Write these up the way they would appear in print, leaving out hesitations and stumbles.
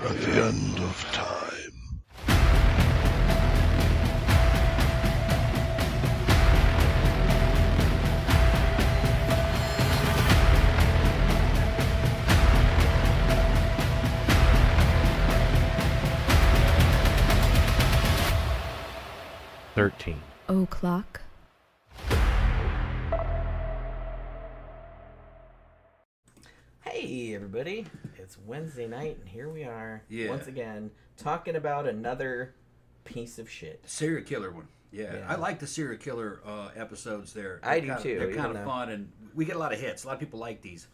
at the end of time. O'clock. Hey everybody, it's Wednesday night and here we are Yeah. once again talking about another piece of shit. Serial killer one. Yeah. Yeah. I like the serial killer episodes there. I do too, They're even kind though- of fun, and we get a lot of hits. A lot of people like these.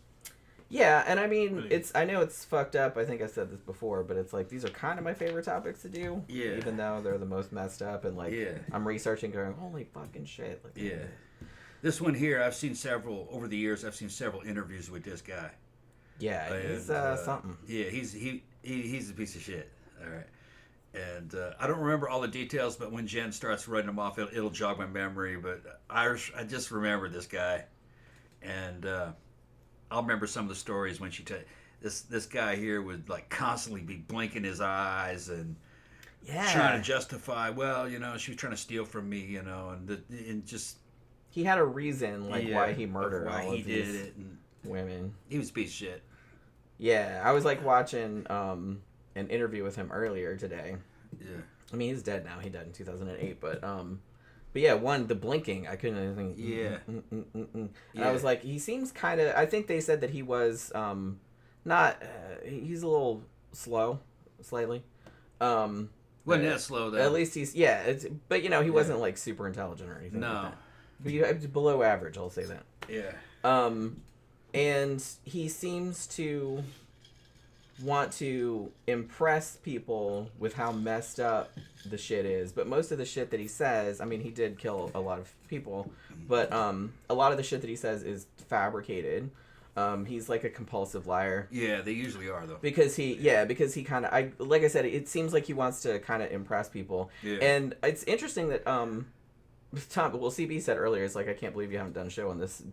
Yeah, and I mean, Really? I know it's fucked up, I think I said this before, but it's like, these are kind of my favorite topics to do. Yeah. Even though they're the most messed up and like, Yeah. I'm researching going, holy fucking shit. Like, Yeah. This one here, I've seen several, over the years, I've seen several interviews with this guy. Yeah, he's And, something. Yeah, he's a piece of shit. All right. And I don't remember all the details, but when Jen starts running them off, it'll jog my memory. But I just remember this guy. And I'll remember some of the stories when she this guy here would like constantly be blinking his eyes and Yeah. trying to justify, well, she was trying to steal from me, and just He had a reason, like, yeah, why he murdered why all he of did these it, and women. he was a piece of shit. Yeah, I was like watching an interview with him earlier today. Yeah, I mean, he's dead now. He died in 2008, but yeah, the blinking, I couldn't even think. Yeah. And Yeah. I was like, he seems kind of. I think they said that he was not. He's a little slow, slightly. wasn't that slow though? At least he's but he wasn't like super intelligent or anything. No. Like that. But you below average, I'll say that. Yeah. And he seems to want to impress people with how messed up the shit is. But most of the shit that he says, I mean, he did kill a lot of people, but a lot of the shit that he says is fabricated. He's like a compulsive liar. Yeah, they usually are though. Because he kind of, like I said, it seems like he wants to kind of impress people. Yeah. And it's interesting that, CB said earlier, it's like, I can't believe you haven't done a show on this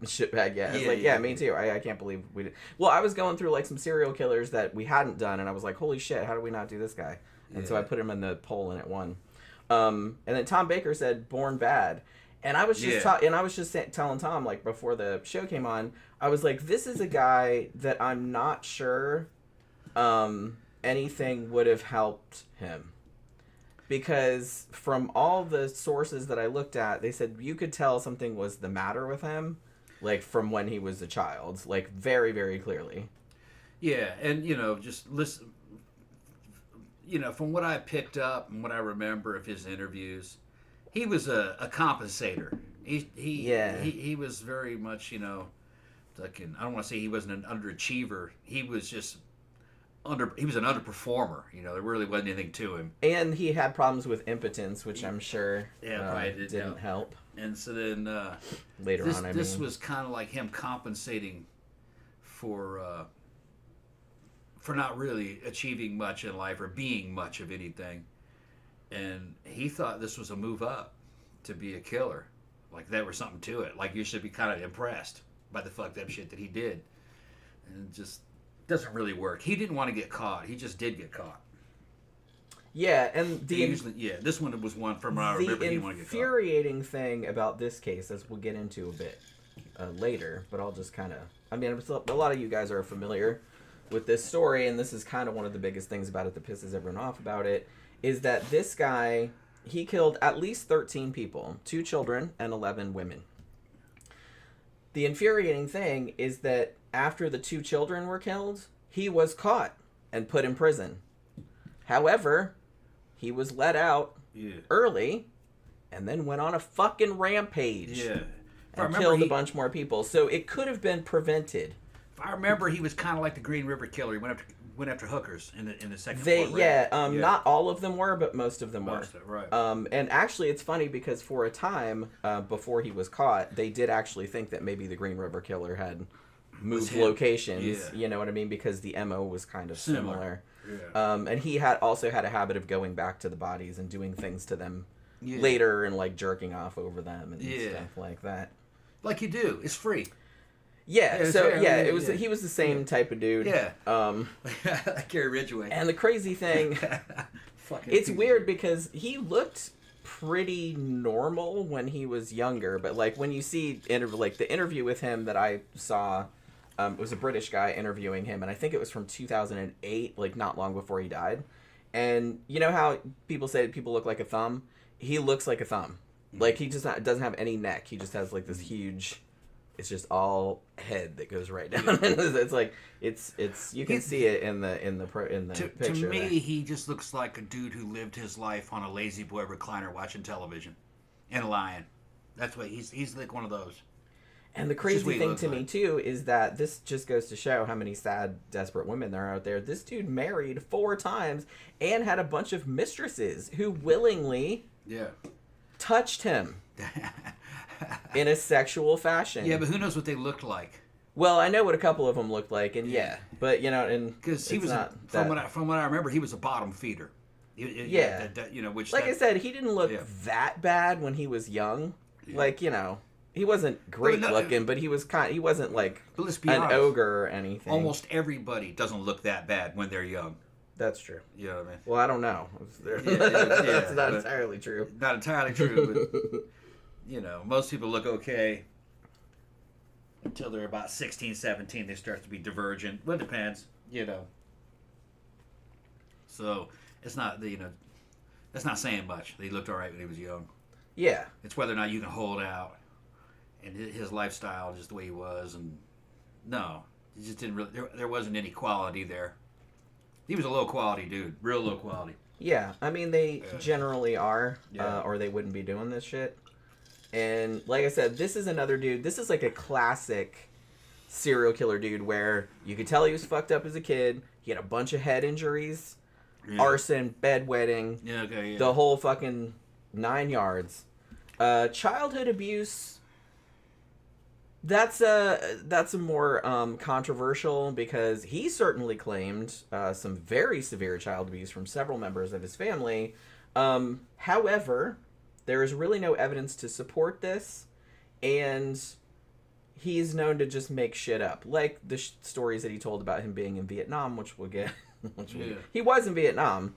shitbag yet. It's me too. I can't believe we did. Well, I was going through like some serial killers that we hadn't done, and I was like, holy shit, how did we not do this guy? And so I put him in the poll, and it won. And then Tom Baker said, Born Bad. And I was just telling Tom, like, before the show came on, I was like, this is a guy that I'm not sure anything would have helped him. Because from all the sources that I looked at, they said you could tell something was the matter with him, like, from when he was a child, like, very, very clearly. Yeah, and, just listen, from what I picked up and what I remember of his interviews, he was a compensator. He was very much, I don't want to say he wasn't an underachiever. He was just he was an underperformer. There really wasn't anything to him. And he had problems with impotence, which I'm sure probably didn't help. And so then Later on, this was kind of like him compensating for not really achieving much in life or being much of anything. And he thought this was a move up to be a killer. Like there was something to it. Like you should be kind of impressed by the fucked up shit that he did. And it just doesn't really work. He didn't want to get caught. He just did get caught. Yeah, and this one was one from what I remember. He didn't want to get caught. The infuriating thing about this case, as we'll get into a bit later, but I'll just kind of... I mean, a lot of you guys are familiar with this story, and this is kind of one of the biggest things about it that pisses everyone off about it, is that this guy, he killed at least 13 people, 2 children and 11 women. The infuriating thing is that after the 2 children were killed, he was caught and put in prison. However, he was let out early and then went on a fucking rampage. Yeah. And killed a bunch more people. So it could have been prevented. If I remember, he was kind of like the Green River Killer. He went after hookers in the second. Not all of them were, but most of them were. Right. And actually, it's funny because for a time before he was caught, they did actually think that maybe the Green River Killer had moved locations. Yeah. You know what I mean? Because the MO was kind of similar. Yeah. And he had also had a habit of going back to the bodies and doing things to them later and like jerking off over them and stuff like that. Like you do. It's free. Yeah, it was yeah. he was the same type of dude. Yeah. Gary Ridgway. And the crazy thing, it's weird because he looked pretty normal when he was younger, but like when you see the interview with him that I saw, it was a British guy interviewing him, and I think it was from 2008, like not long before he died. And you know how people say people look like a thumb? He looks like a thumb. Like he just doesn't have any neck. He just has like this huge. It's just all head that goes right down. It's like it's you can see it in the picture. To me, he just looks like a dude who lived his life on a lazy boy recliner watching television and lying. That's what he's like, one of those. And the crazy thing to me too is that this just goes to show how many sad, desperate women there are out there. This dude married 4 times and had a bunch of mistresses who willingly touched him. In a sexual fashion. Yeah, but who knows what they looked like? Well, I know what a couple of them looked like, and but because he was from what I remember, he was a bottom feeder. Which like I said, he didn't look that bad when he was young. Yeah. Like he wasn't great looking, but he wasn't like an ogre or anything. Almost everybody doesn't look that bad when they're young. That's true. You know what I mean? Well, I don't know. That's not entirely true. Not entirely true, but. Most people look okay until they're about 16, 17. They start to be divergent. Well, it depends, So it's not, that's not saying much. He looked all right when he was young. Yeah. It's whether or not you can hold out. And his lifestyle, just the way he was. And no, he just didn't really, there wasn't any quality there. He was a low quality dude. Real low quality. Yeah. I mean, they generally are, or they wouldn't be doing this shit. And like I said, this is another dude. This is like a classic serial killer dude where you could tell he was fucked up as a kid. He had a bunch of head injuries, arson, bedwetting, the whole fucking 9 yards. Childhood abuse. That's a more controversial because he certainly claimed some very severe child abuse from several members of his family. However, there is really no evidence to support this, and he's known to just make shit up. Like the stories that he told about him being in Vietnam, which we'll get. He was in Vietnam,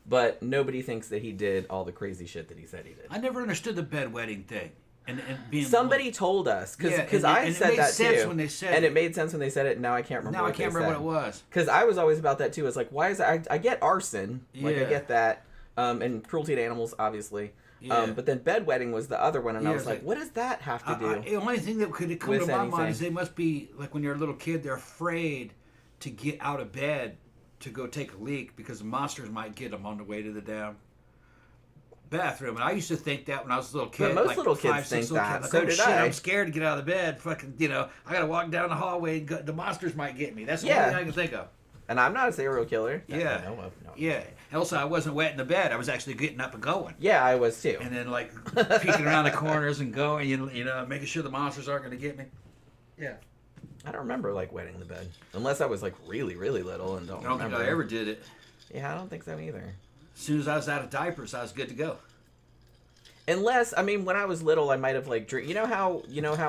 but nobody thinks that he did all the crazy shit that he said he did. I never understood the bedwetting thing. And being somebody told us, because I said that too. When they said and it made sense when they said it, and now I can't remember what it was. Because I was always about that too. It's like, why is that? I get arson. Like, I get that. And cruelty to animals, obviously. Yeah. But then bedwetting was the other one, and I was like, what does that have to do? The only thing that could come to my mind is they must be, like when you're a little kid, they're afraid to get out of bed to go take a leak because the monsters might get them on the way to the damn bathroom. And I used to think that when I was a little kid. But most little kids think that. So did I. I'm scared to get out of the bed. Fucking, I got to walk down the hallway and the monsters might get me. That's the only thing I can think of. And I'm not a serial killer. Yeah. No. Yeah. Also, I wasn't wet in the bed. I was actually getting up and going. Yeah, I was too. And then, like, peeking around the corners and going, making sure the monsters aren't going to get me. Yeah. I don't remember, like, wetting the bed. Unless I was, like, really, really little and don't remember. Think I ever did it. Yeah, I don't think so either. As soon as I was out of diapers, I was good to go. Unless, I mean, when I was little, I might have, like, you know how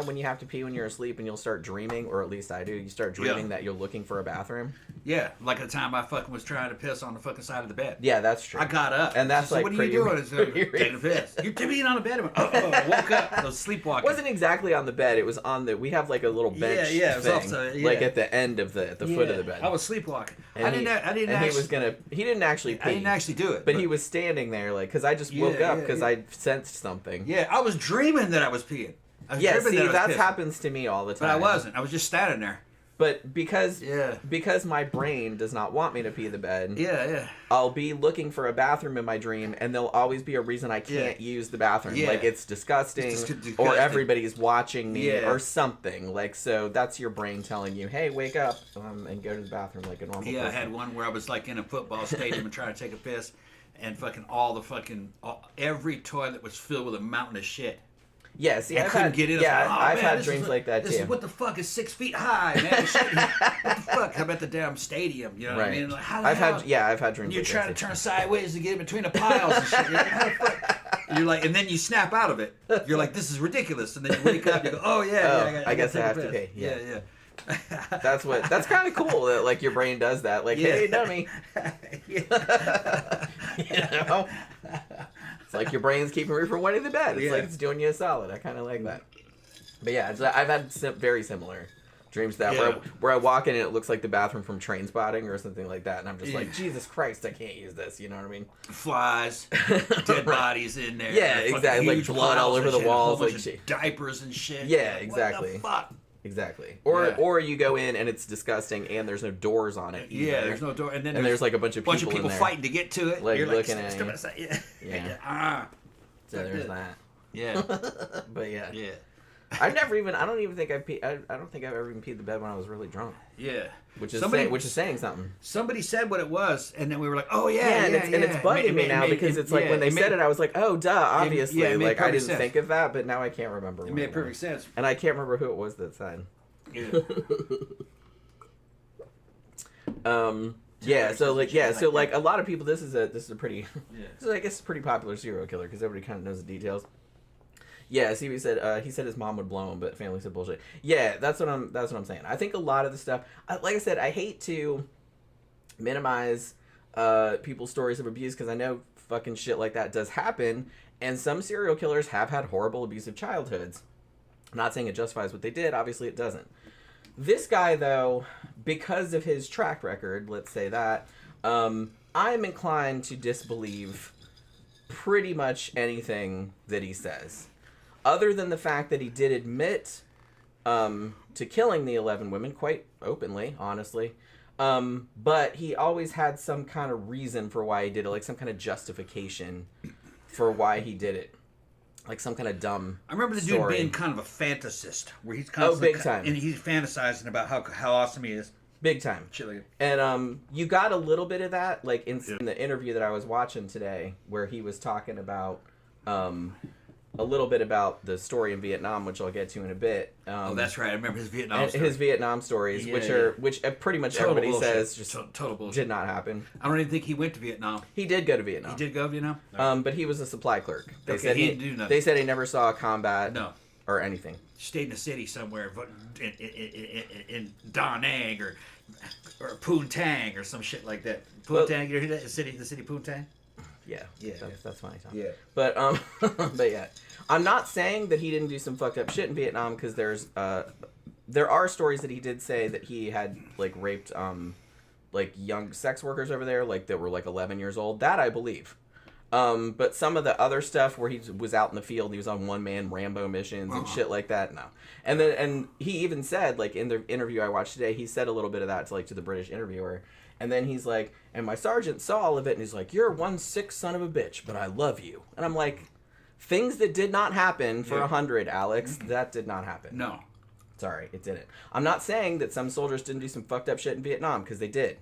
when you have to pee when you're asleep and you'll start dreaming, or at least I do, you start dreaming that you're looking for a bathroom? Yeah, like the time I fucking was trying to piss on the fucking side of the bed. Yeah, that's true. I got up. And that's like, what are you doing? It's taking a piss. You're peeing on the bed. I woke up. I was sleepwalking. It wasn't exactly on the bed. It was on we have like a little bench thing, it was also, like at the end of the foot of the bed. I was sleepwalking. And he didn't actually pee. I didn't actually do it. But he was standing there, like, because I just woke up because I sensed something. Yeah, I was dreaming that I was peeing. That happens to me all the time. But I wasn't. I was just standing there. But because my brain does not want me to pee the bed, I'll be looking for a bathroom in my dream, and there'll always be a reason I can't use the bathroom. Yeah. Like it's disgusting, or everybody's watching me, or something. Like, so that's your brain telling you, hey, wake up and go to the bathroom like a normal person. I had one where I was like in a football stadium and trying to take a piss, and every toilet was filled with a mountain of shit. Yeah, see, I couldn't get in. I've had dreams like that too. What the fuck is 6 feet high, man? What the fuck? I'm at the damn stadium. You know what I mean? Like, I've had dreams. You're trying to turn sideways to get in between the piles and shit. How the fuck? You're like, and then you snap out of it. You're like, this is ridiculous. And then you wake up, you go, oh yeah, I guess I have to pay. Yeah. That's kind of cool that like your brain does that. Like, hey, dummy. You know, it's like your brain's keeping me from wetting the bed. It's like it's doing you a solid. I kind of like that. But yeah, I've had very similar dreams to that where I walk in and it looks like the bathroom from Trainspotting or something like that, and I'm just like, Jesus Christ, I can't use this. You know what I mean? Flies, dead bodies in there. Yeah, exactly. Like blood all over the walls, like shit. Diapers and shit. Yeah, exactly. What the fuck? Exactly. Or you go in and it's disgusting and there's no doors on it either. Yeah, there's no door, and then there's like a bunch of people in there. fighting to get to it. Like you're looking like, at you. Yeah. So there's that. Yeah. But yeah. Yeah. I don't think I've ever even peed the bed when I was really drunk. Yeah. Which is saying something. Somebody said what it was, and then we were like, "Oh and it's bugging me now because it's like when they said it, I was like, "Oh, duh, obviously." Like I didn't think of that, but now I can't remember. It made perfect sense, and I can't remember who it was that said. Yeah. So a lot of people. This is a pretty. This is, I guess, a pretty popular serial killer because everybody kind of knows the details. Yeah, see, he said his mom would blow him, but family said bullshit. Yeah, that's what I'm saying. I think a lot of the stuff, like I said, I hate to minimize people's stories of abuse because I know fucking shit like that does happen, and some serial killers have had horrible abusive childhoods. I'm not saying it justifies what they did. Obviously, it doesn't. This guy, though, because of his track record, let's say that, I'm inclined to disbelieve pretty much anything that he says. Other than the fact that he did admit to killing the 11 women quite openly, honestly. But he always had some kind of reason for why he did it, like some kind of justification for why he did it. Like some kind of dumb I remember the story. Dude being kind of a fantasist, where he's constantly... big time. And he's fantasizing about how awesome he is. Big time. Shit like and you got a little bit of that, like in the interview that I was watching today, where he was talking about... a little bit about the story in Vietnam, which I'll get to in a bit. Oh, that's right. I remember his Vietnam stories. His Vietnam stories, which pretty much total everybody bullshit. says just total bullshit. Did not happen. I don't even think he went to Vietnam. He did go to Vietnam. He did go to Vietnam? But he was a supply clerk. They Okay, said he didn't do nothing. They said he never saw combat or anything. Stayed in a city somewhere in Da Nang or Poontang or some shit like that. Poontang, you hear that? The city Poontang? Yeah, that's funny. Tom. Yeah, but but yeah, I'm not saying that he didn't do some fucked up shit in Vietnam because there are stories that he did say that he had like raped like young sex workers over there, like that were like 11 years old. That I believe. But some of the other stuff where he was out in the field, he was on one-man Rambo missions and shit like that. No, and he even said, like in the interview I watched today, he said a little bit of that to the British interviewer. And then he's like, and my sergeant saw all of it, and he's like, "You're one sick son of a bitch, but I love you." And I'm like, things that did not happen for 100, Alex, that did not happen. No. Sorry, it didn't. I'm not saying that some soldiers didn't do some fucked up shit in Vietnam, because they did.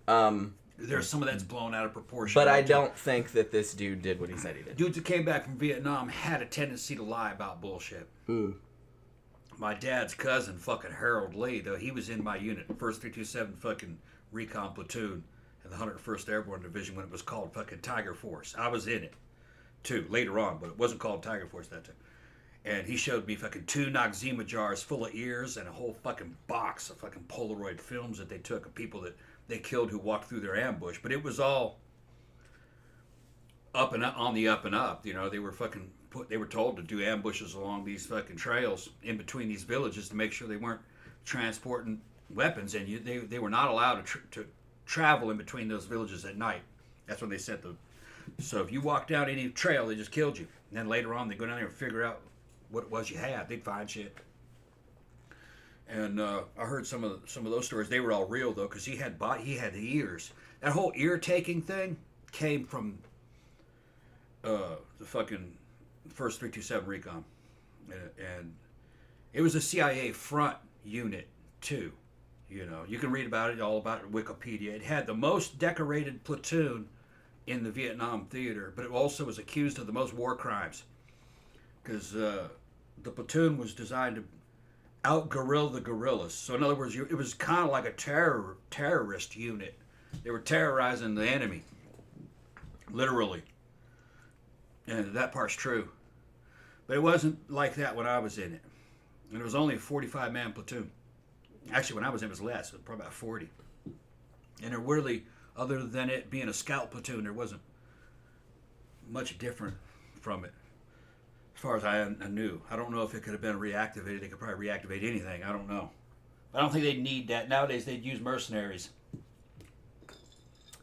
There's some of that's blown out of proportion. But I don't think that this dude did what he said he did. Dudes that came back from Vietnam had a tendency to lie about bullshit. My dad's cousin, fucking Harold Lee, though, he was in my unit, 1st 327 fucking recon platoon in the 101st Airborne Division when it was called fucking Tiger Force. I was in it, too, later on, but it wasn't called Tiger Force that time. And he showed me fucking 2 Noxzema jars full of ears and a whole fucking box of fucking Polaroid films that they took of people that they killed who walked through their ambush. But it was all up and up, on the up and up. You know, they were fucking they were told to do ambushes along these fucking trails in between these villages to make sure they weren't transporting weapons, and they were not allowed to travel in between those villages at night. That's when they sent them. So if you walked down any trail, they just killed you. And then later on, they go down there and figure out what it was you had. They'd find shit. And I heard some of those stories. They were all real though, because he had the ears. That whole ear taking thing came from the fucking 1st 327 Recon, and it was a CIA front unit too. You know, you can read about it, all about it in Wikipedia. It had the most decorated platoon in the Vietnam theater, but it also was accused of the most war crimes. Because the platoon was designed to out-guerrilla the guerrillas. So in other words, it was kind of like a terrorist unit. They were terrorizing the enemy, literally. And that part's true. But it wasn't like that when I was in it. And it was only a 45-man platoon. Actually, when I was in it was less. It was probably about 40. And there really, other than it being a scout platoon, there wasn't much different from it. As far as I knew. I don't know if it could have been reactivated. They could probably reactivate anything. I don't know. I don't think they'd need that. Nowadays, they'd use mercenaries.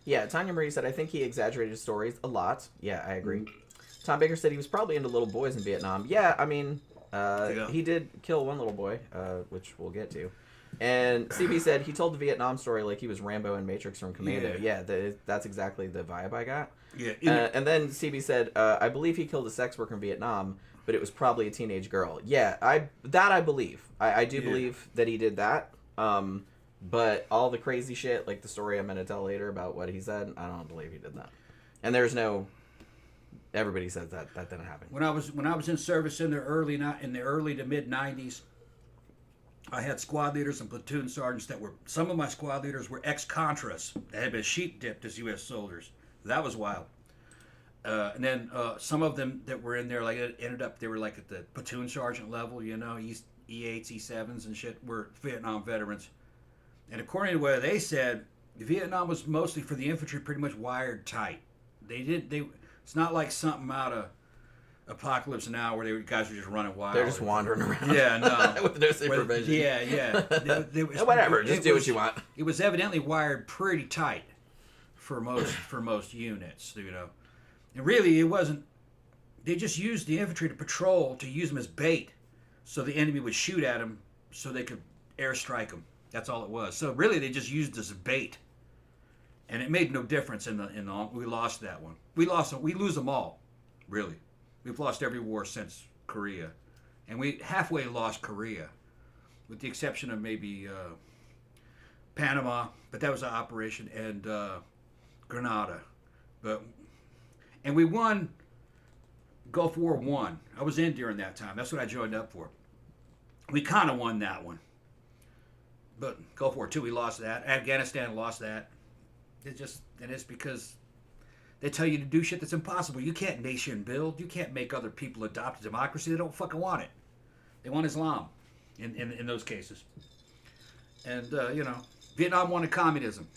Yeah, Tanya Marie said, I think he exaggerated stories a lot. Yeah, I agree. Tom Baker said he was probably into little boys in Vietnam. Yeah, I mean, he did kill one little boy, which we'll get to. And CB said he told the Vietnam story like he was Rambo and Matrix from Commando. Yeah, that's exactly the vibe I got. Yeah. And then CB said, I believe he killed a sex worker in Vietnam, but it was probably a teenage girl. Yeah, I believe. I do believe that he did that. But all the crazy shit, like the story I'm going to tell later about what he said, I don't believe he did that. And there's no... Everybody says that didn't happen. When I was in service in the early to mid 90s, I had squad leaders and platoon sergeants that were, some of my squad leaders were ex-Contras that had been sheep dipped as U.S. soldiers. That was wild. And then some of them that were in there, like it ended up, they were like at the platoon sergeant level, you know, E8s, E7s and shit, were Vietnam veterans. And according to what they said, Vietnam was mostly for the infantry pretty much wired tight. It's not like something out of Apocalypse Now where guys were just running wild. They're just wandering around. Yeah, no. With no supervision. Whatever, just do what you want. It was evidently wired pretty tight for most units, you know. And really, it wasn't. They just used the infantry to patrol to use them as bait, so the enemy would shoot at them, so they could airstrike them. That's all it was. So really, they just used as a bait. And it made no difference in the we lost that one. We lose them all, really. We've lost every war since Korea. And we halfway lost Korea, with the exception of maybe Panama, but that was an operation, and Grenada. And we won Gulf War I. I was in during that time. That's what I joined up for. We kind of won that one. But Gulf War II, we lost that. Afghanistan lost that. It's because they tell you to do shit that's impossible. You can't nation build. You can't make other people adopt a democracy. They don't fucking want it. They want Islam in those cases. And, Vietnam wanted communism.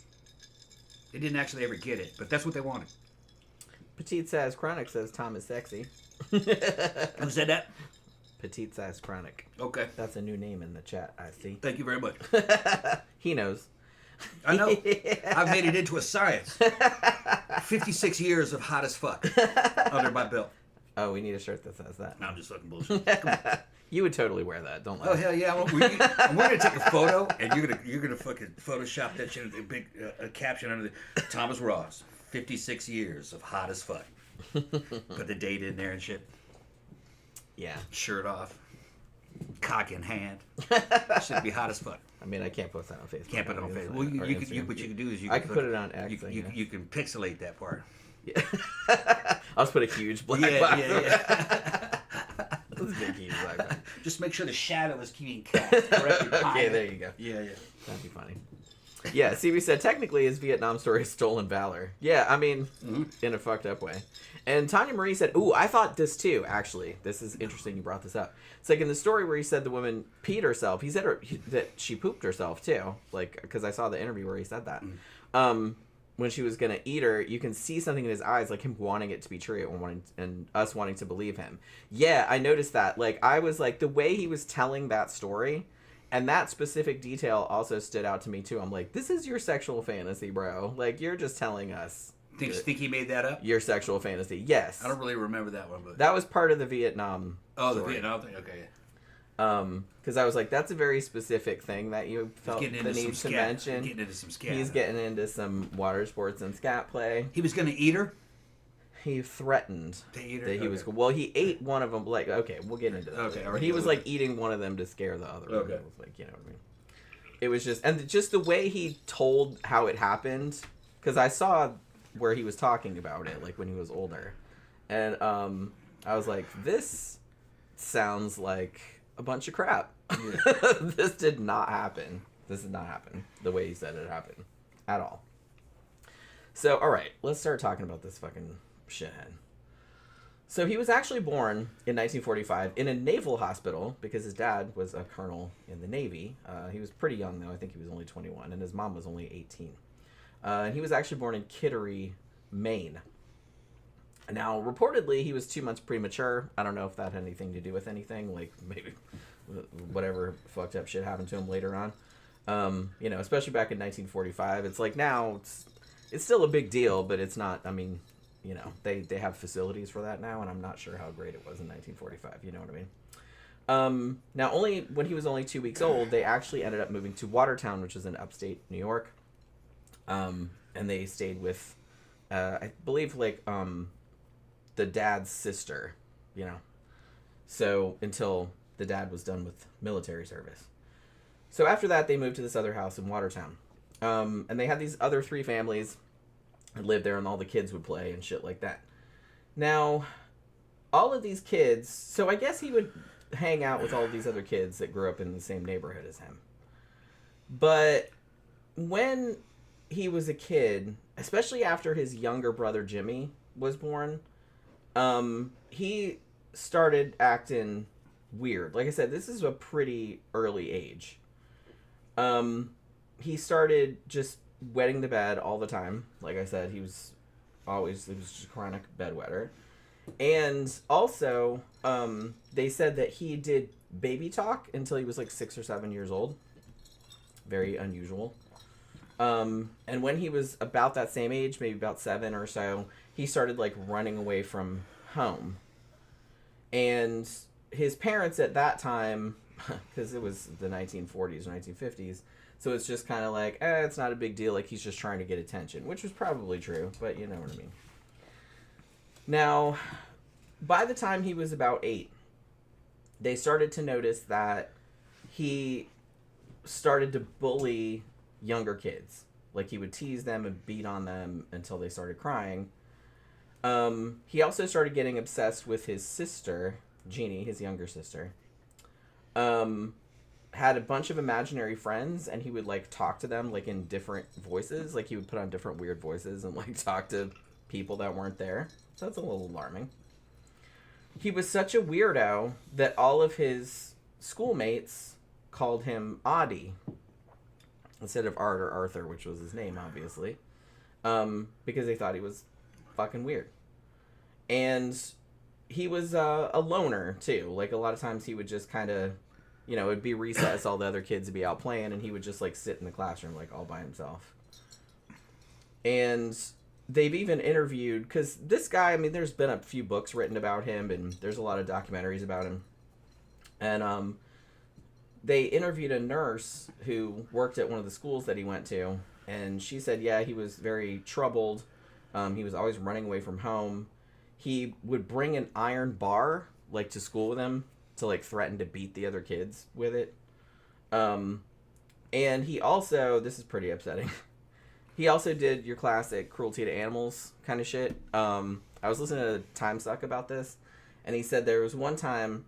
They didn't actually ever get it, but that's what they wanted. Petite Says Chronic says Tom is sexy. Who said that? Petite Says Chronic. Okay. That's a new name in the chat, I see. Thank you very much. He knows. I know. I've made it into a science. 56 years of hot as fuck under my belt. Oh, we need a shirt that says that. No, I'm just fucking bullshit. You would totally wear that, don't lie. Oh hell yeah! We're gonna take a photo, and you're gonna fucking Photoshop that shit with a big caption under the Thomas Ross, 56 years of hot as fuck. Put the date in there and shit. Yeah. Shirt off, cock in hand. Should be hot as fuck. I mean, I can't post that on Facebook. Can't put it on Facebook. Well, what you can do is I can put it on X. You can pixelate that part. Yeah. I'll just put a huge black box. Yeah. That's a big huge black box. Just make sure the shadow is being cast correctly. Okay, there you go. Yeah. That'd be funny. Yeah, CB said, technically his Vietnam story is stolen valor. Yeah, I mean, in a fucked up way. And Tanya Marie said, ooh, I thought this too, actually. This is interesting you brought this up. It's like in the story where he said the woman peed herself, he said that she pooped herself too. Like, because I saw the interview where he said that. When she was going to eat her, you can see something in his eyes, like him wanting it to be true and us wanting to believe him. Yeah, I noticed that. Like, I was like, the way he was telling that story... And that specific detail also stood out to me, too. I'm like, this is your sexual fantasy, bro. Like, you're just telling us. Think he made that up? Your sexual fantasy. Yes. I don't really remember that one. But that was part of the Vietnam story. The Vietnam thing? Okay. Because I was like, that's a very specific thing that you felt the need to mention. Getting into some scat. He's getting into some water sports and scat play. He was going to eat her? He threatened to eat her? that he was... Well, he ate one of them. Like, okay, we'll get into that. Okay, all right. He was, like, eating one of them to scare the other one. Okay. It was like, you know what I mean? It was just... And just the way he told how it happened... Because I saw where he was talking about it, like, when he was older. And I was like, this sounds like a bunch of crap. Yeah. This did not happen. This did not happen the way he said it happened. At all. So, all right. Let's start talking about this fucking... shithead. So he was actually born in 1945 in a naval hospital because his dad was a colonel in the Navy. He was pretty young, though. I think he was only 21, and his mom was only 18. And he was actually born in Kittery, Maine. Now, reportedly, he was 2 months premature. I don't know if that had anything to do with anything, like maybe whatever fucked up shit happened to him later on. Especially back in 1945. It's like now, it's still a big deal, but it's not, they have facilities for that now, and I'm not sure how great it was in 1945, you know what I mean? Now, only when he was only 2 weeks old, they actually ended up moving to Watertown, which is in upstate New York. And they stayed with, I believe, the dad's sister, so until the dad was done with military service. So after that, they moved to this other house in Watertown. And they had these other 3 families that lived there, and all the kids would play and shit like that. Now, all of these kids, so I guess he would hang out with all these other kids that grew up in the same neighborhood as him. But when he was a kid, especially after his younger brother Jimmy was born, he started acting weird. Like I said, this is a pretty early age. He started just wetting the bed all the time. Like I said, he was just a chronic bedwetter. And also, they said that he did baby talk until he was like 6 or 7 years old. Very unusual. And when he was about that same age, maybe about 7 or so, he started like running away from home. And his parents at that time, because it was the 1940s or 1950s, so it's just kind of like, it's not a big deal. Like, he's just trying to get attention, which was probably true, but you know what I mean. Now, by the time he was about 8, they started to notice that he started to bully younger kids. Like, he would tease them and beat on them until they started crying. He also started getting obsessed with his sister, Jeannie, his younger sister. Had a bunch of imaginary friends, and he would like talk to them like in different voices. Like, he would put on different weird voices and like talk to people that weren't there. So that's a little alarming. He was such a weirdo that all of his schoolmates called him Audie instead of Art or Arthur, which was his name, obviously, because they thought he was fucking weird. And he was a loner too. Like, a lot of times he would just kind of, it'd be recess, all the other kids would be out playing, and he would just like sit in the classroom like all by himself. And they've even interviewed, because this guy, there's been a few books written about him, and there's a lot of documentaries about him. And they interviewed a nurse who worked at one of the schools that he went to, and she said, yeah, he was very troubled. He was always running away from home. He would bring an iron bar, like, to school with him to, like, threaten to beat the other kids with it. And he also, this is pretty upsetting, he also did your classic cruelty to animals kind of shit. I was listening to Time Suck about this, and he said there was one time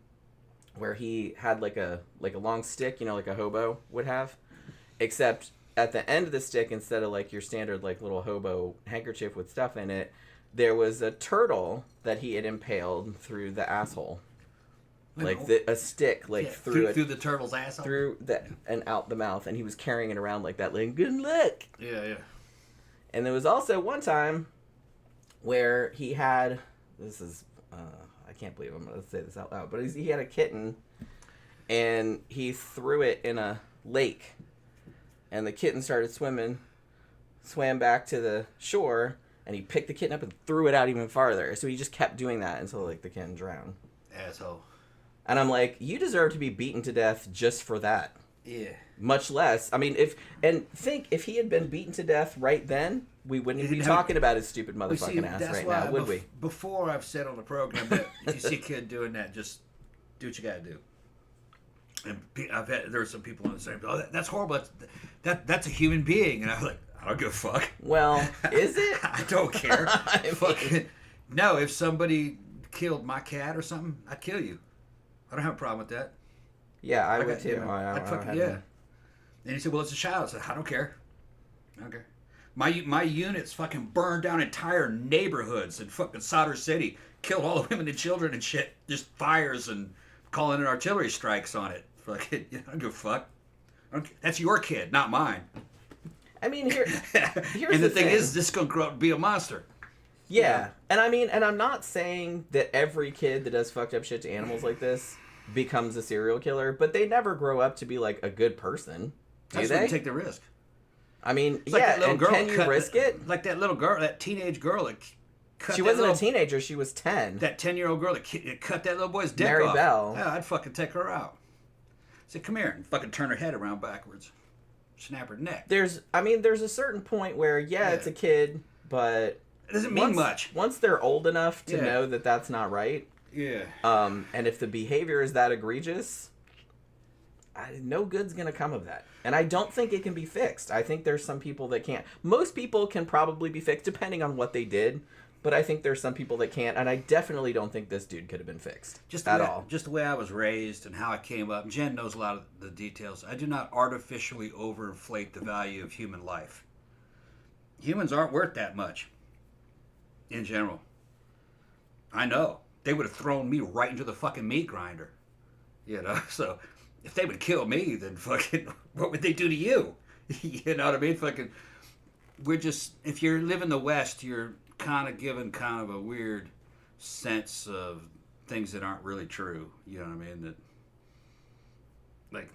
where he had like a long stick, like a hobo would have, except at the end of the stick, instead of like your standard like little hobo handkerchief with stuff in it, there was a turtle that he had impaled through the asshole. Like a stick, like through the turtle's asshole, through and out the mouth, and he was carrying it around like that, like, good luck. Yeah. And there was also one time where he had, this is, I can't believe I'm going to say this out loud, but he had a kitten, and he threw it in a lake, and the kitten started swimming, swam back to the shore, and he picked the kitten up and threw it out even farther. So he just kept doing that until like the kitten drowned. Asshole. And I'm like, you deserve to be beaten to death just for that. Yeah. Much less, if he had been beaten to death right then, we wouldn't be talking about his stupid motherfucking ass right now, would we? Before I've said on the program that if you see a kid doing that, just do what you gotta do. And there were some people on the same, that's horrible. That's a human being, and I was like, I don't give a fuck. Well, is it? I don't care. No, if somebody killed my cat or something, I'd kill you. I don't have a problem with that. Yeah, I would too. Yeah. And he said, well, it's a child. I said, I don't care. My units fucking burned down entire neighborhoods in fucking Solder City, killed all the women and children and shit. Just fires and calling in artillery strikes on it. Fucking, I don't give a fuck. That's your kid, not mine. I mean, here's and the thing is, this is gonna grow up to be a monster. Yeah, and I mean, and I'm not saying that every kid that does fucked up shit to animals like this becomes a serial killer, but they never grow up to be like a good person. Do they? Take the risk. I mean, it's like and can you risk it? Like that little girl, that teenage girl that cut. She wasn't a teenager; she was 10. That 10-year-old girl that cut that little boy's dick Mary off. Bell. Yeah, I'd fucking take her out. Say, come here, and fucking turn her head around backwards, snap her neck. There's a certain point where it's a kid, but it doesn't mean much. Once they're old enough to know that that's not right. Yeah. And if the behavior is that egregious, no good's gonna come of that. And I don't think it can be fixed. I think there's some people that can't. Most people can probably be fixed depending on what they did, but I think there's some people that can't, and I definitely don't think this dude could have been fixed at all. Just the way I was raised and how I came up. Jen knows a lot of the details. I do not artificially overinflate the value of human life. Humans aren't worth that much, in general. I know. They would have thrown me right into the fucking meat grinder. So if they would kill me, then fucking, what would they do to you? You know what I mean? Fucking, if you live in the West, you're kind of given kind of a weird sense of things that aren't really true. You know what I mean? That, like,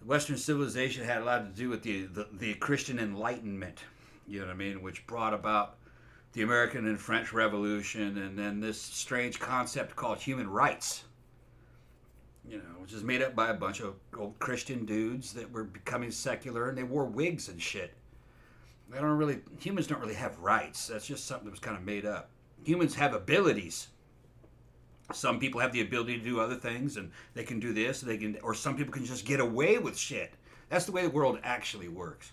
Western civilization had a lot to do with the Christian Enlightenment. You know what I mean? Which brought about the American and French Revolution, and then this strange concept called human rights. Which is made up by a bunch of old Christian dudes that were becoming secular, and they wore wigs and shit. Humans don't really have rights. That's just something that was kind of made up. Humans have abilities. Some people have the ability to do other things, and they can do this, or some people can just get away with shit. That's the way the world actually works.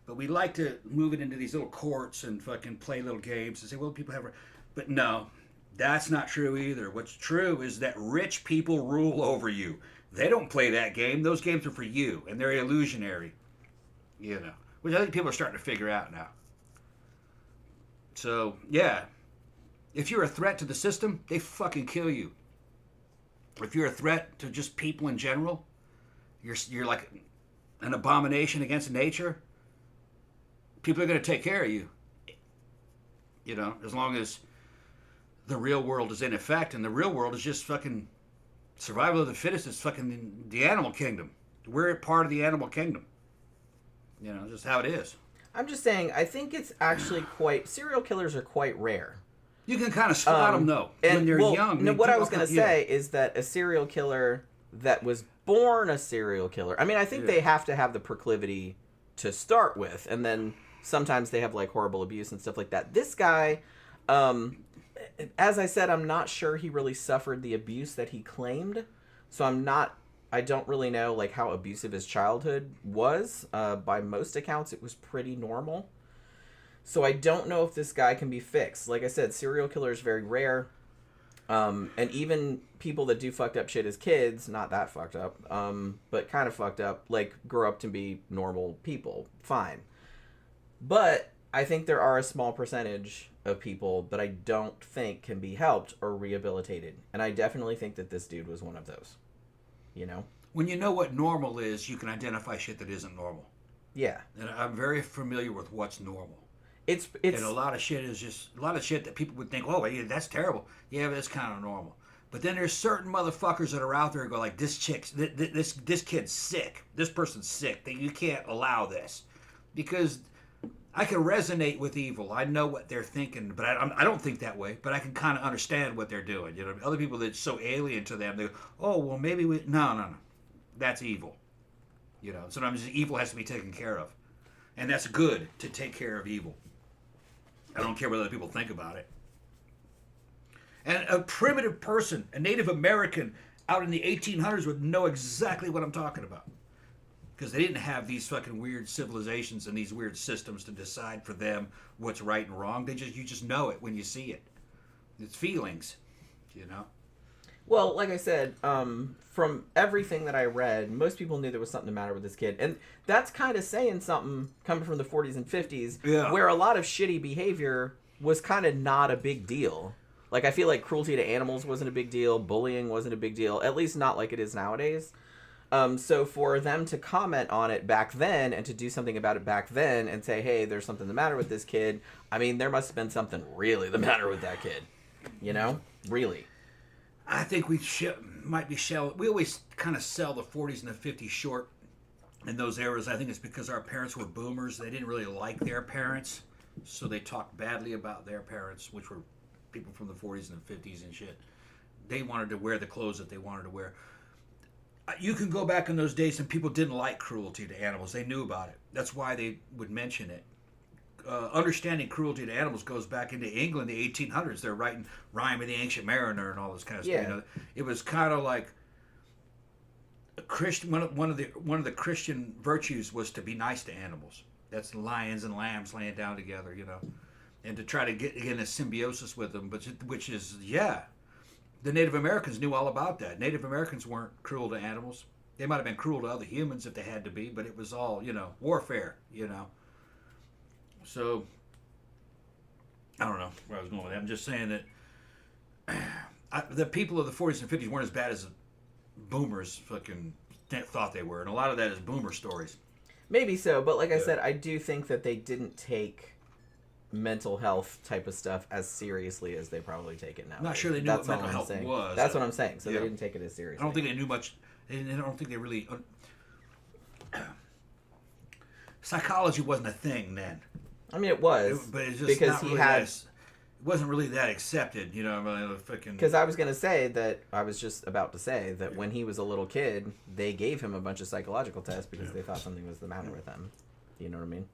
But we like to move it into these little courts and fucking play little games and say, well, people have... But no, that's not true either. What's true is that rich people rule over you. They don't play that game. Those games are for you, and they're illusionary. Which I think people are starting to figure out now. So, yeah. If you're a threat to the system, they fucking kill you. If you're a threat to just people in general, you're like an abomination against nature, people are going to take care of you. As long as the real world is in effect, and the real world is just fucking survival of the fittest. Is fucking the animal kingdom. We're part of the animal kingdom. Just how it is. I'm just saying, I think it's actually serial killers are quite rare. You can kind of spot them, though, when they're young. No, what I was going to say is that a serial killer that was born a serial killer, I mean, I think they have to have the proclivity to start with, and then sometimes they have, like, horrible abuse and stuff like that. This guy, as I said, I'm not sure he really suffered the abuse that he claimed, so I don't really know, like, how abusive his childhood was. By most accounts, it was pretty normal. So I don't know if this guy can be fixed. Like I said, serial killers very rare. And even people that do fucked up shit as kids, not that fucked up, but kind of fucked up, like, grow up to be normal people. Fine. But I think there are a small percentage of people that I don't think can be helped or rehabilitated. And I definitely think that this dude was one of those. When you know what normal is, you can identify shit that isn't normal. Yeah. And I'm very familiar with what's normal. It's and a lot of shit is just a lot of shit that people would think, oh, yeah, that's terrible. Yeah, but it's kind of normal. But then there's certain motherfuckers that are out there and go like, this kid's sick. This person's sick. That you can't allow this, because I can resonate with evil. I know what they're thinking, but I don't think that way. But I can kind of understand what they're doing. Other people that's so alien to them, they go, oh, well, maybe no, that's evil. Sometimes evil has to be taken care of, and that's good to take care of evil. I don't care what other people think about it. And a primitive person, a Native American out in the 1800s would know exactly what I'm talking about. Because they didn't have these fucking weird civilizations and these weird systems to decide for them what's right and wrong. You just know it when you see it. It's feelings, Well, like I said, from everything that I read, most people knew there was something the matter with this kid. And that's kind of saying something coming from the 40s and 50s, where a lot of shitty behavior was kind of not a big deal. Like, I feel like cruelty to animals wasn't a big deal, bullying wasn't a big deal, at least not like it is nowadays. So for them to comment on it back then and to do something about it back then and say, hey, there's something the matter with this kid, I mean, there must have been something really the matter with that kid. You know? Really. I think we we always kind of sell the 40s and the 50s short in those eras. I think it's because our parents were boomers. They didn't really like their parents, so they talked badly about their parents, which were people from the 40s and the 50s and shit. They wanted to wear the clothes that they wanted to wear. You can go back in those days and people didn't like cruelty to animals. They knew about it. That's why they would mention it. Understanding cruelty to animals goes back into England, the 1800s. They're writing Rhyme of the Ancient Mariner and all this kind of stuff. You know, it was kind of like a Christian. One of the Christian virtues was to be nice to animals. That's lions and lambs laying down together, you know, and to try to get in a symbiosis with them. Which is the Native Americans knew all about that. Native Americans weren't cruel to animals. They might have been cruel to other humans if they had to be, but it was all, you know, warfare, you know. So, I don't know where I was going with that. I'm just saying that the people of the 40s and 50s weren't as bad as the boomers fucking thought they were. And a lot of that is boomer stories. Maybe so, but like I said, I do think that they didn't take mental health type of stuff as seriously as they probably take it now. I'm not sure they knew what mental health was. That's what I'm saying. So they didn't take it as seriously. I don't think they knew much. I don't think they really... Psychology wasn't a thing then. I mean, it was, but it's just because not really it wasn't really that accepted, you know. Because I was going to say that I was just about to say that when he was a little kid, they gave him a bunch of psychological tests because they thought something was the matter with him. You know what I mean?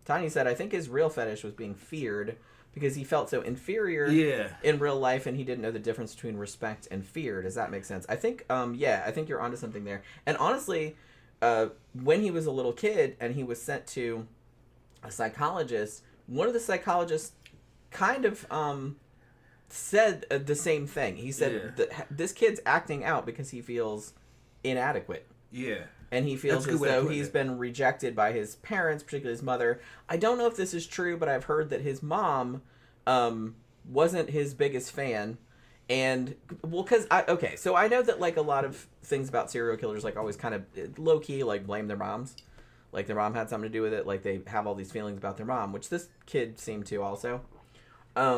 Tiny said, I think his real fetish was being feared because he felt so inferior in real life and he didn't know the difference between respect and fear. Does that make sense? I think, I think you're onto something there. And honestly, when he was a little kid and he was sent to a psychologist, one of the psychologists kind of said the same thing. He said that this kid's acting out because he feels inadequate. Yeah. And he feels as though he's been rejected by his parents, particularly his mother. I don't know if this is true, but I've heard that his mom wasn't his biggest fan. And, well, because, so I know that, like, a lot of things about serial killers, like, always kind of low-key, like, blame their moms. Like, their mom had something to do with it. Like, they have all these feelings about their mom, which this kid seemed to also. A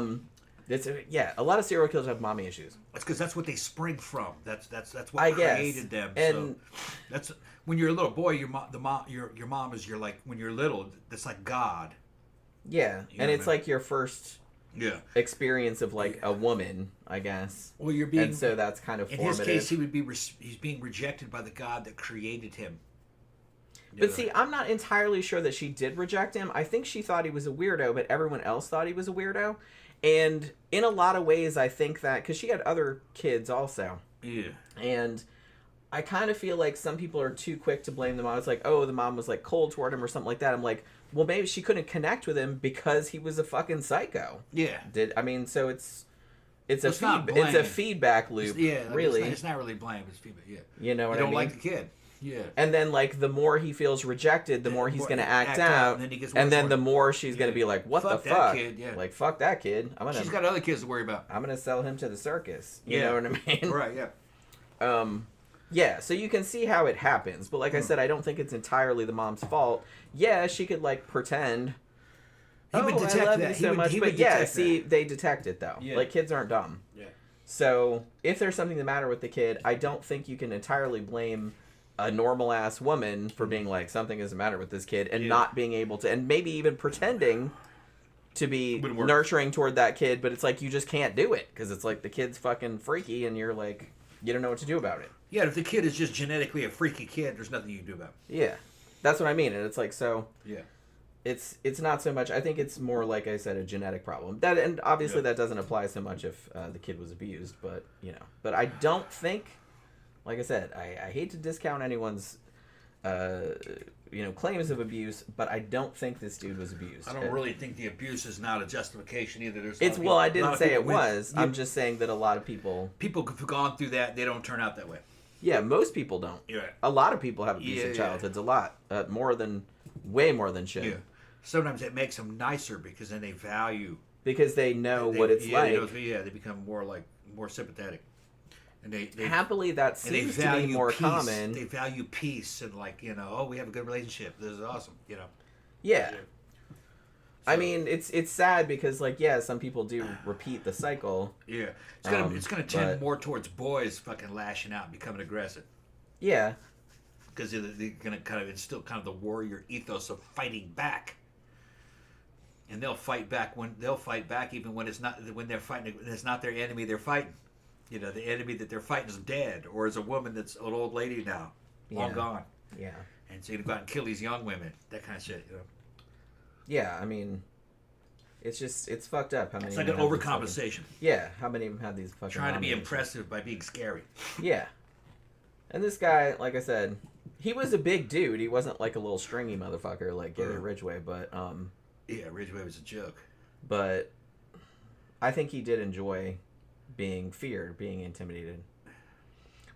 lot of serial killers have mommy issues. That's because that's what they spring from. That's what created them. And so that's when you're a little boy, your mom is when you're little, that's like God. Yeah, and it's like your first experience of like a woman, I guess. Well, you're being, and so that's kind of formative. In his case, he's being rejected by the God that created him. But see, I'm not entirely sure that she did reject him. I think she thought he was a weirdo, but everyone else thought he was a weirdo. And in a lot of ways, I think that... Because she had other kids also. Yeah. And I kind of feel like some people are too quick to blame the mom. It's like, oh, the mom was like cold toward him or something like that. I'm like, well, maybe she couldn't connect with him because he was a fucking psycho. Yeah. So it's a feedback loop. Really. It's not really blame. It's feedback. Yeah. You know what I mean? You don't like the kid. Yeah. And then, like, the more he feels rejected, the more he's going to act out. And then the more she's going to be like, what the fuck? That kid, Like, fuck that kid. She's got other kids to worry about. I'm going to sell him to the circus. You know what I mean? Right, yeah. Yeah, so you can see how it happens. But like I said, I don't think it's entirely the mom's fault. Yeah, she could, like, pretend, I love you so much. But yeah, see, they detect it, though. Yeah. Like, kids aren't dumb. Yeah. So if there's something the matter with the kid, I don't think you can entirely blame a normal ass woman for being like, something is the matter with this kid, and not being able to, and maybe even pretending to be nurturing toward that kid, but it's like you just can't do it because it's like the kid's fucking freaky and you're like, you don't know what to do about it. Yeah, if the kid is just genetically a freaky kid, there's nothing you can do about it. Yeah, that's what I mean. And it's like, so it's not so much, I think it's more, like I said, a genetic problem. That, and obviously that doesn't apply so much if the kid was abused, but but I don't think, like I said, I hate to discount anyone's claims of abuse, but I don't think this dude was abused. I don't really think the abuse is not a justification either. I didn't say it was. I'm just saying that a lot of people have gone through that. They don't turn out that way. Yeah, most people don't. Yeah. A lot of people have abusive childhoods. A lot, way more than should. Yeah. Sometimes it makes them nicer because then they value. Because they know what it's like. They become more sympathetic. And they happily that seems to be more common. They value peace and we have a good relationship. This is awesome. Yeah. So, I mean, it's sad because some people do repeat the cycle. Yeah, it's gonna tend more towards boys fucking lashing out and becoming aggressive. Yeah. Because they're gonna kind of instill kind of the warrior ethos of fighting back. And they'll fight back even when they're fighting. It's not their enemy they're fighting. The enemy that they're fighting is dead, or is a woman that's an old lady now, long gone. Yeah. And so you go out and kill these young women, that kind of shit. Yeah, I mean, it's fucked up. How many? It's like an overcompensation. How many of them have these fucking? Trying to be impressive by being scary. Yeah. And this guy, like I said, he was a big dude. He wasn't like a little stringy motherfucker like Gary Ridgway, but yeah, Ridgway was a joke. But I think he did enjoy being feared, being intimidated.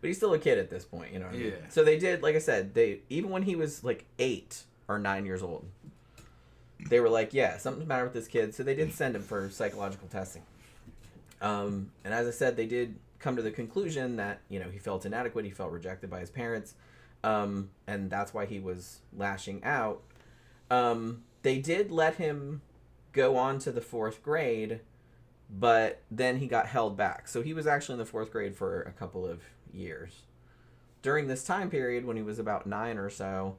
But he's still a kid at this point, you know what I mean? So they did, like I said, even when he was like 8 or 9 years old, they were like, yeah, something's the matter with this kid. So they did send him for psychological testing. And as I said, they did come to the conclusion that, he felt inadequate, he felt rejected by his parents, and that's why he was lashing out. They did let him go on to the 4th grade, but then he got held back. So he was actually in the 4th grade for a couple of years. During this time period, when he was about 9 or so,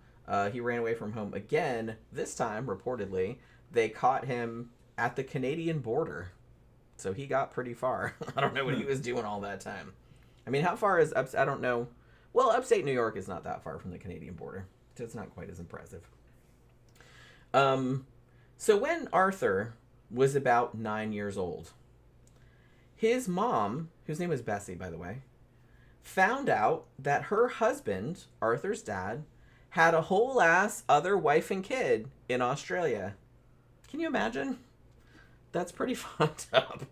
he ran away from home again. This time, reportedly, they caught him at the Canadian border. So he got pretty far. I don't know what he was doing all that time. I mean, how far is I don't know. Well, upstate New York is not that far from the Canadian border. So it's not quite as impressive. So when Arthur was about 9 years old, his mom, whose name was Bessie, by the way, found out that her husband, Arthur's dad, had a whole ass other wife and kid in Australia. Can you imagine? That's pretty fucked up.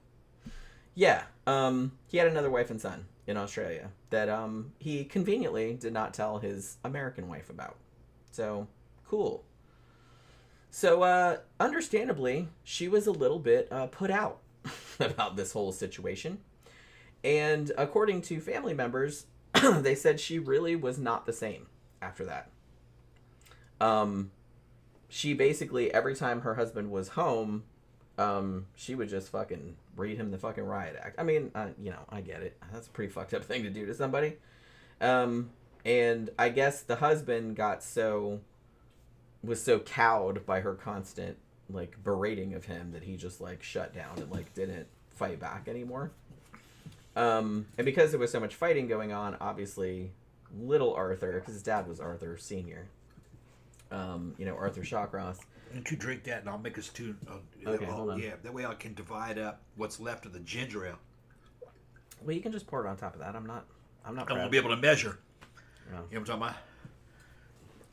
Yeah, he had another wife and son in Australia that he conveniently did not tell his American wife about. So, cool. So, understandably, she was a little bit put out about this whole situation. And according to family members, they said she really was not the same after that. She basically, every time her husband was home, she would just fucking read him the fucking riot act. I mean, I get it. That's a pretty fucked up thing to do to somebody. And I guess the husband was so cowed by her constant berating of him that he just shut down and didn't fight back anymore. And because there was so much fighting going on, obviously little Arthur, because his dad was Arthur Sr., Arthur Shawcross. Don't you drink that and I'll make us two. Okay, hold on. Yeah, that way I can divide up what's left of the ginger ale. Well, you can just pour it on top of that. I'm not. I won't be able to measure. No. You know what I'm talking about?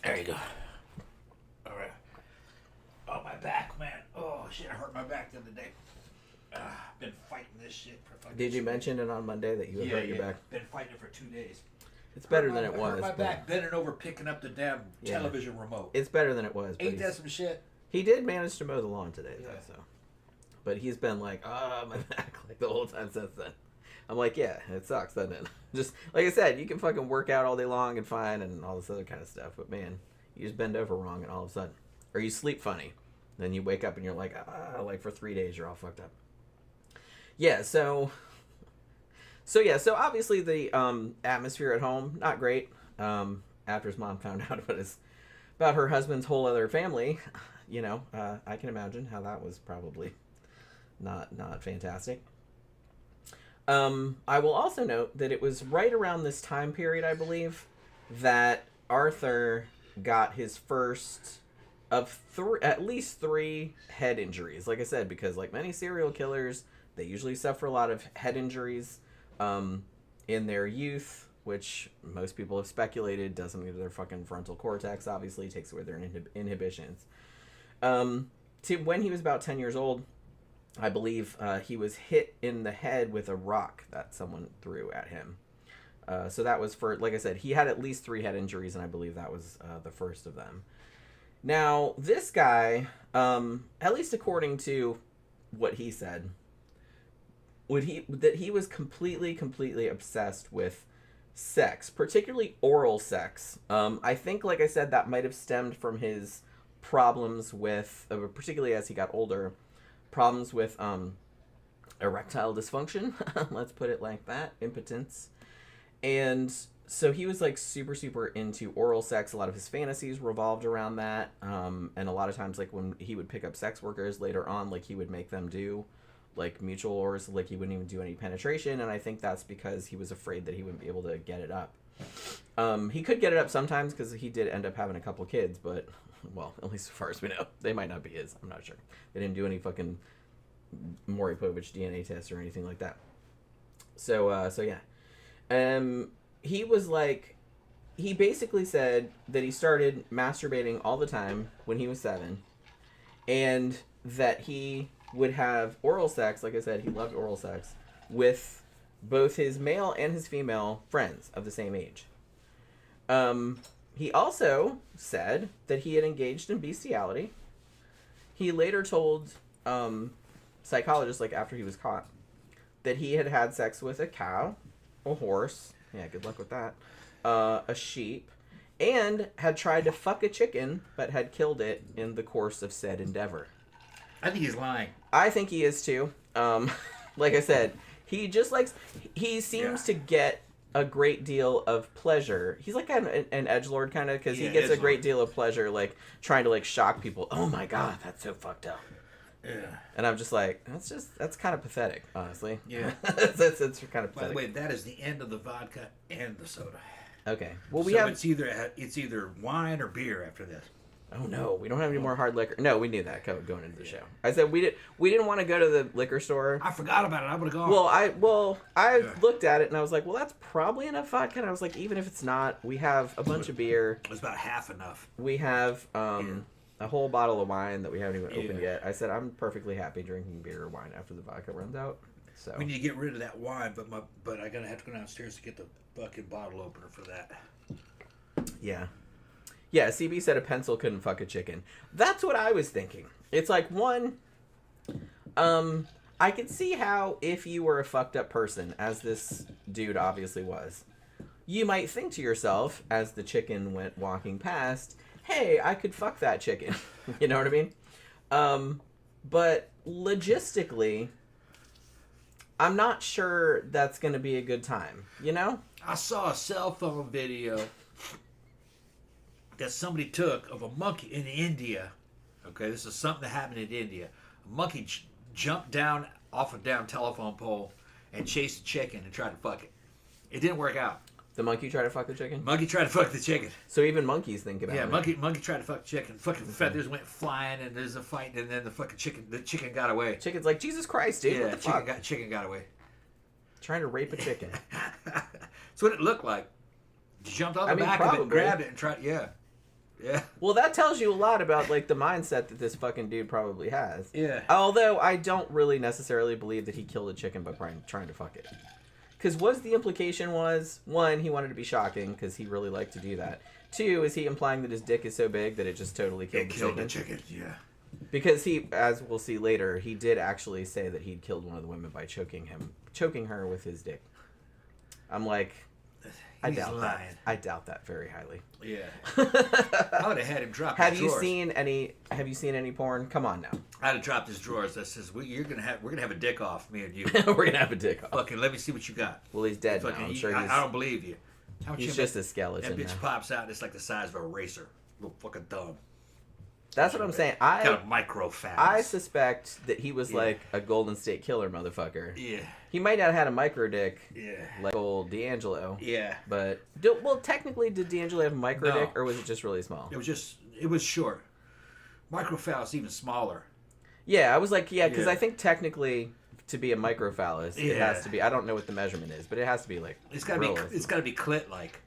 There you go. All right. Oh, my back, man. Oh, shit, I hurt my back the other day. I've been fighting this shit for fucking. Did you mention it on Monday that you had hurt your back? Been fighting it for 2 days. It's better than it was. I hurt my back bending over picking up the damn television remote. It's better than it was. Ain't that some shit? He did manage to mow the lawn today, though. So, but he's been my back the whole time since then. I'm like, yeah, it sucks, doesn't it? Just like I said, you can fucking work out all day long and fine and all this other kind of stuff, but man, you just bend over wrong and all of a sudden, or you sleep funny, then you wake up and you're like for 3 days you're all fucked up. Yeah, so obviously the atmosphere at home not great. After his mom found out about her husband's whole other family, I can imagine how that was probably not fantastic. I will also note that it was right around this time period, I believe, that Arthur got his first of at least 3 head injuries. Like I said, because like many serial killers, they usually suffer a lot of head injuries in their youth, which most people have speculated doesn't go to their fucking frontal cortex, obviously, takes away their inhibitions. When he was about 10 years old, I believe he was hit in the head with a rock that someone threw at him. So that was for, like I said, he had at least 3 head injuries, and I believe that was the first of them. Now, this guy, at least according to what he said, that he was completely obsessed with sex, particularly oral sex. I think, like I said, that might have stemmed from his problems with, particularly as he got older, problems with erectile dysfunction, let's put it like that, impotence. And so he was like super into oral sex. A lot of his fantasies revolved around that. And a lot of times, like when he would pick up sex workers later on, like he would make them do like mutual oars, like he wouldn't even do any penetration. And I think that's because he was afraid that he wouldn't be able to get it up. He could get it up sometimes because he did end up having a couple kids, but, well, at least as far as we know, they might not be his. I'm not sure. They didn't do any fucking Maury Povich DNA test or anything like that. So yeah. He was like, he basically said that he started masturbating all the time when he was 7, and that he would have oral sex, like I said, he loved oral sex, with both his male and his female friends of the same age. He also said that he had engaged in bestiality. He later told psychologists, like after he was caught, that he had had sex with a cow, a horse, yeah, good luck with that, a sheep, and had tried to fuck a chicken, but had killed it in the course of said endeavor. I think he's lying. I think he is too. Like I said, he just likes, he seems to get a great deal of pleasure. He's like an edgelord kind of, because he gets a great deal of pleasure, like trying to like shock people. Oh my god, that's so fucked up. Yeah. And I'm just like, that's kind of pathetic, honestly. Yeah. it's kind of pathetic. By the way, that is the end of the vodka and the soda. Okay. Well, it's either wine or beer after this. Oh no, we don't have any more hard liquor. No, we knew that going into the show. I said we didn't want to go to the liquor store. I forgot about it. I would have gone. I looked at it and I was like, well, that's probably enough vodka. And I was like, even if it's not, we have a bunch of beer. It was about half enough. We have a whole bottle of wine that we haven't even opened yet. I said I'm perfectly happy drinking beer or wine after the vodka runs out. So we need to get rid of that wine, but I'm gonna have to go downstairs to get the fucking bottle opener for that. Yeah. Yeah, CB said a pencil couldn't fuck a chicken. That's what I was thinking. It's like, one, I could see how if you were a fucked up person, as this dude obviously was, you might think to yourself, as the chicken went walking past, hey, I could fuck that chicken. You know what I mean? But logistically, I'm not sure that's going to be a good time, you know? I saw a cell phone video that somebody took of a monkey in India. Okay, this is something that happened in India. A monkey jumped down off a down telephone pole and chased a chicken and tried to fuck it. It didn't work out. The monkey tried to fuck the chicken? Monkey tried to fuck the chicken. So even monkeys think about it. Yeah, monkey tried to fuck the chicken. Fucking feathers went flying, and there's a fight, and then the chicken got away. Chicken's like, Jesus Christ, dude, what the fuck? Chicken got away. Trying to rape a chicken. That's what it looked like. Jumped on the back of it, grabbed it, and tried. Yeah. Well, that tells you a lot about like the mindset that this fucking dude probably has. Yeah. Although I don't really necessarily believe that he killed a chicken by trying to fuck it. Because the implication was, one, he wanted to be shocking because he really liked to do that. Two, is he implying that his dick is so big that it just totally killed the chicken? Yeah. Because he, as we'll see later, he did actually say that he'd killed one of the women by choking her with his dick. I'm like, I doubt that very highly. Yeah. I would have had him drop his drawers. Have you seen any porn? Come on now. I'd have dropped his drawers. That says we're gonna have a dick off, me and you. We're gonna have a dick off. Fucking let me see what you got. Well, he's dead now. I'm sure I don't believe you. He's just a skeleton. That bitch pops out and it's like the size of a eraser. Little fucking thumb. That's what I'm saying. Got a micro fat. I suspect that he was like a Golden State Killer motherfucker. Yeah. He might not have had a micro dick. Yeah. Like old D'Angelo. Yeah. But technically, did D'Angelo have a micro dick, or was it just really small? It was short. Micro phallus even smaller. Yeah, I was like, because I think technically to be a microphallus, it has to be. I don't know what the measurement is, but it has to be like. It's gotta be clit like.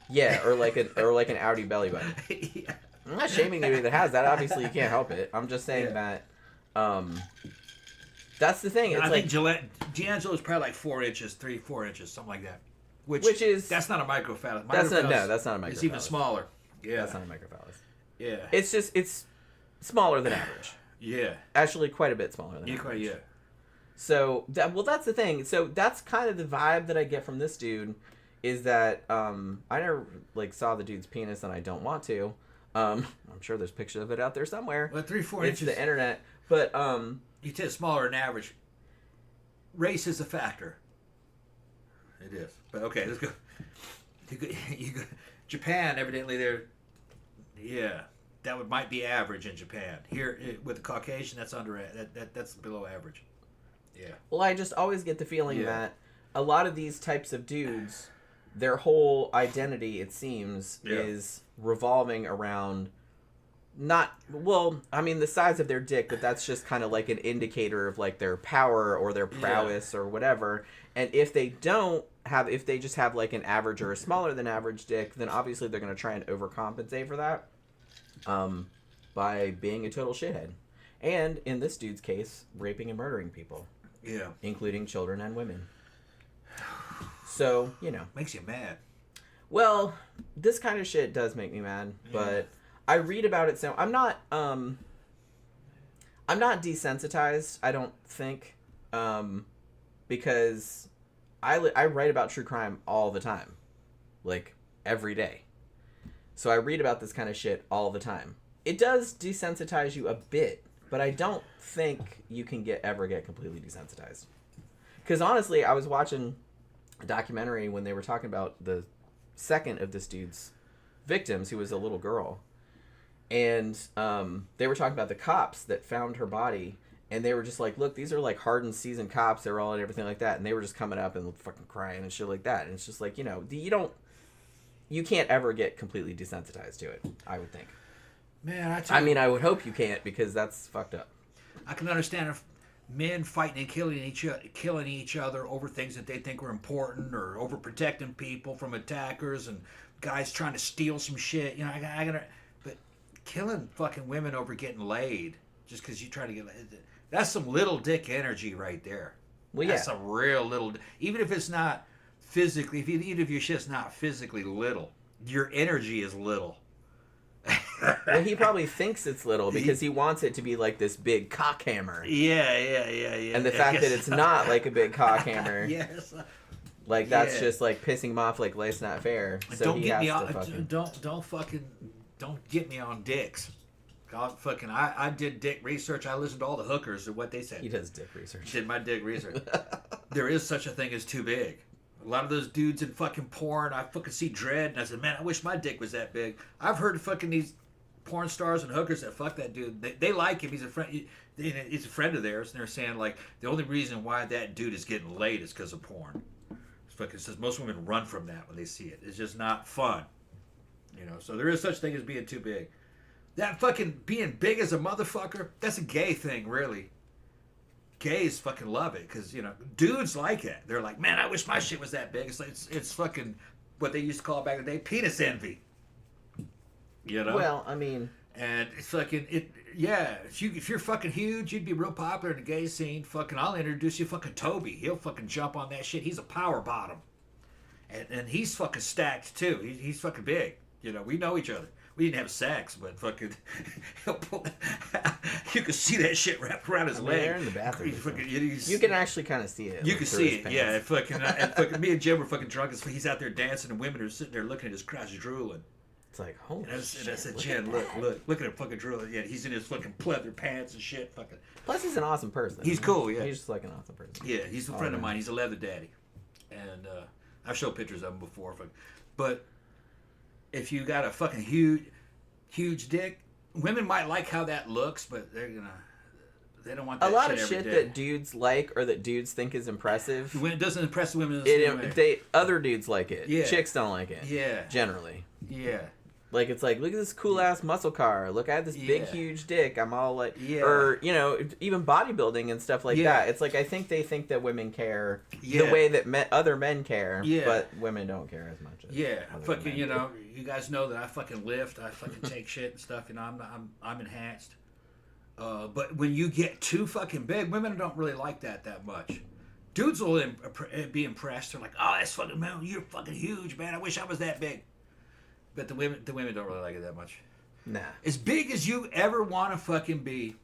Yeah, or like an Audi belly button. Yeah. I'm not shaming anybody that has that. Obviously, you can't help it. I'm just saying that. That's the thing. It's I like think D'Angelo's probably like 4 inches, 4 inches, something like that. Which is that's not a microphallus. That's not a microphallus. It's even smaller. Yeah, that's not a microphallus. Yeah, it's smaller than average. Yeah, actually, quite a bit smaller than average. Yeah. So that's the thing. So that's kind of the vibe that I get from this dude, is that I never like saw the dude's penis, and I don't want to. I'm sure there's pictures of it out there somewhere. Well, 3-4 inches. It's the internet, but you said smaller than average. Race is a factor. It is, but okay, let's go. You go Japan, evidently they're, that might be average in Japan. Here with the Caucasian, that's that's below average. Yeah. Well, I just always get the feeling that a lot of these types of dudes, their whole identity, it seems, is revolving around the size of their dick, but that's just kind of like an indicator of like their power or their prowess or whatever. And if they just have like an average or a smaller than average dick, then obviously they're going to try and overcompensate for that by being a total shithead. And in this dude's case, raping and murdering people. Yeah. Including children and women. So, makes you mad. Well, this kind of shit does make me mad, but I read about it, so I'm not desensitized, I don't think, because I write about true crime all the time, like every day. So I read about this kind of shit all the time. It does desensitize you a bit, but I don't think you can ever get completely desensitized. Because honestly, I was watching a documentary when they were talking about the second of this dude's victims, who was a little girl. And they were talking about the cops that found her body, and they were just like, look, these are like hardened, seasoned cops. They're all and everything like that. And they were just coming up and fucking crying and shit like that. And it's just like, you can't ever get completely desensitized to it, I would think. Man, I would hope you can't, because that's fucked up. I can understand if men fighting and killing each other over things that they think are important, or overprotecting people from attackers, and guys trying to steal some shit. But killing fucking women over getting laid just because you try to get laid, that's some little dick energy right there. Well, that's some real little. Even if it's not physically, even if your shit's not physically little, your energy is little. Well, he probably thinks it's little because he wants it to be like this big cock hammer. Yeah. And the fact that it's not like a big cock hammer. Yes. Like that's just like pissing him off, like life's not fair. So don't get me on. Don't get me on dicks. God, I did dick research. I listened to all the hookers and what they said. He does dick research. Did my dick research. There is such a thing as too big. A lot of those dudes in fucking porn, I fucking see dread, and I said, man, I wish my dick was that big. I've heard fucking these porn stars and hookers that fuck that dude. They like him. He's a friend. He's a friend of theirs, and they're saying like the only reason why that dude is getting laid is because of porn. It's fucking says most women run from that when they see it. It's just not fun, So there is such thing as being too big. That fucking being big as a motherfucker, that's a gay thing, really. Gays fucking love it because dudes like it. They're like, man, I wish my shit was that big. It's like it's fucking what they used to call back in the day penis envy. Well, and it's fucking it. Yeah, if you're fucking huge, you'd be real popular in the gay scene. Fucking, I'll introduce you fucking Toby. He'll fucking jump on that shit. He's a power bottom, and he's fucking stacked too. He's fucking big. We know each other. We didn't have sex, but fucking, you could see that shit wrapped around his leg. They're in the bathroom. You can actually kind of see it. You can see it, yeah. And fucking, me and Jim were fucking drunk. He's out there dancing, and women are sitting there looking at his crotch drooling. It's like, holy shit. And I said, Jen, look at him fucking drooling. Yeah, he's in his fucking pleather pants and shit. Fucking. Plus, he's an awesome person. He's cool, yeah. He's just like an awesome person. Yeah, he's a friend of mine. He's a leather daddy, and I've showed pictures of him before. But if you got a fucking huge dick, women might like how that looks, but they don't want that. A lot of shit shit that dudes like or that dudes think is impressive. When it doesn't impress women, other dudes like it. Yeah. Chicks don't like it. Yeah. Generally. Yeah. Like, it's like, look at this cool ass muscle car. Look at this big, huge dick. I'm all like, or, you know, even bodybuilding and stuff like that. It's like, I think they think that women care the way that other men care, but women don't care as much. As fucking, you know, you guys know that I fucking lift, I fucking take shit and stuff. You know, I'm enhanced. But when you get too fucking big, women don't really like that much. Dudes will be impressed. They're like, oh, that's fucking, man, you're fucking huge, man. I wish I was that big. But the women don't really like it that much. Nah. As big as you ever want to fucking be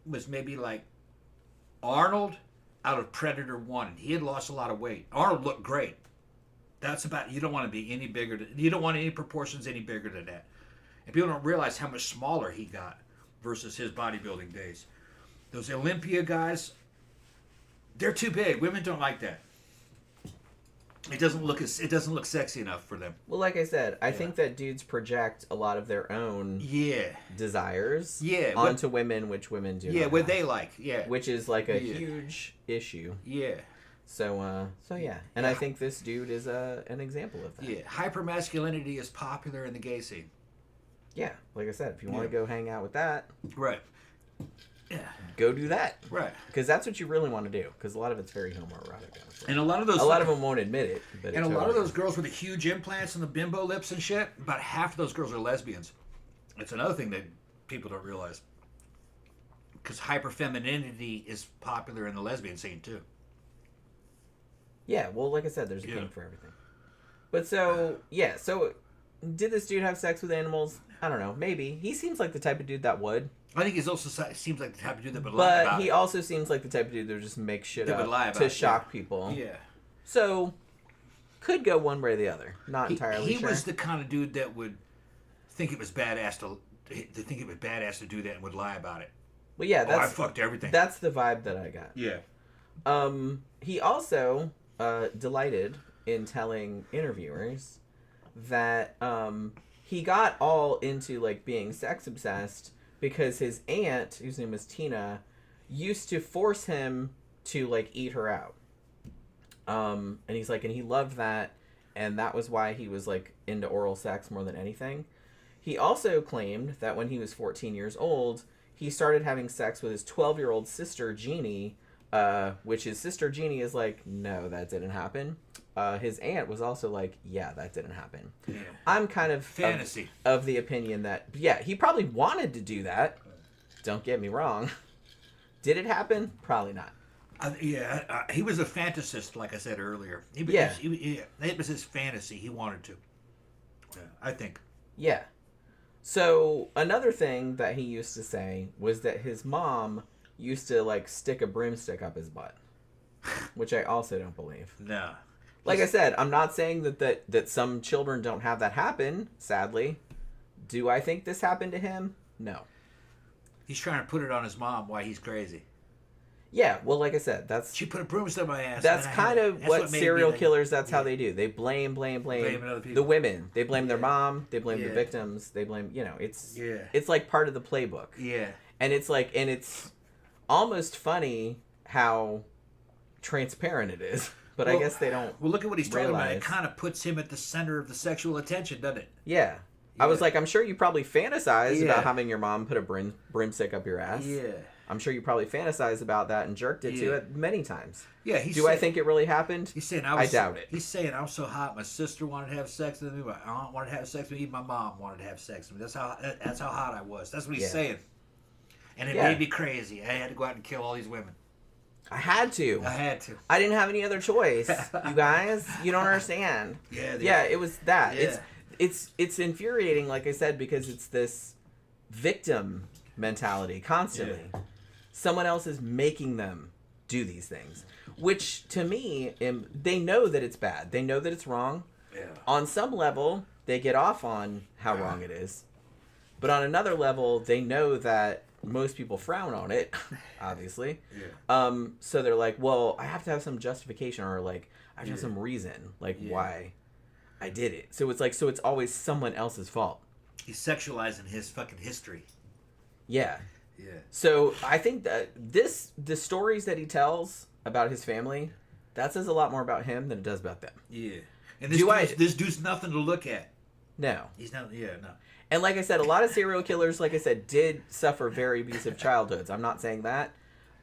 was maybe like Arnold out of Predator 1. And he had lost a lot of weight. Arnold looked great. That's about, you don't want to be any bigger. You don't want any proportions any bigger than that. And people don't realize how much smaller he got versus his bodybuilding days. Those Olympia guys, they're too big. Women don't like that. It doesn't look sexy enough for them. Well, like I said, I think that dudes project a lot of their own desires onto women, which women do. Yeah, what they like. Yeah, which is like a huge issue. Yeah. So yeah, and I think this dude is an example of that. Yeah, hypermasculinity is popular in the gay scene. Yeah, like I said, if you want to go hang out with that, right. Yeah. Go do that. Right. Because that's what you really want to do. Because a lot of it's very homoerotic. Honestly. And a lot of them won't admit it. But and a lot of those girls with the huge implants and the bimbo lips and shit, about half of those girls are lesbians. It's another thing that people don't realize. Because hyperfemininity is popular in the lesbian scene too. Yeah, well, like I said, there's a kink for everything. But so did this dude have sex with animals? I don't know. Maybe. He seems like the type of dude that would. I think he also seems like the type of dude that would lie about it. But he also seems like the type of dude that would just make shit up to shock people. Yeah. So, could go one way or the other. Not entirely sure. He was the kind of dude that would think it was badass to do that and would lie about it. Well, yeah, I fucked everything. That's the vibe that I got. Yeah. He also delighted in telling interviewers that he got all into like being sex obsessed because his aunt, whose name was Tina, used to force him to like eat her out. And he's like, and he loved that, and that was why he was like into oral sex more than anything. He also claimed that when he was 14 years old, he started having sex with his 12-year-old sister Jeannie, which his sister Jeannie is like, no, that didn't happen. His aunt was also like, yeah, that didn't happen. Yeah. I'm kind of fantasy of the opinion that, yeah, he probably wanted to do that. Don't get me wrong. Did it happen? Probably not. He was a fantasist, like I said earlier. It was his fantasy. He wanted to. I think. Yeah. So another thing that he used to say was that his mom used to like stick a broomstick up his butt, which I also don't believe. No. Like I said, I'm not saying that some children don't have that happen, sadly. Do I think this happened to him? No. He's trying to put it on his mom why he's crazy. Yeah, well, like I said, she put a broomstick on my ass. That's kind of what serial killers, that's how they do. They blame other people. The women. They blame their mom. They blame the victims. They blame, it's like part of the playbook. Yeah. And it's almost funny how transparent it is. But I guess they don't. Well, look at what he's talking about. It kind of puts him at the center of the sexual attention, doesn't it? Yeah. I was like, I'm sure you probably fantasize about having your mom put a broomstick up your ass. Yeah. I'm sure you probably fantasized about that and jerked it to it many times. Yeah. I think it really happened? He's saying I doubt it. He's saying I was so hot. My sister wanted to have sex with me. My aunt wanted to have sex with me. My mom wanted to have sex with me. That's how hot I was. That's what he's saying. And it made me crazy. I had to go out and kill all these women. I had to. I didn't have any other choice. You guys, you don't understand. Yeah, it was that. Yeah. It's infuriating, like I said, because it's this victim mentality constantly. Yeah. Someone else is making them do these things, which to me, they know that it's bad. They know that it's wrong. Yeah. On some level, they get off on how wrong it is, but on another level, they know that most people frown on it, obviously. Yeah. So they're like, well, I have to have some justification, or like I have to have some reason, like why I did it. So it's always someone else's fault. He's sexualizing his fucking history. Yeah. Yeah. So I think that the stories that he tells about his family, that says a lot more about him than it does about them. Yeah. And this dude's nothing to look at. No. He's not. Yeah, no. And like I said, a lot of serial killers, like I said, did suffer very abusive childhoods. I'm not saying that.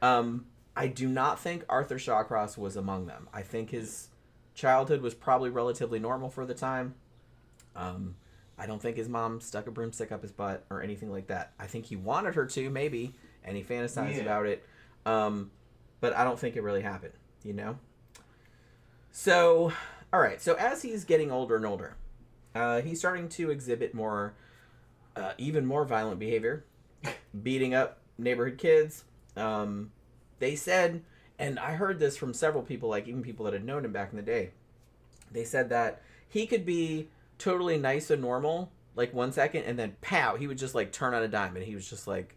I do not think Arthur Shawcross was among them. I think his childhood was probably relatively normal for the time. I don't think his mom stuck a broomstick up his butt or anything like that. I think he wanted her to, maybe, and he fantasized about it. But I don't think it really happened, you know? So, all right. So as he's getting older and older, he's starting to exhibit more, even more violent behavior, beating up neighborhood kids. They said, and I heard this from several people, like even people that had known him back in the day, they said that he could be totally nice and normal, like 1 second, and then pow, he would just like turn on a dime, and he was just like,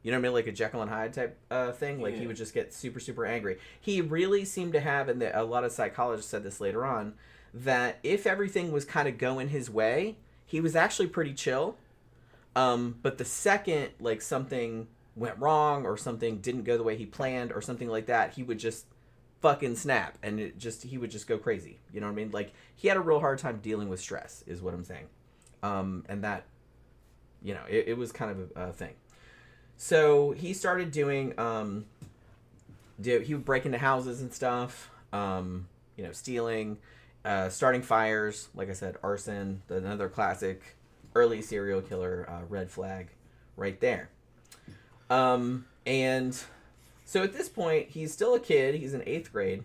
you know what I mean, like a Jekyll and Hyde type thing. Like he would just get super, super angry. He really seemed to have, and a lot of psychologists said this later on, that if everything was kind of going his way, he was actually pretty chill. But the second like something went wrong or something didn't go the way he planned or something like that, he would just fucking snap, and he would just go crazy. You know what I mean? Like he had a real hard time dealing with stress, is what I'm saying. And that, you know, it was kind of a thing. So he started doing, he would break into houses and stuff, you know, stealing, starting fires, like I said, arson, another classic early serial killer red flag right there. And so at this point, he's still a kid. He's in 8th grade.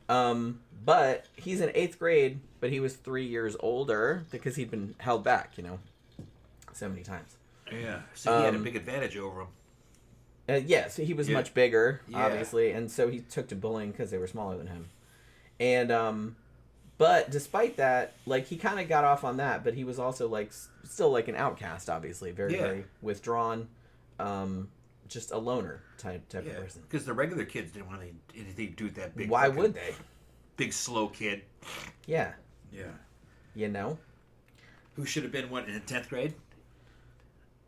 But he's in 8th grade, but he was 3 years older because he'd been held back, you know, so many times. Yeah, so he had a big advantage over him. Yeah, so he was much bigger, obviously, and so he took to bullying because they were smaller than him. And, but despite that, like, he kind of got off on that, but he was also, like, still, like, an outcast, obviously. Very withdrawn, just a loner type of person. Because the regular kids didn't want anything to do with that big... Why would they? Big, slow kid. Yeah. Yeah. You know? Who should have been, what, in 10th grade?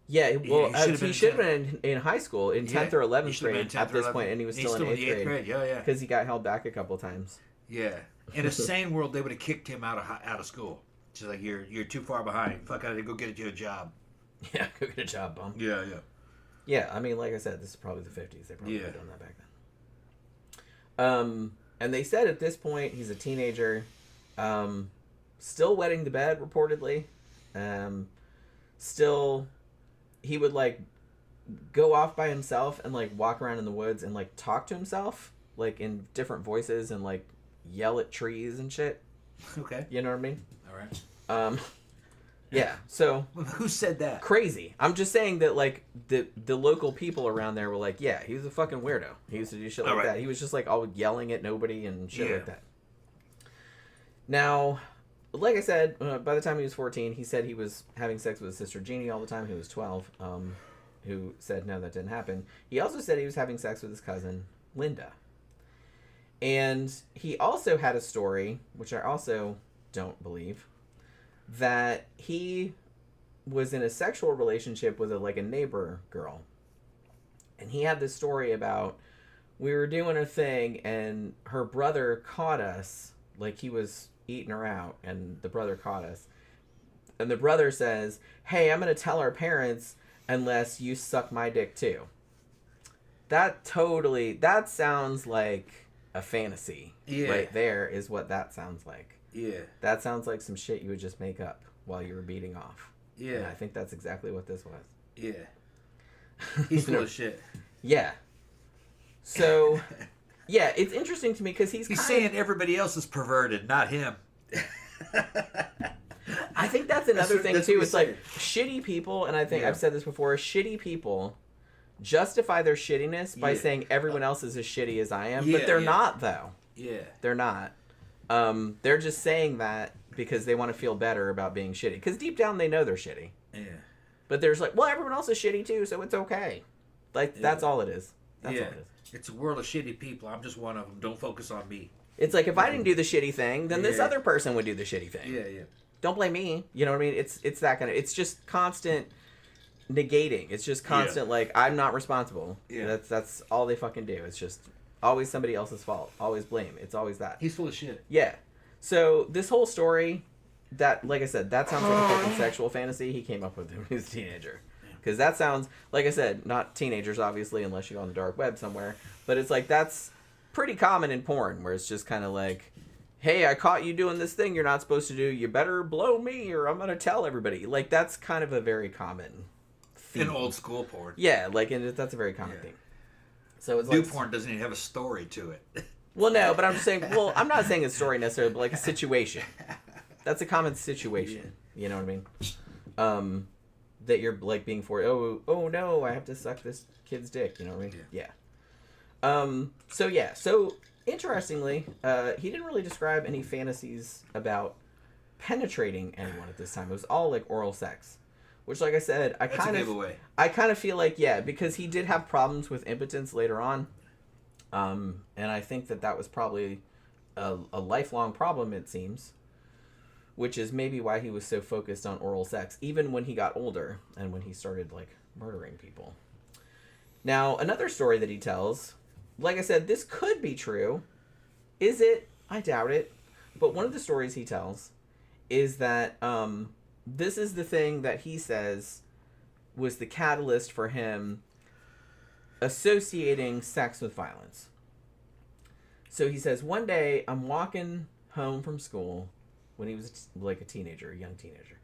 Yeah, well, he should have been in high school, in 10th or 11th grade at this point, and he was still in 8th grade. Yeah. Because he got held back a couple times. Yeah. In a sane world, they would have kicked him out of school. Just like, you're too far behind. Fuck out of here, go get you a job. Yeah, go get a job, bum. Yeah. Yeah, I mean, like I said, this is probably the 50s. They probably would have done that back then. And they said at this point, he's a teenager, still wetting the bed, reportedly. Still... He would, like, go off by himself and, like, walk around in the woods and, like, talk to himself, like, in different voices and, like, yell at trees and shit. Okay. You know what I mean? All right. Yeah, so... Who said that? Crazy. I'm just saying that, like, the local people around there were like, yeah, he was a fucking weirdo. He used to do shit like that. He was just, like, all yelling at nobody and shit like that. Now... Like I said, by the time he was 14, he said he was having sex with his sister Jeannie all the time, who was 12, who said no, that didn't happen. He also said he was having sex with his cousin, Linda. And he also had a story, which I also don't believe, that he was in a sexual relationship with a neighbor girl. And he had this story about, we were doing a thing, and her brother caught us, like he was... eating her out, and the brother caught us, and the brother says, hey, I'm gonna tell our parents unless you suck my dick too. That sounds like a fantasy. Right there is what that sounds like. That sounds like some shit you would just make up while you were beating off. And I think that's exactly what this was. He's full of shit. Yeah. So yeah, it's interesting to me because he's saying everybody else is perverted, not him. I think that's another thing too. It's like shitty people, and I think I've said this before, shitty people justify their shittiness by saying everyone else is as shitty as I am, but they're not, though. They're not. They're just saying that because they want to feel better about being shitty. Because deep down they know they're shitty. But there's like, well, everyone else is shitty too, so it's okay. Like, that's all it is. That's all it is. It's a world of shitty people. I'm just one of them. Don't focus on me. It's like, if I didn't do the shitty thing, then this other person would do the shitty thing. Don't blame me. You know what I mean? It's that kind of... It's just constant negating. It's just constant, like, I'm not responsible. That's all they fucking do. It's just always somebody else's fault. Always blame. It's always that. He's full of shit. Yeah. So, this whole story that, like I said, that sounds like a fucking sexual fantasy he came up with when he was a teenager. Because that sounds, like I said, not teenagers, obviously, unless you go on the dark web somewhere. But it's like, that's pretty common in porn, where it's just kind of like, hey, I caught you doing this thing you're not supposed to do. You better blow me or I'm going to tell everybody. Like, that's kind of a very common theme. In old school porn. Yeah, like, and that's a very common theme. So it's New like, porn doesn't even have a story to it. Well, no, but I'm just saying, well, I'm not saying a story necessarily, but like a situation. That's a common situation. You know what I mean? That you're like being for, oh no, I have to suck this kid's dick. You know what I mean? Yeah. So interestingly, he didn't really describe any fantasies about penetrating anyone at this time. It was all like oral sex, which, like I said, I kind of feel like, yeah, because he did have problems with impotence later on, and I think that was probably a lifelong problem, it seems. Which is maybe why he was so focused on oral sex, even when he got older and when he started, like, murdering people. Now, another story that he tells, like I said, this could be true. Is it? I doubt it. But one of the stories he tells is that this is the thing that he says was the catalyst for him associating sex with violence. So he says, one day, I'm walking home from school when he was like a young teenager.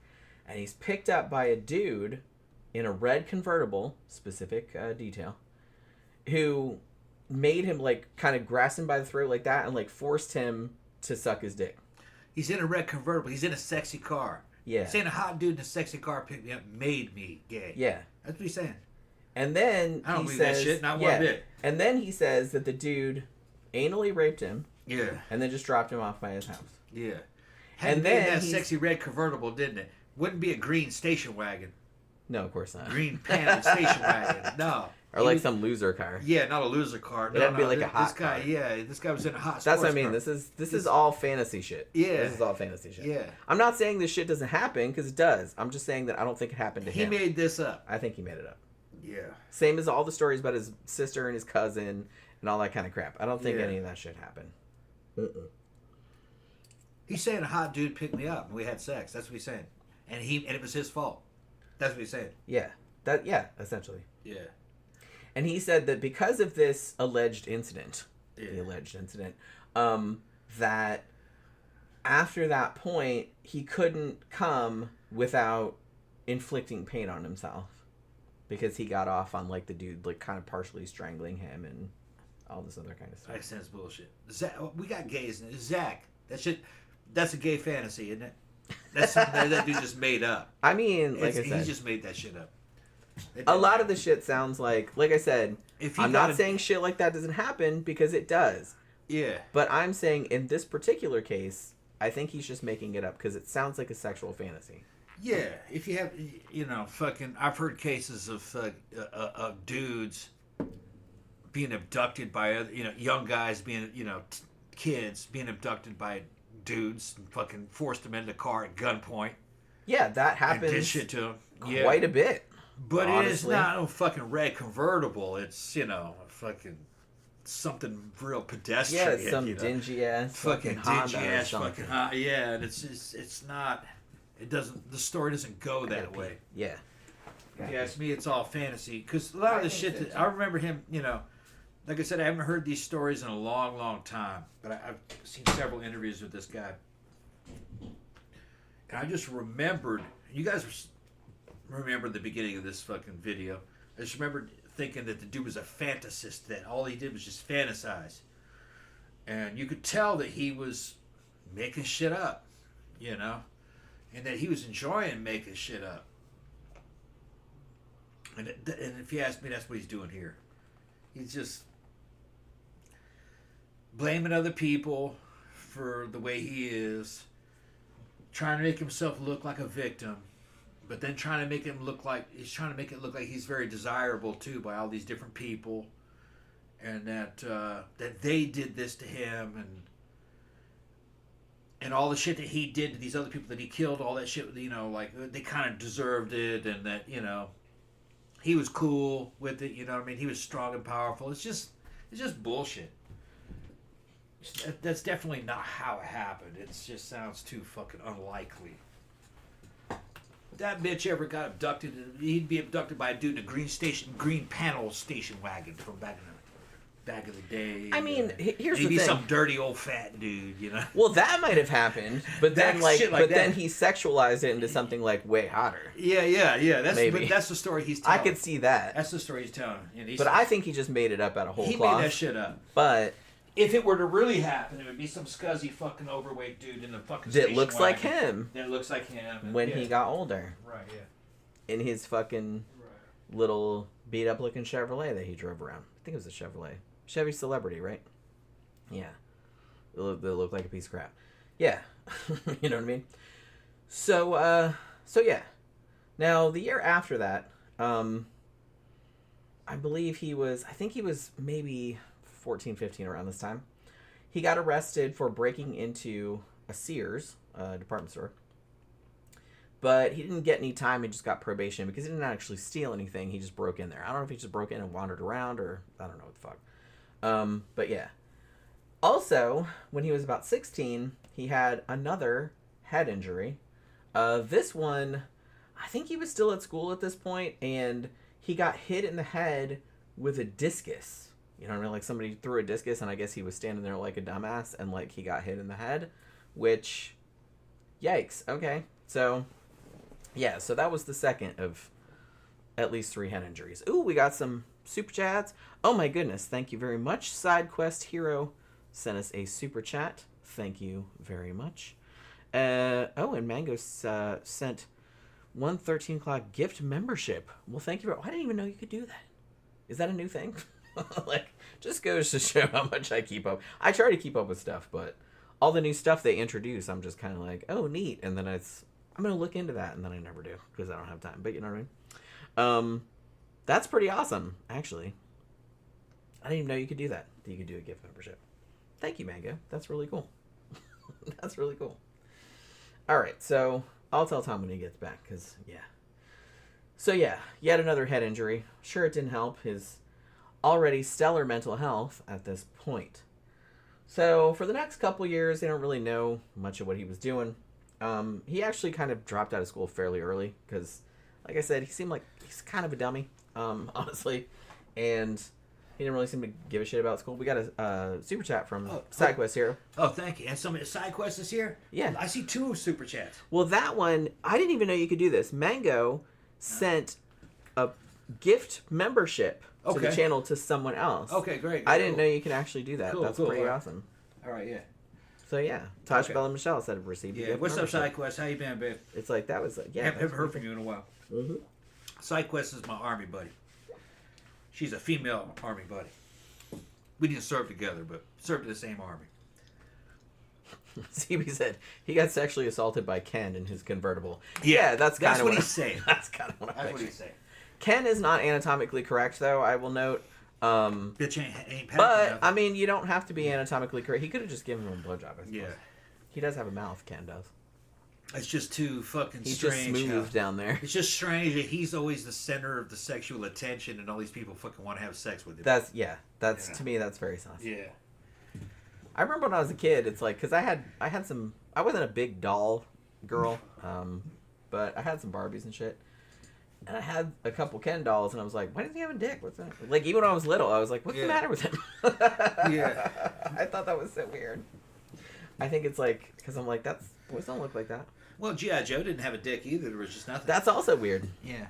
And he's picked up by a dude in a red convertible, specific detail, who made him like kind of grasp him by the throat like that and like forced him to suck his dick. He's in a red convertible. He's in a sexy car. Yeah. Saying a hot dude in a sexy car picked me up made me gay. Yeah. That's what he's saying. And then I don't believe that shit, not one bit. And then he says that the dude anally raped him. Yeah. And then just dropped him off by his house. Yeah. And then that sexy red convertible, didn't it? Wouldn't be a green station wagon. No, of course not. Green panel station wagon. No. Or like some loser car. Yeah, not a loser car. It'd be like a hot car. Yeah, this guy was in a hot. That's what I mean. Car. This is all fantasy shit. Yeah. This is all fantasy shit. Yeah. I'm not saying this shit doesn't happen, because it does. I'm just saying that I don't think it happened to him. He made this up. I think he made it up. Yeah. Same as all the stories about his sister and his cousin and all that kind of crap. I don't think any of that shit happened. He's saying a hot dude picked me up and we had sex. That's what he's saying. And it was his fault. That's what he's saying. Yeah. Essentially. Yeah. And he said that because of this alleged incident, that after that point, he couldn't come without inflicting pain on himself. Because he got off on, like, the dude, like, kind of partially strangling him and all this other kind of stuff. That sounds bullshit. Zach, we got gays in it. Zach, that's a gay fantasy, isn't it? That's something that dude just made up. I mean, like I said, he just made that shit up. A lot of the shit sounds like I said, I'm not saying shit like that doesn't happen, because it does. Yeah. But I'm saying in this particular case, I think he's just making it up because it sounds like a sexual fantasy. Yeah, if you have, I've heard cases of dudes being abducted by other, young guys being, kids being abducted by dudes and fucking forced them into a car at gunpoint. Yeah, that happens. And did shit to them. Quite a bit. But honestly, it is not a fucking red convertible. It's, fucking something real pedestrian. Yeah, some dingy ass fucking dingy ass fucking yeah, and it's not. It doesn't. The story doesn't go that way. Yeah. If you ask me, it's all fantasy. Because a lot of the shit that I remember him, like I said, I haven't heard these stories in a long, long time. But I've seen several interviews with this guy, and I just remembered. You guys remember the beginning of this fucking video? I just remembered thinking that the dude was a fantasist. That all he did was just fantasize, and you could tell that he was making shit up, and that he was enjoying making shit up. And if you ask me, that's what he's doing here. He's just blaming other people for the way he is, trying to make himself look like a victim, but then trying to make it look like he's very desirable too by all these different people, and that they did this to him, and all the shit that he did to these other people that he killed, all that shit, like they kind of deserved it, and that he was cool with it. He was strong and powerful. It's just bullshit. That's definitely not how it happened. It just sounds too fucking unlikely. If that bitch ever got abducted, he'd be abducted by a dude in a green panel station wagon from back in the day. I mean, here's the thing. He'd be some dirty old fat dude, you know. Well, that might have happened, but then then he sexualized it into something like way hotter. Yeah. That's the story he's telling. I could see that. That's the story he's telling. But I think he just made it up out of whole cloth. He made that shit up. But if it were to really happen, it would be some scuzzy fucking overweight dude in the fucking that looks like him. That looks like him. When he got older. Right, yeah. In his fucking little beat up looking Chevrolet that he drove around. I think it was a Chevrolet. Chevy Celebrity, right? Yeah. They look like a piece of crap. Yeah. You know what I mean? So yeah. Now, the year after that, I think he was maybe 14, 15 around this time. He got arrested for breaking into a Sears department store. But he didn't get any time. He just got probation because he didn't actually steal anything. He just broke in there. I don't know if he just broke in and wandered around or I don't know what the fuck. But yeah. Also, when he was about 16, he had another head injury. This one, I think he was still at school at this point, and he got hit in the head with a discus. You know what I mean? Like somebody threw a discus, and I guess he was standing there like a dumbass, and like he got hit in the head, which, yikes. Okay, so, yeah, so that was the second of at least 3 head injuries. Ooh, we got some super chats. Oh my goodness, thank you very much. Side Quest Hero sent us a super chat. Thank you very much. And Mango sent 113 o'clock gift membership. Well, thank you. I didn't even know you could do that. Is that a new thing? Like, just goes to show how much I keep up. I try to keep up with stuff, but all the new stuff they introduce, I'm just kind of like, oh, neat. And then I'm going to look into that, and then I never do because I don't have time. But you know what I mean? That's pretty awesome, actually. I didn't even know you could do that. That you could do a gift membership. Thank you, Mango. That's really cool. That's really cool. All right, so I'll tell Tom when he gets back, because, yeah. So, yeah, yet another head injury. Sure, it didn't help his already stellar mental health at this point. So, for the next couple years, they don't really know much of what he was doing. He actually kind of dropped out of school fairly early, because, like I said, he seemed like he's kind of a dummy, honestly, and he didn't really seem to give a shit about school. We got a super chat from SideQuest Hero. Oh, thank you. And some SideQuest is here? Yeah. I see 2 super chats. Well, that one, I didn't even know you could do this. Mango sent a gift membership to the channel to someone else. Okay, great. I didn't know you could actually do that. Cool, That's pretty awesome. All right, yeah. So, yeah. Tasha Bell and Michelle said received. Yeah, what's up, SideQuest? How you been, babe? It's like, that was, yeah. Haven't heard from you in a while. Mm-hmm. SideQuest is my army buddy. She's a female army buddy. We didn't serve together, but served in the same army. CB said he got sexually assaulted by Ken in his convertible. Yeah, that's kind of what he's saying. That's kind of That's what he's saying. Ken is not anatomically correct, though, I will note. Bitch ain't but, I mean, you don't have to be anatomically correct. He could have just given him a blowjob, I suppose. Yeah. He does have a mouth, Ken does. It's just too fucking he's strange. He's just smooth down there. It's just strange that he's always the center of the sexual attention, and all these people fucking want to have sex with him. To me, that's very sus. Yeah. I remember when I was a kid, it's like, because I had some, I wasn't a big doll girl, but I had some Barbies and shit. And I had a couple Ken dolls, and I was like, why does he have a dick? What's that? Like, even when I was little, I was like, what's the matter with him? Yeah. I thought that was so weird. I think it's like, because I'm like, boys don't look like that. Well, G.I. Joe didn't have a dick either. There was just nothing. That's also weird. Yeah.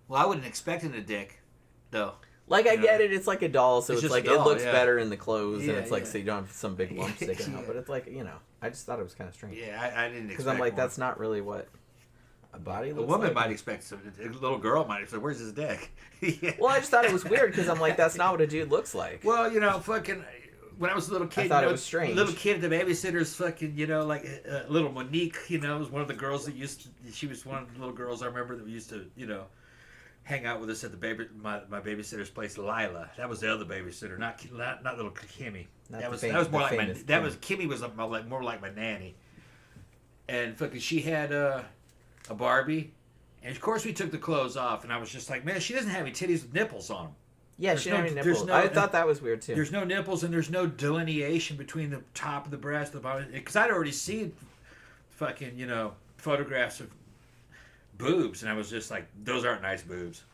Well, I wouldn't expect a dick, though. Like, I get it. It's like a doll, so it's like, doll, it looks better in the clothes, and it's like, yeah. so you don't have some big lump sticking out. But it's like, you know, I just thought it was kind of strange. Yeah, I didn't expect because I'm like, one. that's not really what a body looks like. A woman might expect something. A little girl might expect, where's his dick? Yeah. Well, I just thought it was weird, because I'm like, that's not what a dude looks like. Well, you know, fucking... When I was a little kid, I thought it was strange. Little kid, the babysitter's fucking, you know, like little Monique, you know, was one of the girls that she was one of the little girls I remember that used to, you know, hang out with us at my babysitter's place, Lila. That was the other babysitter, not little Kimmy. Kimmy was more like my nanny. And fucking she had a Barbie, and of course we took the clothes off, and I was just like, man, she doesn't have any titties with nipples on them. Yeah, she didn't have any nipples. I thought that was weird too. There's no nipples and there's no delineation between the top of the breast and the bottom. Because I'd already seen fucking, photographs of boobs, and I was just like, those aren't nice boobs.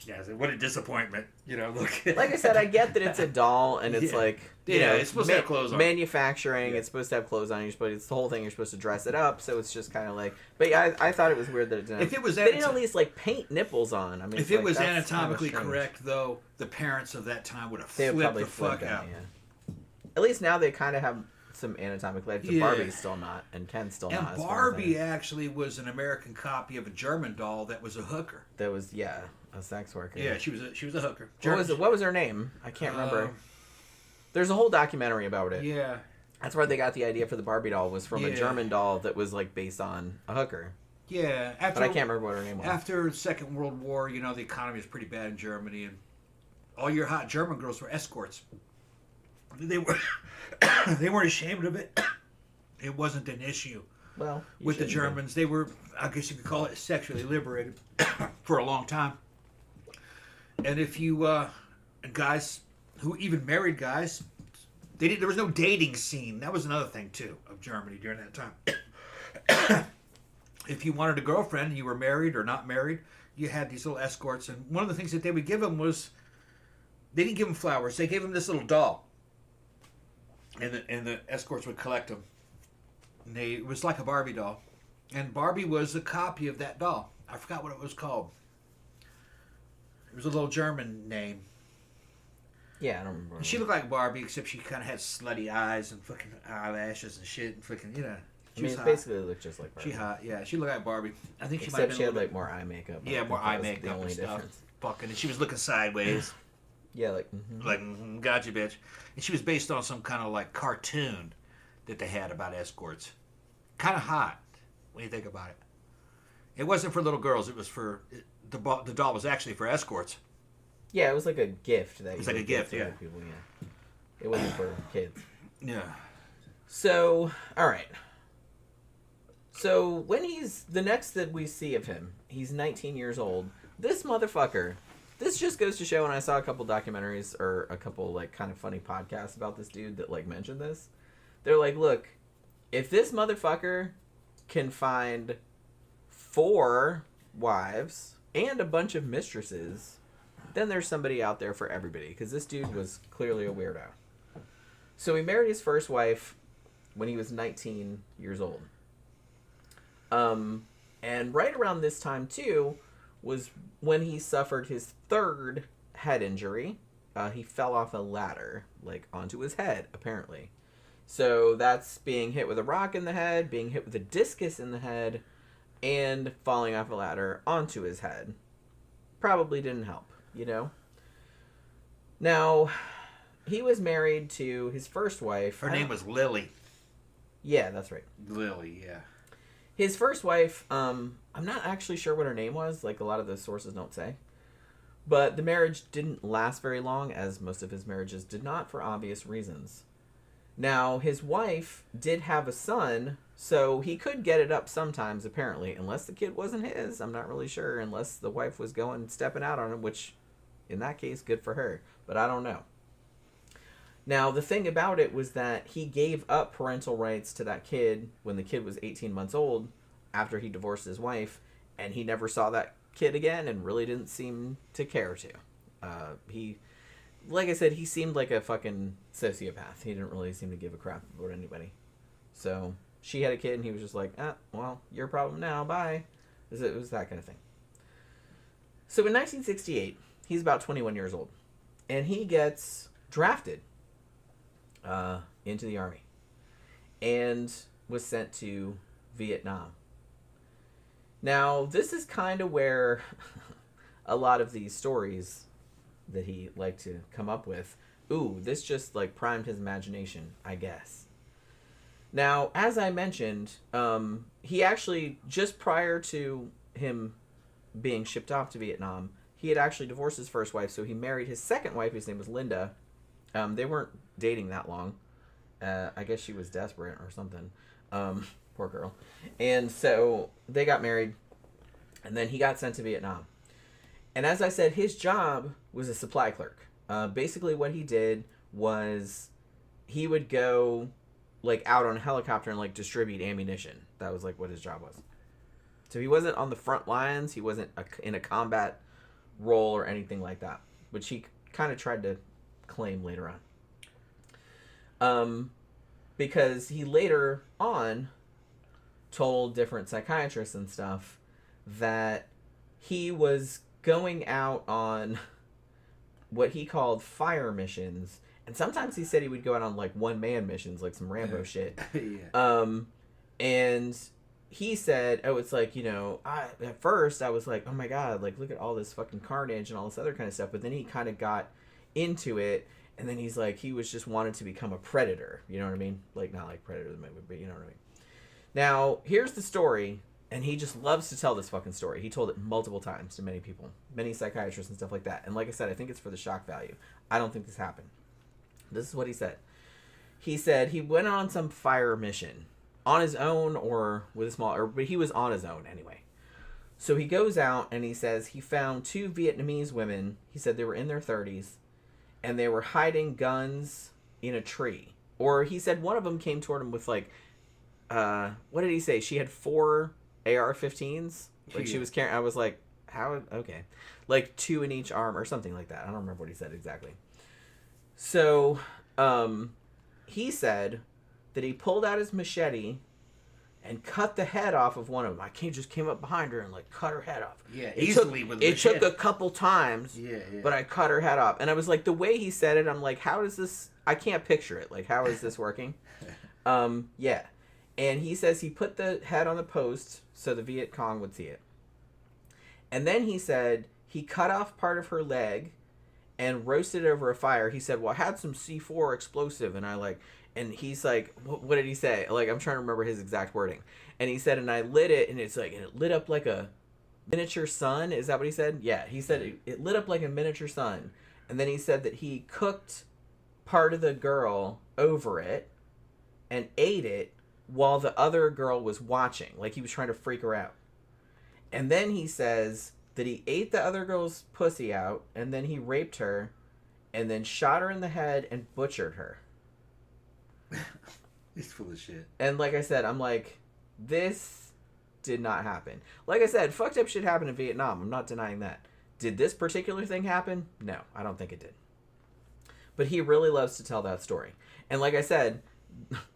Yeah, I said, what a disappointment. Look. Like I said, I get that it's a doll and it's like, it's supposed to have clothes on. Manufacturing, it's supposed to have clothes on. It's the whole thing. You're supposed to dress it up, so it's just kind of like. But yeah, I thought it was weird that it didn't. If it was, they didn't at least like paint nipples on. I mean, if it was anatomically correct, though, the parents of that time would have flipped the fuck out. Yeah. At least now they kind of have some anatomic life. Barbie's still not, and Ken's still not. And Barbie actually was an American copy of a German doll that was a hooker. That was a sex worker. Yeah, she was a hooker. What was her name? I can't remember. There's a whole documentary about it. Yeah. That's where they got the idea for the Barbie doll, was from a German doll that was like based on a hooker. Yeah. But I can't remember what her name was. After the Second World War, the economy was pretty bad in Germany, and all your hot German girls were escorts. They weren't ashamed of it. It wasn't an issue. Well, with the Germans, they were, I guess you could call it, sexually liberated for a long time. And if you guys who even married guys, there was no dating scene. That was another thing too of Germany during that time. If you wanted a girlfriend and you were married or not married, you had these little escorts, and one of the things that they would give them was, they didn't give them flowers. They gave them this little doll, and the escorts would collect them. And it was like a Barbie doll, and Barbie was a copy of that doll. I forgot what it was called. It was a little German name. Yeah, I don't remember. She looked like Barbie, except she kind of had slutty eyes and fucking eyelashes and shit, and fucking, She was hot. Basically looked just like Barbie. She hot, yeah. She looked like Barbie. I think Except she had like more eye makeup. Yeah, more eye makeup and stuff. Fucking, and she was looking sideways. Yeah, like. Gotcha, bitch. And she was based on some kind of like cartoon that they had about escorts. Kind of hot when you think about it. It wasn't for little girls. It was for the doll was actually for escorts. Yeah, it was like a gift. It was like a gift, yeah. People, yeah. It wasn't for kids. Yeah. So, all right. So when the next that we see of him, he's 19 years old. This motherfucker. This just goes to show, and I saw a couple documentaries or a couple like kind of funny podcasts about this dude that like mentioned this. They're like, look, if this motherfucker can find 4 wives and a bunch of mistresses, then there's somebody out there for everybody, because this dude was clearly a weirdo. So he married his first wife when he was 19 years old. And right around this time, too, was when he suffered his 3rd head injury. He fell off a ladder, like, onto his head, apparently. So that's being hit with a rock in the head, being hit with a discus in the head, and falling off a ladder onto his head. Probably didn't help, Now, he was married to his first wife. Her name was Lily. Yeah, that's right. Lily, yeah. His first wife, I'm not actually sure what her name was. Like, a lot of the sources don't say. But the marriage didn't last very long, as most of his marriages did not, for obvious reasons. Now, his wife did have a son, so he could get it up sometimes, apparently, unless the kid wasn't his. I'm not really sure, unless the wife was stepping out on him, which, in that case, good for her. But I don't know. Now, the thing about it was that he gave up parental rights to that kid when the kid was 18 months old after he divorced his wife, and he never saw that kid again and really didn't seem to care to. Like I said, he seemed like a fucking sociopath. He didn't really seem to give a crap about anybody. So she had a kid, and he was just like, well, your problem now, bye. It was that kind of thing. So in 1968, he's about 21 years old, and he gets drafted into the Army and was sent to Vietnam. Now, this is kind of where a lot of these stories that he liked to come up with, this just like primed his imagination, I guess. Now, as I mentioned, he actually, just prior to him being shipped off to Vietnam, he had actually divorced his first wife, so he married his second wife, whose name was Linda. They weren't dating that long. I guess she was desperate or something. Poor girl. And so they got married, and then he got sent to Vietnam. And as I said, his job was a supply clerk. Basically, what he did was he would go like out on a helicopter and like distribute ammunition. That was like what his job was. So he wasn't on the front lines. He wasn't in a combat role or anything like that, which he kind of tried to claim later on. Because he later on told different psychiatrists and stuff that he was going out on what he called fire missions, and sometimes he said he would go out on like one-man missions, like some Rambo shit. Yeah. And he said, oh, it's like, you know, at first I was like, oh my god, like look at all this fucking carnage and all this other kind of stuff, but then he kind of got into it, and then he's like, he was just wanted to become a predator, you know what I mean? Like, not like Predator the movie, but you know what I mean. Now, here's the story. And he just loves to tell this fucking story. He told it multiple times to many people, many psychiatrists and stuff like that. And like I said, I think it's for the shock value. I don't think this happened. This is what he said. He said he went on some fire mission on his own or with a small, but he was on his own anyway. So he goes out and he says he found 2 Vietnamese women. He said they were in their 30s and they were hiding guns in a tree. Or he said one of them came toward him with like, what did he say? She had 4 AR-15s, like she was carrying. I was like, how? Okay, like 2 in each arm or something like that. I don't remember what he said exactly. So, he said that he pulled out his machete and cut the head off of one of them. I just came up behind her and like cut her head off. Yeah, easily with the it machete. took a couple times. Yeah. But I cut her head off, and I was like, the way he said it, I'm like, how does this? I can't picture it. Like, how is this working? Yeah. And he says he put the head on the post so the Viet Cong would see it. And then he said he cut off part of her leg and roasted it over a fire. He said, well, I had some C4 explosive. And he's like, what did he say? Like, I'm trying to remember his exact wording. And he said, and I lit it, and it's like, and it lit up like a miniature sun. Is that what he said? Yeah, he said it lit up like a miniature sun. And then he said that he cooked part of the girl over it and ate it while the other girl was watching. Like, he was trying to freak her out. And then he says that he ate the other girl's pussy out, and then he raped her, and then shot her in the head and butchered her. He's full of shit. And like I said, I'm like, this did not happen. Like I said, fucked up shit happened in Vietnam. I'm not denying that. Did this particular thing happen? No, I don't think it did. But he really loves to tell that story. And like I said,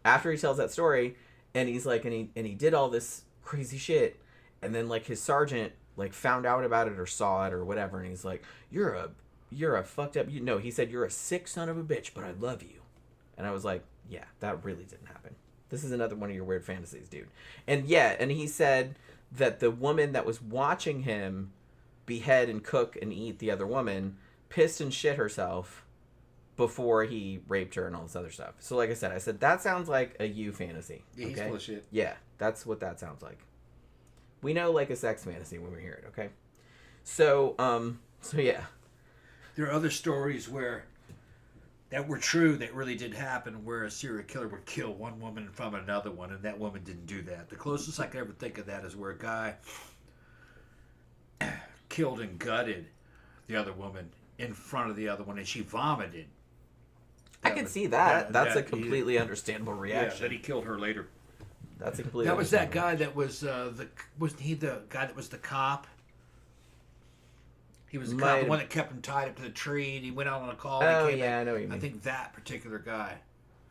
after he tells that story, and he's like, and he did all this crazy shit, and then like his sergeant like found out about it or saw it or whatever, and he's like, you're a fucked up, he said, you're a sick son of a bitch, but I love you. And I was like, yeah, that really didn't happen. This is another one of your weird fantasies, dude. And yeah, and he said that the woman that was watching him behead and cook and eat the other woman pissed and shit herself before he raped her and all this other stuff. So like I said, that sounds like a you fantasy. Yeah, he's full of shit. Yeah, that's what that sounds like. We know like a sex fantasy when we hear it, okay? So yeah. There are other stories that were true, that really did happen, where a serial killer would kill one woman in front of another one, and that woman didn't do that. The closest I could ever think of that is where a guy killed and gutted the other woman in front of the other one, and she vomited. I can see that. That's a completely understandable reaction. Yeah, then he killed her later. That's a completely. That was that guy that was wasn't he the guy that was the cop? He was the cop, the one that kept him tied up to the tree, and he went out on a call. Oh, yeah, I know what you mean. I think that particular guy.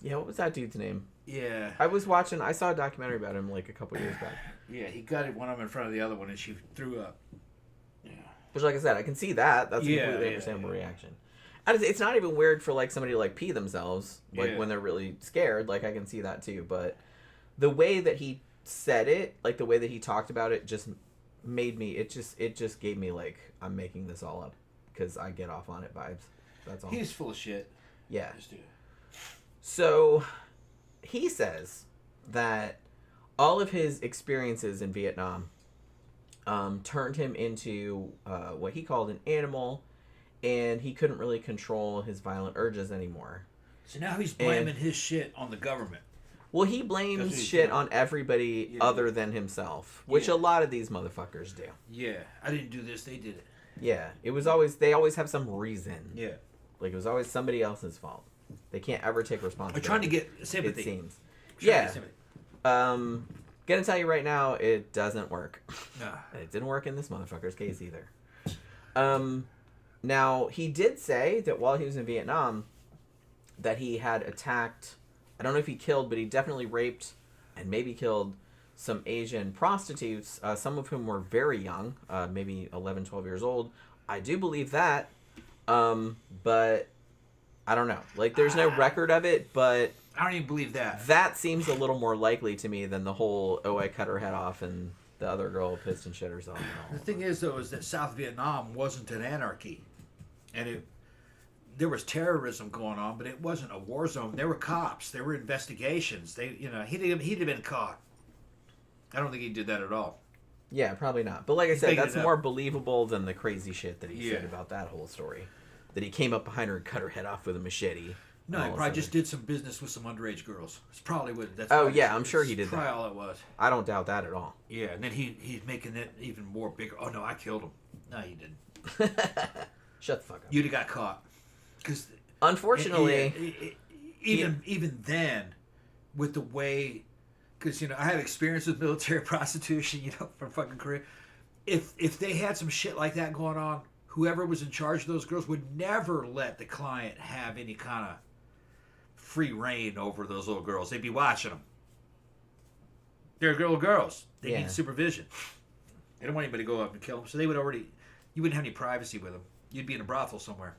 Yeah, what was that dude's name? Yeah. I saw a documentary about him like a couple years back. Yeah, he gutted one of them in front of the other one, and she threw up. Yeah. Which, like I said, I can see that. That's a completely understandable reaction. It's not even weird for like somebody to like pee themselves, like when they're really scared. Like, I can see that too. But the way that he said it, like the way that he talked about it, just made me. It just gave me like, I'm making this all up because I get off on it vibes. That's all. He's full of shit. Yeah. Just do it. So he says that all of his experiences in Vietnam turned him into what he called an animal, and he couldn't really control his violent urges anymore. So now he's blaming his shit on the government. Well, he blames shit on everybody other than himself, which a lot of these motherfuckers do. Yeah, I didn't do this, they did it. Yeah, it was always, they always have some reason. Yeah. Like, it was always somebody else's fault. They can't ever take responsibility. They're trying to get sympathy. It seems. Yeah. Gonna tell you right now, it doesn't work. Nah. And it didn't work in this motherfucker's case either. Now, he did say that while he was in Vietnam, that he had attacked, I don't know if he killed, but he definitely raped and maybe killed some Asian prostitutes, some of whom were very young, maybe 11, 12 years old. I do believe that, but I don't know. Like, there's no record of it, but I don't even believe that. that seems a little more likely to me than the whole, oh, I cut her head off and the other girl pissed and shit herself. The thing is, though, is that South Vietnam wasn't an anarchy. And there was terrorism going on, but it wasn't a war zone. There were cops. There were investigations. He'd have been caught. I don't think he did that at all. Yeah, probably not. But like I said, that's it up. more believable than the crazy shit that he Yeah. said about that whole story. That he came up behind her and cut her head off with a machete. No, he probably just did some business with some underage girls. It's probably what. That's Oh, probably yeah, I'm sure he did probably that. all it was. I don't doubt that at all. Yeah, and then he's making it even more bigger. Oh no, I killed him. No, you didn't. Shut the fuck up. You'd have got caught. Because Unfortunately, even then, with the way, because I have experience with military prostitution, from fucking Korea. If they had some shit like that going on, whoever was in charge of those girls would never let the client have any kind of free reign over those little girls. They'd be watching them. They're little girls. They need supervision. They don't want anybody to go up and kill them, so you wouldn't have any privacy with them. You'd be in a brothel somewhere.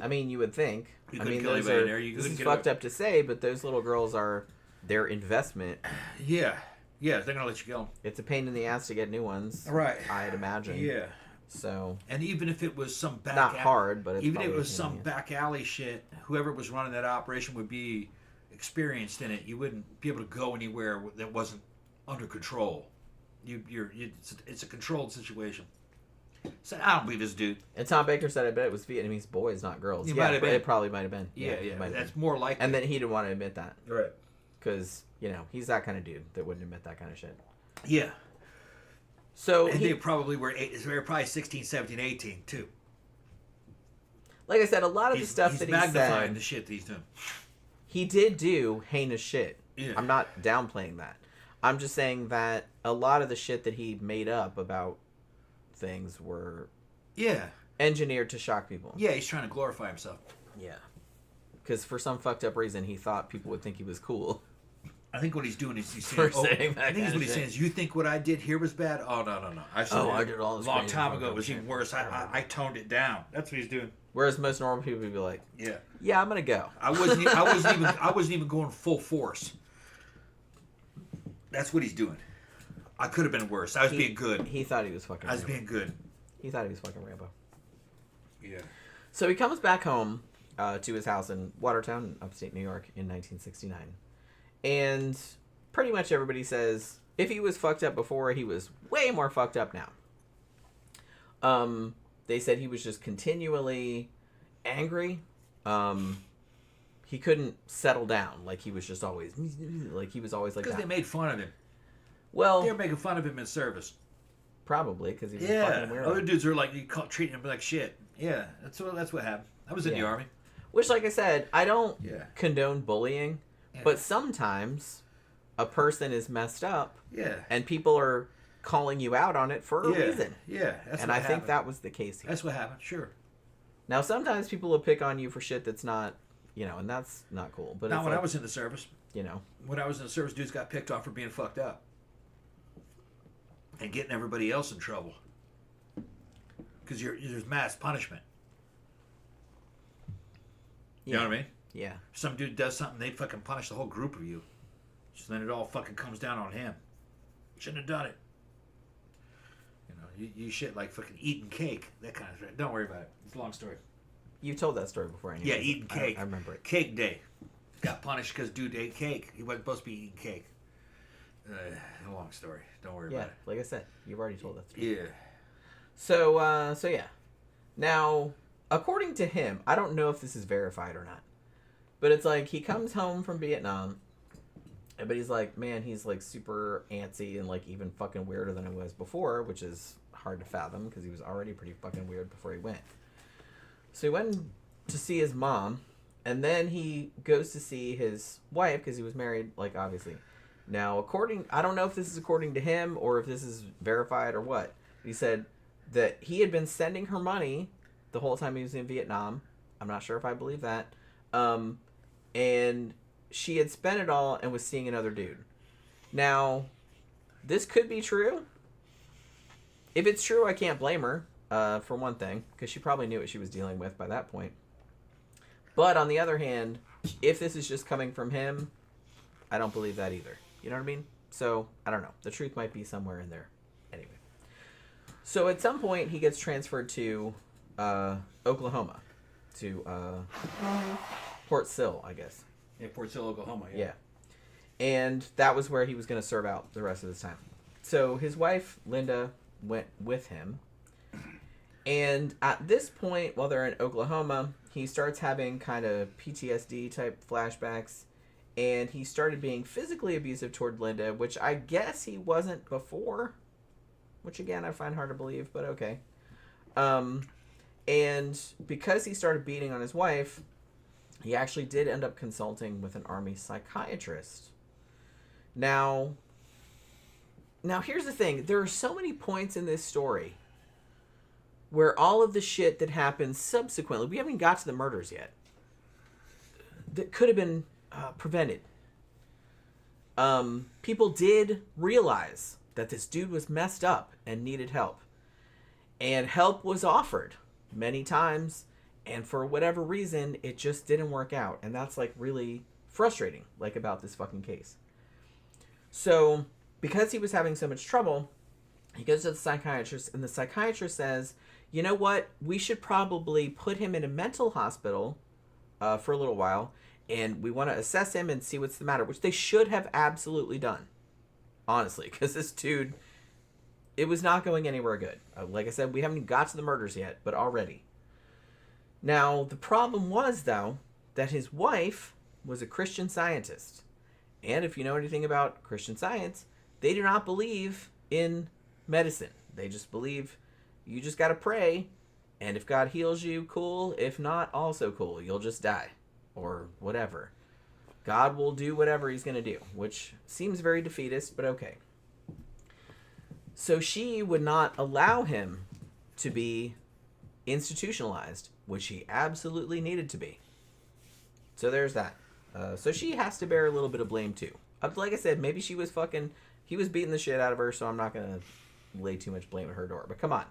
I mean, you would think. You I couldn't mean, kill those anybody are, there. You this couldn't is get fucked away. up to say, but those little girls are their investment. Yeah, they're gonna let you kill them. It's a pain in the ass to get new ones. Right. I'd imagine. Yeah. So. And even if it was some back Not hard, but it's even if it probably was some yeah. back alley shit, whoever was running that operation would be experienced in it. You wouldn't be able to go anywhere that wasn't under control. It's a controlled situation. So I don't believe this dude. And Tom Baker said, I bet it was Vietnamese boys, not girls. It yeah, might have been. It probably might have been. Yeah. It might have That's been. more likely. And then he didn't want to admit that. Right. Because, he's that kind of dude that wouldn't admit that kind of shit. Yeah. So And they probably were 16, 17, 18 too. like I said, a lot of the stuff he's that he magnifying said, the shit that he's doing. he did do heinous shit. Yeah. I'm not downplaying that. I'm just saying that a lot of the shit that he made up about things were Yeah. engineered to shock people. Yeah, he's trying to glorify himself. Yeah. Because for some fucked up reason, he thought people would think he was cool. I think what he's doing is he's For saying, saying that I think kind what of he's shit. saying is, you think what I did here was bad? Oh, no. I did all this a long crazy time fucked ago. up It was shit. even worse. I toned it down. That's what he's doing. Whereas most normal people would be like, Yeah. yeah, I'm going to go. I wasn't even going full force. That's what he's doing. I could have been worse. I was being good. He thought he was fucking I was Rambo. being good. He thought he was fucking Rambo. Yeah. So he comes back home to his house in Watertown, upstate New York, in 1969. And pretty much everybody says if he was fucked up before, he was way more fucked up now. They said he was just continually angry. He couldn't settle down. Like, he was just always... Like, he was always like that. Because they made fun of him. Well... They were making fun of him in service. Probably, because he was Yeah. fucking weird. Other dudes are like, treating him like shit. Yeah. That's what happened. I was in the Yeah. Army. Which, like I said, I don't Yeah. condone bullying, Yeah. but sometimes a person is messed up, Yeah. and people are calling you out on it for a reason. Yeah. That's And what I happened. think that was the case here. That's what happened. Sure. Now, sometimes people will pick on you for shit that's not, and that's not cool. But Not it's when like, I was in the service. When I was in the service, dudes got picked on for being fucked up. And getting everybody else in trouble. Because there's mass punishment. You know what I mean? Yeah. Some dude does something, they fucking punish the whole group of you. So then it all fucking comes down on him. Shouldn't have done it. You shit like fucking eating cake, that kind of shit. Don't worry about it. It's a long story. You told that story before. Anyways. Yeah, eating cake. I remember it. Cake day. Got punished because dude ate cake. He wasn't supposed to be eating cake. A long story. Don't worry Yeah, about it. like I said, you've already told that story. Yeah. So yeah. Now, according to him, I don't know if this is verified or not, but it's like he comes home from Vietnam, but he's like, man, he's like super antsy and like even fucking weirder than I was before, which is hard to fathom because he was already pretty fucking weird before he went. So he went to see his mom, and then he goes to see his wife because he was married, like, obviously. Now, I don't know if this is according to him or if this is verified or what. He said that he had been sending her money the whole time he was in Vietnam. I'm not sure if I believe that. And she had spent it all and was seeing another dude. Now, this could be true. If it's true, I can't blame her, for one thing, because she probably knew what she was dealing with by that point. But on the other hand, if this is just coming from him, I don't believe that either. You know what I mean? So, I don't know. The truth might be somewhere in there. Anyway. So, at some point, he gets transferred to Oklahoma. To Port Sill, I guess. Yeah, Port Sill, Oklahoma, yeah. And that was where he was going to serve out the rest of his time. So, his wife, Linda, went with him. And at this point, while they're in Oklahoma, he starts having kind of PTSD type flashbacks. And he started being physically abusive toward Linda, which I guess he wasn't before. Which, again, I find hard to believe, but okay. And because he started beating on his wife, he actually did end up consulting with an army psychiatrist. Now here's the thing. There are so many points in this story where all of the shit that happens subsequently, we haven't even got to the murders yet, that could have been prevented. People did realize that this dude was messed up and needed help. And help was offered many times. And for whatever reason, it just didn't work out. And that's, like, really frustrating, like, about this fucking case. So, because he was having so much trouble, he goes to the psychiatrist, and the psychiatrist says, you know what? We should probably put him in a mental hospital for a little while, and we want to assess him and see what's the matter, which they should have absolutely done, honestly, because this dude, it was not going anywhere good. Like I said, we haven't even got to the murders yet, but already. Now, the problem was, though, that his wife was a Christian Scientist. And if you know anything about Christian Science, they do not believe in medicine. They just believe you just got to pray, and if God heals you, cool. If not, also cool. You'll just die, or whatever. God will do whatever he's going to do, which seems very defeatist, but okay. So she would not allow him to be institutionalized, which he absolutely needed to be. So there's that. So she has to bear a little bit of blame too. Like I said, maybe he was beating the shit out of her, so I'm not going to lay too much blame at her door. But come on.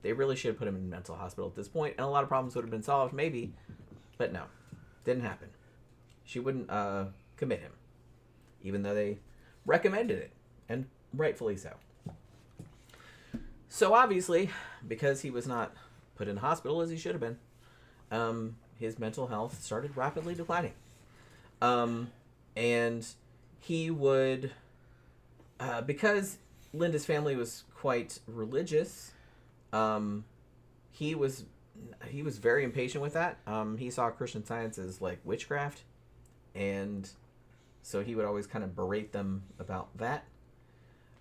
They really should have put him in a mental hospital at this point, and a lot of problems would have been solved, maybe. But no. Didn't happen. She wouldn't commit him, even though they recommended it, and rightfully so. So obviously, because he was not put in hospital as he should have been, his mental health started rapidly declining. And he would, because Linda's family was quite religious, he was very impatient with that. He saw Christian Science as like witchcraft, and so he would always kind of berate them about that.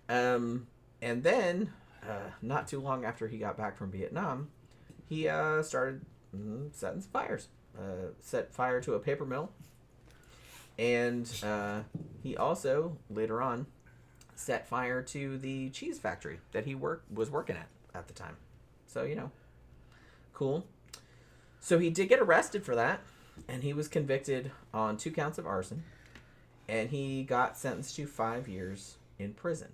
And then, not too long after he got back from Vietnam, he started setting fires. Set fire to a paper mill, and he also later on set fire to the cheese factory that he was working at the time. So, you know, cool. So he did get arrested for that, and he was convicted on 2 counts of arson, and he got sentenced to 5 years in prison.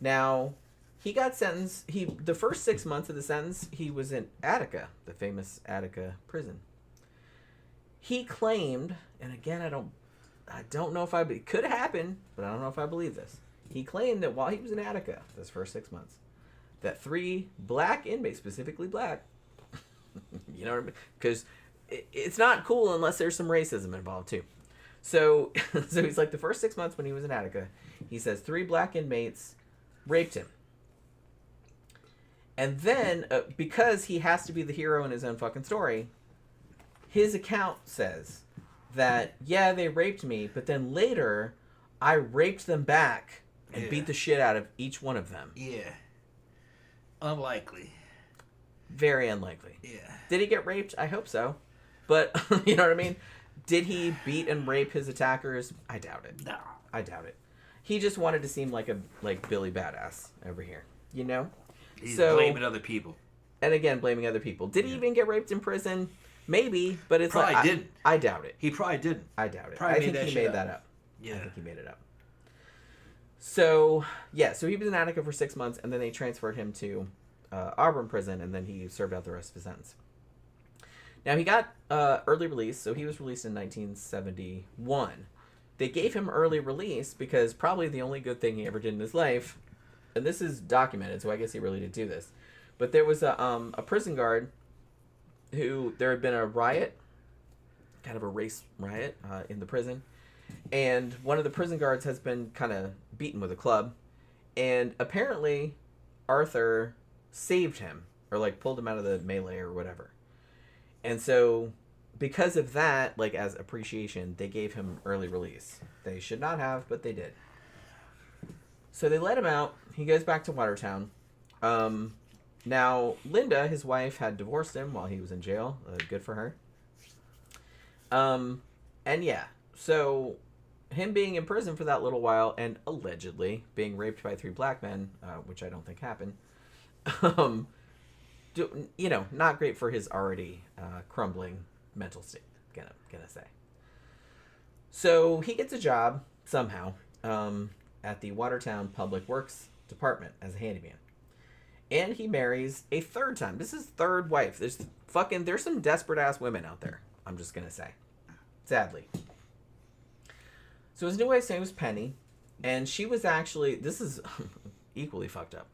Now, he got sentenced, the first 6 months of the sentence, he was in Attica, the famous Attica prison. He claimed, and again, I don't know if it could happen, but I don't know if I believe this. He claimed that while he was in Attica, those first 6 months, that 3 black inmates, specifically black, you know what I mean? Because it's not cool unless there's some racism involved too. So he's like, the first 6 months when he was in Attica, he says 3 black inmates raped him. And then, because he has to be the hero in his own fucking story, his account says that, yeah, they raped me, but then later, I raped them back and beat the shit out of each one of them. Yeah. Unlikely. Very unlikely. Yeah. Did he get raped? I hope so. But, you know what I mean? Did he beat and rape his attackers? I doubt it. No. I doubt it. He just wanted to seem like Billy Badass over here, you know? He's blaming other people. And again, blaming other people. Did he even get raped in prison? Maybe, but it's probably didn't. I doubt it. He probably didn't. I doubt it. Probably I think he made that up. Yeah. I think he made it up. So, yeah, so he was in Attica for 6 months, and then they transferred him to Auburn prison, and then he served out the rest of his sentence. Now, he got early release, so he was released in 1971. They gave him early release because probably the only good thing he ever did in his life, and this is documented, so I guess he really did do this, but there was a prison guard who, there had been a riot, kind of a race riot in the prison, and one of the prison guards has been kind of beaten with a club, and apparently Arthur saved him, or like pulled him out of the melee or whatever. And so because of that, like as appreciation, they gave him early release. They should not have, but they did. So they let him out. He goes back to Watertown. Now, Linda, his wife, had divorced him while he was in jail. Good for her. And yeah, so him being in prison for that little while and allegedly being raped by 3 black men, which I don't think happened, you know, not great for his already crumbling mental state, gonna say. So he gets a job somehow at the Watertown Public Works Department as a handyman. And he marries a 3rd time. This is 3rd wife. There's some desperate ass women out there, I'm just gonna say. Sadly. So his new wife's name was Penny, and she was actually, this is equally fucked up.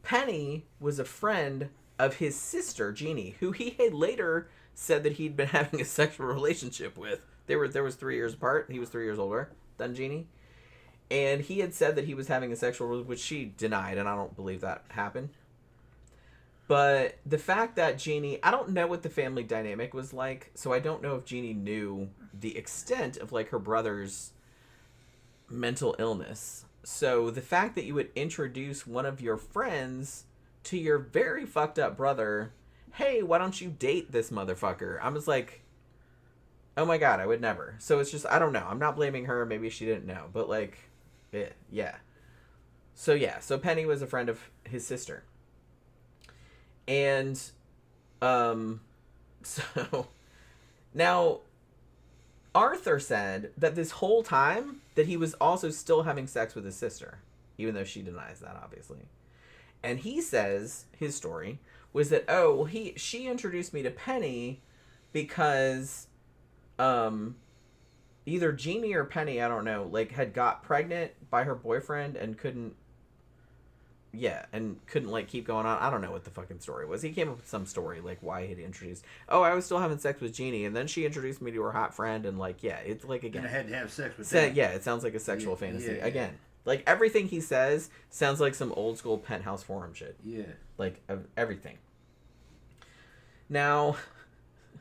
Penny was a friend of his sister, Jeannie, who he had later said that he'd been having a sexual relationship with. There was 3 years apart. He was 3 years older than Jeannie. And he had said that he was having a sexual relationship, which she denied, and I don't believe that happened. But the fact that Jeannie, I don't know what the family dynamic was like, so I don't know if Jeannie knew the extent of like her brother's mental illness. So the fact that you would introduce one of your friends to your very fucked up brother, hey, why don't you date this motherfucker? I was like, oh my god, I would never. So it's just, I don't know. I'm not blaming her. Maybe she didn't know. But like, yeah. So Penny was a friend of his sister. And, so now Arthur said that this whole time that he was also still having sex with his sister, even though she denies that, obviously. And he says his story was that, she introduced me to Penny because either Jeannie or Penny, I don't know, like had got pregnant by her boyfriend and couldn't like keep going on. I don't know what the fucking story was. He came up with some story like why he'd introduced. Oh, I was still having sex with Jeannie, and then she introduced me to her hot friend, and like it's like again. And I had to have sex with them. Yeah, it sounds like a sexual fantasy again. Yeah. Like everything he says sounds like some old school Penthouse Forum shit. Yeah. Like everything. Now,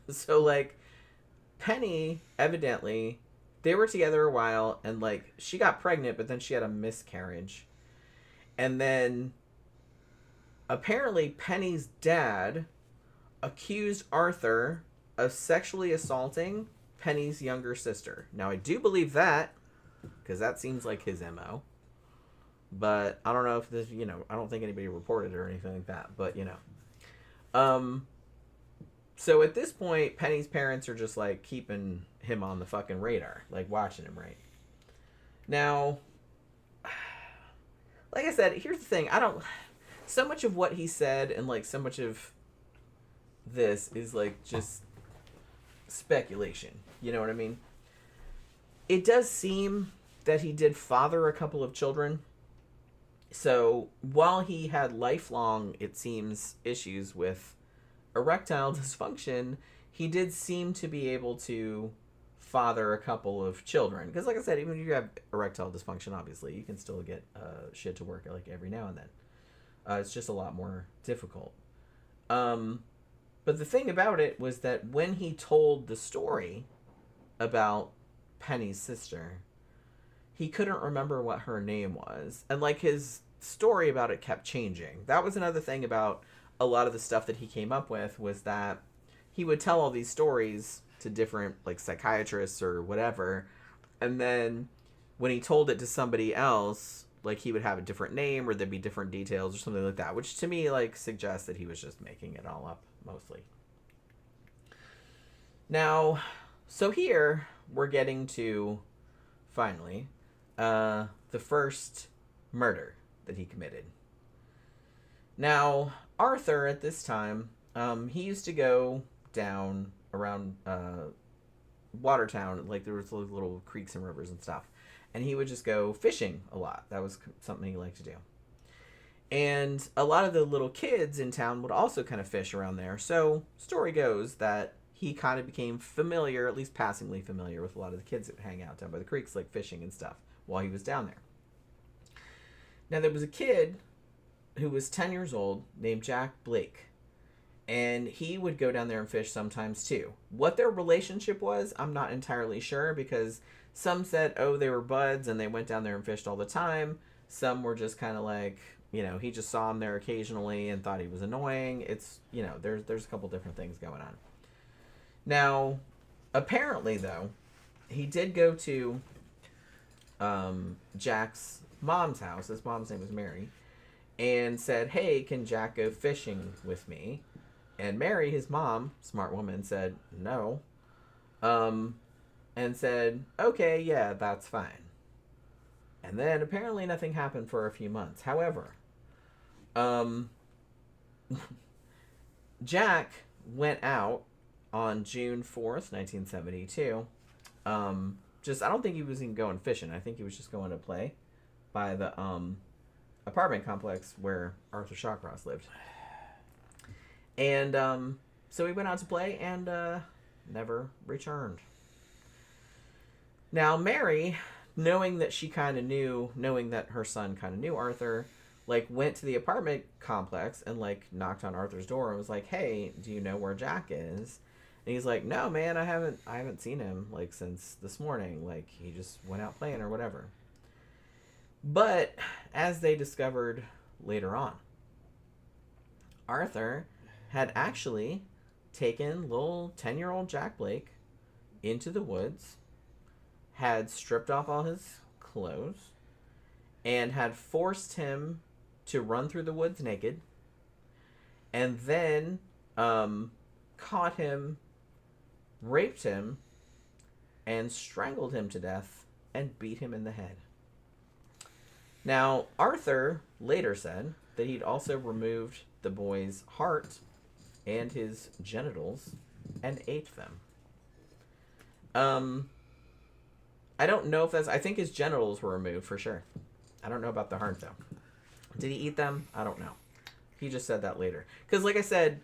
so like Penny evidently they were together a while, and like she got pregnant, but then she had a miscarriage. And then, apparently, Penny's dad accused Arthur of sexually assaulting Penny's younger sister. Now, I do believe that, because that seems like his MO. But I don't know if this, I don't think anybody reported it or anything like that. But, so at this point, Penny's parents are just, like, keeping him on the fucking radar. Like, watching him, right? Now, like I said, here's the thing. So much of what he said and, like, so much of this is, like, just speculation. You know what I mean? It does seem that he did father a couple of children. So, while he had lifelong, it seems, issues with erectile dysfunction, he did seem to be able to father a couple of children. Because, like I said, even if you have erectile dysfunction, obviously, you can still get shit to work, like, every now and then. It's just a lot more difficult. But the thing about it was that when he told the story about Penny's sister, he couldn't remember what her name was. And, like, his story about it kept changing. That was another thing about a lot of the stuff that he came up with, was that he would tell all these stories to different, like, psychiatrists or whatever, and then when he told it to somebody else, like, he would have a different name, or there'd be different details or something like that, which to me, like, suggests that he was just making it all up, mostly. Now, so here we're getting to, finally, the first murder that he committed. Now, Arthur, at this time, he used to go down around Watertown, like, there was little creeks and rivers and stuff, and he would just go fishing a lot. That was something he liked to do. And a lot of the little kids in town would also kind of fish around there. So, story goes that he kind of became familiar, at least passingly familiar, with a lot of the kids that hang out down by the creeks, like fishing and stuff, while he was down there. Now, there was a kid who was 10 years old named Jack Blake, and he would go down there and fish sometimes too. What their relationship was, I'm not entirely sure, because some said, oh, they were buds and they went down there and fished all the time. Some were just kind of like, you know, he just saw him there occasionally and thought he was annoying. It's, you know, there's a couple different things going on. Now, apparently, though, he did go to Jack's mom's house. His mom's name was Mary. And said, hey, can Jack go fishing with me? And Mary, his mom, smart woman, said no. And said, okay, yeah, that's fine. And then apparently nothing happened for a few months. However, Jack went out on June 4th, 1972. I don't think he was even going fishing. I think he was just going to play by the apartment complex where Arthur Shawcross lived. And so he went out to play and never returned. Now, Mary, knowing that her son kind of knew Arthur, like, went to the apartment complex and, like, knocked on Arthur's door and was like, hey, do you know where Jack is? And he's like, no, man, I haven't seen him, like, since this morning. Like, he just went out playing or whatever. But, as they discovered later on, Arthur had actually taken little 10-year-old Jack Blake into the woods, had stripped off all his clothes, and had forced him to run through the woods naked, and then caught him, raped him, and strangled him to death, and beat him in the head. Now, Arthur later said that he'd also removed the boy's heart and his genitals and ate them. I don't know if I think his genitals were removed for sure. I don't know about the heart, though. Did he eat them? I don't know. He just said that later. Because, like I said,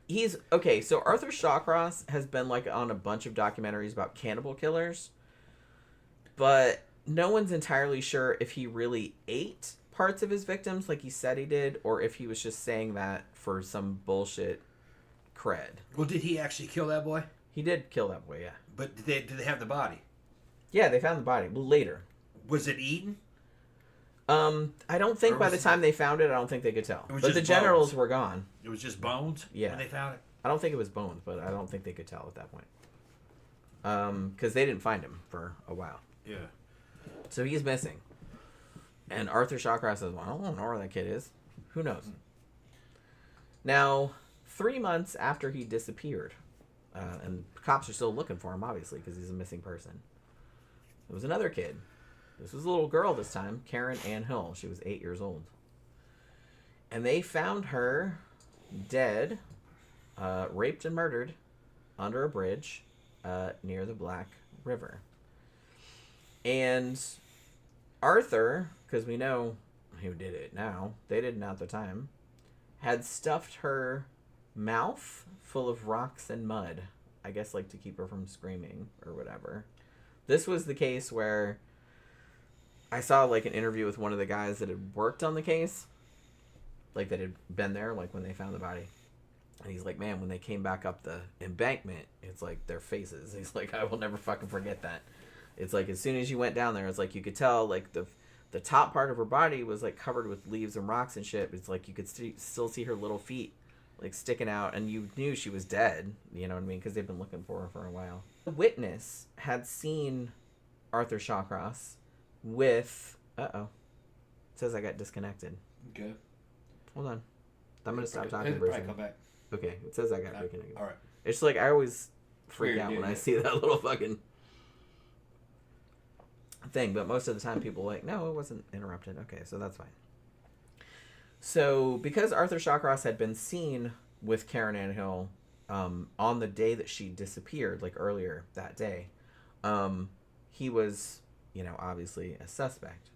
so Arthur Shawcross has been, like, on a bunch of documentaries about cannibal killers, but no one's entirely sure if he really ate parts of his victims like he said he did, or if he was just saying that for some bullshit cred. Well, did he actually kill that boy? He did kill that boy, yeah. But did they have the body? Yeah, they found the body. Well, later. Was it eaten? I don't think by the time they found it, I don't think they could tell. But the genitals were gone. It was just bones? Yeah. When they found it? I don't think it was bones, but I don't think they could tell at that point. Because they didn't find him for a while. Yeah. So he's missing. And Arthur Shawcross says, well, I don't know where that kid is. Who knows? Now, 3 months after he disappeared, and cops are still looking for him, obviously, because he's a missing person, there was another kid. This was a little girl this time, Karen Ann Hill. She was 8 years old. And they found her dead, raped and murdered, under a bridge near the Black River. And Arthur, because we know who did it now, they didn't at the time, had stuffed her mouth full of rocks and mud. I guess, like, to keep her from screaming or whatever. This was the case where I saw, like, an interview with one of the guys that had worked on the case, like, that had been there, like, when they found the body. And he's like, man, when they came back up the embankment, it's like their faces. He's like, I will never fucking forget that. It's like, as soon as you went down there, it's like you could tell, like, the the top part of her body was like covered with leaves and rocks and shit. It's like you could still see her little feet like sticking out, and you knew she was dead. You know what I mean? Because they've been looking for her for a while. The witness had seen Arthur Shawcross with. It says I got disconnected. Okay. Hold on. I'm gonna stop talking. It'll probably come back. Okay. It says I got reconnected. All right. It's like I always freak Weird, out yeah, when I yeah. see that little fucking thing, but most of the time people are like, no, it wasn't interrupted. Okay, so that's fine. So because Arthur Shawcross had been seen with Karen Anhill on the day that she disappeared, like earlier that day, he was, obviously a suspect.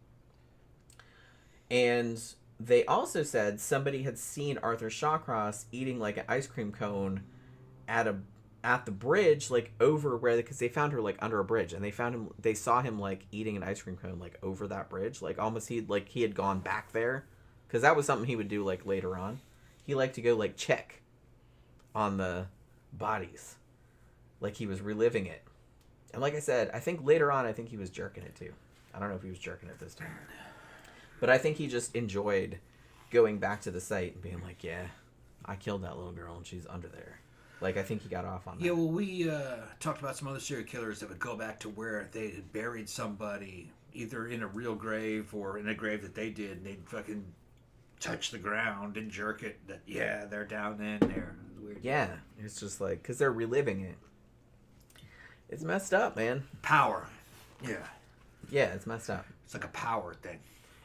And they also said somebody had seen Arthur Shawcross eating like an ice cream cone at the bridge, like over where, because they found her like under a bridge, and they saw him like eating an ice cream cone like over that bridge, like almost he had gone back there, because that was something he would do like later on. He liked to go like check on the bodies, like he was reliving it. And like I said, I think later on, I think he was jerking it too. I don't know if he was jerking it this time, but I think he just enjoyed going back to the site and being like, yeah, I killed that little girl and she's under there. Like, I think he got off on that. Yeah, well, we talked about some other serial killers that would go back to where they had buried somebody, either in a real grave or in a grave that they did, and they'd fucking touch the ground and jerk it. That, yeah, they're down in there. It's weird. Yeah, it's just like, because they're reliving it. It's messed up, man. Power. Yeah. Yeah, it's messed up. It's like a power thing.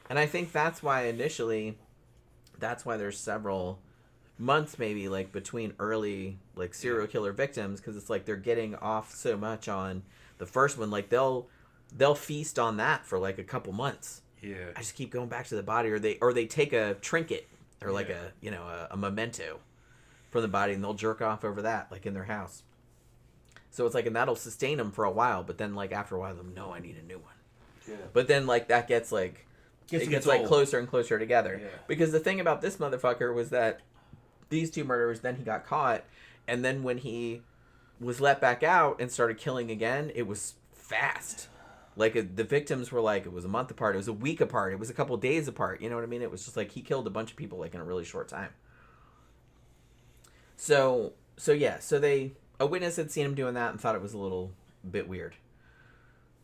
And I think that's why there's several months maybe like between early like serial killer victims, because it's like they're getting off so much on the first one, like they'll feast on that for like a couple months. Yeah. I just keep going back to the body, or they take a trinket or like a memento from the body, and they'll jerk off over that like in their house. So it's like, and that'll sustain them for a while, but then like after a while I need a new one. Yeah. But then like that gets like it gets like old. closer and closer together. Yeah. Because the thing about this motherfucker was that these two murderers, then he got caught, and then when he was let back out and started killing again, it was fast. Like the victims were like, it was a month apart, it was a week apart, it was a couple days apart. You know what I mean? It was just like he killed a bunch of people like in a really short time. So a witness had seen him doing that and thought it was a little bit weird.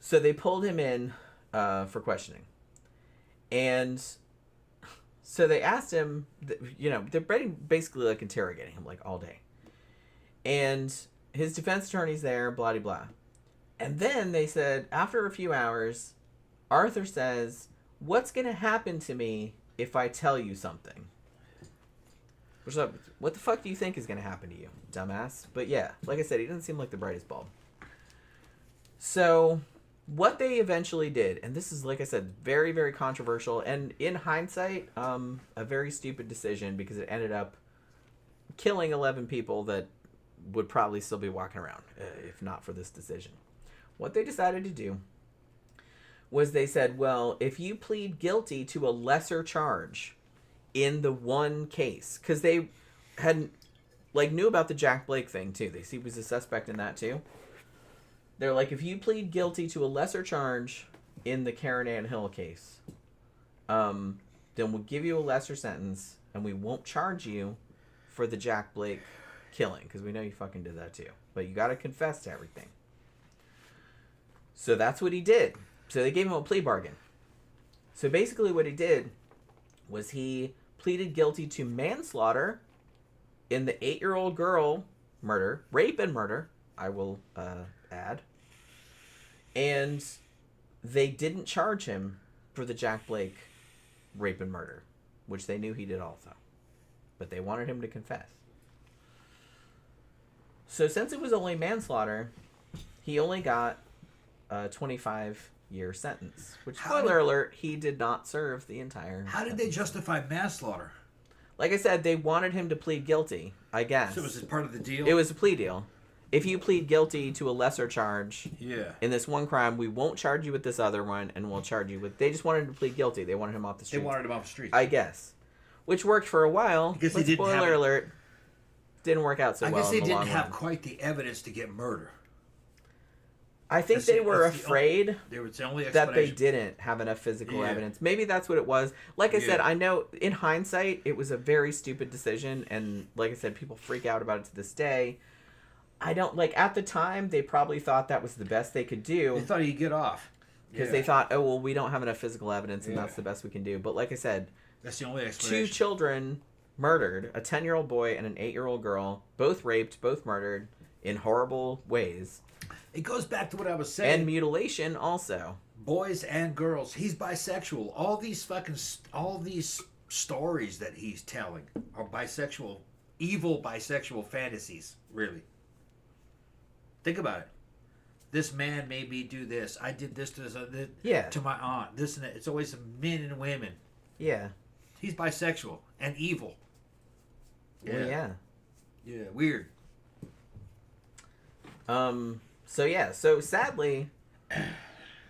So they pulled him in for questioning, and so they asked him, they're basically like interrogating him like all day. And his defense attorney's there, blah, blah, blah. And then they said, after a few hours, Arthur says, what's going to happen to me if I tell you something? What the fuck do you think is going to happen to you, dumbass? But yeah, like I said, he doesn't seem like the brightest bulb. So what they eventually did, and this is, like I said, very, very controversial, and in hindsight, a very stupid decision, because it ended up killing 11 people that would probably still be walking around if not for this decision. What they decided to do was they said, well, if you plead guilty to a lesser charge in the one case, because they hadn't knew about the Jack Blake thing too. They see he was a suspect in that too. They're like, if you plead guilty to a lesser charge in the Karen Ann Hill case, then we'll give you a lesser sentence, and we won't charge you for the Jack Blake killing, because we know you fucking did that too. But you got to confess to everything. So that's what he did. So they gave him a plea bargain. So basically what he did was he pleaded guilty to manslaughter in the 8-year-old girl murder, rape and murder, I will add. And they didn't charge him for the Jack Blake rape and murder, which they knew he did also. But they wanted him to confess. So since it was only manslaughter, he only got a 25-year sentence. Which, spoiler alert, he did not serve the entire How did sentence. they justify manslaughter? Like I said, they wanted him to plead guilty, I guess. So was it part of the deal? It was a plea deal. If you plead guilty to a lesser charge in this one crime, we won't charge you with this other one, and we'll charge you with... They just wanted him to plead guilty. They wanted him off the street. They wanted him off the street. I guess. Which worked for a while. Because but he didn't spoiler have alert, didn't work out so well. I guess they in the didn't long have run. quite the evidence to get murder. I think they were afraid It's the only that they didn't have enough physical evidence. Maybe that's what it was. Like I said, I know in hindsight it was a very stupid decision, and like I said, people freak out about it to this day. I don't like at the time they probably thought that was the best they could do. They thought he'd get off because they thought, oh well, we don't have enough physical evidence, and that's the best we can do. But like I said, that's the only explanation. 2 children murdered, a 10-year-old boy and an 8-year-old girl, both raped, both murdered in horrible ways. It goes back to what I was saying. And mutilation also. Boys and girls. He's bisexual. All these stories that he's telling are bisexual, evil bisexual fantasies, really. Think about it. This man made me do this. I did this to my aunt. This and that. It's always men and women. Yeah. He's bisexual and evil. Yeah. Yeah, weird. So sadly,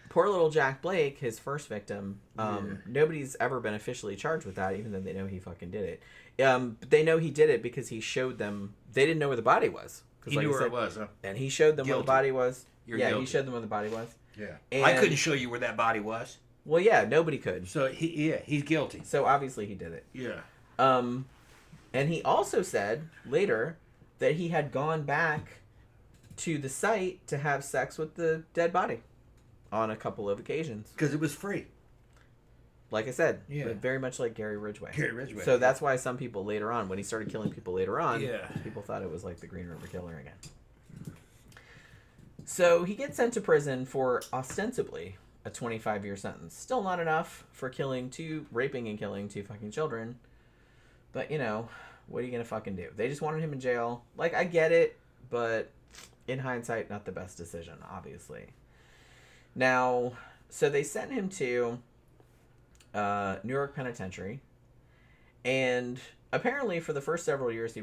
poor little Jack Blake, his first victim, nobody's ever been officially charged with that, even though they know he fucking did it. But they know he did it because he showed them. They didn't know where the body was. He knew where it was, huh? And he showed them Guilty. where the body was. Guilty. He showed them where the body was. Yeah. And, I couldn't show you where that body was. Well, yeah, nobody could. So he's guilty. So obviously he did it. Yeah. And he also said later that he had gone back to the site to have sex with the dead body on a couple of occasions. Because it was free. Like I said, very much like Gary Ridgway. So that's why some people later on, when he started killing people later on, people thought it was like the Green River Killer again. So he gets sent to prison for ostensibly a 25-year sentence. Still not enough for raping and killing 2 fucking children. But, what are you going to fucking do? They just wanted him in jail. Like, I get it, but in hindsight, not the best decision, obviously. Now, so they sent him to New York Penitentiary, and apparently for the first several years he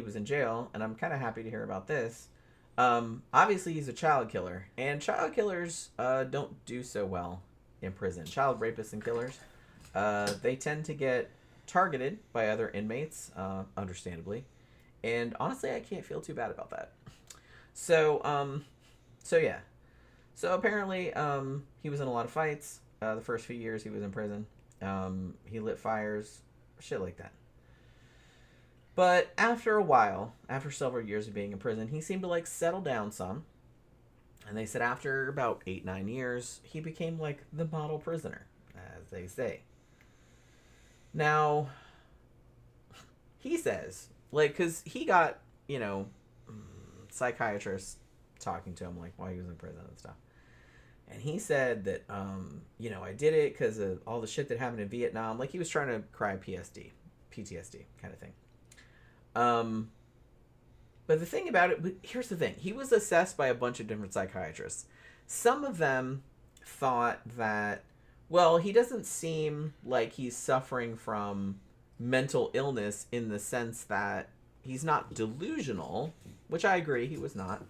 was in jail, and I'm kind of happy to hear about this. Obviously he's a child killer, and child killers don't do so well in prison. Child rapists and killers, they tend to get targeted by other inmates, understandably, and honestly I can't feel too bad about that. So apparently he was in a lot of fights. The first few years he was in prison. He lit fires, shit like that. But after a while, after several years of being in prison, he seemed to settle down some. And they said after about 8-9 years, he became the model prisoner, as they say. Now, he says, because he got, psychiatrists talking to him, while he was in prison and stuff. And he said that, I did it because of all the shit that happened in Vietnam. He was trying to cry PTSD kind of thing. But the thing about it, here's the thing. He was assessed by a bunch of different psychiatrists. Some of them thought that, well, he doesn't seem like he's suffering from mental illness in the sense that he's not delusional, which I agree he was not.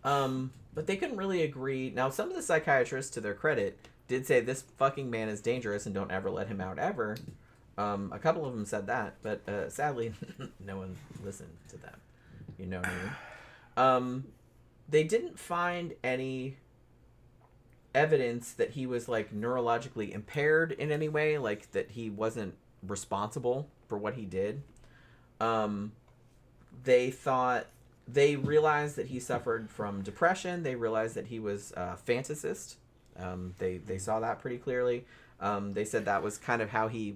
But they couldn't really agree. Now, some of the psychiatrists, to their credit, did say this fucking man is dangerous and don't ever let him out ever. A couple of them said that, but sadly, no one listened to them. You know what I mean? They didn't find any evidence that he was neurologically impaired in any way, that he wasn't responsible for what he did. They realized that he suffered from depression. They realized that he was a fantasist. They saw that pretty clearly. They said that was kind of how he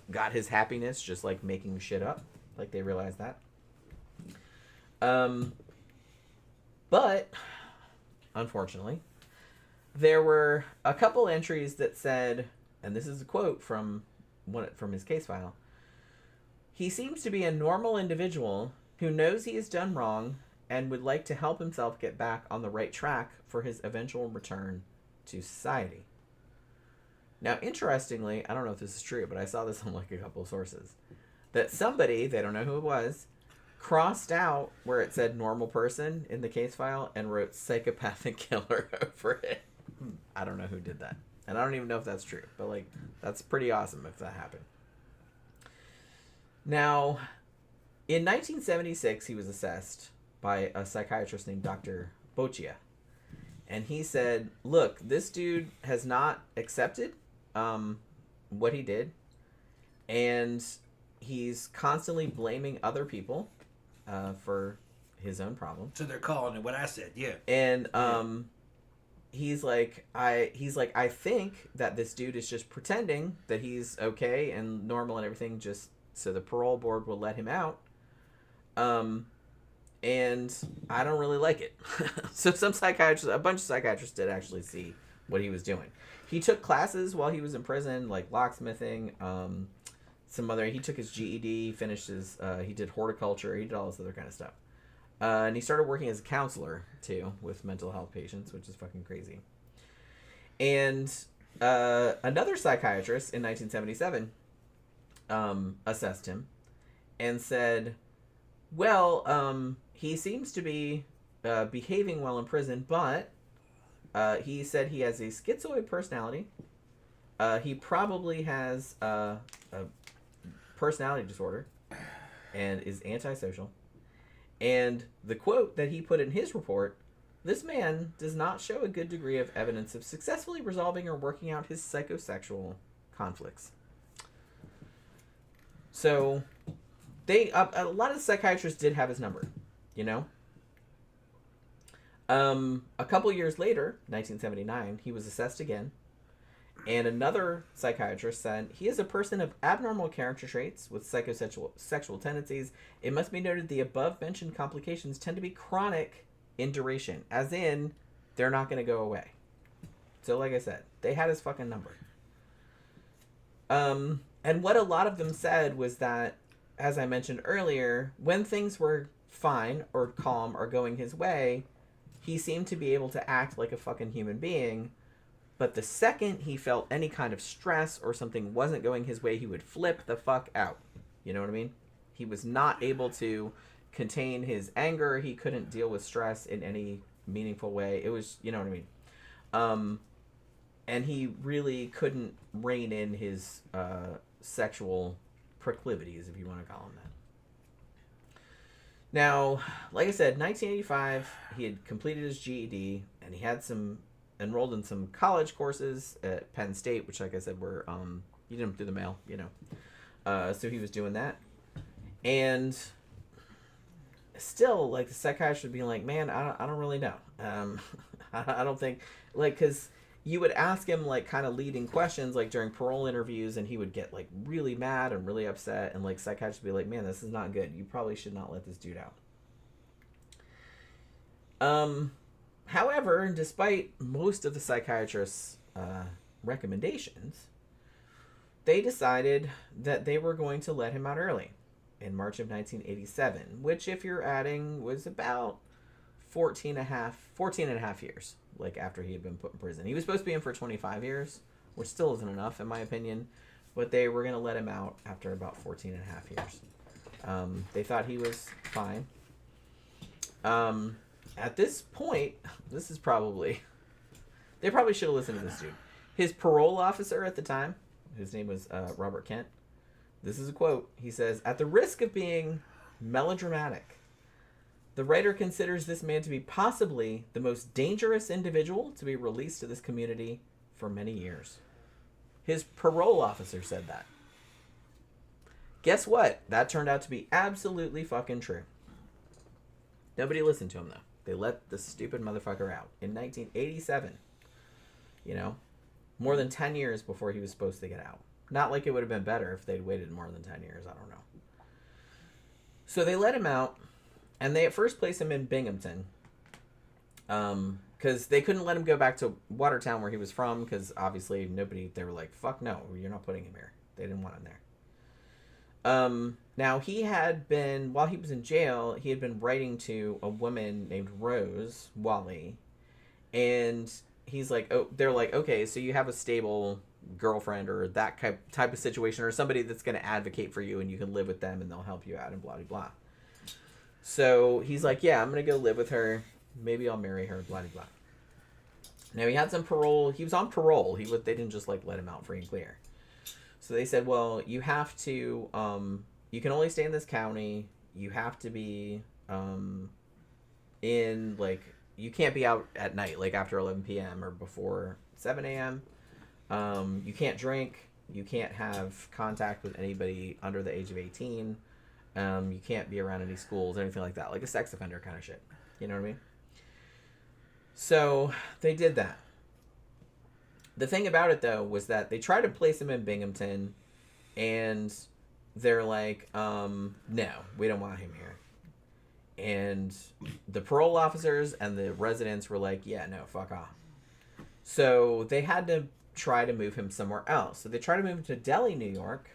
got his happiness, just making shit up. They realized that. But unfortunately, there were a couple entries that said, and this is a quote from his case file, "He seems to be a normal individual who knows he has done wrong and would like to help himself get back on the right track for his eventual return to society." Now, interestingly, I don't know if this is true, but I saw this on a couple of sources, that somebody, they don't know who it was, crossed out where it said normal person in the case file and wrote psychopathic killer over it. I don't know who did that. And I don't even know if that's true, but that's pretty awesome if that happened. Now, in 1976, he was assessed by a psychiatrist named Dr. Boccia. And he said, look, this dude has not accepted what he did. And he's constantly blaming other people for his own problem. So they're calling it what I said, yeah. And he's like, I think that this dude is just pretending that he's okay and normal and everything, just so the parole board will let him out. And I don't really like it. So a bunch of psychiatrists did actually see what he was doing. He took classes while he was in prison, like locksmithing, he took his GED, finished his, he did horticulture, he did all this other kind of stuff. And he started working as a counselor, too, with mental health patients, which is fucking crazy. And another psychiatrist in 1977 assessed him and said, well, he seems to be behaving well in prison, but he said he has a schizoid personality. He probably has a personality disorder and is antisocial. And the quote that he put in his report, this man does not show a good degree of evidence of successfully resolving or working out his psychosexual conflicts. So a lot of psychiatrists did have his number, you know? A couple years later, 1979, he was assessed again. And another psychiatrist said, he is a person of abnormal character traits with psychosexual tendencies. It must be noted the above-mentioned complications tend to be chronic in duration, as in, they're not going to go away. So like I said, they had his fucking number. And what a lot of them said was that, as I mentioned earlier, when things were fine or calm or going his way, he seemed to be able to act like a fucking human being. But the second he felt any kind of stress or something wasn't going his way, he would flip the fuck out. You know what I mean? He was not able to contain his anger. He couldn't deal with stress in any meaningful way. It was, you know what I mean? And he really couldn't rein in his sexual proclivities, if you want to call them that. Now, like I said, 1985, he had completed his GED, and he had enrolled in some college courses at Penn State, which, like I said, were you did them through the mail, you know. So he was doing that, and still, like, the psychiatrist would be like, "Man, I don't really know. I don't think, like, because you would ask him like kind of leading questions like during parole interviews, and he would get like really mad and really upset, and like psychiatrists would be like, "Man, this is not good. You probably should not let this dude out." However, despite most of the psychiatrists' recommendations, they decided that they were going to let him out early in March of 1987, which, if you're adding, was about 14 and a half years, like after he had been put in prison. He was supposed to be in for 25 years, which still isn't enough, in my opinion, but they were going to let him out after about 14 and a half years. They thought he was fine. At this point, they probably should have listened to this dude. His parole officer at the time, his name was Robert Kent. This is a quote. He says, "At the risk of being melodramatic, the writer considers this man to be possibly the most dangerous individual to be released to this community for many years." His parole officer said that. Guess what? That turned out to be absolutely fucking true. Nobody listened to him, though. They let the stupid motherfucker out in 1987. You know? More than 10 years before he was supposed to get out. Not like it would have been better if they'd waited more than 10 years. I don't know. So they let him out, and they at first placed him in Binghamton. Because they couldn't let him go back to Watertown where he was from, because obviously they were like, fuck no, you're not putting him here. They didn't want him there. Now, he had been, while he was in jail, he had been writing to a woman named Rose Wally, and he's like, oh, they're like, okay, so you have a stable girlfriend or that type of situation, or somebody that's going to advocate for you, and you can live with them, and they'll help you out, and blah, blah, blah. So he's like, yeah, I'm going to go live with her. Maybe I'll marry her, blah, blah, blah. Now, he had some parole. He was on parole. They didn't just, like, let him out free and clear. So they said, well, you have to, you can only stay in this county. You have to be in, like, you can't be out at night, like after 11 p.m. or before 7 a.m. You can't drink. You can't have contact with anybody under the age of 18. You can't be around any schools, anything like that, like a sex offender kind of shit. You know what I mean? So they did that. The thing about it, though, was that they tried to place him in Binghamton, and they're like, no, we don't want him here. And the parole officers and the residents were like, yeah, no, fuck off. So they had to try to move him somewhere else. So they tried to move him to Delhi, New York,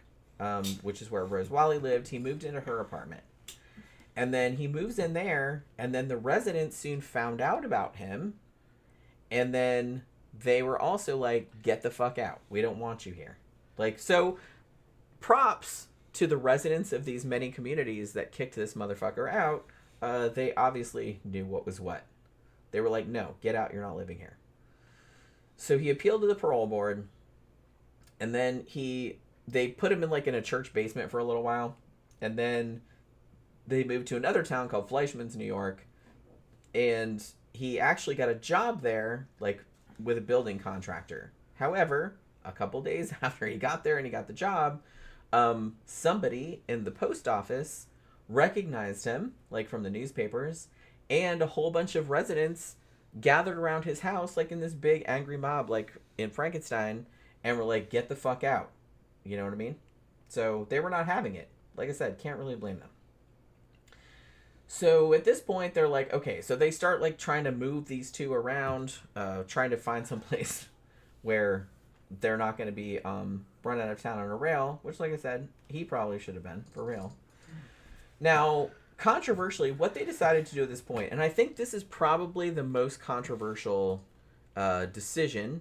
which is where Rose Wally lived. He moved into her apartment. And then he moves in there, and then the residents soon found out about him. And then they were also like, get the fuck out. We don't want you here. Like, so props to the residents of these many communities that kicked this motherfucker out. They obviously knew what was what. They were like, no, get out. You're not living here. So he appealed to the parole board, and then they put him in a church basement for a little while, and then they moved to another town called Fleischmann's, New York, and he actually got a job there, with a building contractor. However, a couple days after he got there and he got the job, somebody in the post office recognized him, from the newspapers, and a whole bunch of residents gathered around his house, in this big angry mob, in Frankenstein, and were like, get the fuck out. You know what I mean? So they were not having it. Like I said, can't really blame them. So at this point, they're like, okay, so they start trying to move these two around, trying to find some place where they're not going to be run out of town on a rail, which, like I said, he probably should have been, for real. Now, controversially, what they decided to do at this point, and I think this is probably the most controversial decision,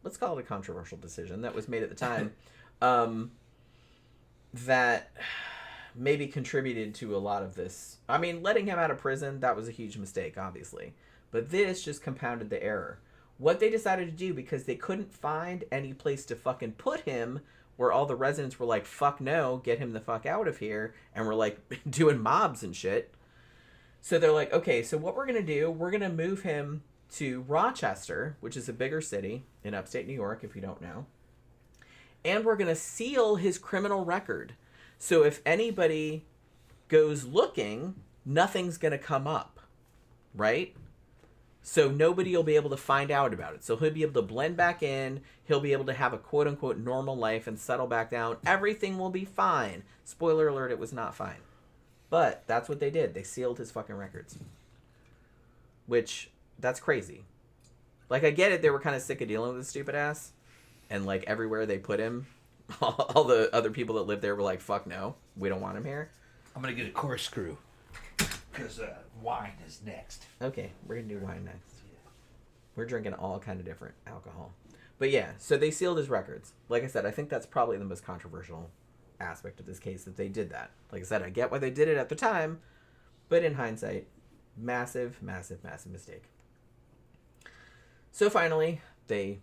let's call it a controversial decision, that was made at the time, that maybe contributed to a lot of this. I mean, letting him out of prison, that was a huge mistake, obviously. But this just compounded the error. What they decided to do, because they couldn't find any place to fucking put him, where all the residents were like, fuck no, get him the fuck out of here, and we're doing mobs and shit. So they're like, okay, so what we're going to do, we're going to move him to Rochester, which is a bigger city in upstate New York, if you don't know. And we're going to seal his criminal record. So if anybody goes looking, nothing's going to come up, right? So nobody will be able to find out about it. So he'll be able to blend back in. He'll be able to have a quote-unquote normal life and settle back down. Everything will be fine. Spoiler alert, it was not fine. But that's what they did. They sealed his fucking records. Which, that's crazy. I get it, they were kind of sick of dealing with this stupid ass. And, everywhere they put him, all the other people that lived there were like, fuck no, we don't want him here. I'm going to get a corkscrew. Because wine is next. Okay, we're going to do wine next. We're drinking all kind of different alcohol. But yeah, so they sealed his records. Like I said, I think that's probably the most controversial aspect of this case, that they did that. Like I said, I get why they did it at the time, but in hindsight, massive, massive, massive mistake. So finally, they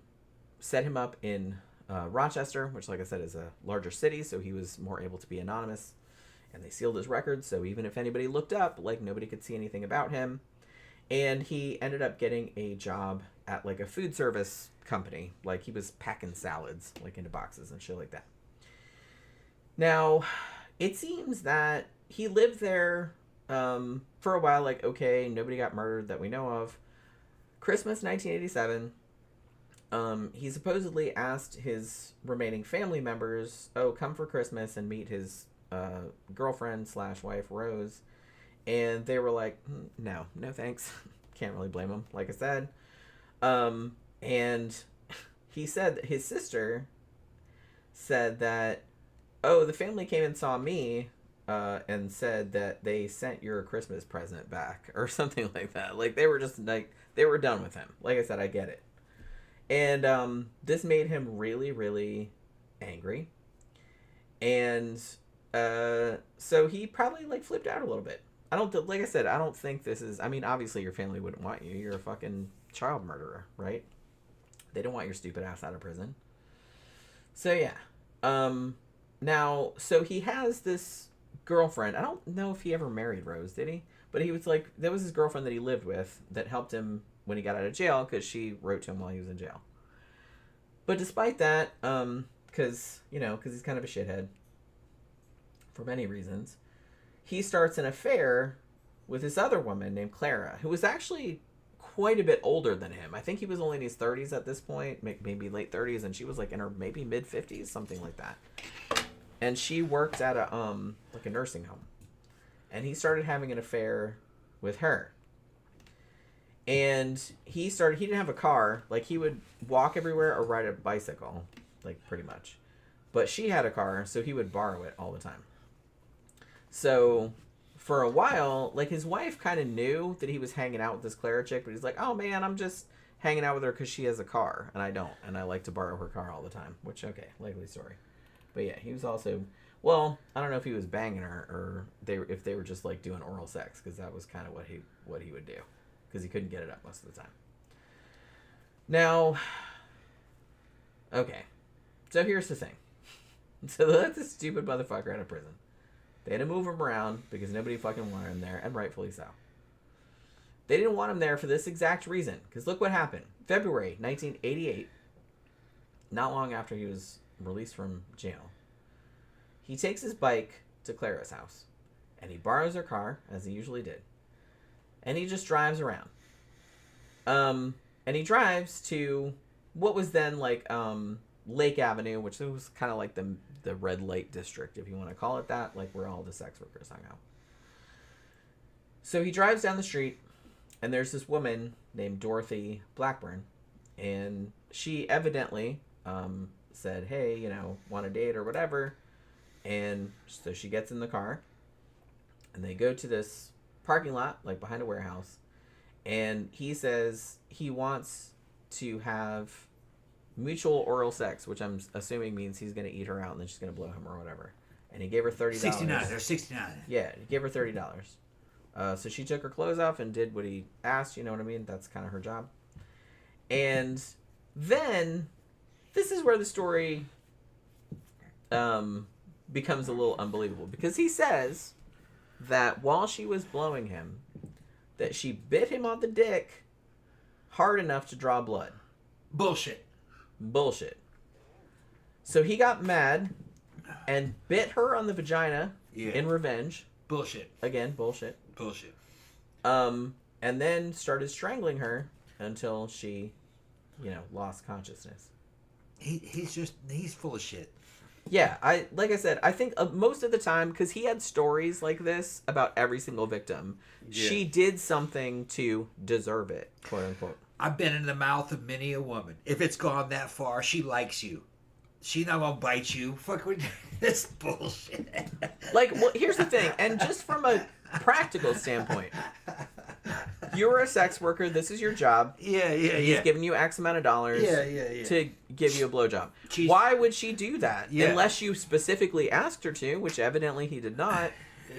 set him up in Rochester, which, like I said, is a larger city, so he was more able to be anonymous. And they sealed his records, so even if anybody looked up, nobody could see anything about him. And he ended up getting a job at, a food service company. He was packing salads, into boxes and shit like that. Now, it seems that he lived there for a while, okay, nobody got murdered that we know of. Christmas 1987, he supposedly asked his remaining family members, come for Christmas and meet his girlfriend / wife, Rose. And they were like, no thanks. Can't really blame him, like I said. And he said that his sister said that, the family came and saw me and said that they sent your Christmas present back, or something like that. They were just they were done with him. Like I said, I get it. And this made him really, really angry. And so he probably flipped out a little bit. Like I said, I don't think this is, I mean, obviously your family wouldn't want you. You're a fucking child murderer, right? They don't want your stupid ass out of prison. So yeah. Now, so he has this girlfriend. I don't know if he ever married Rose, did he? But But he was like, that was his girlfriend that he lived with that helped him when he got out of jail because she wrote to him while he was in jail. But despite that, because he's kind of a shithead for many reasons, he starts an affair with this other woman named Clara, who was actually quite a bit older than him. I think he was only in his 30s at this point, maybe late 30s, and she was like in her maybe mid 50s, something like that. And she worked at a nursing home. And he started having an affair with her. And he didn't have a car. Like, he would walk everywhere or ride a bicycle, like, pretty much. But she had a car, so he would borrow it all the time. So, for a while, like, his wife kind of knew that he was hanging out with this Clara chick, but he's like, oh, man, I'm just hanging out with her because she has a car, and I don't, and I like to borrow her car all the time, which, okay, likely story. But, yeah, he was also, well, I don't know if he was banging her or if they were just, like, doing oral sex, because that was kind of what he would do, because he couldn't get it up most of the time. Now, okay, so here's the thing. So they let this stupid motherfucker out of prison. They had to move him around because nobody fucking wanted him there, and rightfully so. They didn't want him there for this exact reason, because look what happened. February 1988, not long after he was released from jail, he takes his bike to Clara's house, and he borrows her car, as he usually did, and he just drives around. And he drives to what was then like Lake Avenue, which was kind of like the red light district, if you want to call it that, like where all the sex workers hung out. So he drives down the street, and there's this woman named Dorothy Blackburn, and she evidently said, hey, want a date or whatever. And so she gets in the car, and they go to this parking lot, like behind a warehouse, and he says he wants to have mutual oral sex, which I'm assuming means he's going to eat her out and then she's going to blow him or whatever. And he gave her $30. 69. They're 69. Yeah, he gave her $30. So she took her clothes off and did what he asked, you know what I mean? That's kind of her job. And then, this is where the story becomes a little unbelievable. Because he says that while she was blowing him, that she bit him on the dick hard enough to draw blood. Bullshit. So he got mad and bit her on the vagina in revenge. Bullshit. Again, bullshit. And then started strangling her until she, lost consciousness. He's full of shit. Yeah, like I said, I think most of the time, because he had stories like this about every single victim, she did something to deserve it, quote unquote. I've been in the mouth of many a woman. If it's gone that far, she likes you. She's not gonna bite you. Fuck with this bullshit. Like, well, here's the thing, and just from a practical standpoint, you're a sex worker. This is your job. He's giving you X amount of dollars. To give you a blowjob. Why would she do that? Unless you specifically asked her to, which evidently he did not.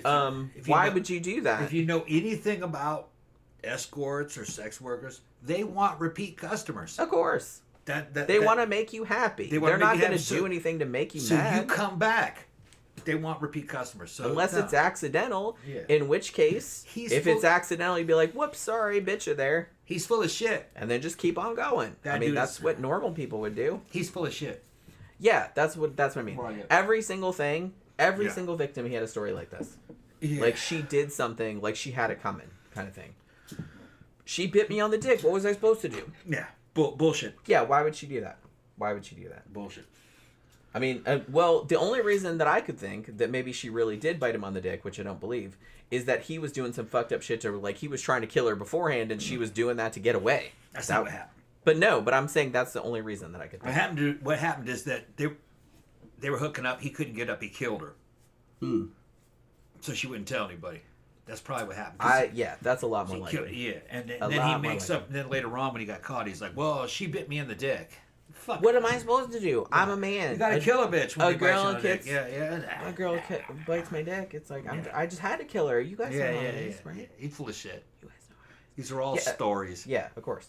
Why would you do that? If you know anything about escorts or sex workers, they want repeat customers. Of course. They want to make you happy. They're not going to do anything to make you mad. So you come back. They want repeat customers. So unless it's accidental, in which case, if it's accidental, you'd be like, whoops, sorry, bitch, you there. He's full of shit. And then just keep on going. That's what normal people would do. He's full of shit. Yeah, that's what I mean. Well, every single thing, every single victim, he had a story like this. Like, she did something, like she had it coming, kind of thing. She bit me on the dick. What was I supposed to do? Yeah. Bullshit. Yeah, why would she do that? Bullshit. I mean, well, the only reason that I could think that maybe she really did bite him on the dick, which I don't believe, is that he was doing some fucked up shit to her. Like, he was trying to kill her beforehand, and she was doing that to get away. That's not what happened. But I'm saying that's the only reason that I could think. What happened is that they were hooking up. He couldn't get up. He killed her. So she wouldn't tell anybody. That's probably what happened. That's a lot more likely. And then he makes up. And then later on, when he got caught, he's like, "Well, she bit me in the dick." Fuck. What am I supposed to do? I'm a man. You gotta kill a bitch. When a girl bites a girl bites my dick. It's like I just had to kill her. You guys know how it is, right? He's full of shit. You guys know how it is. These are all stories. Yeah, of course.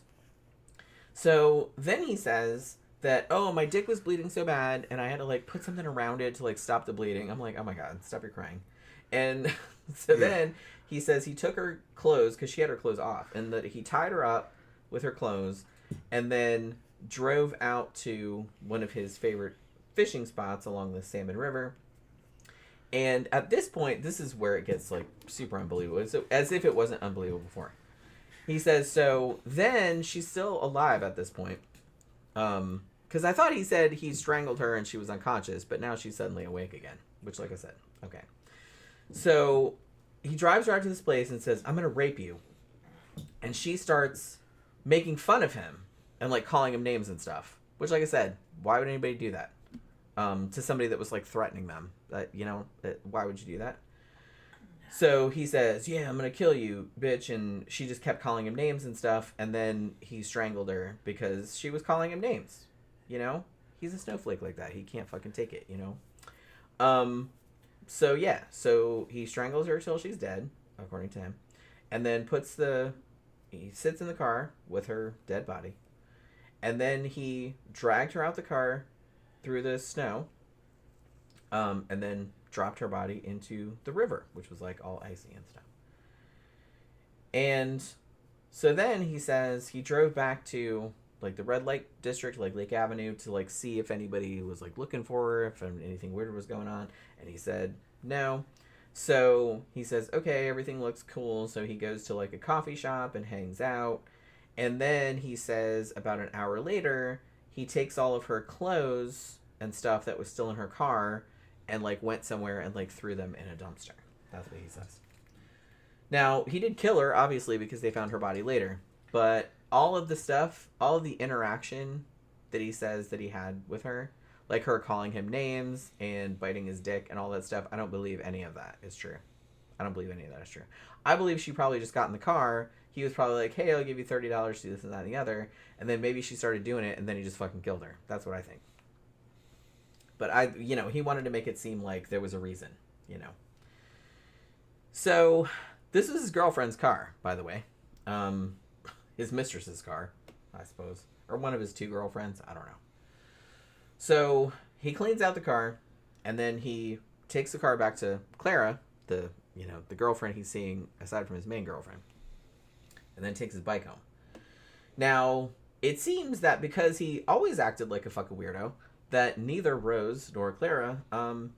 So then he says that, my dick was bleeding so bad, and I had to like put something around it to like stop the bleeding. I'm like, oh my god, stop your crying. And so then he says he took her clothes, because she had her clothes off, and that he tied her up with her clothes and then drove out to one of his favorite fishing spots along the Salmon River. And at this point, this is where it gets like super unbelievable. So, as if it wasn't unbelievable before. He says, so then she's still alive at this point. Because I thought he said he strangled her and she was unconscious, but now she's suddenly awake again. Which, like I said, okay. So he drives her out to this place and says, I'm going to rape you. And she starts making fun of him and like calling him names and stuff. Which, like I said, why would anybody do that? To somebody that was like threatening them. Why would you do that? So he says, yeah, I'm going to kill you, bitch. And she just kept calling him names and stuff. And then he strangled her because she was calling him names. You know? He's a snowflake like that. He can't fucking take it, you know? So yeah. So he strangles her till she's dead, according to him. And then he sits in the car with her dead body. And then he dragged her out the car through the snow. And then dropped her body into the river, which was like all icy and stuff. And so then he says he drove back to like the red light district, like Lake Avenue, to like see if anybody was like looking for her, if anything weird was going on. And he said no. So he says, okay, everything looks cool. So he goes to like a coffee shop and hangs out. And then he says about an hour later, he takes all of her clothes and stuff that was still in her car and like went somewhere and like threw them in a dumpster. That's what he says. Now, he did kill her, obviously, because they found her body later. But all of the stuff, all of the interaction that he says that he had with her, like her calling him names and biting his dick and all that stuff, I don't believe any of that is true. I don't believe any of that is true. I believe she probably just got in the car. He was probably like, hey, I'll give you $30 to do this and that and the other. And then maybe she started doing it and then he just fucking killed her. That's what I think. But he wanted to make it seem like there was a reason, So, this is his girlfriend's car, by the way. His mistress's car, I suppose. Or one of his two girlfriends, I don't know. So, he cleans out the car, and then he takes the car back to Clara, the girlfriend he's seeing aside from his main girlfriend. And then takes his bike home. Now, it seems that because he always acted like a fucking weirdo, that neither Rose nor Clara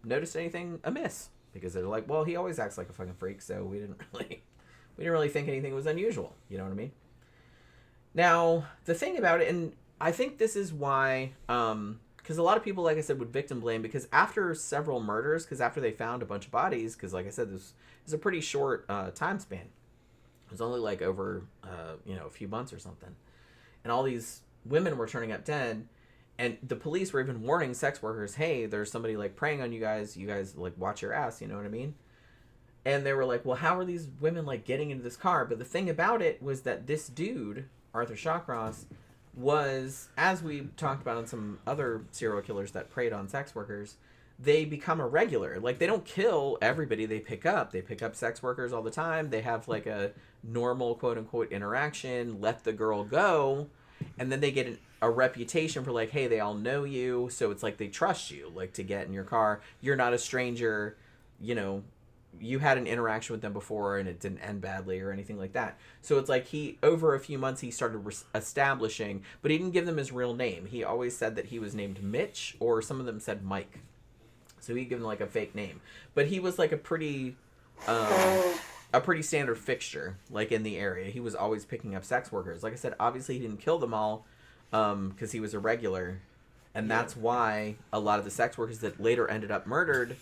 noticed anything amiss, because they're like, well, he always acts like a fucking freak, so we didn't really think anything was unusual. You know what I mean? Now, the thing about it, and I think this is why, because a lot of people, like I said, would victim blame, because after several murders, because after they found a bunch of bodies, because like I said, this is a pretty short time span. It was only like over, a few months or something, and all these women were turning up dead. And the police were even warning sex workers, hey, there's somebody like preying on you guys like watch your ass, you know what I mean? And they were like, well, how are these women like getting into this car? But the thing about it was that this dude, Arthur Shawcross, was, as we talked about on some other serial killers that preyed on sex workers, they become a regular. Like, they don't kill everybody they pick up. They pick up sex workers all the time. They have like a normal quote unquote interaction, let the girl go, and then they get a reputation for like, hey, they all know you, so it's like they trust you, like, to get in your car. You're not a stranger, you had an interaction with them before and it didn't end badly or anything like that. So it's like over a few months, he started establishing, but he didn't give them his real name. He always said that he was named Mitch, or some of them said Mike. So he'd give them like a fake name. But he was like a pretty standard fixture, like, in the area. He was always picking up sex workers. Like I said, obviously he didn't kill them all, because he was a regular, and that's why a lot of the sex workers that later ended up murdered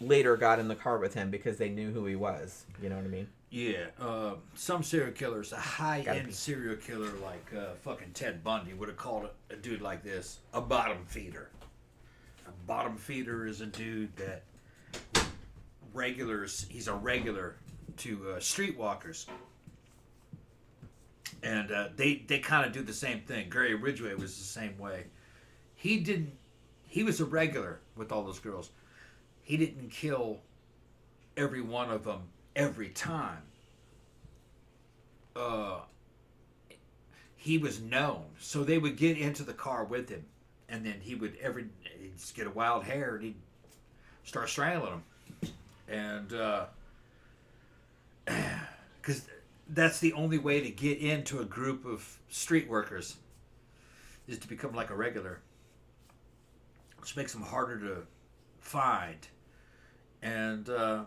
later got in the car with him, because they knew who he was. You know what I mean? Yeah. Some serial killers, a high-end serial killer like fucking Ted Bundy, would have called a dude like this a bottom feeder. A bottom feeder is a dude that he's a regular to streetwalkers. And they kind of do the same thing. Gary Ridgway was the same way. He was a regular with all those girls. He didn't kill every one of them every time. He was known. So they would get into the car with him. And then he'd just get a wild hair and he'd start strangling them. And because that's the only way to get into a group of street workers is to become like a regular, which makes them harder to find. And the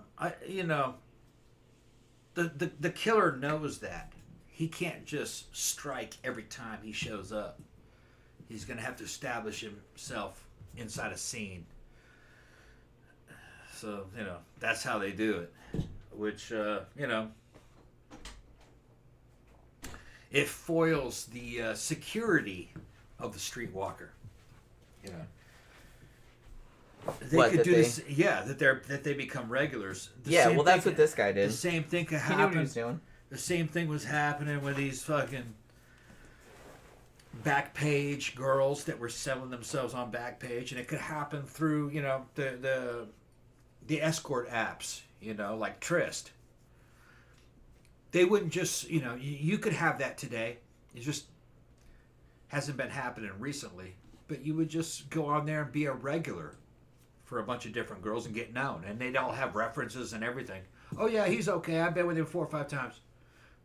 killer knows that he can't just strike every time he shows up. He's going to have to establish himself inside a scene. So, that's how they do it. Which, it foils the security of the streetwalker. They What, could that do they- this. Yeah, that they become regulars. Yeah, well, that's what this guy did. The same thing could He knew what he happen. was doing. The same thing was happening with these fucking Backpage girls that were selling themselves on Backpage, and it could happen through the escort apps, like Trist. They wouldn't just you could have that today. It just hasn't been happening recently, but you would just go on there and be a regular for a bunch of different girls and get known, and they'd all have references and everything. Oh yeah, he's okay. I've been with him 4 or 5 times.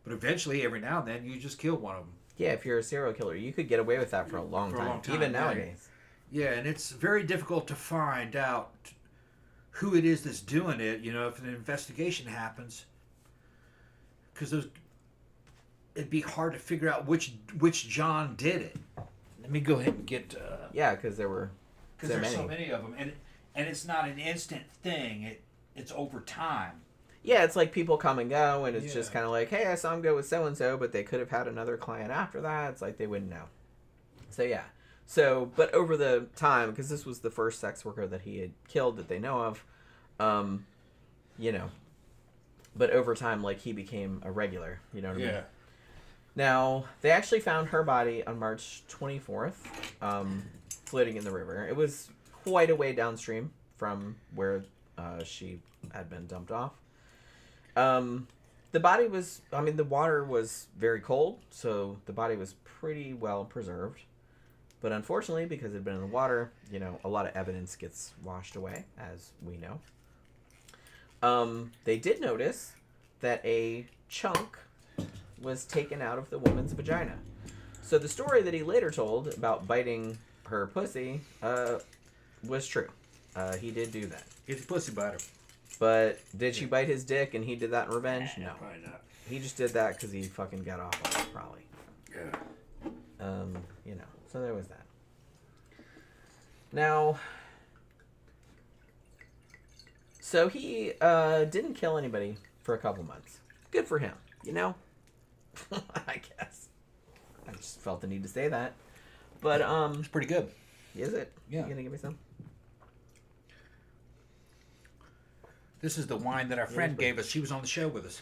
But eventually, every now and then, you just kill one of them. Yeah, if you're a serial killer, you could get away with that for a long time, even nowadays. Yeah, and it's very difficult to find out who it is that's doing it. If an investigation happens, because it'd be hard to figure out which John did it. Let me go ahead and get. Yeah, because there were There's so many of them, and it's not an instant thing. It's over time. Yeah, it's like people come and go, and it's just kind of like, hey, I saw him go with so-and-so, but they could have had another client after that. It's like they wouldn't know. So, yeah. So, but over the time, because this was the first sex worker that he had killed that they know of, but over time, like, he became a regular, you know what I mean? Now, they actually found her body on March 24th, floating in the river. It was quite a way downstream from where she had been dumped off. The body was, the water was very cold, so the body was pretty well preserved. But unfortunately, because it had been in the water, a lot of evidence gets washed away, as we know. They did notice that a chunk was taken out of the woman's vagina. So the story that he later told about biting her pussy was true. He did do that. He's a pussy biter. But did she bite his dick and he did that in revenge? Nah, No. probably not. He just did that because he fucking got off on it, probably. Yeah. So there was that. Now, so he didn't kill anybody for a couple months. Good for him, I guess. I just felt the need to say that. But, It's pretty good. is it? Yeah. You gonna give me some? This is the wine that our friend gave us. She was on the show with us.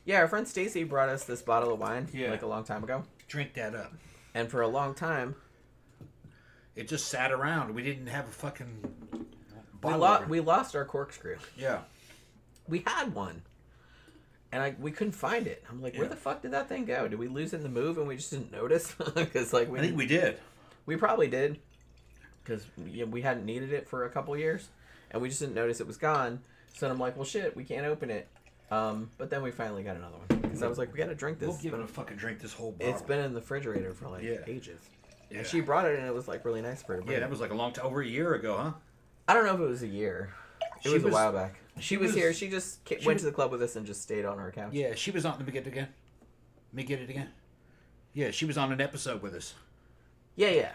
Yeah, our friend Stacy brought us this bottle of wine Yeah. like a long time ago. Drink that up. And for a long time, It just sat around. We didn't have a fucking we, bottle. we lost our corkscrew. Yeah. We had one. And we couldn't find it. I'm like, where the fuck did that thing go? Did we lose it in the move and we just didn't notice? Because I think we did. We probably did. Because we hadn't needed it for a couple years. And we just didn't notice it was gone. So I'm like, well, shit, we can't open it. But then we finally got another one. Because I was like, we got to drink this. We'll give it a fucking drink, this whole bottle. It's been in the refrigerator for ages. Yeah. And she brought it and it was like really nice for her to bring. Yeah, that was like a long time, over a year ago, huh? I don't know if it was a year. It was a while back. She was here. She just went to the club with us and just stayed on our couch. Yeah, she was on. Let me get it again. Yeah, she was on an episode with us. Yeah.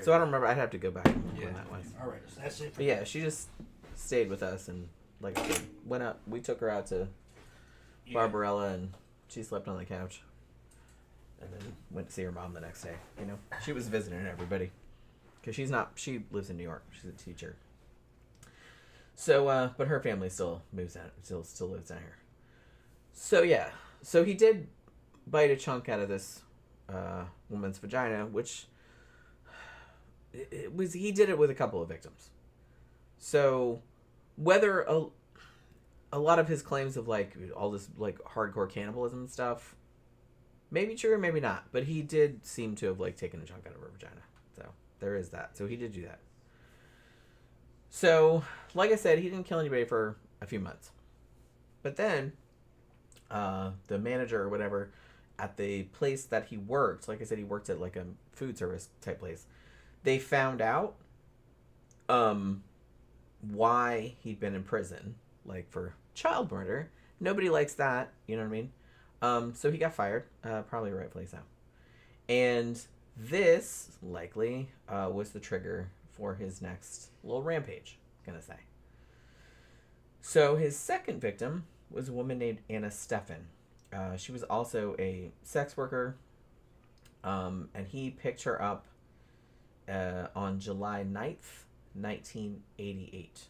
So I don't remember. I'd have to go back and remember when that was. All right, so that's it. But yeah, she just stayed with us and like I said, went out. We took her out to Barbarella and she slept on the couch. And then went to see her mom the next day. She was visiting everybody because she lives in New York. She's a teacher. So, but her family still lives down here. So yeah, so he did bite a chunk out of this woman's vagina, which he did it with a couple of victims. So whether a lot of his claims of like all this like hardcore cannibalism and stuff, maybe true or maybe not, but he did seem to have like taken a chunk out of her vagina. So there is that. So he did do that. So, like I said, he didn't kill anybody for a few months. But then, the manager or whatever at the place that he worked, like I said, he worked at like a food service type place. They found out why he'd been in prison, like for child murder. Nobody likes that, you know what I mean? So he got fired, probably rightfully so. And this likely was the trigger for his next little rampage, gonna say. So his second victim was a woman named Anna Steffen. She was also a sex worker, and he picked her up on July 9th, 1988.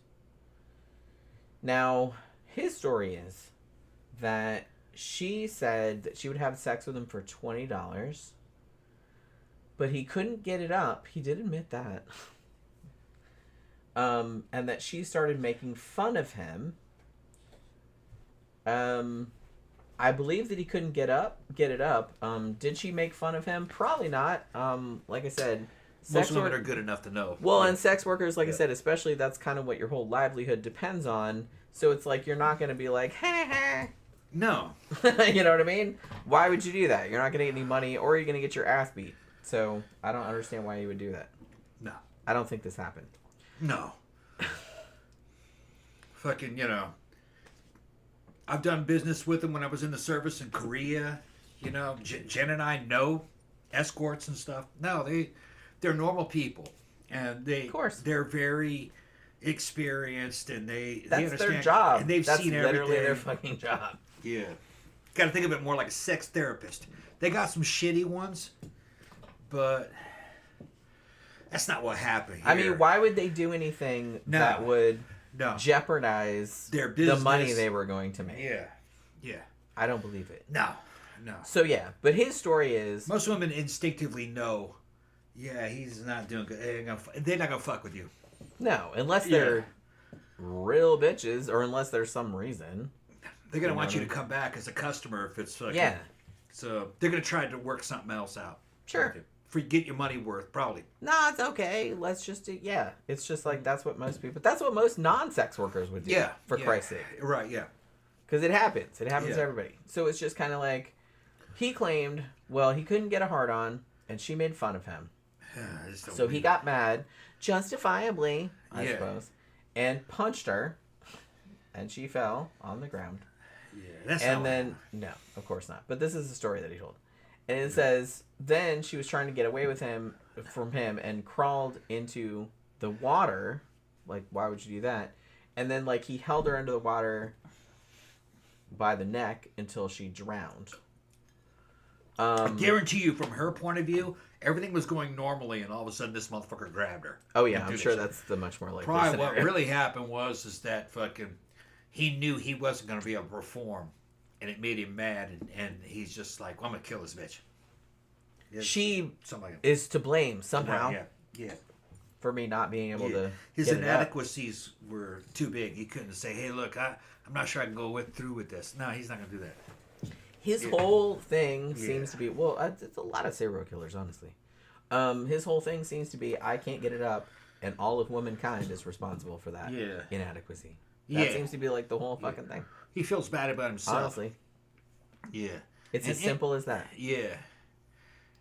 Now, his story is that she said that she would have sex with him for $20, but he couldn't get it up. He did admit that. And that she started making fun of him. I believe that he couldn't get it up. Did she make fun of him? Probably not. Like I said, most women are good enough to know. Well, and sex workers, like I said, especially, that's kind of what your whole livelihood depends on. So it's like, you're not going to be like, ha ha. No. You know what I mean? Why would you do that? You're not going to get any money, or you're going to get your ass beat. So I don't understand why you would do that. No. I don't think this happened. No. Fucking, you know, I've done business with them when I was in the service in Korea. You know, Jen and I know escorts and stuff. No, they're normal people, and they're very experienced, and they understand their job. And they've That's seen literally everything. their fucking job. Yeah, got to think of it more like a sex therapist. They got some shitty ones, but that's not what happened here. I mean, why would they do anything that would jeopardize their business, the money they were going to make? Yeah. I don't believe it. No. So yeah, but his story is, most women instinctively know, yeah, he's not doing good. They're not gonna fuck with you. No, unless they're real bitches, or unless there's some reason. They're gonna want you to come back as a customer if it's fucking. Yeah. So they're gonna try to work something else out. Sure. Get your money worth, probably. Nah, it's okay. Let's just do. Yeah, it's just like that's what most non-sex workers would do. Yeah. For Christ's sake. Right. Yeah. Because it happens. It happens to everybody. So it's just kind of like, he claimed, well, he couldn't get a hard on, and she made fun of him. So he got mad, justifiably, I suppose, and punched her, and she fell on the ground. Yeah, that's and then no, of course not. But this is the story that he told, and it says then she was trying to get away from him, and crawled into the water. Like, why would you do that? And then like he held her under the water by the neck until she drowned. I guarantee you, from her point of view, everything was going normally, and all of a sudden, this motherfucker grabbed her. Oh yeah, I'm sure that's the much more likely probably scenario. What really happened was that fucking he knew he wasn't going to be able to perform, and it made him mad, and he's just like, well, I'm gonna kill this bitch. She is to blame somehow. Right, yeah. For me not being able to. His inadequacies were too big. He couldn't say, "Hey, look, I'm not sure I can go through with this." No, he's not gonna do that. His whole thing seems to be, well, it's a lot of serial killers, honestly. His whole thing seems to be, I can't get it up, and all of womankind is responsible for that inadequacy. That seems to be like the whole fucking thing. He feels bad about himself. Honestly. Yeah. It's as simple as that. Yeah.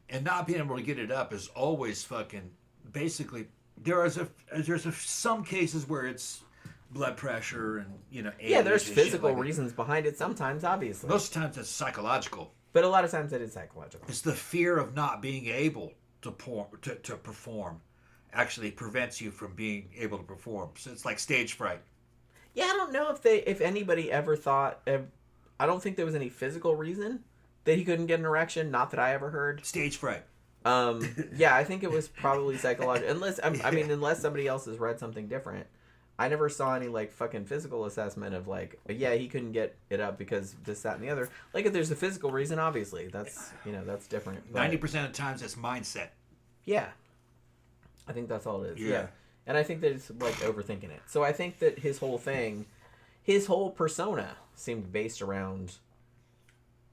And not being able to get it up is always fucking, basically, there's some cases where it's blood pressure and, you know, yeah, there's physical reasons behind it sometimes, obviously. Most times it's psychological. But a lot of times it is psychological. It's the fear of not being able to perform actually prevents you from being able to perform. So it's like stage fright. Yeah, I don't know if anybody ever thought, I don't think there was any physical reason that he couldn't get an erection, not that I ever heard. Stage fright. Yeah, I think it was probably psychological. Unless somebody else has read something different. I never saw any like fucking physical assessment of like, yeah, he couldn't get it up because this, that, and the other. Like, if there's a physical reason, obviously that's different. 90% of times it's mindset. Yeah, I think that's all it is. Yeah, and I think that it's like overthinking it. So I think that his whole persona seemed based around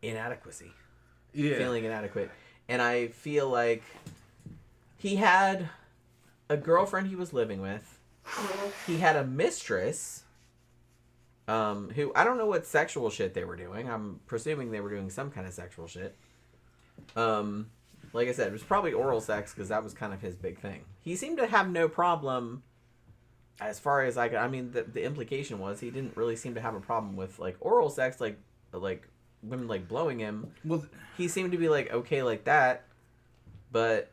inadequacy, feeling inadequate, and I feel like he had a girlfriend he was living with. He had a mistress, who I don't know what sexual shit they were doing. I'm presuming they were doing some kind of sexual shit. Like I said, it was probably oral sex because that was kind of his big thing. He seemed to have no problem, as far as I mean, the implication was he didn't really seem to have a problem with like oral sex, like women like blowing him. Well, he seemed to be like okay like that, but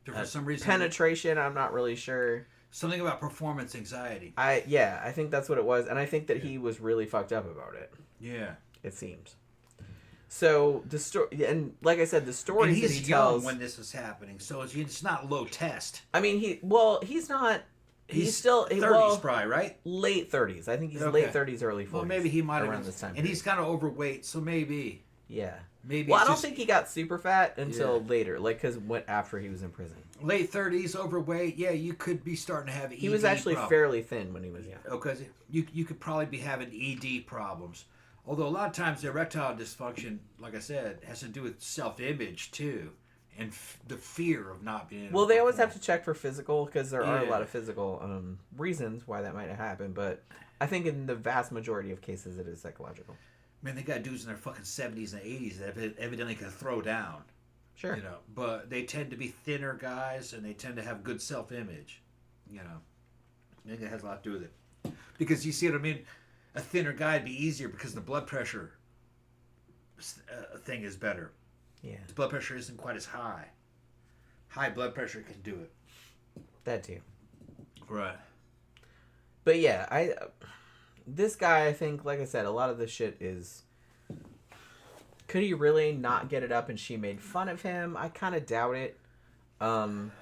for some reason penetration, I'm not really sure. Something about performance anxiety. I think that's what it was, and I think that he was really fucked up about it. Yeah, it seems. So the story, and like I said, the stories and he's that he tells young when this is happening, so it's not low test. I mean, he's not. He's still 30s, probably, right? Late 30s. I think he's late 30s, early 40s. Well, maybe he might have around this time. And he's kind of overweight, so maybe. Yeah. Maybe. Well, I don't think he got super fat until later, like because after he was in prison. Late 30s, overweight. Yeah, you could be starting to have ED. He was actually fairly thin when he was young. Oh, because you could probably be having ED problems. Although a lot of times the erectile dysfunction, like I said, has to do with self-image too. And the fear of not being able well, to they always perform. have to check for physical because there are a lot of physical reasons why that might have happened. But I think in the vast majority of cases, it is psychological. Man, they got dudes in their fucking 70s and 80s that evidently can throw down. Sure. You know, but they tend to be thinner guys and they tend to have good self-image. You know, I think it has a lot to do with it. Because you see what I mean? A thinner guy would be easier because the blood pressure thing is better. Yeah. The blood pressure isn't quite as high. High blood pressure can do it. That too. Right. But yeah, this guy, I think, like I said, a lot of this shit is... Could he really not get it up and she made fun of him? I kind of doubt it.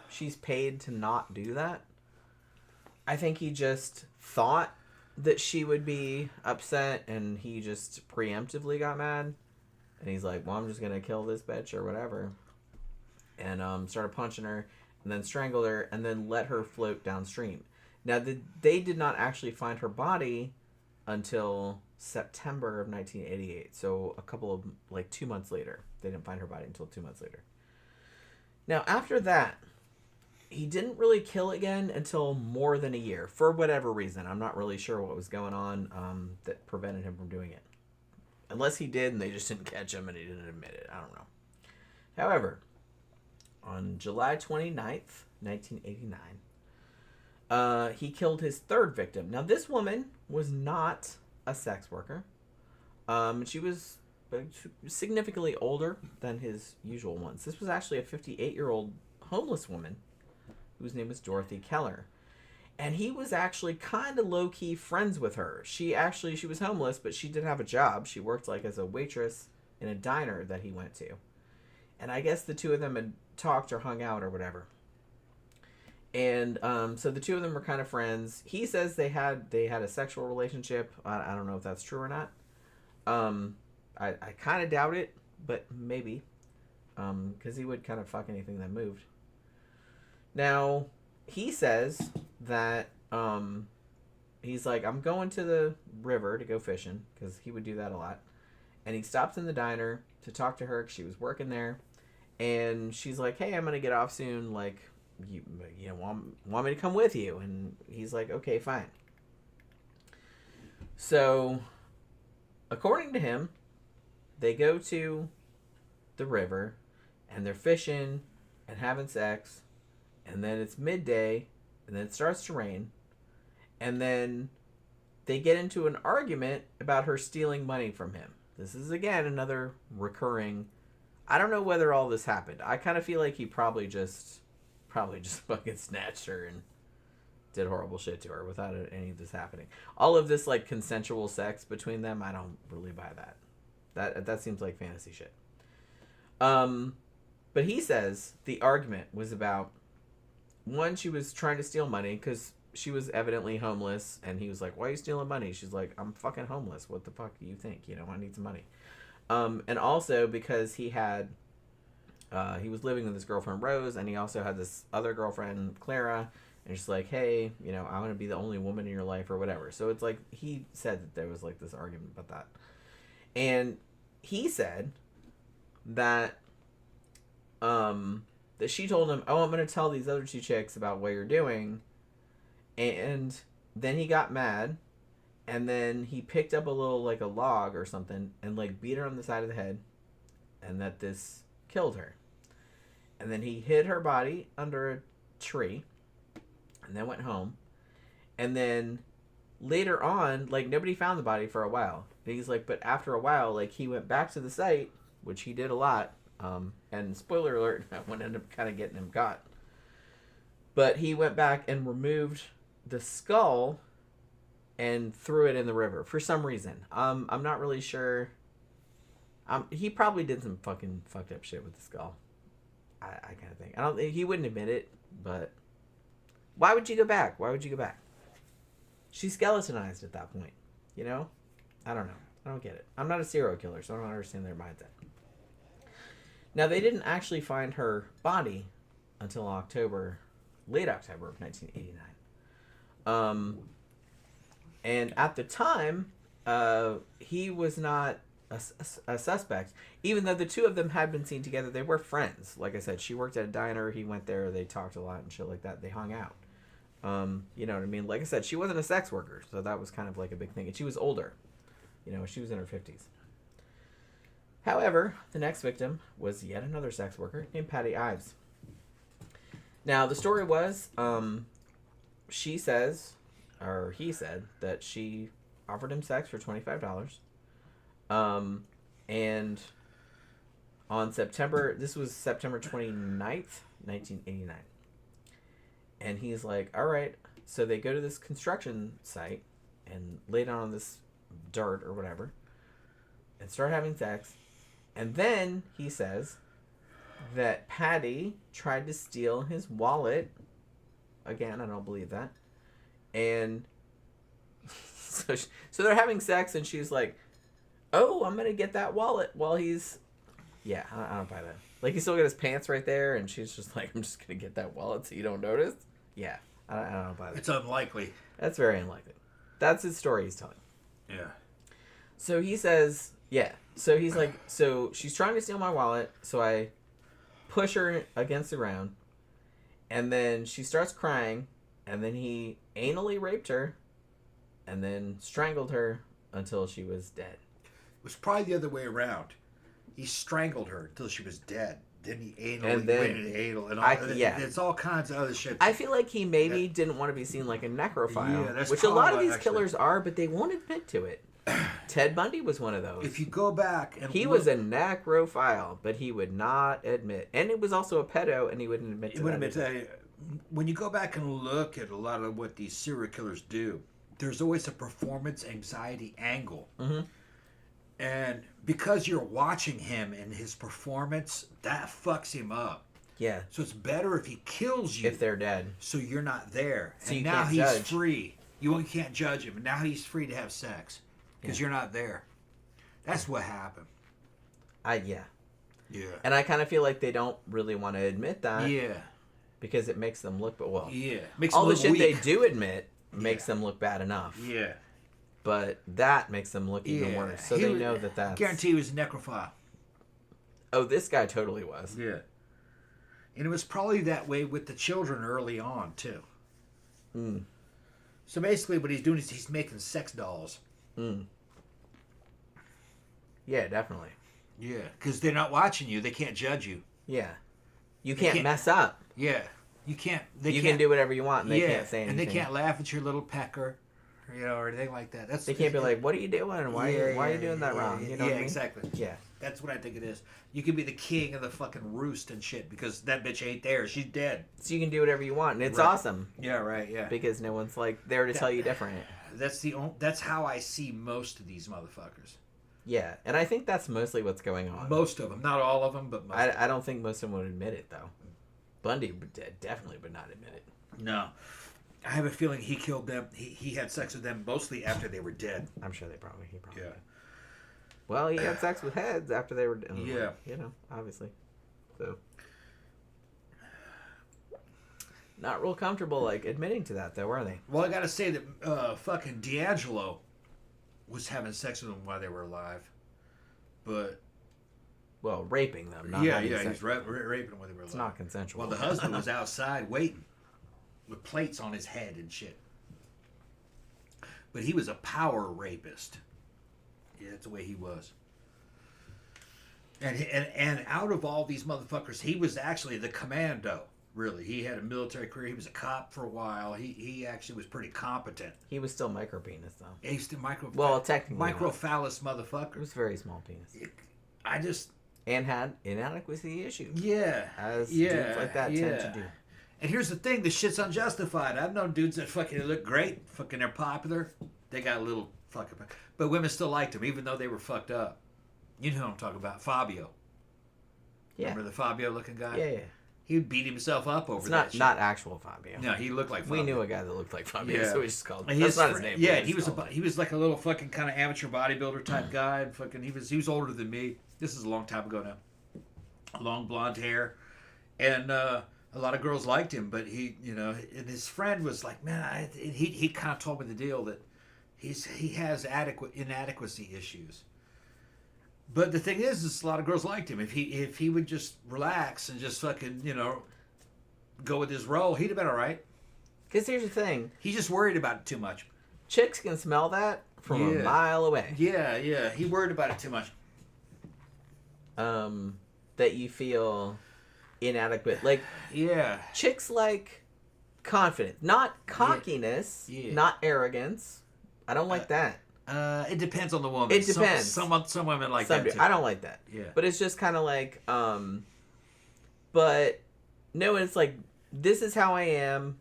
She's paid to not do that. I think he just thought that she would be upset and he just preemptively got mad. And he's like, well, I'm just going to kill this bitch or whatever. And started punching her and then strangled her and then let her float downstream. Now, they did not actually find her body until September of 1988. So 2 months later. They didn't find her body until 2 months later. Now, after that, he didn't really kill again until more than a year. For whatever reason. I'm not really sure what was going on that prevented him from doing it. Unless he did and they just didn't catch him and he didn't admit it. I don't know. However, on July 29th, 1989, he killed his third victim. Now, this woman was not a sex worker. She was significantly older than his usual ones. This was actually a 58-year-old homeless woman whose name was Dorothy Keller. And he was actually kind of low-key friends with her. She was homeless, but she did have a job. She worked like as a waitress in a diner that he went to. And I guess the two of them had talked or hung out or whatever. And so the two of them were kind of friends. He says they had a sexual relationship. I don't know if that's true or not. I kind of doubt it, but maybe. Because he would kind of fuck anything that moved. Now, he says that he's like, I'm going to the river to go fishing, because he would do that a lot. And he stops in the diner to talk to her because she was working there. And she's like, hey, I'm going to get off soon. Like, you want me to come with you? And he's like, okay, fine. So, according to him, they go to the river and they're fishing and having sex. And then it's midday and then it starts to rain. And then they get into an argument about her stealing money from him. This is, again, another recurring... I don't know whether all this happened. I kind of feel like he probably just fucking snatched her and did horrible shit to her without any of this happening. All of this, like, consensual sex between them, I don't really buy that. That seems like fantasy shit. But he says the argument was about, one, she was trying to steal money because she was evidently homeless, and he was like, why are you stealing money? She's like, I'm fucking homeless. What the fuck do you think? I need some money. And also because he was living with his girlfriend Rose, and he also had this other girlfriend Clara, and she's like, hey, I want to be the only woman in your life or whatever. So it's like, he said that there was like this argument about that. And he said that, that she told him, oh, I'm going to tell these other two chicks about what you're doing. And then he got mad And then he picked up a little, like, a log or something and, like, beat her on the side of the head. And that this killed her. And then he hid her body under a tree. And then went home. And then later on, like, nobody found the body for a while. And he's like, but after a while, like, he went back to the site, which he did a lot. And spoiler alert, that one ended up kind of getting him caught. But he went back and removed the skull and threw it in the river for some reason. I'm not really sure. He probably did some fucking fucked up shit with the skull. I kind of think. I don't think he wouldn't admit it, but why would you go back? Why would you go back? She's skeletonized at that point, you know? I don't know. I don't get it. I'm not a serial killer, so I don't understand their mindset. Now, they didn't actually find her body until late October of 1989. And at the time, he was not a suspect. Even though the two of them had been seen together, they were friends. Like I said, she worked at a diner. He went there. They talked a lot and shit like that. They hung out. You know what I mean? Like I said, she wasn't a sex worker, so that was kind of like a big thing. And she was older. You know, she was in her 50s. However, the next victim was yet another sex worker named Patty Ives. Now, the story was, he said that she offered him sex for $25. And on this was September 29th, 1989. And he's like, all right. So they go to this construction site and lay down on this dirt or whatever and start having sex. And then he says that Patty tried to steal his wallet. Again, I don't believe that. And so they're having sex, and she's like, oh, I'm going to get that wallet while he's... Yeah, I don't buy that. Like, he's still got his pants right there, and she's just like, I'm just going to get that wallet so you don't notice. Yeah, I don't buy that. It's unlikely. That's very unlikely. That's his story he's telling. Yeah. So he says... Yeah. So he's like, so she's trying to steal my wallet, so I push her against the ground, and then she starts crying, and then he anally raped her, and then strangled her until she was dead. It was probably the other way around. He strangled her until she was dead. Then he And then- went in anal, and all, yeah. it's all kinds of other shit. I feel like he maybe didn't want to be seen like a necrophile, Yeah, that's which a lot of probably these killers are, but they won't admit to it. Ted Bundy was one of those. If you go back and He look, was a necrophile, but he would not admit. And it was also a pedo, and he wouldn't admit to that. When you go back and look at a lot of what these serial killers do, there's always a performance anxiety angle. Mm-hmm. And because you're watching him and his performance, that fucks him up. Yeah. So it's better if he kills you. If they're dead. So you're not there. So and you now can't he's judge. free. You can't judge him. And now he's free to have sex. Because you're not there. That's what happened. Yeah. Yeah. And I kind of feel like they don't really want to admit that. Yeah. Because it makes them look, Yeah. Makes all them the look shit weak. they do admit makes them look bad enough. Yeah. But that makes them look even worse. So they know that that's... Guarantee he was a necrophile. Oh, this guy totally was. Yeah. And it was probably that way with the children early on, too. Mm. So basically what he's doing is he's making sex dolls. Mm. Yeah, definitely. Yeah, because they're not watching you. They can't judge you. Yeah. You can't mess up. Yeah. You can't... You can do whatever you want, and they can't say anything. And they can't laugh at your little pecker, or anything like that. They can't be like, what are you doing? Why are you doing that wrong? You know what I mean? Exactly. Yeah. That's what I think it is. You can be the king of the fucking roost and shit because that bitch ain't there. She's dead. So you can do whatever you want, and it's Right. awesome. Yeah, right, yeah. Because no one's like there to tell you different. That's how I see most of these motherfuckers. Yeah, and I think that's mostly what's going on. Most of them, not all of them, but most. I don't think most of them would admit it though. Bundy definitely would not admit it. No, I have a feeling he killed them. He had sex with them mostly after they were dead. I'm sure he probably Yeah. did. Well, he had sex with heads after they were dead. Yeah. You know, obviously. So not real comfortable like admitting to that though, were they? Well, I gotta say that fucking D'Angelo was having sex with them while they were alive, but Well, raping them, not yeah, having he sex was raping them when they were alive. It's not consensual. Well, the husband was outside waiting with plates on his head and shit. but he was a power rapist. Yeah, that's the way he was. And out of all these motherfuckers, he was actually the commando. Really, he had a military career. He was a cop for a while. He actually was pretty competent. He was still micropenis though. He's still technically microphallus motherfucker. It was very small penis. And had inadequacy issues. Yeah, as dudes like that tend to do. And here's the thing: the shit's unjustified. I've known dudes that fucking look great, fucking they're popular. They got a little fucking, but women still liked them even though they were fucked up. You know what I'm talking about, Fabio. Yeah. Remember the Fabio looking guy? Yeah. He would beat himself up over that shit. Not actual Fabio. No, he looked like Fabio. We knew a guy that looked like Fabio, so we just called him. That's not his name. Yeah, he was like a little fucking kind of amateur bodybuilder type guy. And fucking, he was older than me. This is a long time ago now. Long blonde hair, and a lot of girls liked him. But he, and his friend was like, man, he kind of told me the deal that he has inadequacy issues. But the thing is a lot of girls liked him. If he would just relax and just fucking, go with his role, he'd have been all right. Because here's the thing. He's just worried about it too much. Chicks can smell that from a mile away. Yeah. He worried about it too much. That you feel inadequate. Like, chicks like confidence. Not cockiness. Yeah. Not arrogance. I don't like that. It depends on the woman. It depends. Some women like that too. I don't like that. Yeah. But it's just kind of like, but no, it's like, this is how I am,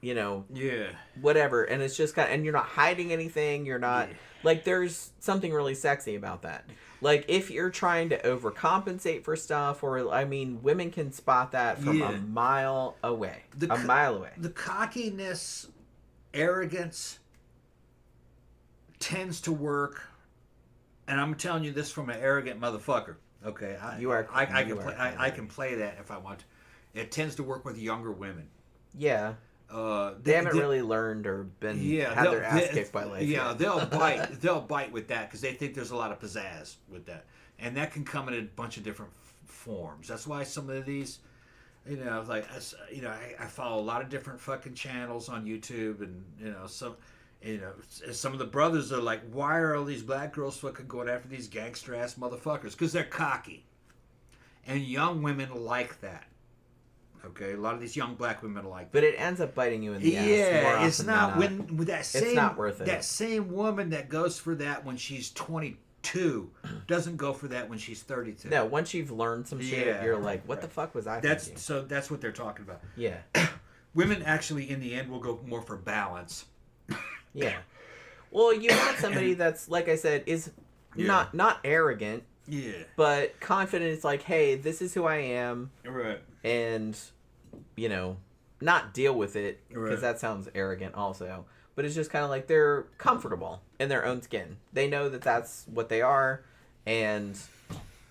Yeah. Whatever. And it's just kind of, and you're not hiding anything. You're not, like, there's something really sexy about that. Like, if you're trying to overcompensate for stuff, or, women can spot that from a mile away. Mile away. The cockiness, arrogance tends to work, and I'm telling you this from an arrogant motherfucker. Okay, I can play that if I want to. It tends to work with younger women. Yeah. They haven't really learned or had their ass kicked by life. Yeah, they'll bite. They'll bite with that because they think there's a lot of pizzazz with that, and that can come in a bunch of different forms. That's why some of these, I follow a lot of different fucking channels on YouTube, and some of the brothers are like, why are all these black girls fucking going after these gangster ass motherfuckers? Because they're cocky, and young women like that. Okay, a lot of these young black women are like that. But it ends up biting you in the ass. Yeah, it's not it's not worth it. That same woman that goes for that when she's 22 doesn't go for that when she's 32. No, once you've learned some shit, you're like, what the fuck was I thinking? So that's what they're talking about. Yeah. Women actually, in the end, will go more for balance. Yeah. Well, you want somebody that's, like I said, is not arrogant. Yeah. But confident. It's like, hey, this is who I am. Right. And, not deal with it, because that sounds arrogant also. But it's just kind of like they're comfortable in their own skin. They know that that's what they are, and,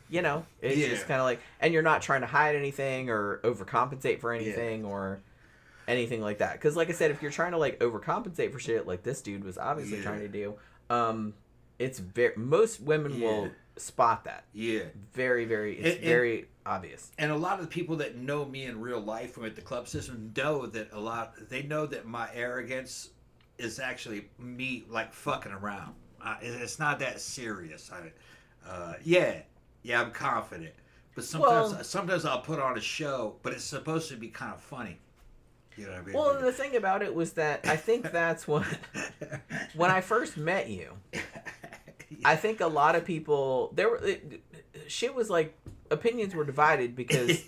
it's just kind of like, and you're not trying to hide anything or overcompensate for anything or anything like that. Because, like I said, if you're trying to, overcompensate for shit, like this dude was obviously trying to do, it's most women will spot that. Yeah. Very, very, very obvious. And a lot of the people that know me in real life from at the club system know that my arrogance is actually me, fucking around. It's not that serious. I'm confident. But sometimes I'll put on a show, but it's supposed to be kind of funny. You know what I mean? Well, the thing about it was that I think that's when I first met you, I think a lot of people, shit was like, opinions were divided because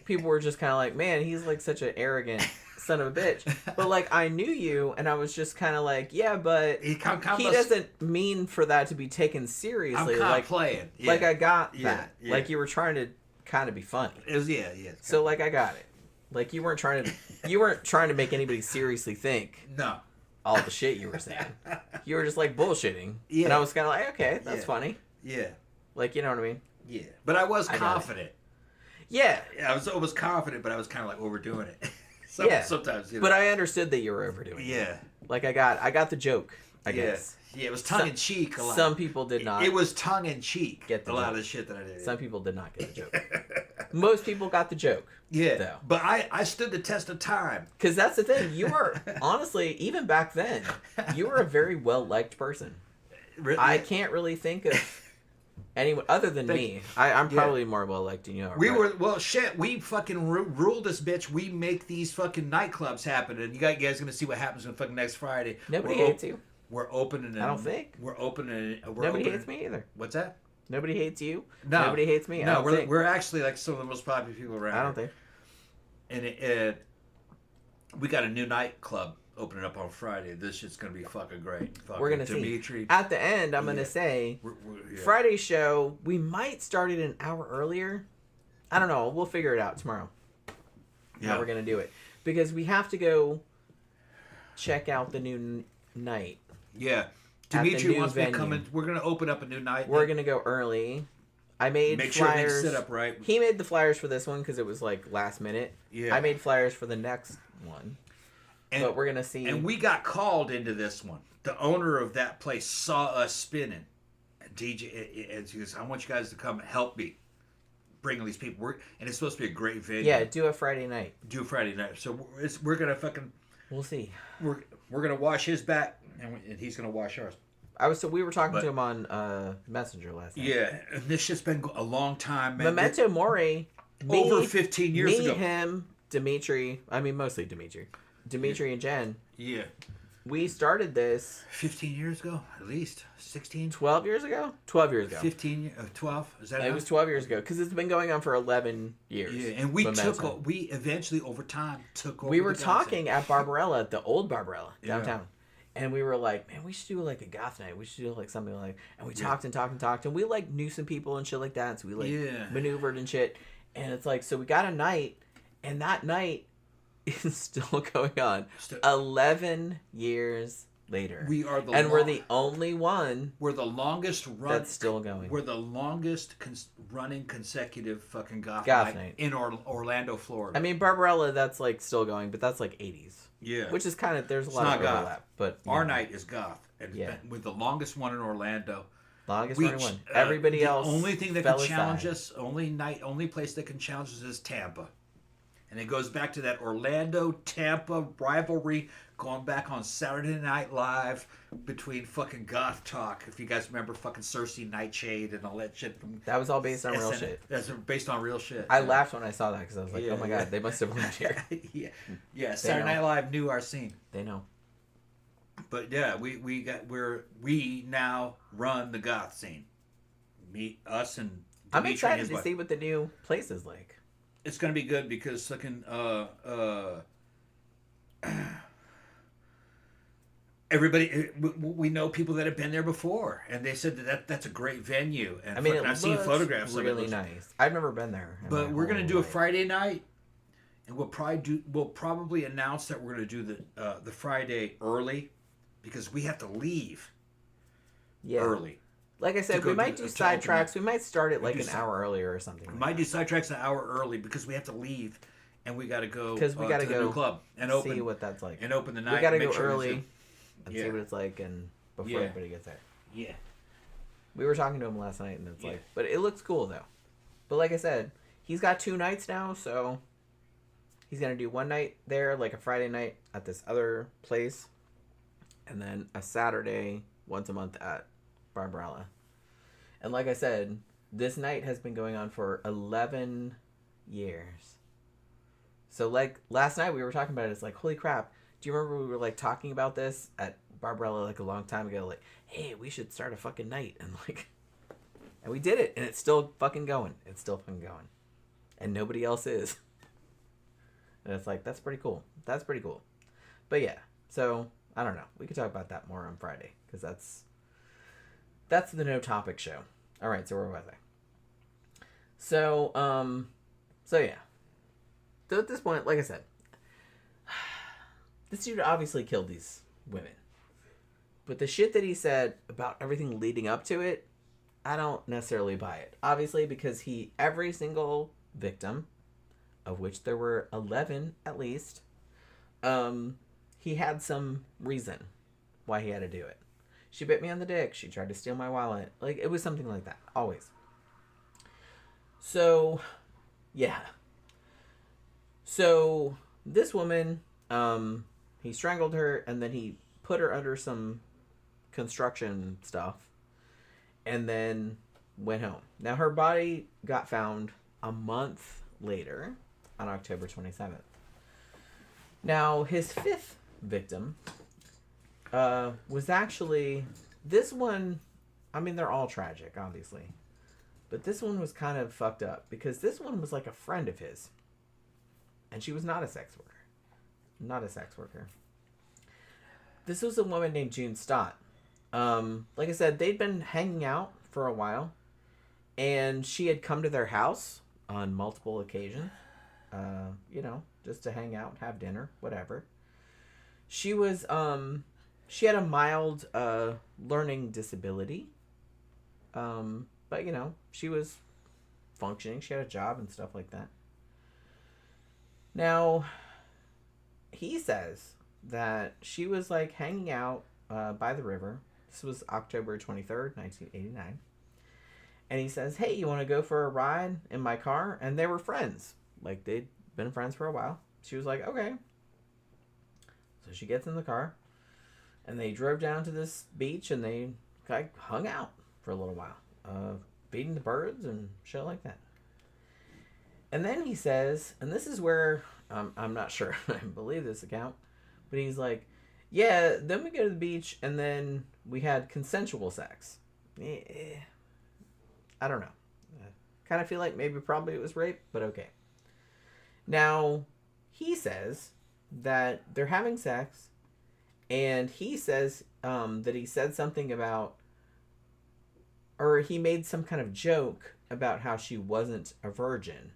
people were just kind of like, man, he's like such an arrogant son of a bitch. But I knew you, and I was just kind of like, yeah, but he doesn't mean for that to be taken seriously. I'm kind of playing. Yeah. I got that. Yeah. You were trying to kind of be funny. It was, So I got it. You weren't trying to make anybody seriously think. No. All the shit you were saying. You were just bullshitting. Yeah. And I was kind of like, okay, that's funny. Yeah. You know what I mean? Yeah. But I was confident. Yeah. I was confident, but I was kind of overdoing it. Sometimes. But I understood that you were overdoing it. Yeah. I got the joke, I guess. Yeah, it was tongue in cheek a lot. Some people did not. It was tongue in cheek. Get a lot of the shit that I did. Some people did not get the joke. Most people got the joke. Yeah, though. but I stood the test of time. Because that's the thing. You were, honestly, even back then, you were a very well-liked person. Really? I can't really think of anyone other than me. I'm probably more well-liked than you are. We fucking ruled this bitch. We make these fucking nightclubs happen, and you guys gonna see what happens on fucking next Friday. Nobody hates you. We're opening. I don't think. We're opening. Nobody hates me either. What's that? Nobody hates you. No. Nobody hates me. No, we're actually like some of the most popular people around. I don't think. And we got a new nightclub opening up on Friday. This shit's gonna be fucking great. We're gonna Dimitri. see. At the end, I'm gonna say Friday's show. We might start it an hour earlier. I don't know. We'll figure it out tomorrow. How we're gonna do it, because we have to go check out the new night. Yeah. Dimitri wants me to come in. We're going to open up a new night. We're going to go early. I made Make flyers. Sure they sit up right. He made the flyers for this one because it was like last minute. Yeah. I made flyers for the next one. But we're going to see. And we got called into this one. The owner of that place saw us spinning. DJ, and she goes, I want you guys to come help me bring these people. And it's supposed to be a great venue. Yeah, do a Friday night. Do a Friday night. So we're going to fucking... We'll see. We're going to wash his back, and he's going to wash ours. We were talking to him on Messenger last night. Yeah, and this shit's been a long time, man. Memento Mori. Over 15 years ago. Him, Dimitri. I mean, mostly Dimitri. Dimitri and Jen. Yeah. We started this 15 years ago, at least 16. 12 years ago. 12 years ago. 12. Is that? It was 12 years ago because it's been going on for 11 years. Yeah, and we eventually over time took over. We were talking at Barbarella, at the old Barbarella downtown. Yeah. And we were like, man, we should do like a goth night. We should do like something like, and we talked and talked and talked, and we like knew some people and shit like that. So we like maneuvered and shit. And it's like, so we got a night, and that night is still going on. 11 years later. We are the and we're the only one. We're the longest run that's still going. We're the longest running consecutive fucking goth night in Orlando, Florida. I mean, Barbarella, that's like still going, but that's like 80s. Yeah, which is kind of there's a lot of overlap, goth. But our night is goth, and with the longest one in Orlando. Longest running one. Everybody else. The only thing that can challenge us, only place that can challenge us is Tampa, and it goes back to that Orlando Tampa rivalry, going back on Saturday Night Live between fucking Goth Talk. If you guys remember fucking Cersei Nightshade and all that shit. That was all based on real shit. That's based on real shit. I laughed when I saw that because I was like, oh my god, they must have lived here. Yeah. Saturday Night Live knew our scene. They know. But yeah, we now run the goth scene. Us and Dimitri. I'm excited to see what the new place is like. It's gonna be good because fucking everybody, we know people that have been there before, and they said that's a great venue. And I mean, I've seen photographs. Really nice. I've never been there. But we're gonna do a Friday night, and we'll probably announce that we're gonna do the Friday early, because we have to leave early. Like I said, we might do sidetracks. We might start it like an hour earlier or something. We might do sidetracks an hour early because we have to leave, and we got to go to the new club and see what that's like. And open the night. We got to go early and see what it's like, and before everybody gets there. Yeah. We were talking to him last night, and it's like, but it looks cool though. But like I said, he's got 2 nights now, so he's gonna do one night there, like a Friday night at this other place, and then a Saturday once a month at Barbarella. And like I said, this night has been going on for 11 years. So like last night we were talking about it. It's like, holy crap. Do you remember we were like talking about this at Barbarella like a long time ago? Like, hey, we should start a fucking night. And like, and we did it. And it's still fucking going. It's still fucking going. And nobody else is. And it's like, that's pretty cool. That's pretty cool. But yeah, so I don't know. We could talk about that more on Friday, because that's the No Topic show. All right, so where was I? So yeah. So at this point, like I said, this dude obviously killed these women. But the shit that he said about everything leading up to it, I don't necessarily buy it. Obviously, because every single victim, of which there were 11 at least, he had some reason why he had to do it. She bit me on the dick. She tried to steal my wallet. Like, it was something like that. Always. So, Yeah. So this woman, he strangled her and then he put her under some construction stuff and then went home. Now her body got found a month later on October 27th. Now his fifth victim was actually this one. I mean, they're all tragic, obviously. But this one was kind of fucked up because this one was like a friend of his. And she was not a sex worker. Not a sex worker. This was a woman named June Stott. Like I said, they'd been hanging out for a while. And she had come to their house on multiple occasions. Just to hang out, have dinner, whatever. She was, she had a mild learning disability. But, she was functioning. She had a job and stuff like that. Now, he says that she was, like, hanging out by the river. This was October 23rd, 1989. And he says, hey, you want to go for a ride in my car? And they were friends. Like, they'd been friends for a while. She was like, okay. So she gets in the car. And they drove down to this beach and they, like, hung out for a little while. Feeding the birds and shit like that. And then he says, and this is where I'm not sure I believe this account, but he's like, yeah, then we go to the beach and then we had consensual sex. I don't know. Kind of feel like maybe probably it was rape, but okay. Now, he says that they're having sex, and he says that he said something about, or he made some kind of joke about how she wasn't a virgin.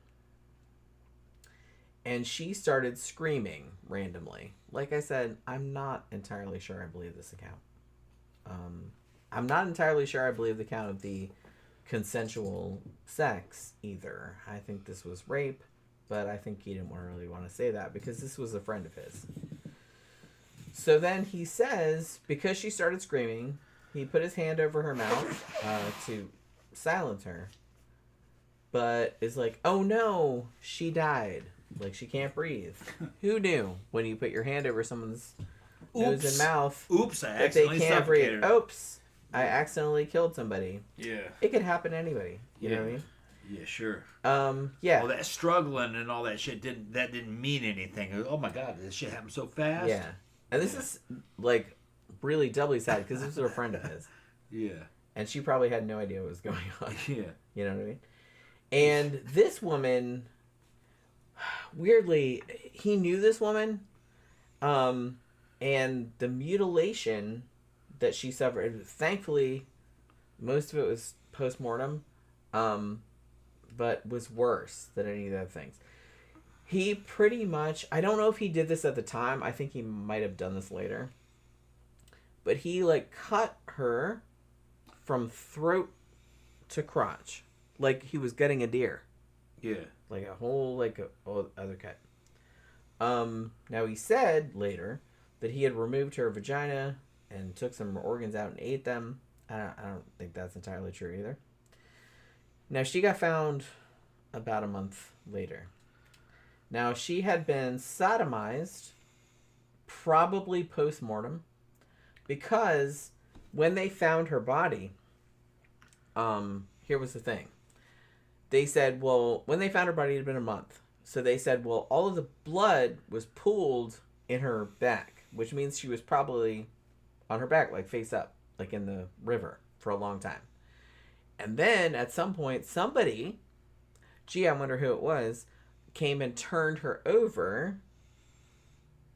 And she started screaming randomly. Like I said, I'm not entirely sure I believe this account. I'm not entirely sure I believe the account of the consensual sex either. I think this was rape, but I think he didn't really want to say that because this was a friend of his. So then he says, because she started screaming, he put his hand over her mouth to silence her. But is like, oh no, she died. Like, she can't breathe. Who knew when you put your hand over someone's nose and mouth Oops, I that they accidentally can't breathe? suffocated. Oops, I accidentally killed somebody. Yeah. It could happen to anybody. You know what I mean? Yeah, sure. Yeah. Well, that struggling and all that shit didn't mean anything. Oh my god, this shit happened so fast. Yeah. And this is, like, really doubly sad because this was a friend of his. Yeah. And she probably had no idea what was going on. Yeah. You know what I mean? And this woman, weirdly, he knew this woman. And the mutilation that she suffered, thankfully, most of it was post-mortem, but was worse than any of the other things. He pretty much, I don't know if he did this at the time. I think he might have done this later. But he, like, cut her from throat to crotch. Like he was gutting a deer. Yeah. Like a whole, like, other cut. Now he said later that he had removed her vagina and took some organs out and ate them. I don't think that's entirely true either. Now, she got found about a month later. Now, she had been sodomized, probably post-mortem, because when they found her body, here was the thing. They said, well, when they found her body, it had been a month. So they said, well, all of the blood was pooled in her back, which means she was probably on her back, like face up, like in the river for a long time. And then at some point, somebody, gee, I wonder who it was, came and turned her over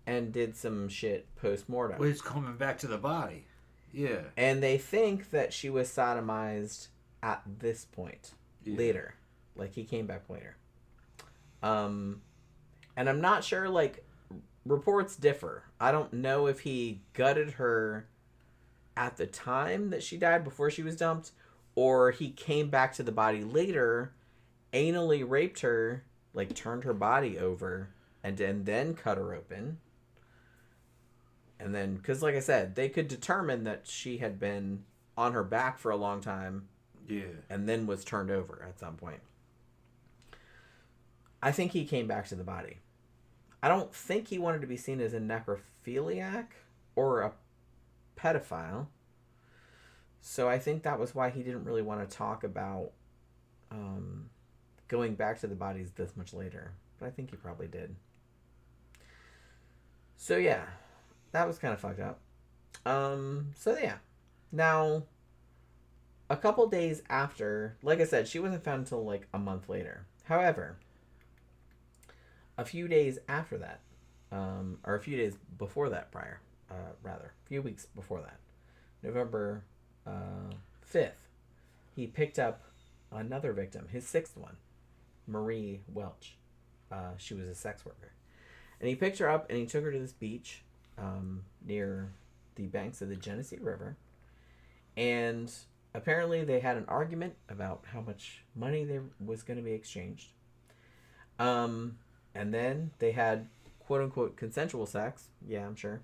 and did some shit post-mortem. Well, it's coming back to the body. Yeah. And they think that she was sodomized at this point, later. Like, he came back later. And I'm not sure, like, reports differ. I don't know if he gutted her at the time that she died, before she was dumped, or he came back to the body later, anally raped her, like, turned her body over, and then cut her open. And then, because like I said, they could determine that she had been on her back for a long time. Yeah. And then was turned over at some point. I think he came back to the body. I don't think he wanted to be seen as a necrophiliac or a pedophile. So I think that was why he didn't really want to talk about going back to the bodies this much later. But I think he probably did. So yeah, that was kind of fucked up. So yeah. Now, a couple days after, like I said, she wasn't found until like a month later. However, a few days after that, or a few days before that a few weeks before that, November 5th, he picked up another victim, his sixth one, Marie Welch. She was a sex worker. And he picked her up and he took her to this beach near the banks of the Genesee River. And apparently they had an argument about how much money there was going to be exchanged. And then they had quote-unquote consensual sex. Yeah, I'm sure.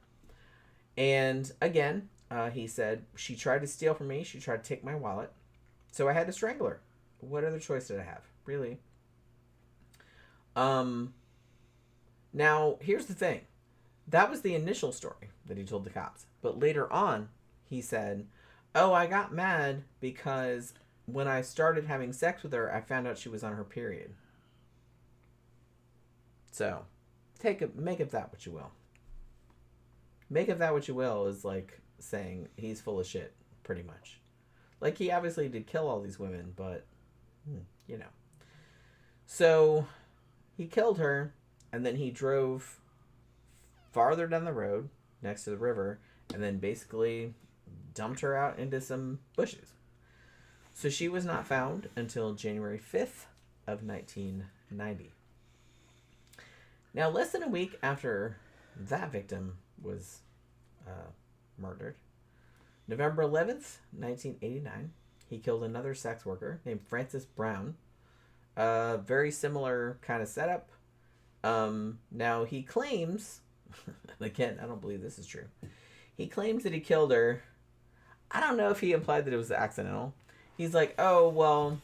And again, he said, she tried to steal from me. She tried to take my wallet. So I had to strangle her. What other choice did I have? Really? Now, here's the thing. That was the initial story that he told the cops. But later on, he said, oh, I got mad because when I started having sex with her, I found out she was on her period. So, make of that what you will. Make of that what you will is like saying he's full of shit, pretty much. Like, he obviously did kill all these women, but, you know. So, he killed her, and then he drove farther down the road, next to the river, and then basically dumped her out into some bushes. So she was not found until January 5th of 1990. Now, less than a week after that victim was murdered, November 11th, 1989, he killed another sex worker named Frances Brown. Very similar kind of setup. Now, he claims, again, I don't believe this is true. He claims that he killed her. I don't know if he implied that it was accidental. He's like, oh, well,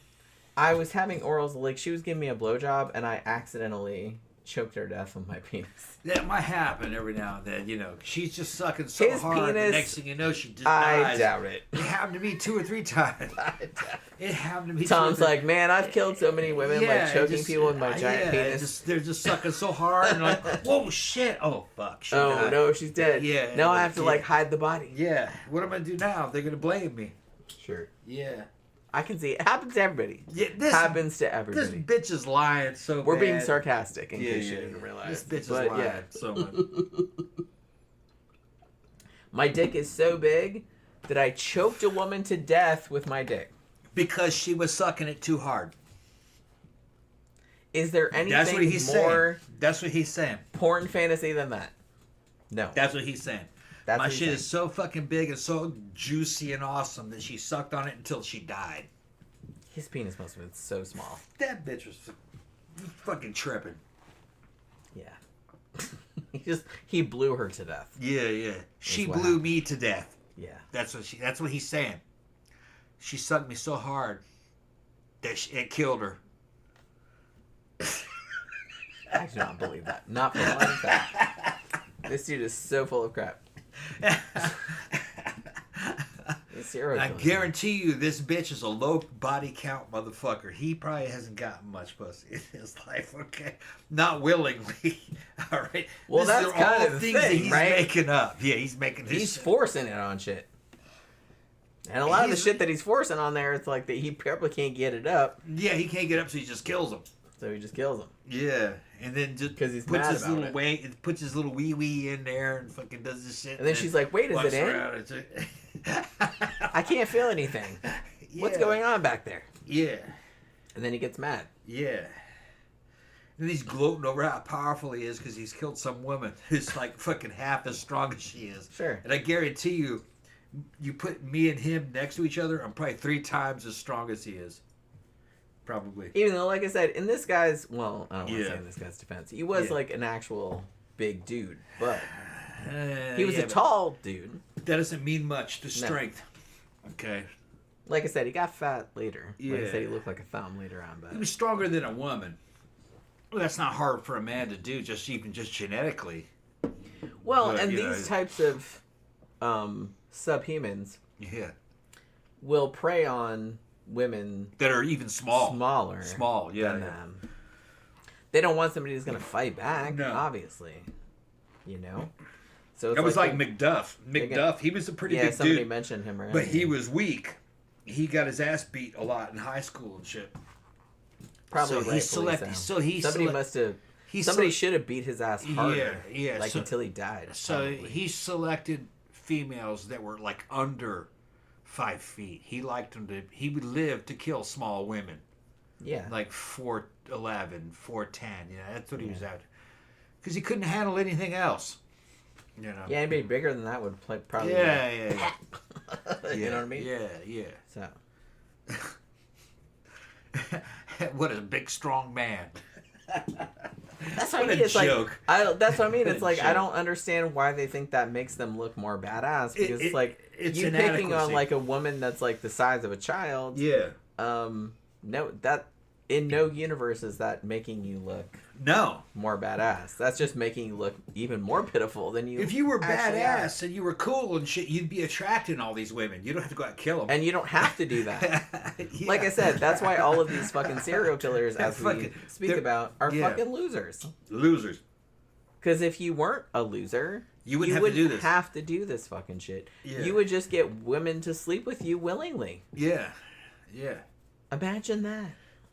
I was having orals, like, she was giving me a blowjob, and I accidentally choked her to death with my penis. That might happen every now and then, you know. She's just sucking so His hard, penis, the next thing you know, she just dies. I doubt it. It happened to me 2 or 3 times. It happened to me. Tom's like, man, I've killed so many women, like choking people with my giant penis. They're just sucking so hard, and like, whoa, shit. Oh, fuck. She died. No, she's dead. Yeah. Now I have to, like, hide the body. Yeah. What am I going to do now? They're going to blame me. Sure. Yeah. I can see it. It happens to everybody. Yeah, happens to everybody. This bitch is lying so We're bad. being sarcastic in case you didn't realize. This bitch is lying so much. My dick is so big that I choked a woman to death with my dick. Because she was sucking it too hard. Is there anything That's what he's more saying. That's what he's saying. porn fantasy than that? No. That's what he's saying. That's My shit is so fucking big and so juicy and awesome that she sucked on it until she died. His penis must have been so small. That bitch was fucking tripping. Yeah. he blew her to death. Yeah. She blew me to death. Yeah. That's what he's saying. She sucked me so hard that it killed her. I do not believe that. Not for one fact. This dude is so full of crap. I guarantee you this bitch is a low body count motherfucker. He probably hasn't gotten much pussy in his life, okay? Not willingly. All right. Well, that's kind of the things thing, that he's right? making up. Yeah, he's making his He's forcing it on shit. And a lot of the shit that he's forcing on there, it's like that he probably can't get it up. Yeah, he can't get up, so he just kills him. So he just kills him. Yeah, and then just because he's puts mad his about little it. puts his little wee wee in there and fucking does this shit. And then she's like, "Wait, is it in? I can't feel anything. Yeah. What's going on back there?" Yeah. And then he gets mad. Yeah. And he's gloating over how powerful he is because he's killed some woman who's like fucking half as strong as she is. Sure. And I guarantee you, you put me and him next to each other, I'm probably 3 times as strong as he is. Probably. Even though, like I said, in this guy's, well, I don't want to say in this guy's defense, he was like an actual big dude, but he was a tall dude. That doesn't mean much to strength. No. Okay. Like I said, he got fat later. Yeah. Like I said, he looked like a thumb later on, but he was stronger than a woman. Well, that's not hard for a man to do, even just genetically. Well, But, and you these know, types of subhumans yeah, will prey on women that are even smaller, yeah, than yeah. them. They don't want somebody who's going to fight back, No. obviously. You know? So it's It was like the- McDuff. McDuff, he was a pretty yeah, big somebody dude, mentioned him earlier. but he was weak. He got his ass beat a lot in high school and shit. Probably so rightfully he selected. So he somebody select- must have. he Somebody sele- should have beat his ass harder. Yeah, Like so- until he died. So probably. he selected females that were like under 5 feet. He liked them to. He would live to kill small women, Yeah. like 4'11", 4'10". Yeah, that's what he was at. Because he couldn't handle anything else. You know. Yeah, anybody bigger than that would probably. Yeah. You know what I mean? Yeah. So. What a big, strong man. That's what I What mean. a It's joke. like that's what I mean. What It's a like I joke. don't understand why they think that makes them look more badass. Because it's like it's you picking on inadequacy. like a woman that's like the size of a child. Yeah. No, that in no universe is that making you look No. more badass. That's just making you look even more pitiful than you. If you were actually badass and you were cool and shit, you'd be attracting all these women. You don't have to go out and kill them. and you don't have to do that. Yeah. Like I said, that's why all of these fucking serial killers, as Fucking- we speak they're- about, are yeah. fucking losers. Losers. Because if you weren't a loser, You wouldn't have to do this. have to do this fucking shit. Yeah. You would just get women to sleep with you willingly. Yeah. Imagine that.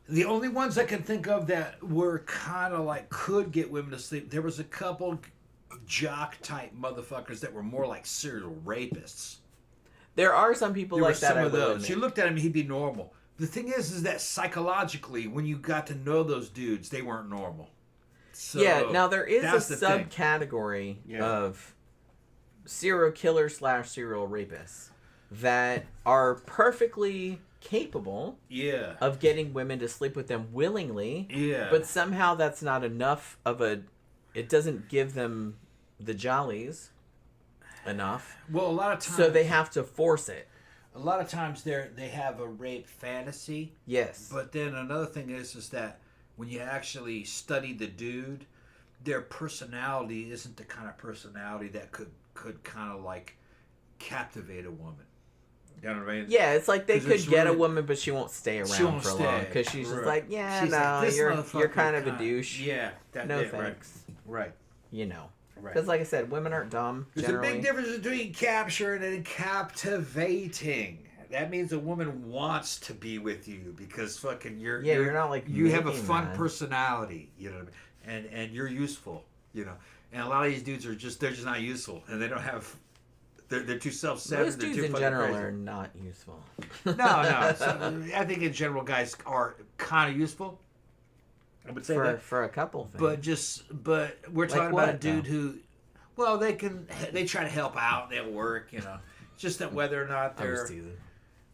The only ones I can think of that were kind of like could get women to sleep, there was a couple jock type motherfuckers that were more like serial rapists. There are some people There were like that. some I of will those. admit. You looked at him, he'd be normal. The thing is that psychologically, when you got to know those dudes, they weren't normal. So Yeah, now there is a that's the thing. subcategory Yeah. of serial killers / serial rapists that are perfectly capable Yeah. of getting women to sleep with them willingly. Yeah. But somehow that's not enough of a. It doesn't give them the jollies enough. Well, a lot of times. So they have to force it. A lot of times they have a rape fantasy. Yes. But then another thing is that when you actually study the dude, their personality isn't the kind of personality that could kind of like captivate a woman. You know what I mean? Yeah, it's like they 'Cause could it's get a really- woman, but she won't stay She around won't for stay. long because she's just Right. like, yeah, She's like, no, "This you're motherfucker kind of a kinda- douche. Yeah. No right. thanks. Right. You know, Right. because like I said, women aren't dumb. There's generally. a big difference between capturing and captivating. That means a woman wants to be with you because fucking you're not like you have a making fun that. personality, you know what I mean? And you're useful, you know. And a lot of these dudes they're just not useful and they don't have they're too self-centered. Most they're dudes too in fucking general crazy. are not useful. No. So, I think in general guys are kind of useful. I would say that. for a couple things. But we're talking what, about a dude though? who, well, they try to help out, they'll work, you know. It's just that whether or not I'm just teasing.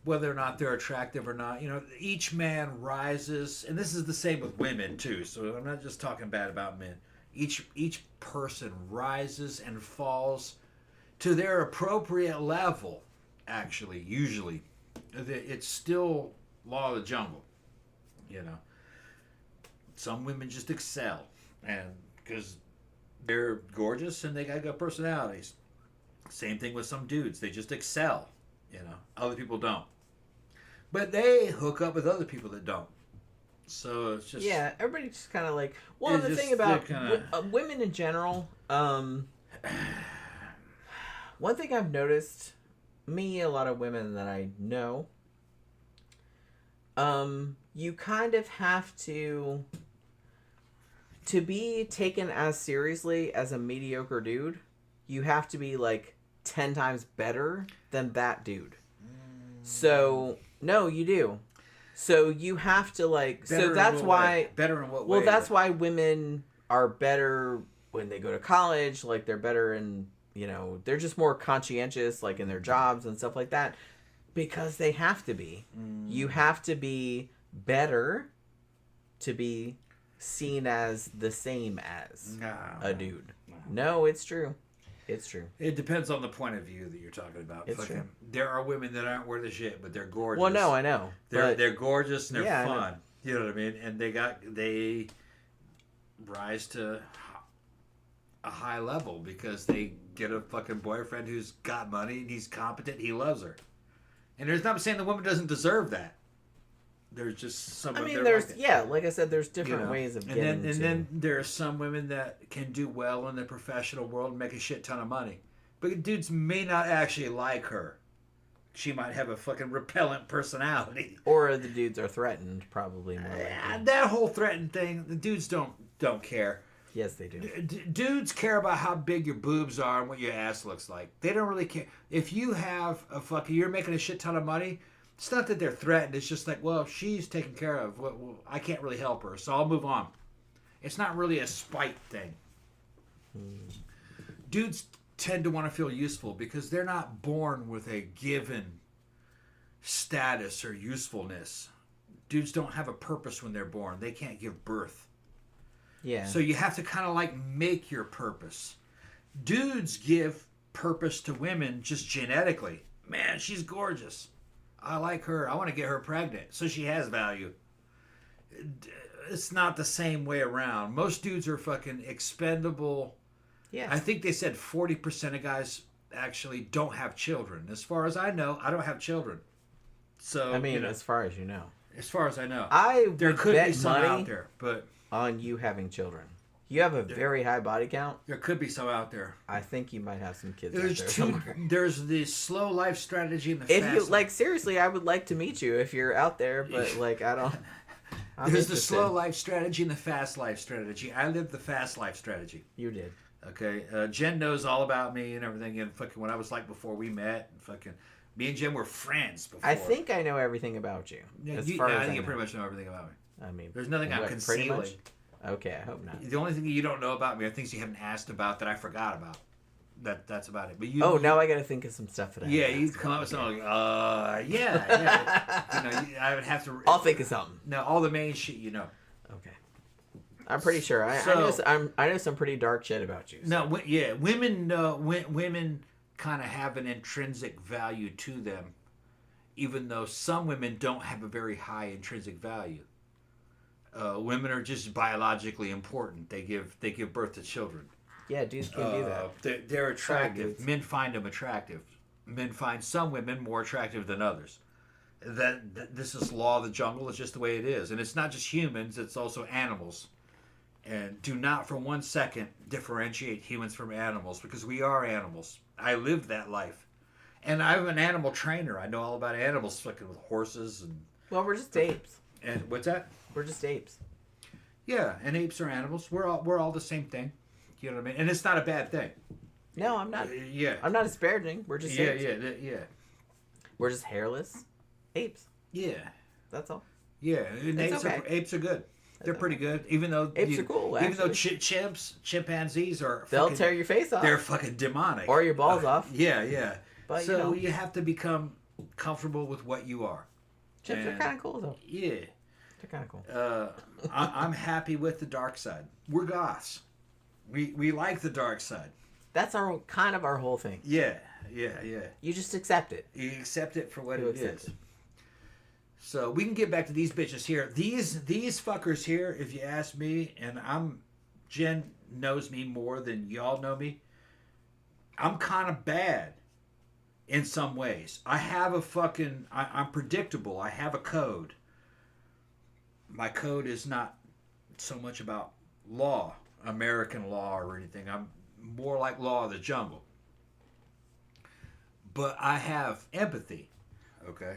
they're attractive or not, you know, each man rises, and this is the same with women too. So I'm not just talking bad about men. Each person rises and falls to their appropriate level. Actually, usually, it's still law of the jungle, you know. Some women just excel, and because they're gorgeous and they got good personalities. Same thing with some dudes; they just excel, you know. Other people don't, but they hook up with other people that don't. So it's just Yeah, everybody just kind of like. Well, It's the just thing about they're kinda- women in general, one thing I've noticed, a lot of women that I know, you kind of have to be taken as seriously as a mediocre dude, you have to be like 10 times better than that dude. So, no, you do. So you have to like, better so in that's what why, way? Better in what well, way? that's why women are better when they go to college. Like they're better in, you know, they're just more conscientious, like in their jobs and stuff like that, because they have to be. You have to be better to be seen as the same as a dude. No, it's true. It's true. It depends on the point of view that you're talking about. It's true. There are women that aren't worth a shit, but they're gorgeous. Well, no, I know. They're but they're gorgeous and they're Yeah, I know. fun. You know what I mean? And they rise to a high level because they get a fucking boyfriend who's got money and he's competent, he loves her. And there's not saying the woman doesn't deserve that. There's just some. I mean, there's like like I said, there's different ways of getting. And then there are some women that can do well in the professional world and make a shit ton of money, but dudes may not actually like her. She might have a fucking repellent personality. Or the dudes are threatened, probably more likely. That whole threatened thing, the dudes don't care. Yes, they do. Dudes care about how big your boobs are and what your ass looks like. They don't really care. If you have you're making a shit ton of money, it's not that they're threatened. It's just like, well, she's taken care of. Well, I can't really help her, so I'll move on. It's not really a spite thing. Dudes tend to want to feel useful because they're not born with a given status or usefulness. Dudes don't have a purpose when they're born. They can't give birth. Yeah. So you have to kind of like make your purpose. Dudes give purpose to women just genetically. Man, she's gorgeous. I like her. I want to get her pregnant so she has value. It's not the same way around. Most dudes are fucking expendable. Yeah. I think they said 40% of guys actually don't have children. As far as I know, I don't have children. So I mean, as far as you know. As far as I know. There could be some out there, but on you having children. You have a very high body count. There could be some out there. I think you might have some kids out there somewhere. There's the slow life strategy and the if fast you life. Seriously, I would like to meet you if you're out there, but I don't. There's the slow life strategy and the fast life strategy. I lived the fast life strategy. You did. Okay, Jen knows all about me and everything, and fucking what I was like before we met. And fucking, me and Jen were friends before. I think I know everything about you. Yeah, as I think you pretty much know everything about me. I mean, there's nothing I'm concealing. Okay, I hope not. The only thing you don't know about me are things you haven't asked about that I forgot about. That's about it. But you. Oh, now I got to think of some stuff that I. Yeah, you come up with something like, yeah. I would have to. I'll think of something. No, all the main shit you know. Okay. I'm pretty sure. I know some pretty dark shit about you. So. No, women kind of have an intrinsic value to them, even though some women don't have a very high intrinsic value. Women are just biologically important. They give birth to children. Yeah, dudes can do that. They're attractive. Men find them attractive. Men find some women more attractive than others. This is law of the jungle. It's just the way it is. And it's not just humans. It's also animals. And do not for 1 second differentiate humans from animals, because we are animals. I lived that life. And I'm an animal trainer. I know all about animals, fucking with horses and... Well, we're just apes. And what's that? We're just apes. Yeah, and apes are animals. We're all the same thing. You know what I mean? And it's not a bad thing. No, I'm not. Yeah. I'm not disparaging. We're just apes. Yeah. We're just hairless apes. Yeah. That's all. Yeah, and apes are good. They're pretty good, even though apes are cool. Even though chimpanzees are they'll tear your face off. They're fucking demonic. Or your balls off. Yeah. But so you have to become comfortable with what you are. Chimps are kind of cool though. Yeah. They're kind of cool. I'm happy with the dark side. We're goths. We like the dark side. That's our whole thing. Yeah. You just accept it. You accept it for what it is. So we can get back to these bitches here. These fuckers here, if you ask me, and Jen knows me more than y'all know me. I'm kind of bad in some ways. I have I'm predictable. I have a code. My code is not so much about law, American law or anything. I'm more like law of the jungle. But I have empathy. Okay?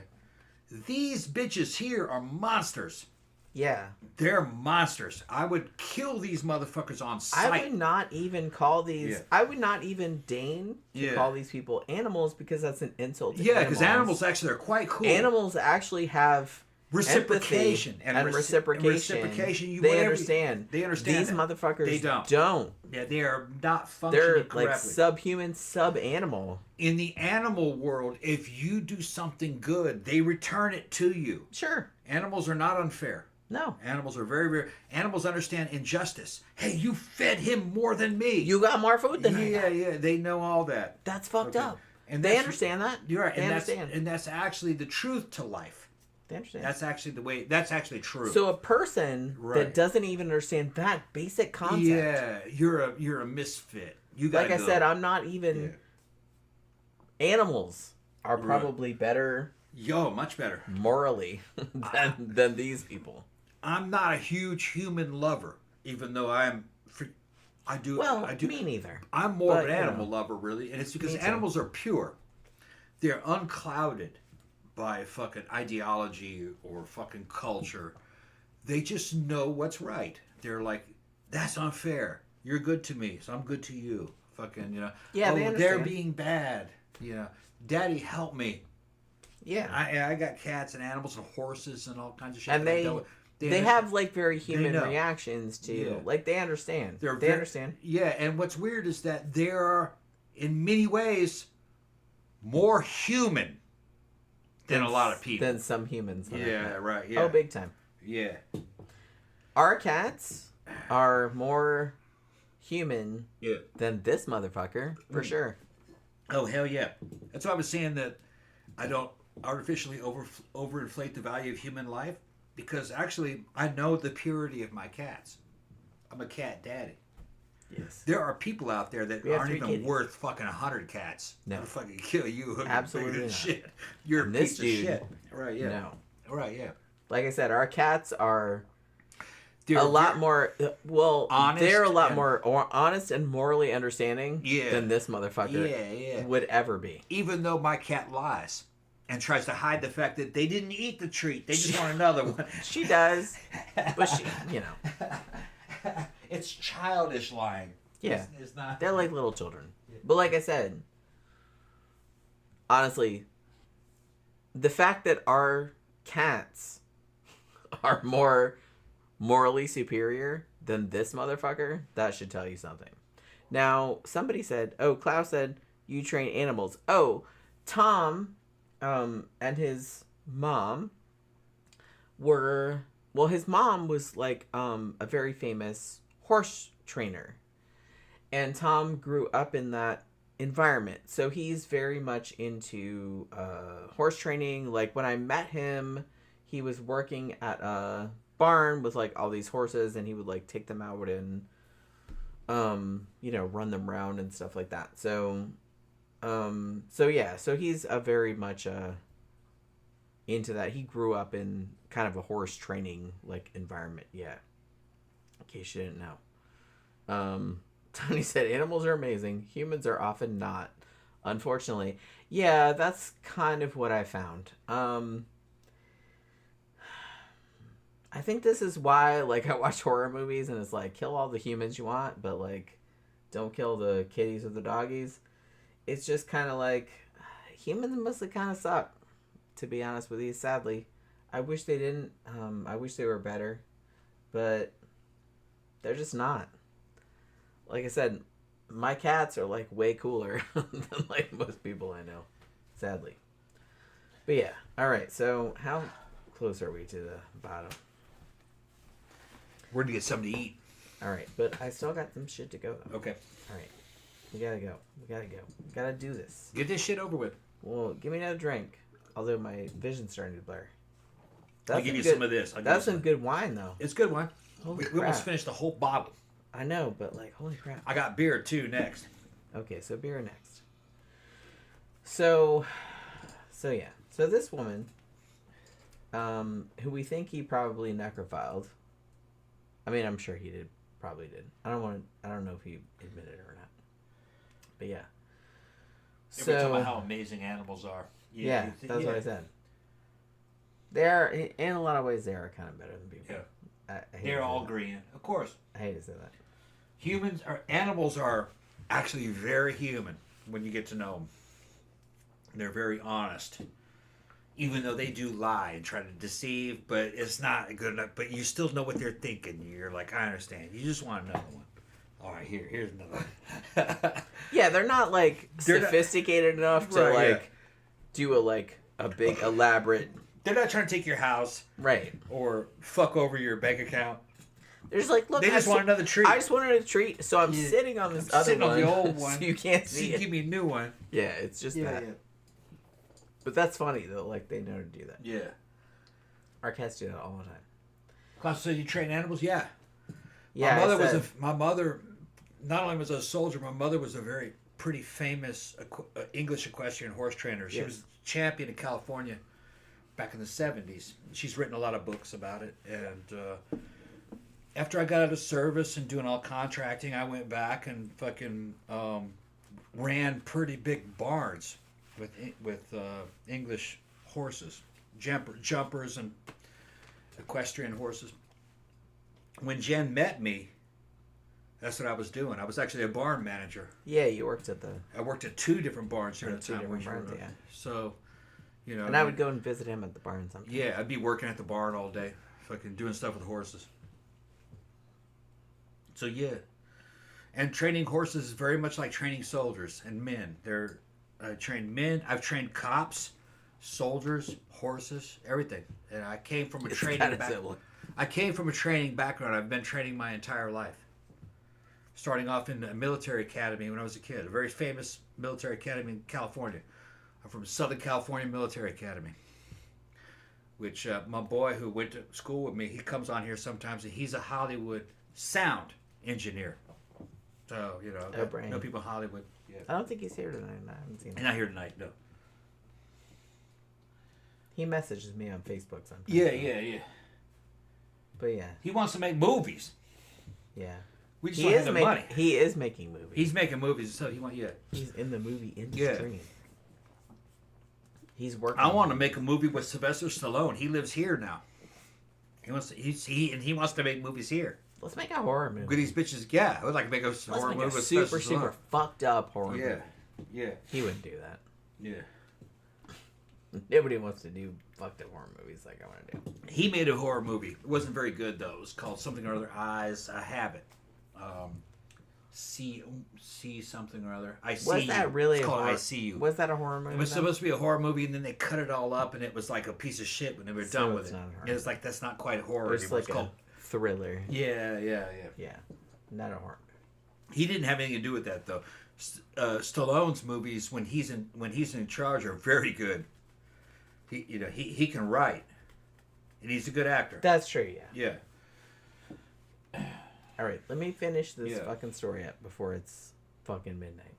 These bitches here are monsters. Yeah. They're monsters. I would kill these motherfuckers on sight. I would not even call these... Yeah. I would not even deign to call these people animals, because that's an insult to animals. Yeah, because animals actually are quite cool. Animals actually have... Reciprocation. And reciprocation. They understand. These motherfuckers they don't. Yeah, they are not functioning correctly. They're like subhuman, sub-animal. In the animal world, if you do something good, they return it to you. Sure. Animals are not unfair. No. Animals are very, very... Animals understand injustice. Hey, you fed him more than me. You got more food than me. Yeah. They know all that. That's fucked up. And they understand that. You're right. They understand. And that's actually the truth to life. They understand. That's actually the way. That's actually true. So a person Right. that doesn't even understand that basic concept. Yeah, you're a misfit. You got. Like I said, I'm not even. Yeah. Animals are probably better. Much better morally than these people. I'm not a huge human lover, even though I do. Me neither. I'm more of an animal lover, really, and it's because animals are pure. They're unclouded by fucking ideology or fucking culture. They just know what's right. They're like, that's unfair. You're good to me, so I'm good to you. Fucking, you know. Yeah, they're being bad. You know, Daddy, help me. Yeah, I got cats and animals and horses and all kinds of shit. And they have like very human reactions to like they understand. They understand. Yeah, and what's weird is that they are in many ways more human than a lot of people. Than some humans. Yeah, right. Yeah. Oh, big time. Yeah. Our cats are more human than this motherfucker, for sure. Oh, hell yeah. That's why I was saying that I don't artificially overinflate the value of human life, because actually I know the purity of my cats. I'm a cat daddy. Yes. There are people out there that aren't even worth fucking 100 cats. No. They'll fucking kill you. Absolutely not. Shit. You're a piece of shit. Right, yeah. No. Right, yeah. Like I said, our cats are a lot more honest. They're a lot more honest and morally understanding than this motherfucker would ever be. Even though my cat lies and tries to hide the fact that they didn't eat the treat, they just want another one. She does, but she, you know, it's childish lying. Yeah, it's not. They're like little children. But like I said, honestly, the fact that our cats are more morally superior than this motherfucker, that should tell you something. Now, somebody said, Klaus said, you train animals. Tom and his mom his mom was like a very famous horse trainer. And Tom grew up in that environment. So he's very much into horse training. Like when I met him, he was working at a barn with like all these horses, and he would like take them out and run them around and stuff like that. So he's a very much into that. He grew up in kind of a horse training like environment. Yeah, in case you didn't know. Tony said animals are amazing, humans are often not, unfortunately. Yeah, that's kind of what I found. I think this is why, like, I watch horror movies and it's like, kill all the humans you want, but, like, don't kill the kitties or the doggies. It's just kind of like, humans mostly kind of suck, to be honest with you, sadly. I wish they didn't. I wish they were better, but they're just not. Like I said, my cats are, like, way cooler than, like, most people I know, sadly. But, yeah. All right, so how close are we to the bottom? We're to get something to eat. All right, but I still got some shit to go, though. Okay. All right. We gotta go. We gotta do this. Get this shit over with. Well, give me another drink. Although my vision's starting to blur. I'll give you some of this. That's some good wine, though. It's good wine. Holy we almost finished the whole bottle. I know, but, like, holy crap. I got beer, too, next. Okay, so beer next. So yeah. So this woman, who we think he probably necrophiled. I mean, I'm sure he probably did. I don't know if he admitted it or not. But yeah. So, we're talking about how amazing animals are. Yeah, that's what I said. They are, in a lot of ways, they are kind of better than people. Yeah. They're all green. Of course. I hate to say that. Animals are actually very human when you get to know them. They're very honest. Even though they do lie and try to deceive, but it's not good enough. But you still know what they're thinking. You're like, I understand. You just want another one. All right, here's another one. Yeah, they're not like sophisticated enough to do a big elaborate. They're not trying to take your house, right? Or fuck over your bank account. They're just like, look, they just want another treat. I just wanted a treat, so I'm sitting on this other one, on the old one, so you can't see it. Give me a new one. Yeah, it's just that. Yeah. But that's funny though. Like they know to do that. Yeah. Our cats do that all the time. So you train animals? Yeah. Yeah, My mother, not only was a soldier, my mother was a very pretty famous English equestrian horse trainer. She was champion in California back in the 70s. She's written a lot of books about it. And after I got out of service and doing all contracting, I went back and fucking ran pretty big barns with English horses, jumpers and equestrian horses. When Jen met me, that's what I was doing. I was actually a barn manager. Yeah, you worked at I worked at 2 different barns during the time. 2 different barns, yeah. So, you know. And I would go and visit him at the barn sometimes. Yeah, I'd be working at the barn all day, fucking doing stuff with horses. So yeah, and training horses is very much like training soldiers and men. I trained men. I've trained cops, soldiers, horses, everything. And I came from a training background. I came from a training background. I've been training my entire life. Starting off in a military academy when I was a kid, a very famous military academy in California. I'm from Southern California Military Academy, which my boy who went to school with me, he comes on here sometimes, and he's a Hollywood sound engineer. So, you know people in Hollywood. Yeah. I don't think he's here tonight. I haven't seen him. He's not here tonight, no. He messages me on Facebook sometimes. Yeah. But yeah. He wants to make movies. Yeah. We just don't have the money. He is making movies. He's making movies, so He's in the movie industry. Yeah. He's working. I want to make a movie with Sylvester Stallone. He lives here now. He wants to make movies here. Let's make a horror movie. With these bitches, yeah. I would like to make a horror movie with super fucked up horror movie. Yeah. He wouldn't do that. Yeah. Nobody wants to do fucked up horror movies like I want to do. He made a horror movie. It wasn't very good though. It was called something or other. Eyes. I have it. See something or other. I see. Was that really? It's called I See You. Was that a horror movie? It was supposed to be a horror movie, and then they cut it all up, and it was like a piece of shit when they were done with it. It was like that's not quite horror. It's like a thriller. Yeah. Not a horror. He didn't have anything to do with that though. Stallone's movies, when he's in charge, are very good. He can write, and he's a good actor. That's true. Yeah. All right, let me finish this fucking story up before it's fucking midnight.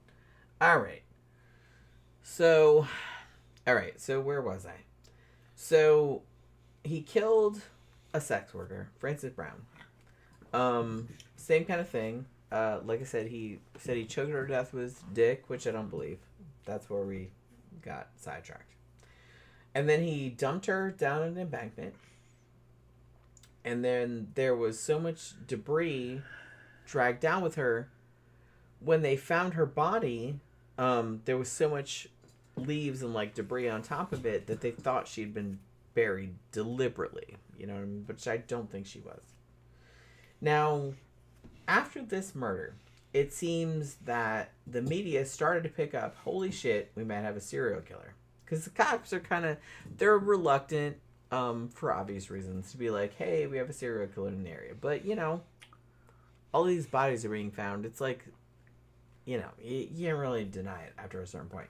All right. So where was I? So he killed a sex worker, Frances Brown. Same kind of thing. Like I said, he choked her to death with his dick, which I don't believe. That's where we got sidetracked. And then he dumped her down an embankment. And then there was so much debris dragged down with her. When they found her body, there was so much leaves and like debris on top of it that they thought she'd been buried deliberately. You know what I mean? Which I don't think she was. Now, after this murder, it seems that the media started to pick up, holy shit, we might have a serial killer. Because the cops are they're reluctant, for obvious reasons, to be like, hey, we have a serial killer in the area. But, all these bodies are being found. It's like, you can't really deny it after a certain point.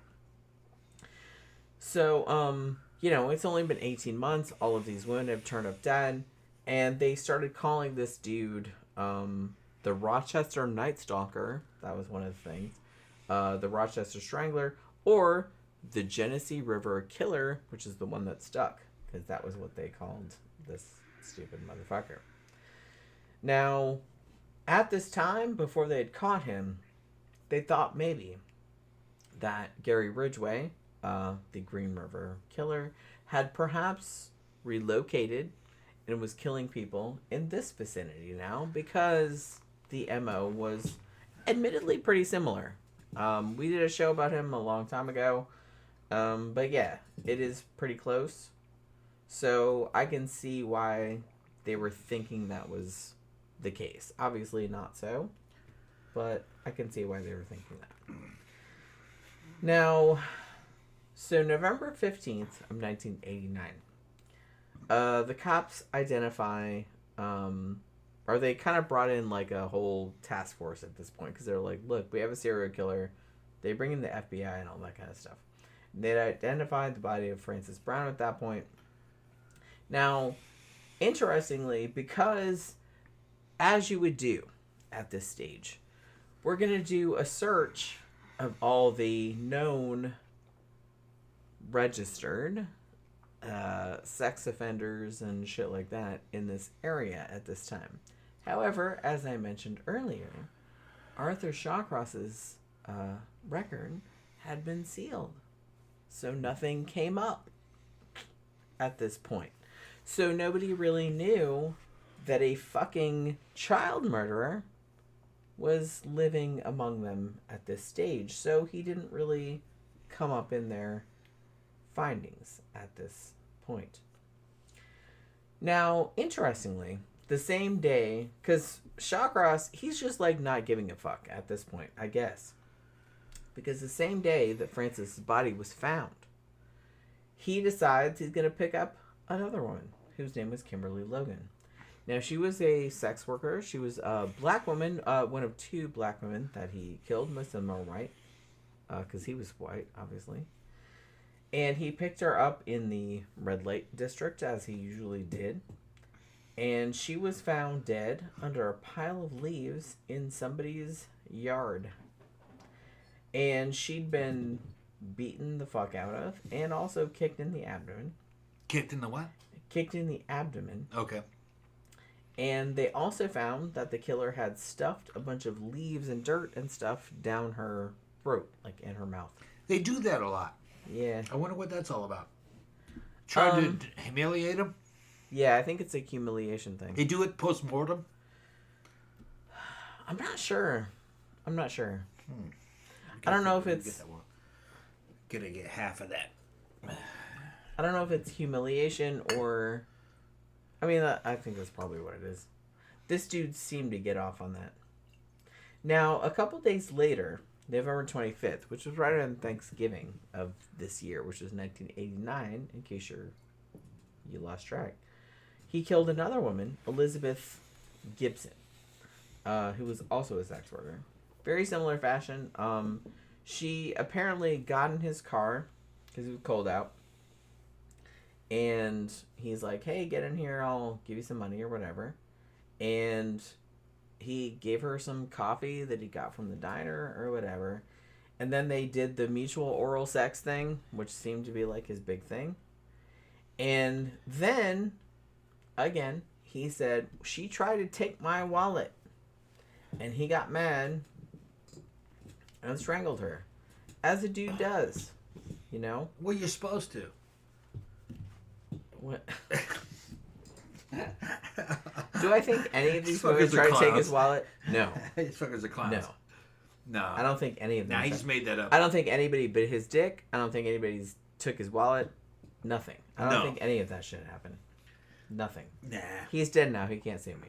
So, it's only been 18 months. All of these women have turned up dead. And they started calling this dude, the Rochester Night Stalker. That was one of the things. The Rochester Strangler. Or the Genesee River Killer, which is the one that stuck. Because that was what they called this stupid motherfucker. Now, at this time, before they had caught him, they thought maybe that Gary Ridgway, the Green River Killer, had perhaps relocated and was killing people in this vicinity now because the MO was admittedly pretty similar. We did a show about him a long time ago, but yeah, it is pretty close. So I can see why they were thinking that was the case. Obviously not so, but I can see why they were thinking that. Now, so November 15th of 1989, the cops identify, or they kind of brought in like a whole task force at this point because they're like, look, we have a serial killer. They bring in the FBI and all that kind of stuff. They identified the body of Frances Brown at that point. Now, interestingly, because as you would do at this stage, we're going to do a search of all the known registered sex offenders and shit like that in this area at this time. However, as I mentioned earlier, Arthur Shawcross's record had been sealed, so nothing came up at this point. So nobody really knew that a fucking child murderer was living among them at this stage. So he didn't really come up in their findings at this point. Now, interestingly, the same day, because Shawcross, he's just like not giving a fuck at this point, I guess. Because the same day that Francis' body was found, he decides he's going to pick up another woman whose name was Kimberly Logan. Now, she was a sex worker. She was a black woman, one of two black women that he killed. Most of them are white, because he was white, obviously. And he picked her up in the red light district, as he usually did. And she was found dead under a pile of leaves in somebody's yard. And she'd been beaten the fuck out of, and also kicked in the abdomen. Kicked in the what? Kicked in the abdomen. Okay. And they also found that the killer had stuffed a bunch of leaves and dirt and stuff down her throat, like in her mouth. They do that a lot. Yeah. I wonder what that's all about. Trying to humiliate him? Yeah, I think it's a humiliation thing. They do it post-mortem? I'm not sure. I don't know if it's... Gonna get half of that. I don't know if it's humiliation or... I mean, I think that's probably what it is. This dude seemed to get off on that. Now, a couple days later, November 25th, which was right around Thanksgiving of this year, which was 1989, in case you lost track, he killed another woman, Elizabeth Gibson, who was also a sex worker. Very similar fashion. She apparently got in his car because it was cold out. And he's like, hey, get in here. I'll give you some money or whatever. And he gave her some coffee that he got from the diner or whatever. And then they did the mutual oral sex thing, which seemed to be like his big thing. And then, again, he said, she tried to take my wallet. And he got mad and strangled her. As a dude does, you know? Well, you're supposed to. What? Do I think any of these fuckers try to take his wallet? No. These fuckers are clowns. No. I don't think any of them. Nah, he just made that up. I don't think anybody bit his dick. I don't think anybody took his wallet. Nothing. I don't think any of that shit happened. Nothing. Nah. He's dead now. He can't save me.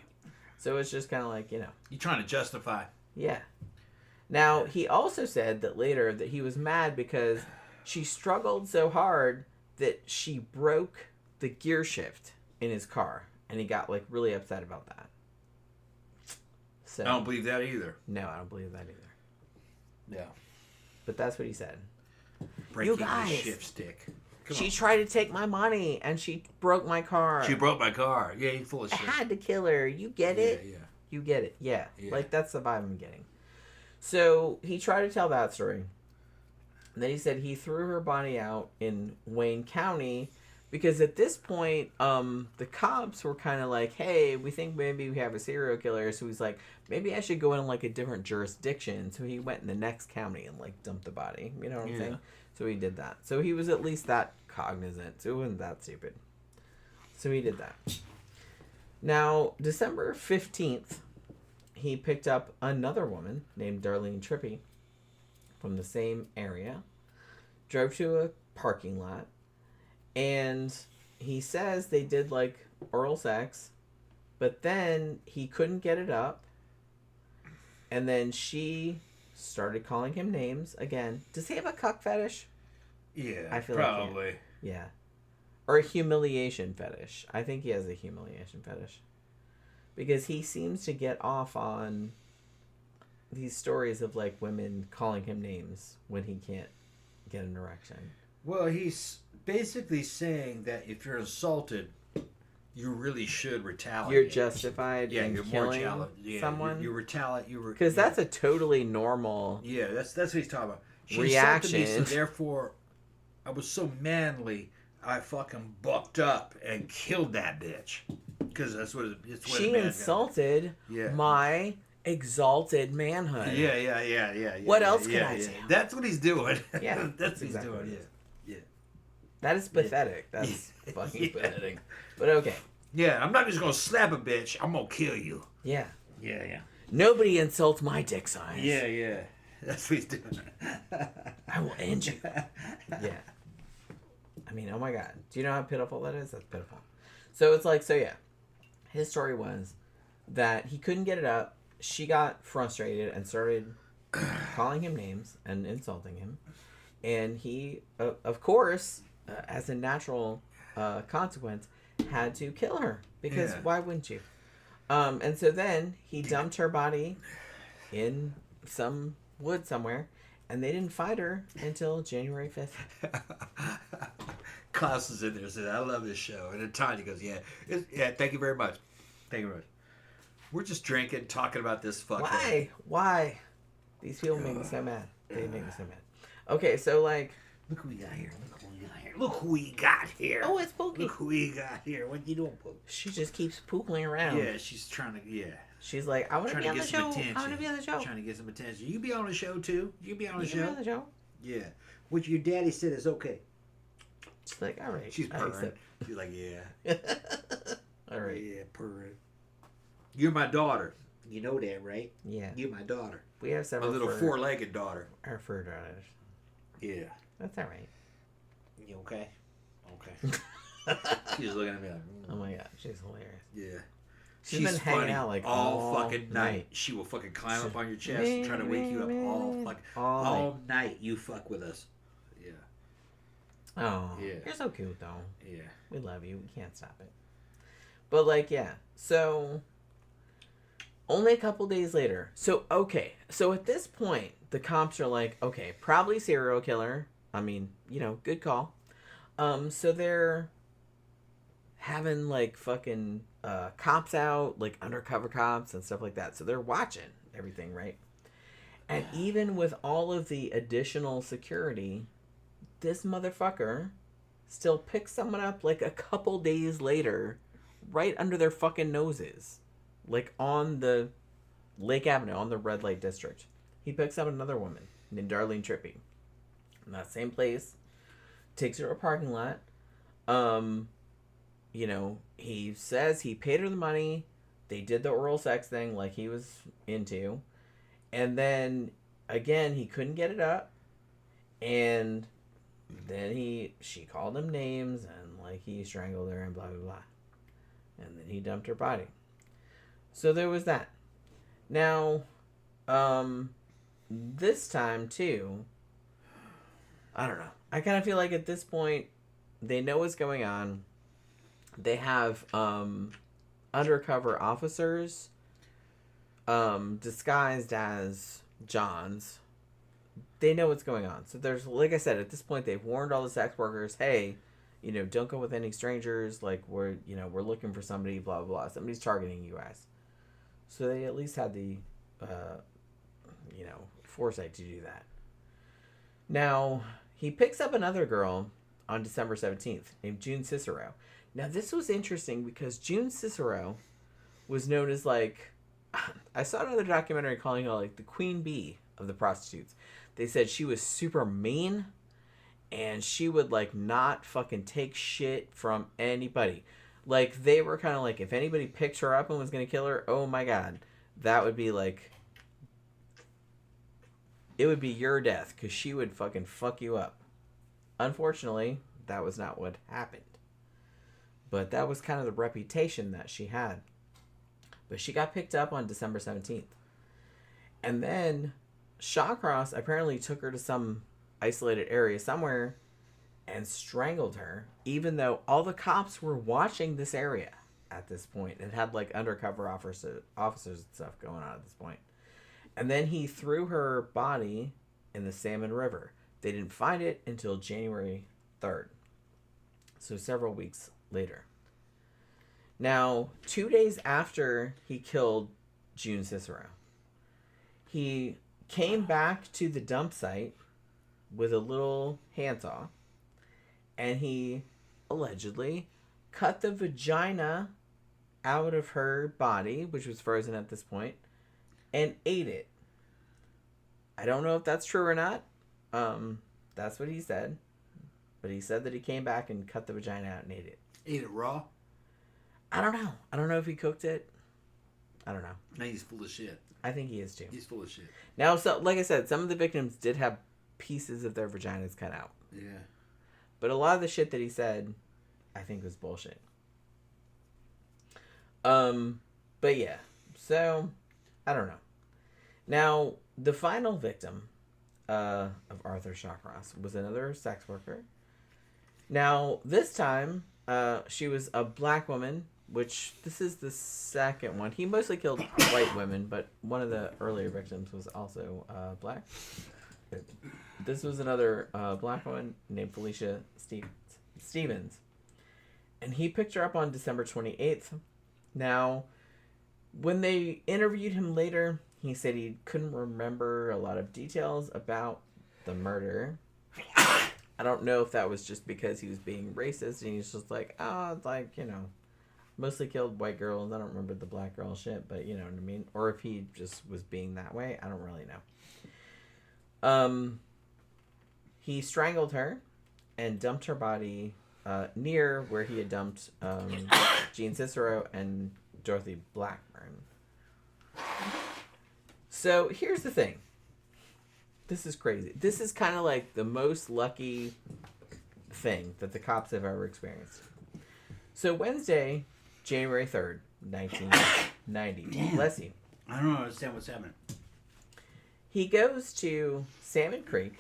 So it's just kind of like, you know. You're trying to justify. Yeah. Now, he also said that later that he was mad because she struggled so hard that she broke the gear shift in his car, and he got like really upset about that. So I don't believe that either. No, I don't believe that either. Yeah. But that's what he said. Breaking the shift stick. She tried to take my money, and she broke my car. She broke my car. Yeah, you full of shit. I had to kill her. You get it? Yeah. You get it. Yeah. Like, that's the vibe I'm getting. So, he tried to tell that story. And then he said he threw her body out in Wayne County because at this point, the cops were kind of like, hey, we think maybe we have a serial killer. So he's like, maybe I should go in like a different jurisdiction. So he went in the next county and like dumped the body. You know what I'm saying? So he did that. So he was at least that cognizant. So it wasn't that stupid. So he did that. Now, December 15th, he picked up another woman named Darlene Trippy from the same area, drove to a parking lot, and he says they did like oral sex, but then he couldn't get it up, and then she started calling him names again. Does he have a cuck fetish? Yeah, I feel probably. Like yeah. Or a humiliation fetish. I think he has a humiliation fetish. Because he seems to get off on these stories of like women calling him names when he can't get an erection. Well, he's basically saying that if you're assaulted you really should retaliate. You're justified in you're killing someone. You retaliate. Because that's a totally normal. Yeah, that's what he's talking about. She reaction. insulted me, so therefore, I was so manly. I fucking bucked up and killed that bitch. Because that's what it's. She insulted my exalted manhood. Yeah. What else can I do? That's what he's doing. Yeah, that's what exactly he's doing. Yeah. That is pathetic. That's fucking pathetic. But okay. Yeah, I'm not just gonna slap a bitch. I'm gonna kill you. Yeah. Yeah. Nobody insults my dick size. Yeah. That's what he's doing. I will end you. Yeah. I mean, oh my God. Do you know how pitiful that is? That's pitiful. So it's like, his story was that he couldn't get it up. She got frustrated and started calling him names and insulting him. And he, of course, as a natural consequence, had to kill her. Because why wouldn't you? And so then he dumped her body in some wood somewhere. And they didn't find her until January 5th. Klaus is in there and says, I love this show. And then Tanya goes, thank you very much. Thank you very much. We're just drinking, talking about this fucking... Why? These people make me so mad. They make me so mad. Okay, so like... Look who we got here. Look who we got here. Oh, it's Pookie. Look who we got here. What you doing, Pookie? She just keeps pookling around. Yeah, she's trying to... She's like, I want to be on the show. I want to be on the show. Trying to get some attention. You be on the show, too. You be on the show. Be on the show. Yeah. Which your daddy said is okay. She's like, all right. She's purring. She's like, yeah. All right. Yeah, purring. You're my daughter. You know that, right? Yeah. You're my daughter. We have several. A little four-legged daughter. Our fur daughters. Yeah. That's all right. You okay? Okay. She's looking at me like, oh my God, she's hilarious. Yeah. She's been hanging out like all fucking night. She will fucking climb up on your chest and try to wake you up all night. You fuck with us. Yeah. Oh. Yeah. You're so cute though. Yeah. We love you. We can't stop it. But like, yeah. So only a couple days later. So okay. So at this point, the cops are like, okay, probably serial killer. I mean, good call. So they're having like fucking cops out, like undercover cops and stuff like that. So they're watching everything, right? And even with all of the additional security, this motherfucker still picks someone up like a couple days later, right under their fucking noses, like on the Lake Avenue, on the red light district. He picks up another woman named Darlene Trippy in that same place, takes her to a parking lot. He says he paid her the money. They did the oral sex thing like he was into. And then, again, he couldn't get it up. And then she called him names and, like, he strangled her and blah, blah, blah. And then he dumped her body. So there was that. Now, this time, too, I don't know. I kind of feel like at this point, they know what's going on. They have undercover officers disguised as Johns. They know what's going on. So there's, like I said, at this point, they've warned all the sex workers, hey, don't go with any strangers. Like, we're looking for somebody, blah, blah, blah. Somebody's targeting you guys. So they at least had the, foresight to do that. Now, he picks up another girl on December 17th named June Cicero. Now, this was interesting because June Cicero was known as, like, I saw another documentary calling her, like, the queen bee of the prostitutes. They said she was super mean and she would, like, not fucking take shit from anybody. Like, they were kind of like, if anybody picked her up and was going to kill her, oh my God, that would be, like, it would be your death because she would fucking fuck you up. Unfortunately, that was not what happened. But that was kind of the reputation that she had. But she got picked up on December 17th. And then Shawcross apparently took her to some isolated area somewhere and strangled her, even though all the cops were watching this area at this point. It had like undercover officers and stuff going on at this point. And then he threw her body in the Salmon River. They didn't find it until January 3rd. So several weeks later. Now, 2 days after he killed June Cicero, he came back to the dump site with a little handsaw, and he allegedly cut the vagina out of her body, which was frozen at this point, and ate it. I don't know if that's true or not. That's what he said. But he said that he came back and cut the vagina out and ate it. Ate it raw? I don't know. I don't know if he cooked it. I don't know. Now he's full of shit. I think he is too. He's full of shit. Now, so like I said, some of the victims did have pieces of their vaginas cut out. Yeah. But a lot of the shit that he said, I think was bullshit. But yeah. So, I don't know. Now, the final victim of Arthur Shawcross was another sex worker. Now, this time, she was a black woman, which this is the second one. He mostly killed white women, but one of the earlier victims was also black. This was another black woman named Felicia Stevens. And he picked her up on December 28th. Now, when they interviewed him later, he said he couldn't remember a lot of details about the murder. I don't know if that was just because he was being racist and he's just like, it's like, mostly killed white girls. I don't remember the black girl shit, but you know what I mean? Or if he just was being that way. I don't really know. He strangled her and dumped her body near where he had dumped Jean Cicero and Dorothy Blackburn. So here's the thing. This is crazy. This is kind of like the most lucky thing that the cops have ever experienced. So Wednesday, January 3rd, 1990. Damn. Bless you. I don't understand what's happening. He goes to Salmon Creek,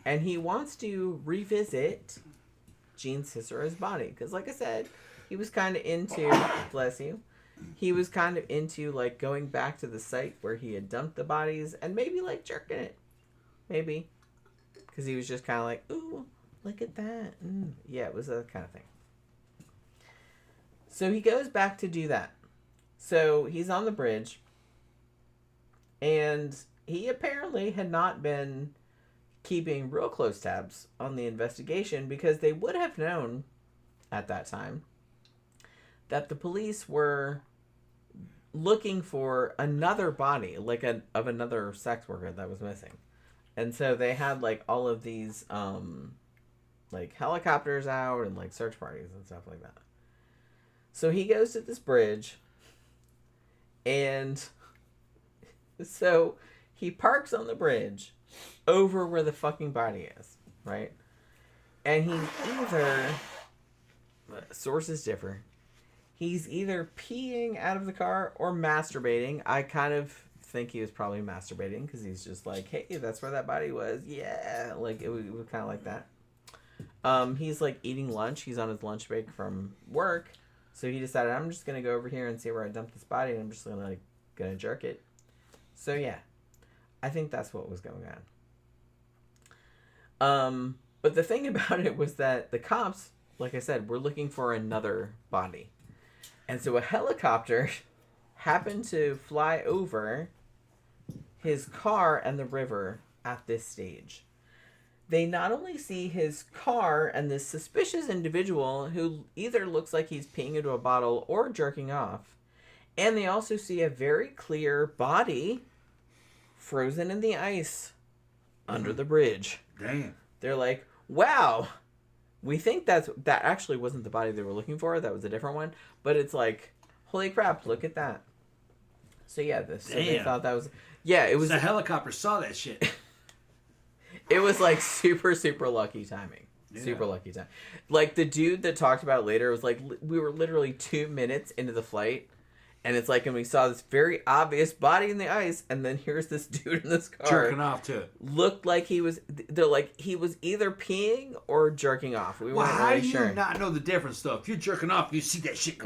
and he wants to revisit Jean Cicero's body. Because like I said, he was kind of into, bless you, he was kind of into like going back to the site where he had dumped the bodies and maybe like jerking it. Maybe. Because he was just kind of like, ooh, look at that. Yeah, it was a kind of thing. So he goes back to do that. So he's on the bridge. And he apparently had not been keeping real close tabs on the investigation because they would have known at that time that the police were looking for another body, like of another sex worker that was missing. And so they had like all of these like helicopters out and like search parties and stuff like that. So he goes to this bridge, and so he parks on the bridge over where the fucking body is, right? And he's either, sources differ, he's either peeing out of the car or masturbating. I kind of think he was probably masturbating because he's just like, hey, that's where that body was. Yeah, like it was kind of like that. He's like eating lunch. He's on his lunch break from work. So he decided, I'm just going to go over here and see where I dumped this body, and I'm just gonna jerk it. So yeah, I think that's what was going on. But the thing about it was that the cops, like I said, were looking for another body. And so a helicopter happened to fly over his car and the river at this stage. They not only see his car and this suspicious individual who either looks like he's peeing into a bottle or jerking off, and they also see a very clear body frozen in the ice under the bridge. Damn. They're like, wow, we think that actually wasn't the body they were looking for. That was a different one. But it's like, holy crap, look at that. So yeah, so they thought that was, yeah, it was. The helicopter saw that shit. It was like super, super lucky timing. Yeah. Super lucky time. Like the dude that talked about it later was like, we were literally 2 minutes into the flight. And it's like, and we saw this very obvious body in the ice, and then here's this dude in this car. Jerking off to it. Looked like he was, they're like, he was either peeing or jerking off. We weren't how really do sure. you not know the difference, though? If you're jerking off, you see that shit.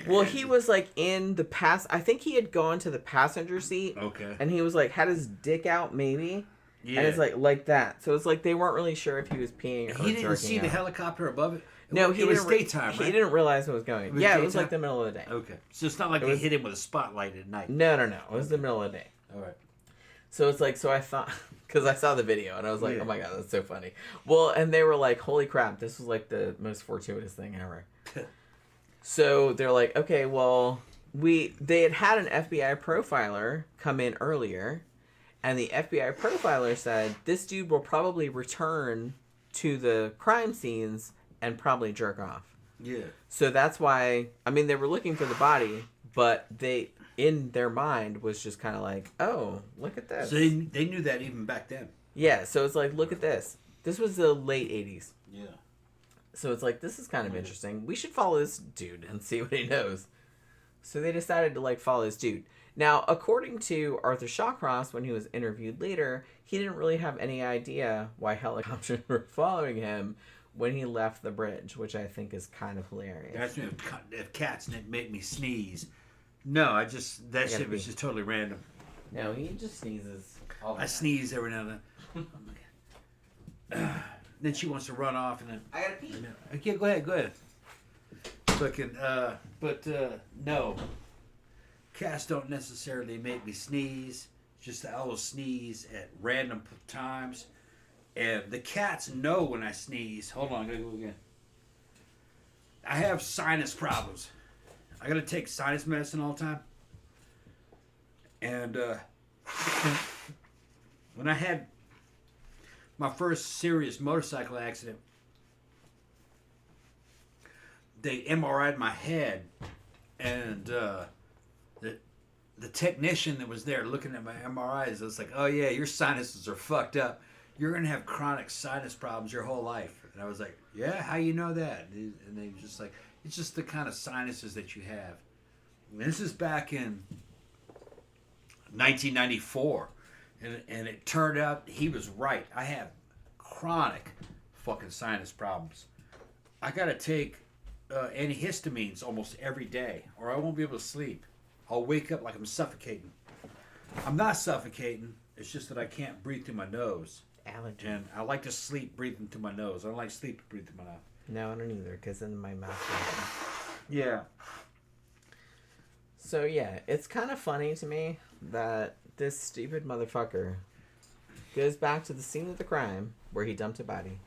Well, he was like in the I think he had gone to the passenger seat. Okay. And he was like, had his dick out maybe. Yeah. And it's like that. So it's like they weren't really sure if he was peeing or He didn't see jerking the out. helicopter above it? No, it was daytime, right? He didn't realize it was going. It was It was daytime? like the middle of the day. Okay. So it's not like they hit him with a spotlight at night. No. It was the middle of the day. All right. So it's like, so I thought, because I saw the video and I was like, Yeah. oh my God, that's so funny. Well, and they were like, holy crap, this was like the most fortuitous thing ever. So they're like, okay, well, they had an FBI profiler come in earlier, and the FBI profiler said this dude will probably return to the crime scenes and probably jerk off. Yeah. So that's why, I mean, they were looking for the body, but they, in their mind, was just kind of like, oh, look at this. So they knew that even back then. Yeah, so it's like, look at this. This was the late 80s. Yeah. So it's like, this is kind of interesting. We should follow this dude and see what he knows. So they decided to, like, follow this dude. Now, according to Arthur Shawcross, when he was interviewed later, he didn't really have any idea why helicopters were following him when he left the bridge, which I think is kind of hilarious. That's me if cats make me sneeze. No, that shit was just totally random. No, he just sneezes all the I time. sneeze every now and then. Oh my God. Then she wants to run off and then... I gotta pee. Okay, go ahead. Fucking, no. Cats don't necessarily make me sneeze. Just I will sneeze at random times. And the cats know when I sneeze. Hold on, I gotta go again. I have sinus problems. I gotta take sinus medicine all the time. And, when I had my first serious motorcycle accident, they MRI'd my head, and the technician that was there looking at my MRIs was like, "Oh yeah, your sinuses are fucked up. You're gonna have chronic sinus problems your whole life." And I was like, "Yeah, how you know that?" And they were just like, "It's just the kind of sinuses that you have." And this is back in 1994. And it turned out he was right. I have chronic fucking sinus problems. I gotta take antihistamines almost every day, or I won't be able to sleep. I'll wake up like I'm suffocating. I'm not suffocating. It's just that I can't breathe through my nose. Allergy. And I like to sleep breathing through my nose. I don't like sleep to breathe through my mouth. No, I don't either, because then my mouth. Yeah. So yeah, it's kind of funny to me that this stupid motherfucker goes back to the scene of the crime where he dumped a body.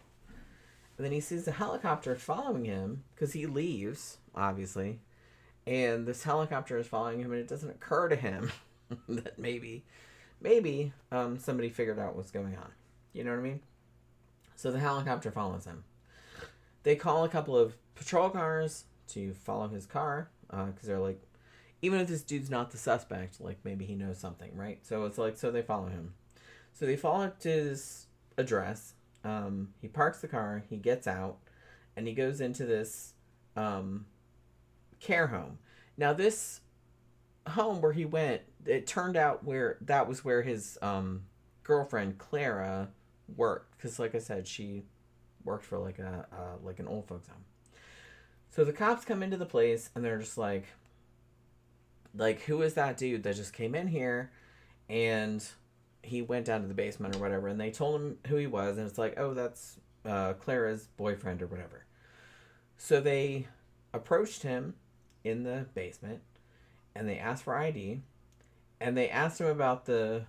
And then he sees a helicopter following him because he leaves, obviously. And this helicopter is following him, and it doesn't occur to him that maybe somebody figured out what's going on. You know what I mean? So the helicopter follows him. They call a couple of patrol cars to follow his car because they're like, even if this dude's not the suspect, like maybe he knows something, right? So it's like, so they follow him. So they follow to his address. He parks the car, he gets out, and he goes into this care home. Now this home where he went, it turned out that was where his girlfriend Clara worked, because like I said, she worked for like an old folks home. So the cops come into the place and they're just like, who is that dude that just came in here and he went down to the basement or whatever? And they told him who he was, and it's like, oh, that's Clara's boyfriend or whatever. So they approached him in the basement and they asked for ID and they asked him about the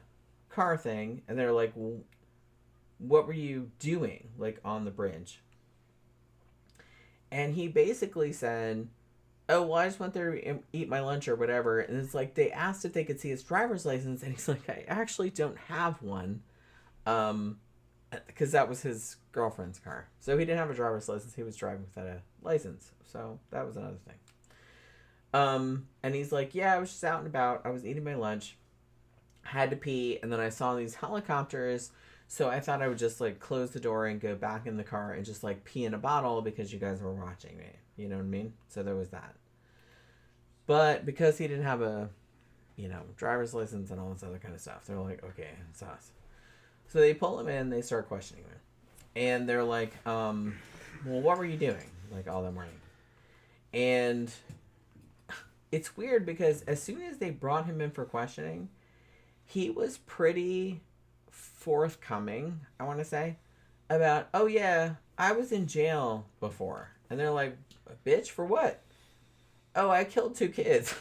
car thing, and they're like, well, what were you doing, like, on the bridge? And he basically said, oh, well, I just went there to eat my lunch or whatever. And it's like, they asked if they could see his driver's license, and he's like, I actually don't have one, because that was his girlfriend's car. So he didn't have a driver's license. He was driving without a license. So that was another thing. And he's like, yeah, I was just out and about. I was eating my lunch, had to pee, and then I saw these helicopters. So I thought I would just, like, close the door and go back in the car and just, like, pee in a bottle because you guys were watching me. You know what I mean? So there was that. But because he didn't have a, driver's license and all this other kind of stuff, they're like, okay, it's us. So they pull him in, they start questioning him. And they're like, well, what were you doing, like, all that morning? And it's weird because as soon as they brought him in for questioning, he was pretty forthcoming, I want to say, about, oh yeah, I was in jail before. And they're like, bitch, for what? Oh, I killed 2 kids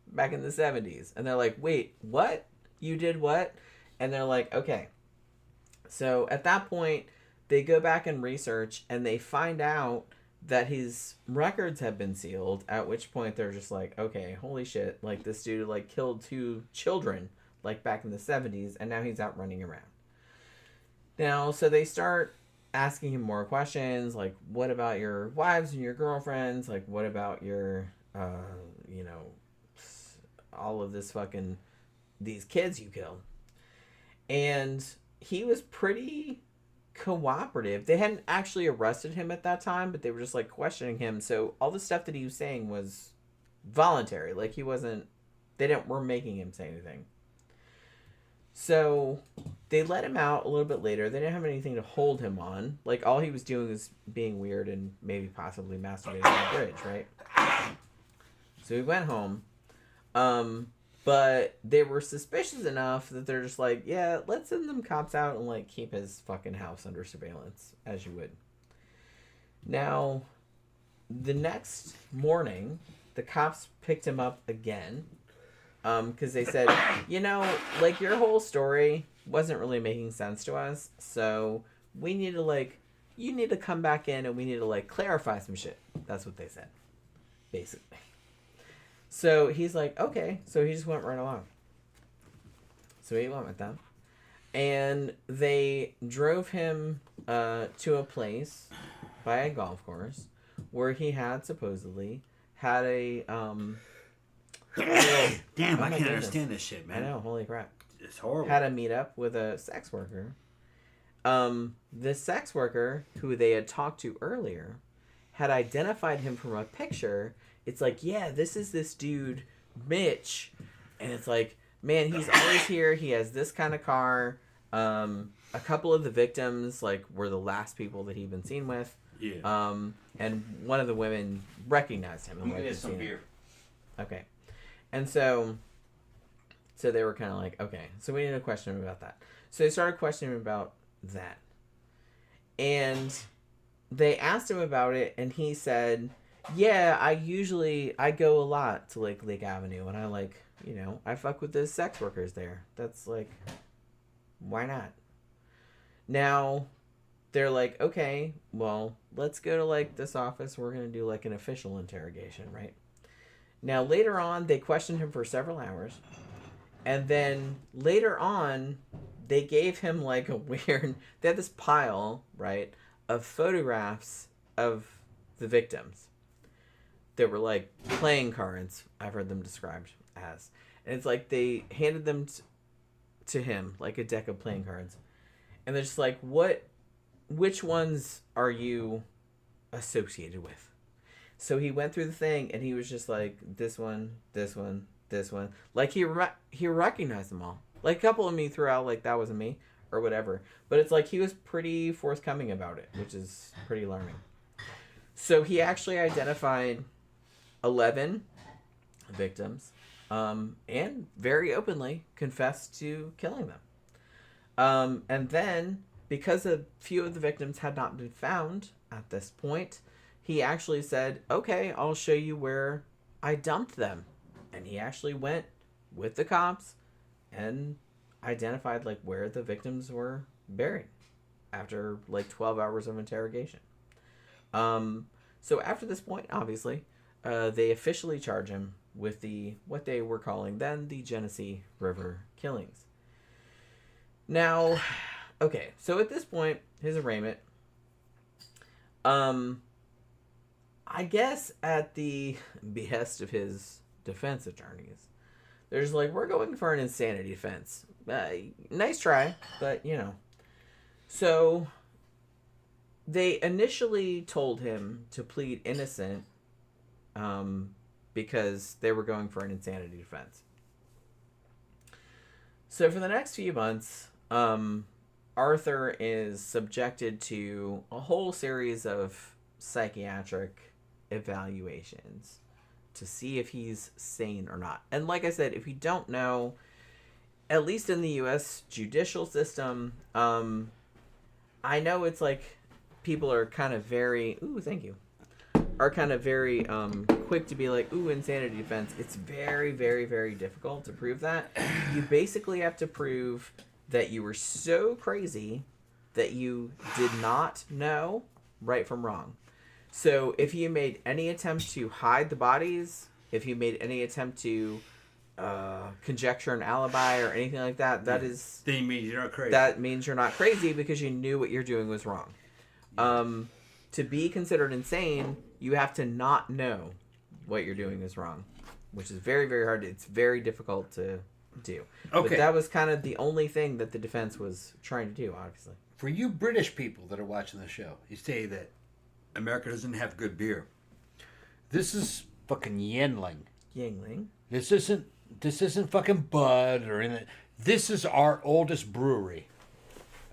back in the 70s. And they're like, wait, what? You did what? And they're like, okay. So at that point, they go back and research, and they find out that his records have been sealed, at which point they're just like, okay, holy shit, like, this dude, like, killed 2 children, like, back in the 70s, and now he's out running around. Now, so they start asking him more questions, like, what about your wives and your girlfriends? Like, what about your, you know, all of this fucking, these kids you killed? And he was pretty cooperative. They hadn't actually arrested him at that time, but they were just like questioning him. So all the stuff that he was saying was voluntary. Like he wasn't, weren't making him say anything. So they let him out a little bit later. They didn't have anything to hold him on. Like all he was doing was being weird and maybe possibly masturbating on the bridge, right? So he went home. But they were suspicious enough that they're just like, yeah, let's send them cops out and, like, keep his fucking house under surveillance, as you would. Now, the next morning, the cops picked him up again, because they said, you know, like, your whole story wasn't really making sense to us, so we need to, like, you need to come back in and we need to, like, clarify some shit. That's what they said, basically. So he's like, okay. So he just went right along. So he went with them. And they drove him to a place by a golf course where he had supposedly had a... Damn, I can't understand this shit, man. I know, holy crap. It's horrible. Had a meetup with a sex worker. The sex worker, who they had talked to earlier, had identified him from a picture. It's like, yeah, this is this dude, Mitch. And it's like, man, he's always here. He has this kind of car. A couple of the victims, like, were the last people that he'd been seen with. Yeah. And one of the women recognized him. Let me get some beer. Okay. And so they were kind of like, okay, so we need to question him about that. So they started questioning him about that. And they asked him about it, and he said... yeah, I go a lot to, like, Lake Avenue, and I, like, you know, I fuck with the sex workers there. That's, like, why not? Now, they're like, okay, well, let's go to, like, this office. We're going to do, like, an official interrogation, right? Now, later on, they questioned him for several hours, and then later on, they gave him, like, a weird... they had this pile, right, of photographs of the victims. They were like playing cards, I've heard them described as. And it's like they handed them to him, like a deck of playing cards. And they're just like, which ones are you associated with? So he went through the thing and he was just like, this one, this one, this one. Like he recognized them all. Like a couple of me threw out like that wasn't me or whatever. But it's like he was pretty forthcoming about it, which is pretty alarming. So he actually identified 11 victims, and very openly confessed to killing them. And then, because a few of the victims had not been found at this point, he actually said, okay, I'll show you where I dumped them. And he actually went with the cops and identified, like, where the victims were buried after, like, 12 hours of interrogation. So after this point, obviously, they officially charge him with what they were calling then the Genesee River killings. Now, okay, so at this point, his arraignment, I guess at the behest of his defense attorneys, they're just like, we're going for an insanity defense. Nice try, but, you know. So they initially told him to plead innocent because they were going for an insanity defense. So for the next few months, Arthur is subjected to a whole series of psychiatric evaluations to see if he's sane or not. And like I said, if you don't know, at least in the U.S. judicial system, I know it's like people are kind of very, quick to be like, ooh, insanity defense. It's very, very, very difficult to prove that. You basically have to prove that you were so crazy that you did not know right from wrong. So if you made any attempt to hide the bodies, if you made any attempt to conjecture an alibi or anything like that, that means you're not crazy. That means you're not crazy because you knew what you're doing was wrong. To be considered insane, you have to not know what you're doing is wrong, which is very, very hard. It's very difficult to do. Okay. But that was kind of the only thing that the defense was trying to do, obviously. For you British people that are watching the show, you say that America doesn't have good beer. This is fucking Yuengling. Yuengling. This isn't fucking Bud or anything. This is our oldest brewery.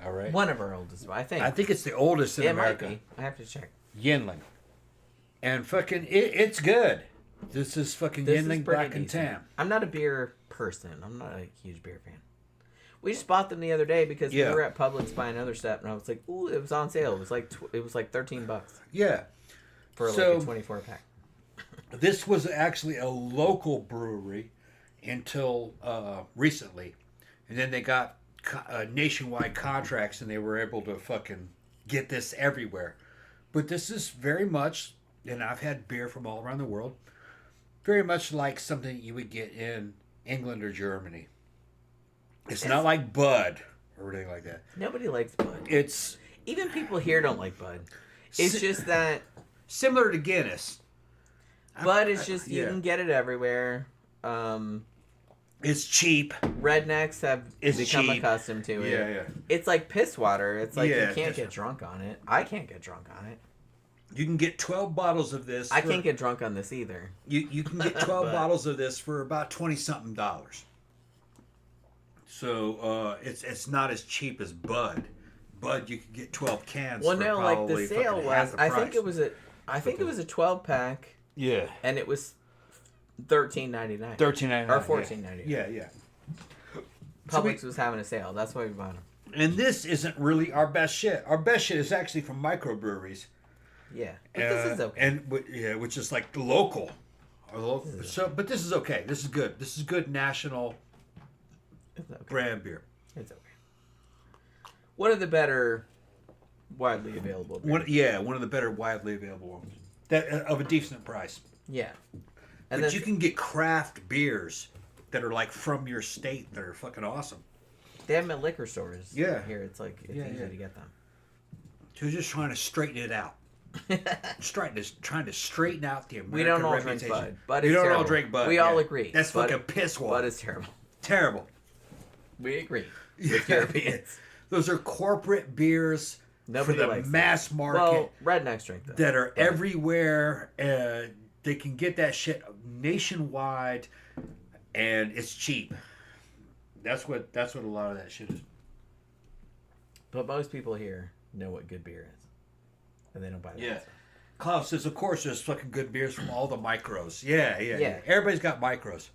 All right. One of our oldest, I think. I think it's the oldest in America. Might be. I have to check. Yuengling. And fucking, it's good. This is fucking Yuengling Black and Tan. I'm not a beer person. I'm not a huge beer fan. We just bought them the other day because we were at Publix buying other stuff, and I was like, ooh, it was on sale. It was like $13. Yeah. For like a 24 pack. This was actually a local brewery until recently. And then they got nationwide contracts and they were able to fucking get this everywhere. But this is very much, and I've had beer from all around the world, very much like something you would get in England or Germany. It's not like Bud or anything like that. Nobody likes Bud. Even people here don't like Bud. It's just that... Similar to Guinness. Bud is just, you can get it everywhere. It's cheap. Rednecks have become accustomed to it. Yeah. It's like piss water. It's like you can't get drunk on it. I can't get drunk on it. You can get 12 bottles of this. I can't get drunk on this either. You can get 12 bottles of this for about $20-something. So it's not as cheap as Bud. Bud, you could get 12 cans. Well, for no, like the sale was. I think it was a 12 pack. Yeah. And it was $13.99. $13.99 or $14.99. Yeah. Publix was having a sale. That's why we bought them. And this isn't really our best shit. Our best shit is actually from microbreweries. Yeah, but this is okay. And which is like local. But this is okay. This is good. This is good national brand beer. It's okay. One of the better widely available beers. One of the better widely available ones. That of a decent price. Yeah. But you can get craft beers that are like from your state that are fucking awesome. They have them at liquor stores. Yeah. Here it's easy to get them. Who's just trying to straighten it out. trying to straighten out the American We don't all reputation. drink Bud. We don't all drink Bud. We all agree. That's fucking piss water. Bud is terrible. Terrible. We agree with Europeans. Those are corporate beers for the mass market. Well, rednecks drink them. That are everywhere. They can get that shit nationwide, and it's cheap. That's what a lot of that shit is. But most people here know what good beer is, and they don't buy that stuff. Klaus says, of course, there's fucking good beers from all the micros. Yeah. Everybody's got micros.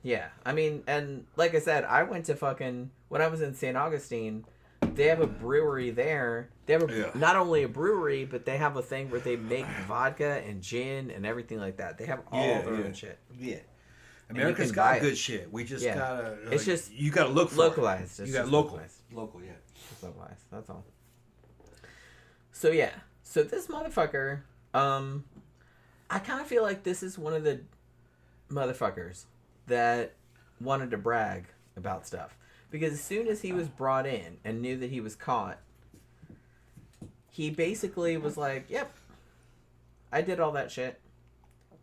Yeah, I mean, and like I said, I went to when I was in St. Augustine, they have a brewery there. They have not only a brewery, but they have a thing where they make vodka and gin and everything like that. They have all their own shit. Yeah. America's got good shit. We just gotta... it's just... You gotta look for localized. it. You gotta localized. Local, yeah. Just localized. That's all. So, yeah. So, this motherfucker... I kind of feel like this is one of the motherfuckers that wanted to brag about stuff. Because as soon as he was brought in and knew that he was caught, he basically was like, yep, I did all that shit.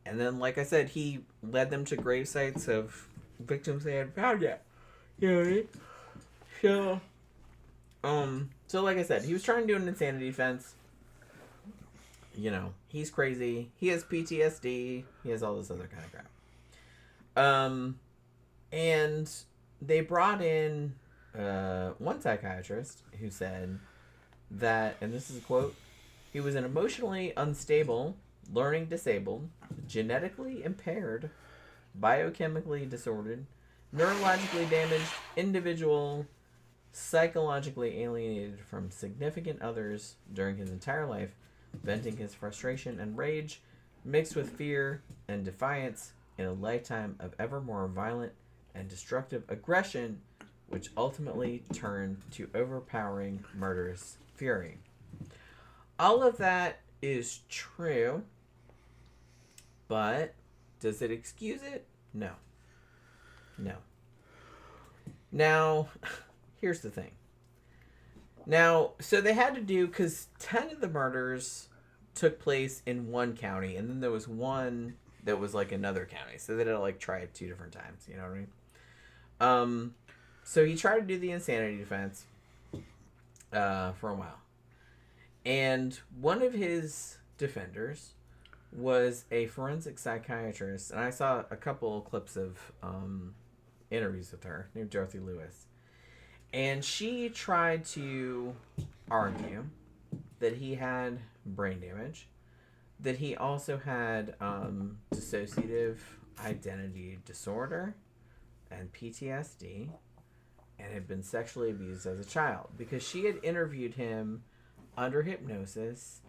And then, like I said, he led them to grave sites of victims they had found yet. You know what I mean? So like I said, he was trying to do an insanity defense. You know, he's crazy. He has PTSD. He has all this other kind of crap. And they brought in one psychiatrist who said that, and this is a quote, he was an emotionally unstable, learning disabled, genetically impaired, biochemically disordered, neurologically damaged individual, psychologically alienated from significant others during his entire life, venting his frustration and rage, mixed with fear and defiance, in a lifetime of ever more violent and destructive aggression, which ultimately turned to overpowering murderous fury. All of that is true, but does it excuse it? No. No. Now, here's the thing. Now, so they had to do, because 10 of the murders took place in one county, and then there was one that was like another county. So they had to like try it 2 different times, you know what I mean? So he tried to do the insanity defense for a while. And one of his defenders was a forensic psychiatrist, and I saw a couple clips of interviews with her, named Dorothy Lewis. And she tried to argue that he had brain damage, that he also had dissociative identity disorder and PTSD, and had been sexually abused as a child, because she had interviewed him under hypnosis,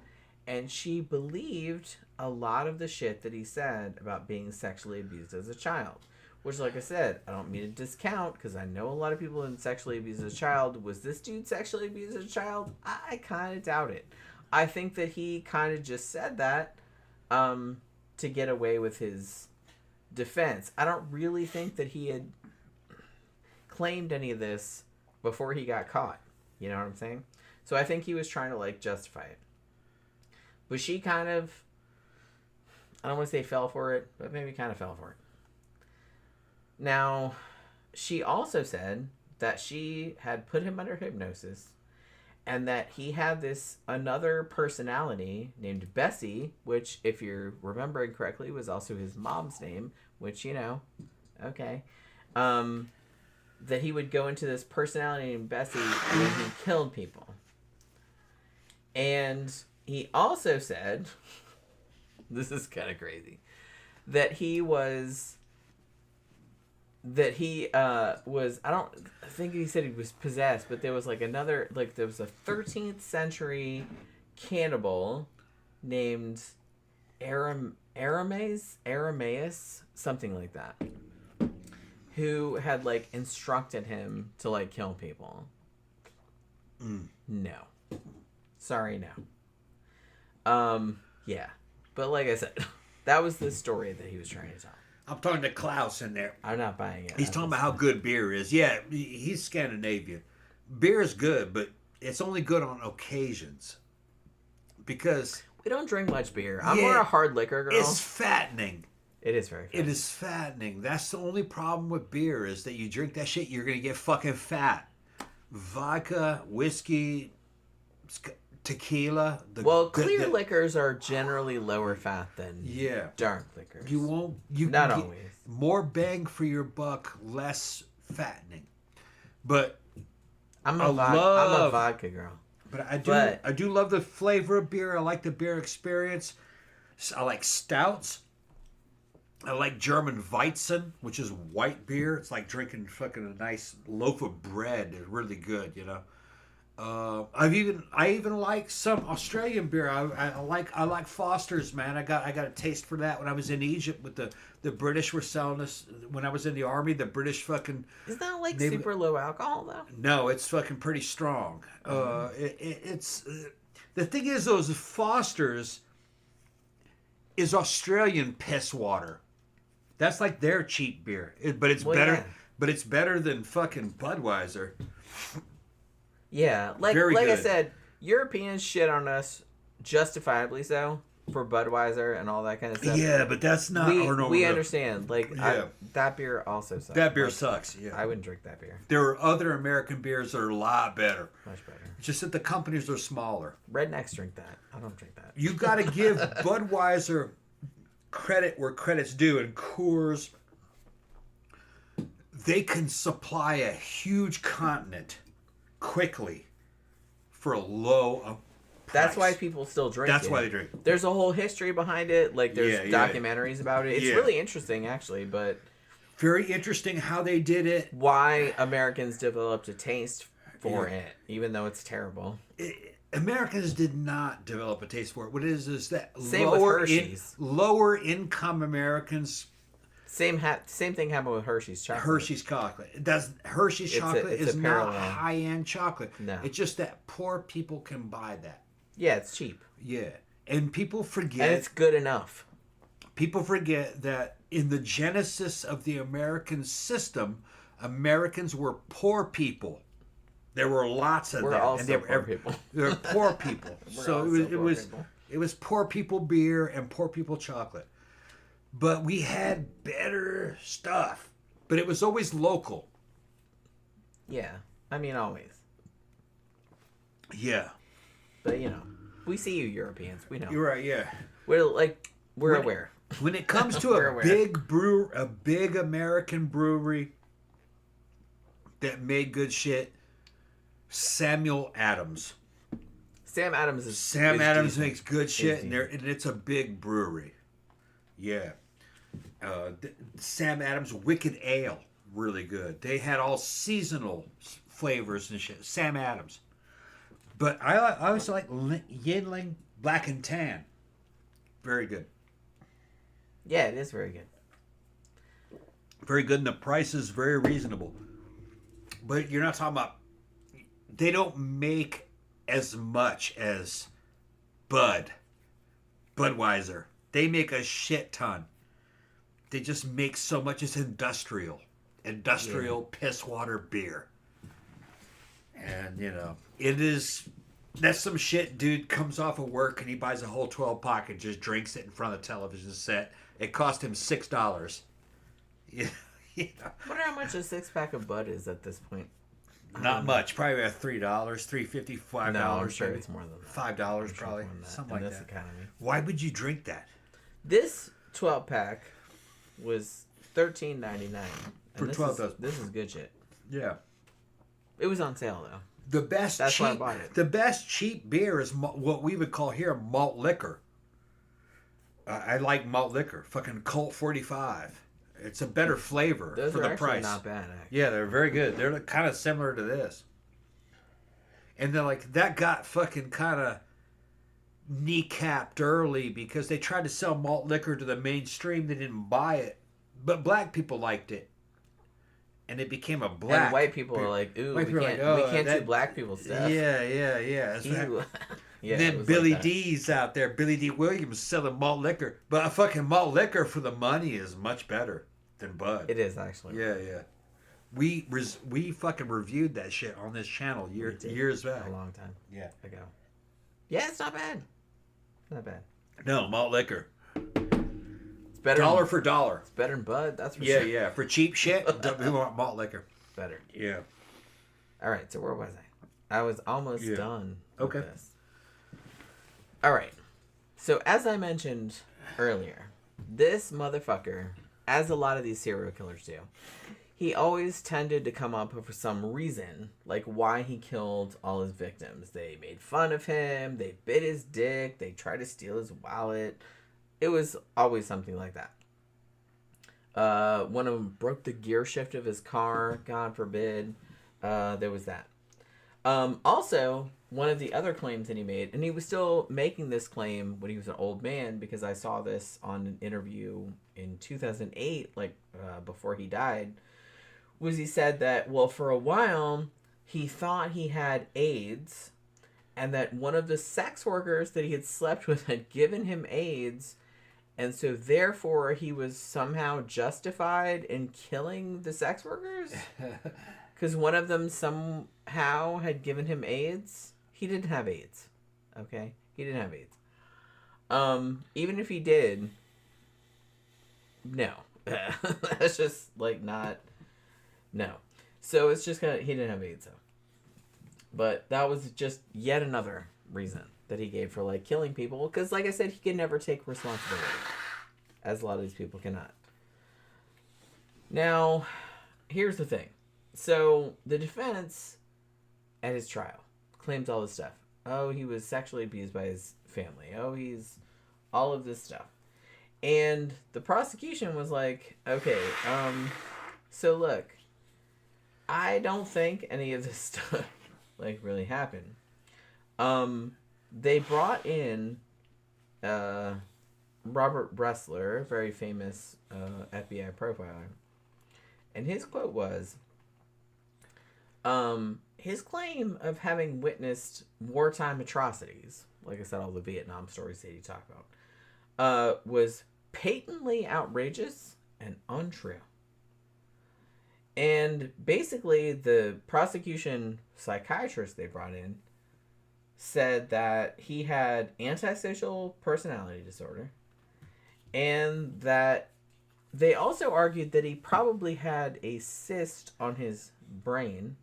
and she believed a lot of the shit that he said about being sexually abused as a child. Which, like I said, I don't mean to discount, because I know a lot of people have been sexually abused as a child. Was this dude sexually abused as a child? I kind of doubt it. I think that he kind of just said that to get away with his defense. I don't really think that he had claimed any of this before he got caught. You know what I'm saying? So I think he was trying to, like, justify it. But she kind of, I don't want to say fell for it, but maybe kind of fell for it. Now, she also said that she had put him under hypnosis, and that he had this another personality named Bessie, which, if you're remembering correctly, was also his mom's name, which, you know, okay. That he would go into this personality named Bessie when he killed people. And he also said, this is kind of crazy, that he was, I don't think he said he was possessed, but there was like another, like there was a 13th century cannibal named Aramaeus, something like that, who had like instructed him to like kill people. No. Sorry, no. Yeah. But like I said, that was the story that he was trying to tell. I'm talking to Klaus in there. I'm not buying it. He's talking about how good beer is. Yeah, he's Scandinavian. Beer is good, but it's only good on occasions. Because we don't drink much beer. I'm more a hard liquor girl. It's fattening. It is very fattening. It is fattening. That's the only problem with beer, is that you drink that shit, you're going to get fucking fat. Vodka, whiskey, tequila. Clear liquors are generally lower fat than dark liquors. You won't. Not always. More bang for your buck, less fattening. But I'm a vodka girl. But I do love the flavor of beer. I like the beer experience. I like stouts. I like German Weizen, which is white beer. It's like drinking fucking a nice loaf of bread. It's really good, you know. I even like some Australian beer. I like Foster's, man. I got a taste for that when I was in Egypt with the British were selling us when I was in the army. The British fucking isn't that like super low alcohol though? No, it's fucking pretty strong. It's the thing is, those Foster's is Australian piss water. That's like their cheap beer, but it's better. Yeah. But it's better than fucking Budweiser. Yeah, like I said, Europeans shit on us, justifiably so, for Budweiser and all that kind of stuff. Yeah, but that's not our normal. We understand. Like, that beer also sucks. That beer sucks, yeah. I wouldn't drink that beer. There are other American beers that are a lot better. Much better. It's just that the companies are smaller. Rednecks drink that. I don't drink that. You got to give Budweiser credit where credit's due, and Coors, they can supply a huge continent quickly for a low price. That's why people still drink That's why they drink. There's a whole history behind it. Like, there's documentaries about it. It's really interesting, actually, but Very interesting how they did it. Why Americans developed a taste for it, even though it's terrible. Americans did not develop a taste for it. What it is that Same with Hershey's. lower income Americans. Same thing happened with Hershey's chocolate. Hershey's chocolate. Hershey's chocolate is not high end chocolate. No. It's just that poor people can buy that. Yeah, it's cheap. Yeah, and people forget. And it's good enough. People forget that in the genesis of the American system, Americans were poor people. There were lots of them. Also and they were poor people. They were poor people. So it was poor people beer and poor people chocolate. But we had better stuff. But it was always local. Yeah. I mean, always. Yeah. But, we see you Europeans. We know. You're right, yeah. We're aware. When it comes to a big American brewery that made good shit, Samuel Adams. Sam Adams makes good shit, and it's a big brewery. Yeah. Sam Adams Wicked Ale, really good. They had all seasonal flavors and shit. Sam Adams. But I also like Yingling Black and Tan. Very good. Yeah, it is very good. Very good, and the price is very reasonable. But you're not talking about... They don't make as much as Budweiser. They make a shit ton. They just make so much. It's industrial piss water beer. And, it is... That's some shit dude comes off of work and he buys a whole 12 pack and just drinks it in front of the television set. It cost him $6. Yeah. I wonder how much a 6-pack of Bud is at this point. Not much. Probably about $3, $3.50, $5. No, I'm sure it's more than that. $5 probably. Something like that. Economy. Why would you drink that? This 12-pack was $13.99. For 12 dollars. This is good shit. Yeah. It was on sale though. That's why I bought it. The best cheap beer is what we would call here malt liquor. I like malt liquor. Fucking Colt 45. It's a better flavor for the price. Not bad, actually. Yeah, they're very good. They're kind of similar to this. And then that got fucking kind of kneecapped early because they tried to sell malt liquor to the mainstream. They didn't buy it, but black people liked it. And it became a black. And white people are like, ooh, we can't do black people stuff. Yeah. Yeah, then Billy D's out there, Billy D. Williams selling malt liquor. But a fucking malt liquor for the money is much better than Bud. It is, actually. Yeah. We fucking reviewed that shit on this channel years back. A long time ago. Yeah, it's not bad. Not bad. No, malt liquor. It's better dollar for dollar. It's better than Bud, that's for sure. Yeah. For cheap shit, we want malt liquor. Better. Yeah. All right, so where was I? I was almost done with this. All right. So as I mentioned earlier, this motherfucker, as a lot of these serial killers do, he always tended to come up with some reason, like why he killed all his victims. They made fun of him, they bit his dick, they tried to steal his wallet. It was always something like that. One of them broke the gear shift of his car, God forbid. There was that. Also, one of the other claims that he made, and he was still making this claim when he was an old man, because I saw this on an interview in 2008, before he died, was he said that, well, for a while, he thought he had AIDS, and that one of the sex workers that he had slept with had given him AIDS, and so therefore he was somehow justified in killing the sex workers? Because one of them somehow had given him AIDS. He didn't have AIDS. Okay? He didn't have AIDS. Even if he did, no. That's just, not... No. So it's just he didn't have AIDS, though. But that was just yet another reason that he gave for, killing people. Because, like I said, he can never take responsibility. As a lot of these people cannot. Now, here's the thing. So, the defense, at his trial, claims all this stuff. Oh, he was sexually abused by his family. Oh, he's all of this stuff. And the prosecution was like, okay, so look, I don't think any of this stuff, like, really happened. They brought in, Robert Bressler, a very famous, FBI profiler. And his quote was, his claim of having witnessed wartime atrocities, like I said, all the Vietnam stories that he talked about, was patently outrageous and untrue. And basically, the prosecution psychiatrist they brought in said that he had antisocial personality disorder, and that they also argued that he probably had a cyst on his brain,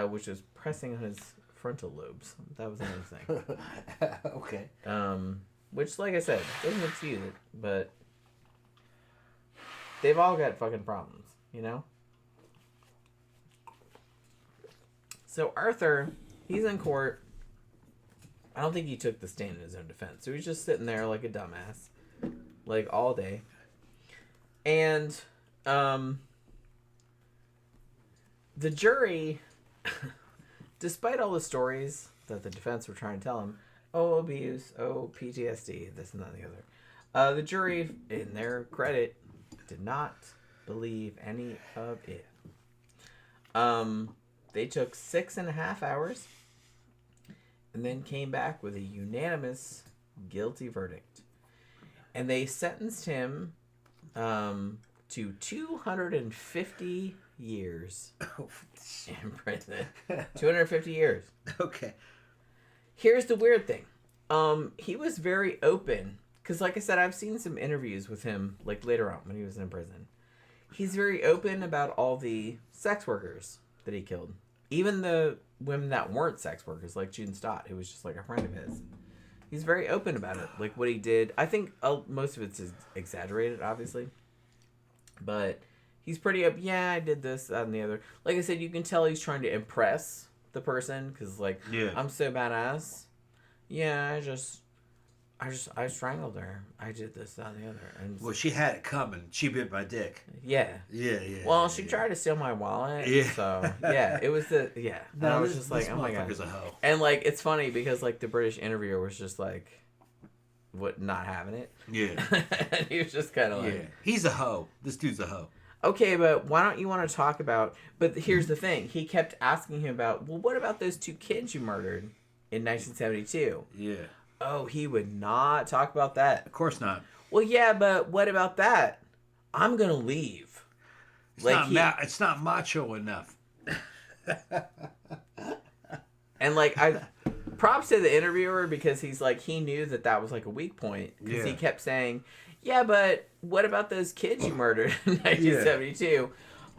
which was pressing on his frontal lobes. That was another thing. Okay. Which, like I said, doesn't excuse it, but they've all got fucking problems, you know? So Arthur, he's in court. I don't think he took the stand in his own defense. So he's just sitting there like a dumbass, like all day. And the jury, despite all the stories that the defense were trying to tell him, oh, abuse, oh, PTSD, this and that and the other, the jury, in their credit, did not believe any of it. They took 6.5 hours and then came back with a unanimous guilty verdict. And they sentenced him to 250 years in prison. 250 years. Okay. Here's the weird thing. He was very open. Because, like I said, I've seen some interviews with him, like, later on when he was in prison. He's very open about all the sex workers that he killed. Even the women that weren't sex workers, like June Stott, who was just, like, a friend of his. He's very open about it, like, what he did. I think most of it's exaggerated, obviously. But he's pretty up, yeah, I did this, that, and the other. Like I said, you can tell he's trying to impress the person, because, like, yeah. I'm so badass. Yeah, I strangled her. I did this, that, and the other. And well, she had it coming. She bit my dick. Yeah. Yeah. Well, she tried to steal my wallet. Yeah. So, yeah, it was the, yeah. No, and I was just like, oh my God. A hoe. And, like, it's funny because, like, the British interviewer was just like, not having it. Yeah. And he was just kind of like. Yeah. He's a hoe. This dude's a hoe. Okay, but why don't you want to talk about, but here's the thing. He kept asking him about, well, what about those 2 kids you murdered in 1972? Yeah. Oh, he would not talk about that. Of course not. Well, yeah, but what about that? I'm going to leave. It's not macho enough. And, like, props to the interviewer because he's like, he knew that was, like, a weak point. Because he kept saying, yeah, but what about those kids you murdered in 1972? Yeah.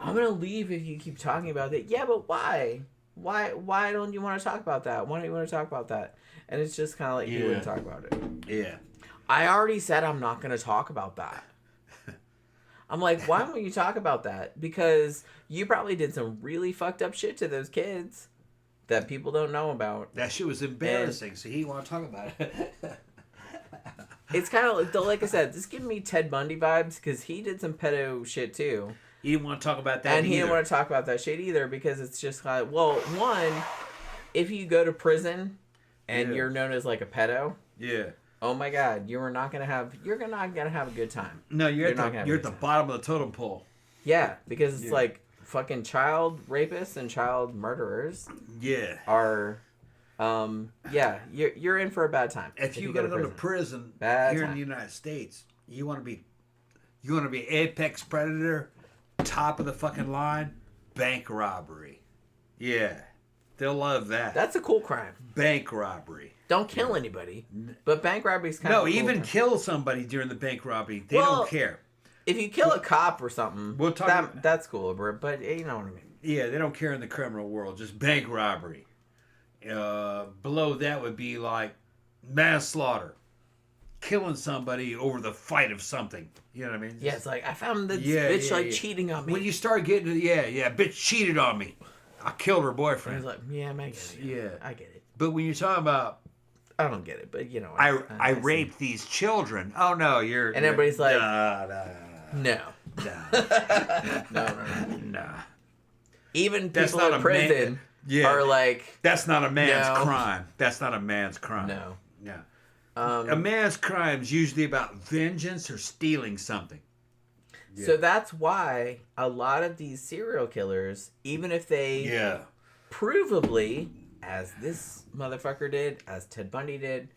I'm going to leave if you keep talking about that. Yeah, but why? Why don't you want to talk about that? Why don't you want to talk about that? And it's just kind of like, he wouldn't talk about it. Yeah. I already said I'm not going to talk about that. I'm like, why won't you talk about that? Because you probably did some really fucked up shit to those kids that people don't know about. That shit was embarrassing, so he didn't want to talk about it. It's kind of, like I said, this giving me Ted Bundy vibes because he did some pedo shit too. He didn't want to talk about that And he didn't want to talk about that shit either because it's just like, well, one, if you go to prison and you're known as like a pedo, oh my God, you're not gonna have a good time. No, you're at the bottom of the totem pole. Yeah, because it's like fucking child rapists and child murderers. Yeah. Are, you're in for a bad time. If you go to prison in the United States, you want to be apex predator, top of the fucking line, bank robbery. Yeah. They'll love that. That's a cool crime. Bank robbery. Don't kill anybody. But bank robbery is kind of a cool crime. Kill somebody during the bank robbery. They don't care. If you kill a cop or something, that's cool, but you know what I mean. Yeah, they don't care in the criminal world. Just bank robbery. Below that would be like manslaughter. Killing somebody over the fight of something. You know what I mean? Yeah, it's like, I found this bitch cheating on me. When you start getting bitch cheated on me. I killed her boyfriend. He's like, yeah, man, I get it. Yeah. I get it. But when you're talking about I don't get it, but you know. I raped these children. Oh no, and everybody's like, no. No. Even That's people not in prison are like, that's not a man's crime. That's not a man's crime. No. A man's crime is usually about vengeance or stealing something. Yeah. So that's why a lot of these serial killers, even if they provably, as this motherfucker did, as Ted Bundy did,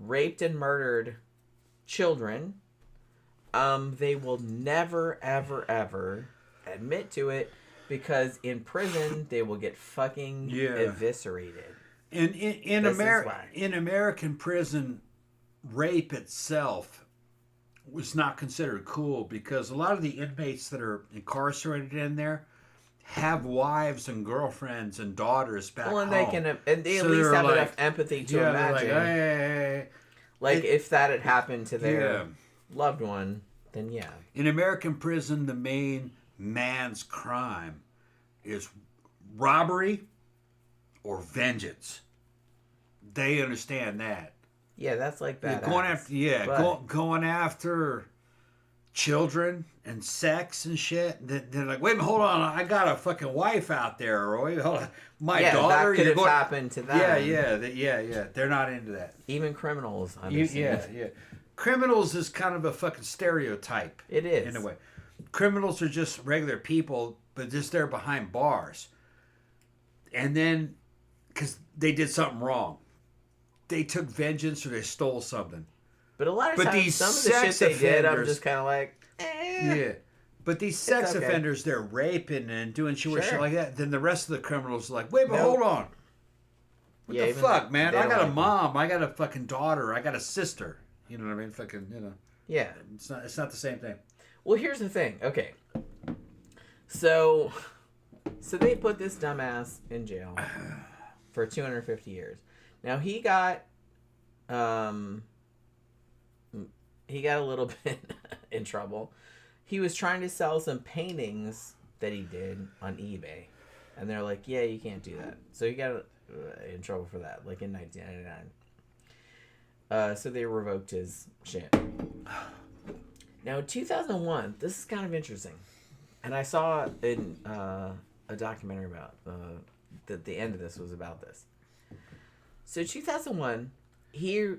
raped and murdered children, they will never, ever, ever admit to it, because in prison they will get fucking eviscerated. In American prison, rape itself was not considered cool, because a lot of the inmates that are incarcerated in there have wives and girlfriends and daughters back home. They at least have enough empathy to imagine. Like, hey. Like, if that had happened to their loved one, then yeah. In American prison, the main man's crime is robbery or vengeance. They understand that. Yeah, that's like badass. Going after children and sex and shit. They're like, wait a minute, hold on, I got a fucking wife out there, Roy. Hold on. My daughter. That could have happened to them. Yeah. They're not into that. Even criminals understand. Yeah. Criminals is kind of a fucking stereotype. It is. In a way. Criminals are just regular people, but just they're behind bars. And then, because they did something wrong. They took vengeance or they stole something. But a lot of times, some of the shit they did, I'm just kind of like, Yeah. But these sex offenders, they're raping and doing shit like that. Then the rest of the criminals are like, wait, but hold on. What the fuck, man? I got a mom. I got a fucking daughter. I got a sister. You know what I mean? Fucking, you know. Yeah. It's not the same thing. Well, here's the thing. Okay. So they put this dumbass in jail for 250 years. Now he got a little bit in trouble. He was trying to sell some paintings that he did on eBay, and they're like, "Yeah, you can't do that." So he got in trouble for that, like in 1999. So they revoked his shit. Now, in 2001, this is kind of interesting, and I saw in a documentary about that the end of this was about this. So 2001, he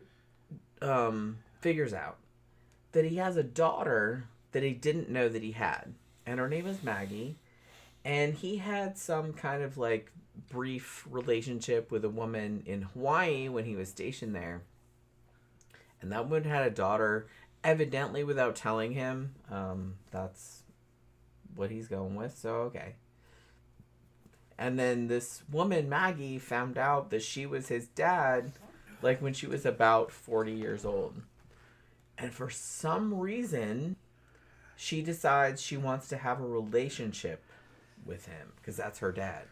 figures out that he has a daughter that he didn't know that he had. And her name is Maggie. And he had some kind of like brief relationship with a woman in Hawaii when he was stationed there. And that woman had a daughter, evidently without telling him. That's what he's going with, so okay. And then this woman, Maggie, found out that she was his dad, like when she was about 40 years old. And for some reason, she decides she wants to have a relationship with him, because that's her dad.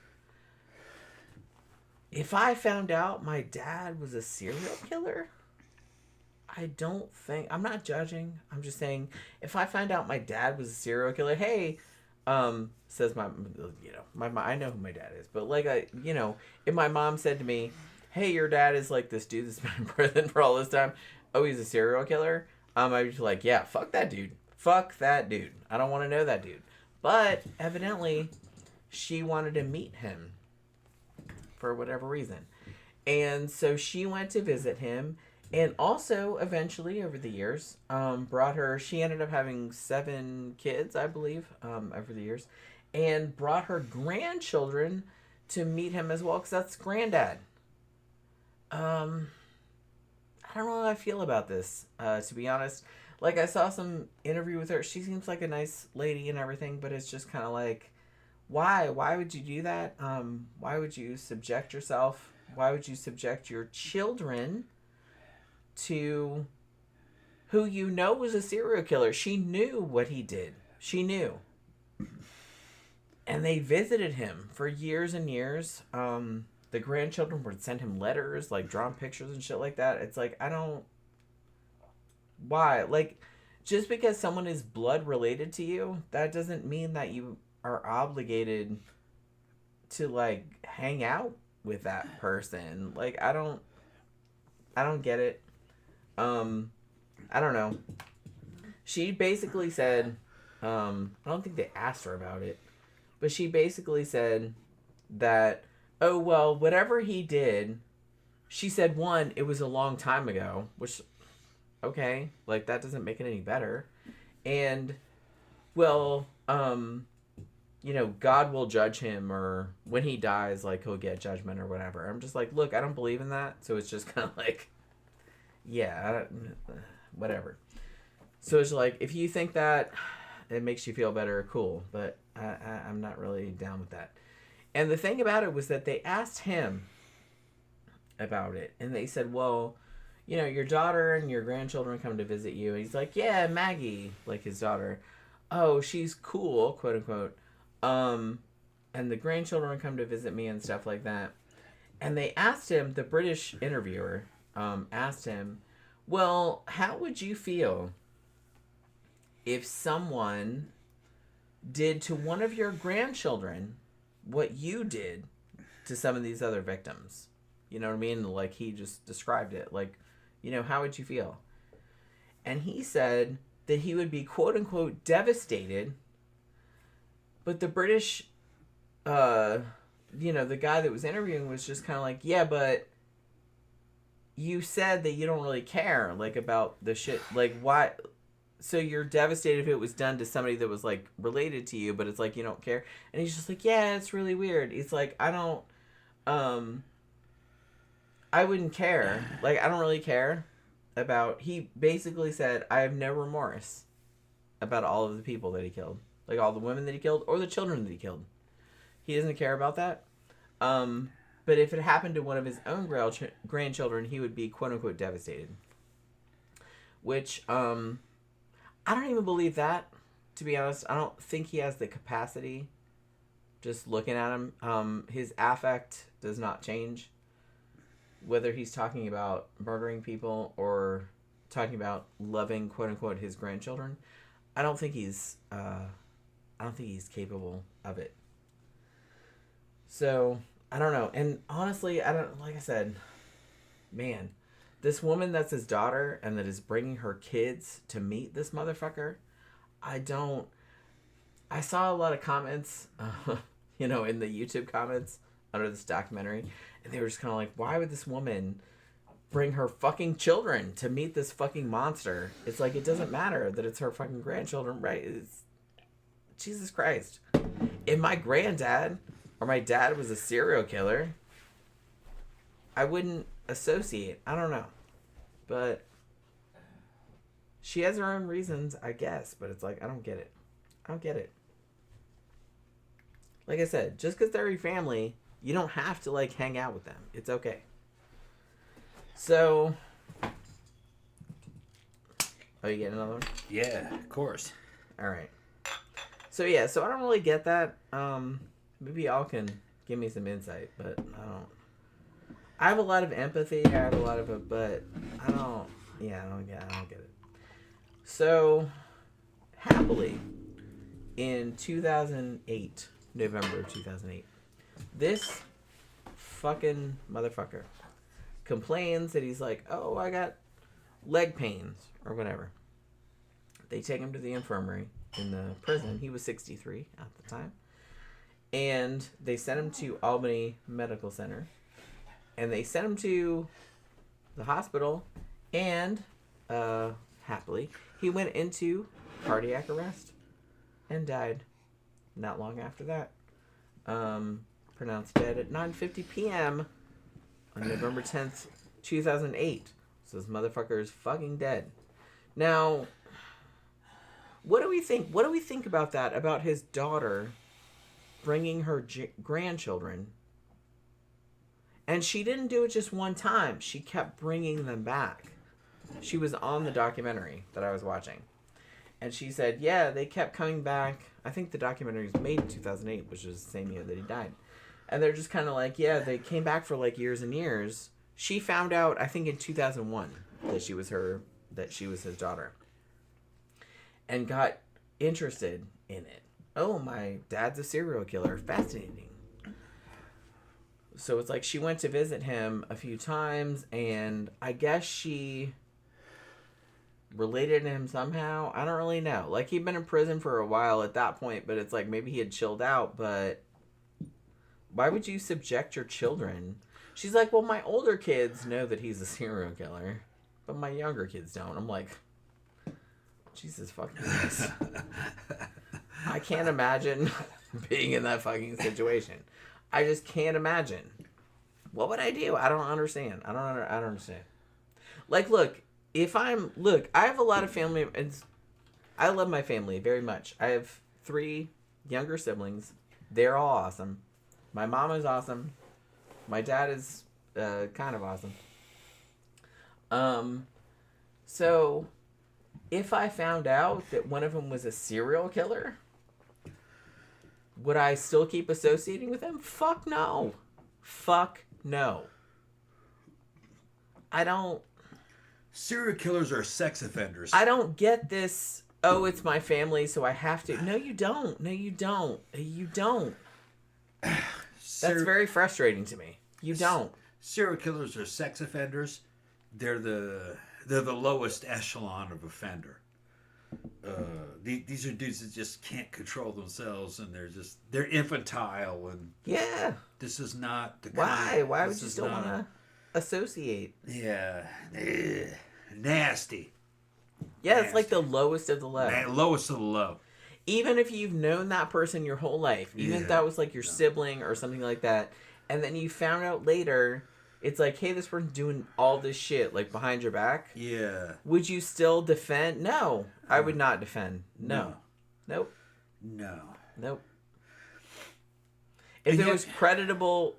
If I found out my dad was a serial killer, I'm not judging, I'm just saying, if I find out my dad was a serial killer, hey, says I know who my dad is, but like, if my mom said to me, hey, your dad is like this dude that's been in prison for all this time, oh, he's a serial killer, I'd be like, yeah, fuck that dude, I don't want to know that dude. But evidently she wanted to meet him for whatever reason, and so she went to visit him. And also, eventually, over the years, she ended up having 7 kids, I believe, over the years, and brought her grandchildren to meet him as well, because that's granddad. I don't know how I feel about this, to be honest. Like, I saw some interview with her. She seems like a nice lady and everything, but it's just kind of like, why? Why would you do that? Why would you subject yourself? Why would you subject your children to who you know was a serial killer? She knew what he did. She knew. And they visited him for years and years. The grandchildren would send him letters, like drawn pictures and shit like that. It's like, why? Like, just because someone is blood related to you, that doesn't mean that you are obligated to, like, hang out with that person. Like, I don't get it. I don't know. She basically said, I don't think they asked her about it, but she basically said that, oh, well, whatever he did, she said, one, it was a long time ago, which, okay, like, that doesn't make it any better. And, well, you know, God will judge him, or when he dies, like, he'll get judgment or whatever. I'm just like, look, I don't believe in that, so it's just kind of like, yeah, whatever. So it's like, if you think that it makes you feel better, cool, but I'm not really down with that. And the thing about it was that they asked him about it, and they said, well, you know, your daughter and your grandchildren come to visit you. And he's like, yeah, Maggie, like his daughter. Oh, she's cool, quote unquote. And the grandchildren come to visit me and stuff like that. And they asked him, the British interviewer asked him, well, how would you feel if someone did to one of your grandchildren what you did to some of these other victims? You know what I mean? Like, he just described it. Like, you know, how would you feel? And he said that he would be, quote unquote, devastated. But the British, you know, the guy that was interviewing was just kind of like, yeah, but you said that you don't really care, like, about the shit. Like, why? So you're devastated if it was done to somebody that was, like, related to you, but it's like you don't care. And he's just like, yeah, it's really weird. He's like, I wouldn't care. Like, I don't really care about... He basically said, I have no remorse about all of the people that he killed. Like, all the women that he killed or the children that he killed. He doesn't care about that. But if it happened to one of his own grandchildren, he would be, quote-unquote, devastated. Which, I don't even believe that, to be honest. I don't think he has the capacity. Just looking at him. His affect does not change. Whether he's talking about murdering people or talking about loving, quote unquote, his grandchildren, I don't think he's capable of it. So I don't know. And honestly, like I said, man, this woman that's his daughter and that is bringing her kids to meet this motherfucker, I saw a lot of comments, you know, in the YouTube comments under this documentary. And they were just kind of like, why would this woman bring her fucking children to meet this fucking monster? It's like, it doesn't matter that it's her fucking grandchildren, right? It's, Jesus Christ. If my granddad or my dad was a serial killer, I wouldn't associate. I don't know. But she has her own reasons, I guess. But it's like, I don't get it. I don't get it. Like I said, just because they're your family, you don't have to, like, hang out with them. It's okay. So... Oh, you get another one? Yeah, of course. Alright. So, yeah, so I don't really get that. Maybe y'all can give me some insight, but I don't... I have a lot of empathy. I have a lot of it, but I don't... Yeah, I don't get it. So, happily, in 2008, November 2008, this fucking motherfucker complains that he's like, oh, I got leg pains or whatever. They take him to the infirmary in the prison. He was 63 at the time. And they sent him to Albany Medical Center. And they sent him to the hospital. And, happily, he went into cardiac arrest and died not long after that. Pronounced dead at 9:50 p.m. on November 10th, 2008. So this motherfucker is fucking dead. Now, what do we think? What do we think about that? About his daughter bringing her grandchildren, and she didn't do it just one time. She kept bringing them back. She was on the documentary that I was watching, and she said, "Yeah, they kept coming back." I think the documentary was made in 2008, which was the same year that he died. And they're just kind of like, yeah, they came back for like years and years. She found out, I think in 2001, that she was his daughter. And got interested in it. Oh, my dad's a serial killer. Fascinating. So it's like she went to visit him a few times, and I guess she related to him somehow. I don't really know. Like, he'd been in prison for a while at that point, but it's like maybe he had chilled out, but why would you subject your children? She's like, well, my older kids know that he's a serial killer, but my younger kids don't. I'm like, Jesus fucking Christ. I can't imagine being in that fucking situation. I just can't imagine. What would I do? I don't understand. I don't understand. Like, look, I have a lot of family, and I love my family very much. I have 3 younger siblings. They're all awesome. My mom is awesome. My dad is kind of awesome. So if I found out that one of them was a serial killer, would I still keep associating with him? Fuck no. Fuck no. I don't... Serial killers are sex offenders. I don't get this, oh, it's my family, so I have to... No, you don't. No, you don't. You don't. That's very frustrating to me. You don't. Serial killers are sex offenders. They're the lowest echelon of offender. These are dudes that just can't control themselves, and they're infantile, and yeah, this is not the why would you still want to associate? Yeah, nasty. Yeah, nasty. It's like the lowest of the low. Lowest of the low. Even if you've known that person your whole life, even if that was like your sibling or something like that, and then you found out later, it's like, hey, this person's doing all this shit, like, behind your back. Yeah. Would you still defend? No. I would not defend. No. Nope. No. Nope. If there was creditable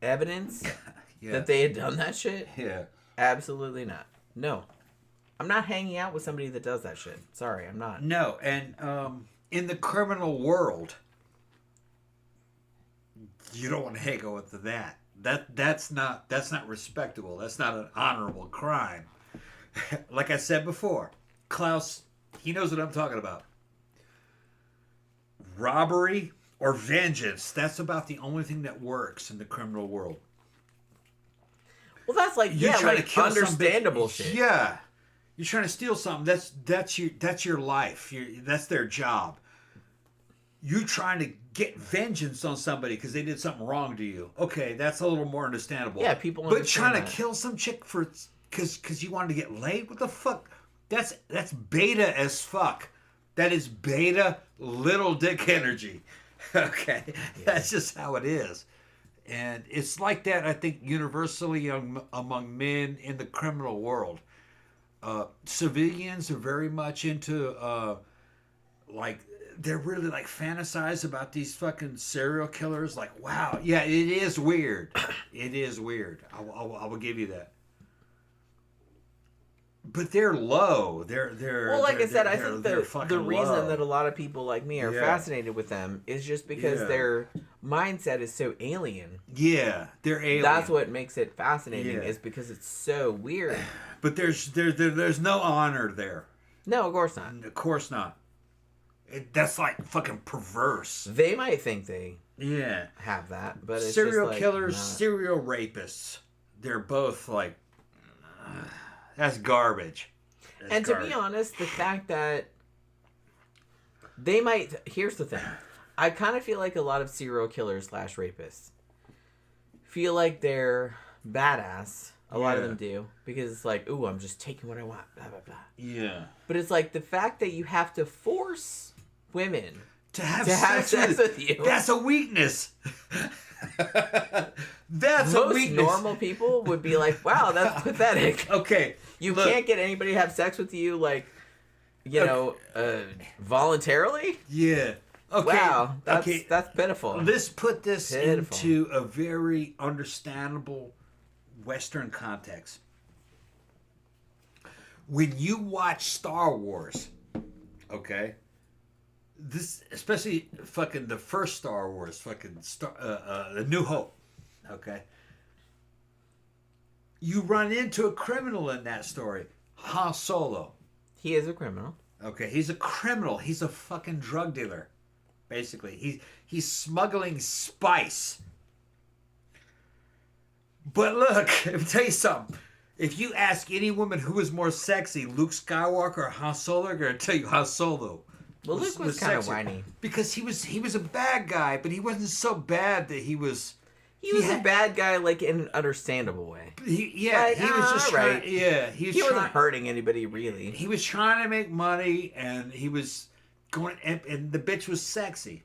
evidence that they had done that shit, absolutely not. No. I'm not hanging out with somebody that does that shit. Sorry, I'm not. No, and in the criminal world, you don't want to hang out with that. That's not respectable. That's not an honorable crime. Like I said before, Klaus, he knows what I'm talking about. Robbery or vengeance, that's about the only thing that works in the criminal world. Well, that's like, You're trying like to kill understandable somebody. shit. Yeah. You're trying to steal something. That's your life. That's their job. You're trying to get vengeance on somebody because they did something wrong to you. Okay, that's a little more understandable. Yeah, people But understand trying to kill some chick because you wanted to get laid? What the fuck? That's beta as fuck. That is beta little dick energy. Okay, that's just how it is. And it's like that, I think, universally among men in the criminal world. Civilians are very much into, they're really like fantasize about these fucking serial killers. Like, wow, yeah, it is weird. It is weird. I will give you that. But they're low. They're well, like I said, I think the reason low. that a lot of people like me are fascinated with them is just because their mindset is so alien. Yeah, they're alien. That's what makes it fascinating, is because it's so weird. But there's no honor there. No, of course not. Of course not. That's like fucking perverse. They might think they have that, but it's serial just like, killers, not. Serial rapists. They're both like that's garbage. And to be honest, the fact that they might... Here's the thing. I kind of feel like a lot of serial killers / rapists feel like they're badass. A lot of them do. Because it's like, ooh, I'm just taking what I want. Blah, blah, blah. Yeah. But it's like the fact that you have to force women to have sex with you. That's a weakness. That's a weakness. Most normal people would be like, wow, that's pathetic. Okay. You can't get anybody to have sex with you, like, you know, voluntarily? Yeah. Okay. Wow, that's pitiful. Let's put this into a very understandable Western context. When you watch Star Wars, okay, this especially fucking the first Star Wars, fucking The New Hope, okay. You run into a criminal in that story, Han Solo. He is a criminal. Okay, he's a criminal. He's a fucking drug dealer, basically. He's smuggling spice But look, let me tell you something. If you ask any woman who was more sexy, Luke Skywalker or Han Solo, they're gonna tell you Han Solo. Well, Luke was kind of sexy. whiny. Because he was a bad guy, but he wasn't so bad that he was... He was a bad guy, like, in an understandable way. He was just trying... right. Yeah, he wasn't hurting anybody, really. He was trying to make money, and he was going... And the bitch was sexy.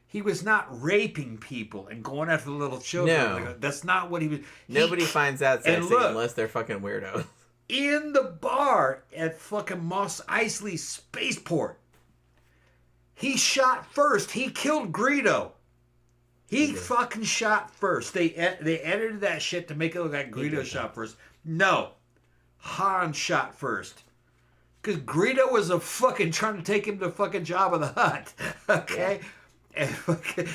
He was not raping people and going after the little children. No. That's not what he was... Nobody finds that sexy unless they're fucking weirdos. In the bar at fucking Mos Eisley Spaceport, he shot first. He killed Greedo. He fucking shot first. They edited that shit to make it look like Greedo shot first. No. Han shot first. Because Greedo was a fucking trying to take him to fucking Jabba the Hutt. Okay? Yeah. And fucking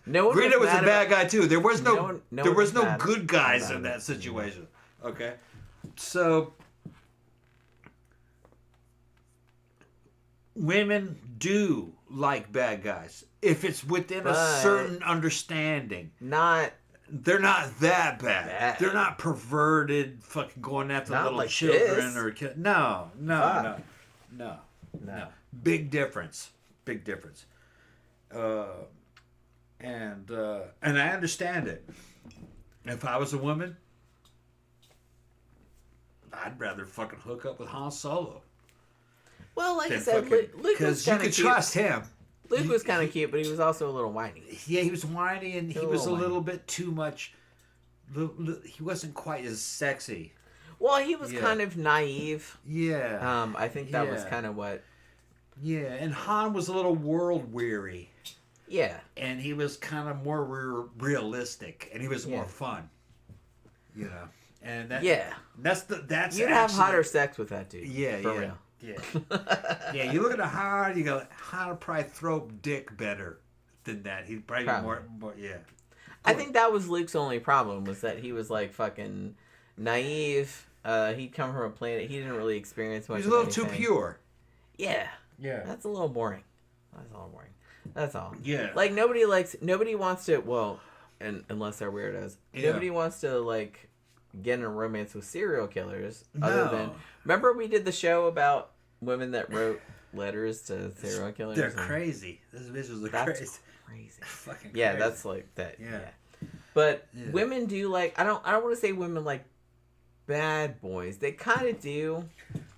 Greedo was a bad guy too. There was no good guys in that situation. Okay? So women do like bad guys if it's within a certain understanding. They're not that bad. They're not perverted, fucking going after little like children or kids. No. Big difference. And I understand it. If I was a woman, I'd rather fucking hook up with Han Solo. Well, like I said, Luke was kind of cute. Because you could trust him. Luke was kind of cute, but he was also a little whiny. Yeah, he was whiny, and he was a little bit too much. He wasn't quite as sexy. Well, he was kind of naive. Yeah. I think that was kind of what... Yeah, and Han was a little world-weary. Yeah. And he was kind of more realistic, and he was more fun. You know? And that's you'd have hotter sex with that dude. Yeah, for real. Yeah. Yeah, you look at a Han, you go, Han would probably throw dick better than that. He'd probably be more, yeah. I think that was Luke's only problem, was that he was like fucking naive. He'd come from a planet, he didn't really experience much. He's a little too pure. Yeah. Yeah. That's a little boring. That's all. Yeah. Like nobody wants to, well, and unless they're weirdos, nobody wants to like get in a romance with serial killers. Other than, remember we did the show about women that wrote letters to serial killers? They're crazy. Those bitches are crazy. Fucking crazy. That's like that. Yeah. But women do like, I don't want to say women like bad boys. They kind of do.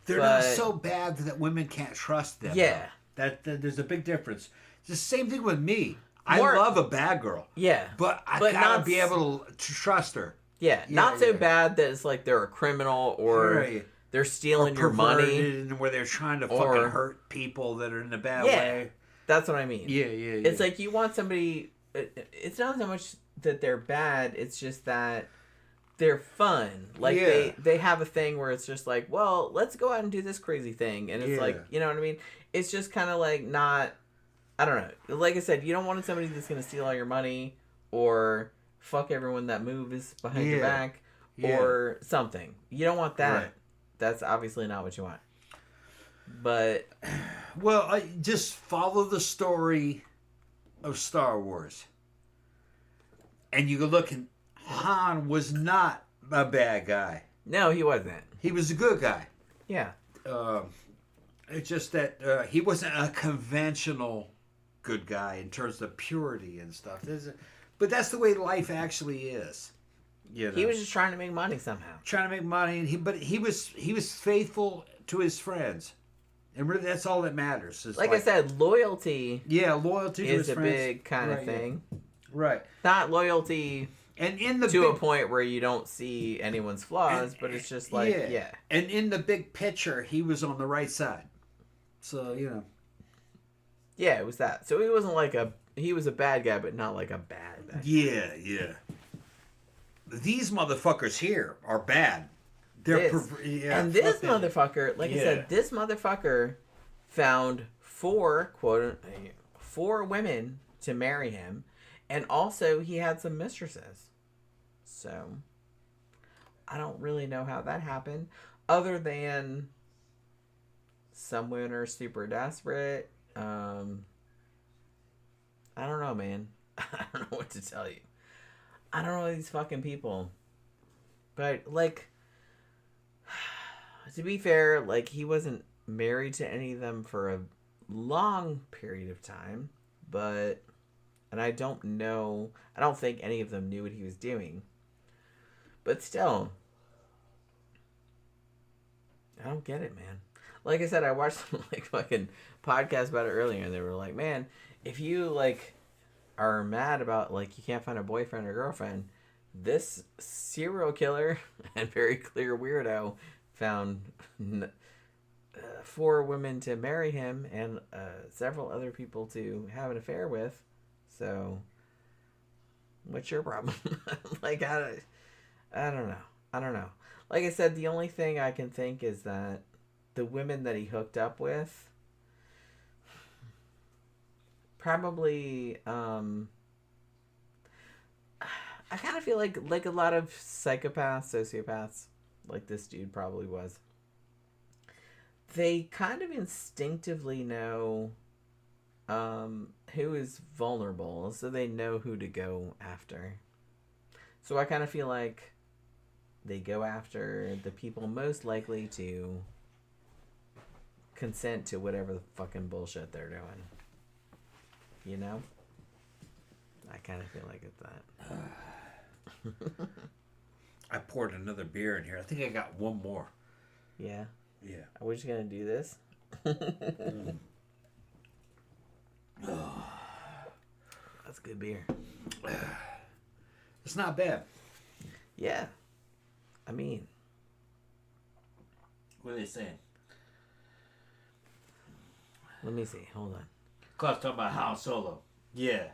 They're not so bad that women can't trust them. Yeah. That there's a big difference. It's the same thing with me. I love a bad girl. Yeah. But I gotta be able to trust her. Yeah. Not so bad that it's like they're a criminal or they're stealing your money. Where they're trying to fucking hurt people that are in a bad way. That's what I mean. Yeah. It's like you want somebody... It's not so much that they're bad. It's just that they're fun. Like they have a thing where it's just like, well, let's go out and do this crazy thing. And it's like, you know what I mean? It's just kind of like not... I don't know. Like I said, you don't want somebody that's going to steal all your money or fuck everyone that moves behind your back or something. You don't want that. Right. That's obviously not what you want. But... Well, I just follow the story of Star Wars. And you go look, and Han was not a bad guy. No, he wasn't. He was a good guy. Yeah. It's just that he wasn't a conventional good guy in terms of purity and stuff. But that's the way life actually is. You know? He was just trying to make money somehow. Trying to make money, and he was faithful to his friends. And really, that's all that matters. Like I said, loyalty. Yeah, loyalty to his friends. Is a big kind of thing. Right. Not loyalty and a point where you don't see anyone's flaws, but it's just like, And in the big picture, he was on the right side. So, you know. Yeah, it was that. So he wasn't like he was a bad guy, but not like a bad guy. Yeah. These motherfuckers here are bad. And this motherfucker, like I said, this motherfucker found four women to marry him, and also he had some mistresses. So I don't really know how that happened, other than some women are super desperate. I don't know, man. I don't know what to tell you. I don't know these fucking people. But, like, to be fair, like, he wasn't married to any of them for a long period of time, but, and I don't think any of them knew what he was doing. But still, I don't get it, man. Like I said, I watched some, like, fucking podcast about it earlier, and they were like, man, if you, like, are mad about, like, you can't find a boyfriend or girlfriend, this serial killer and very clear weirdo found 4 women to marry him and several other people to have an affair with. So, what's your problem? Like, I don't know. Like I said, the only thing I can think is that the women that he hooked up with probably, I kind of feel like a lot of psychopaths, sociopaths, like this dude probably was, they kind of instinctively know who is vulnerable, so they know who to go after. So I kind of feel like they go after the people most likely to consent to whatever the fucking bullshit they're doing. You know? I kind of feel like it's that. I poured another beer in here. I think I got one more. Yeah? Yeah. Are we just going to do this? That's good beer. It's not bad. Yeah. I mean, what are they saying? let me see. Hold on. Clark's talking about Han Solo. Yeah.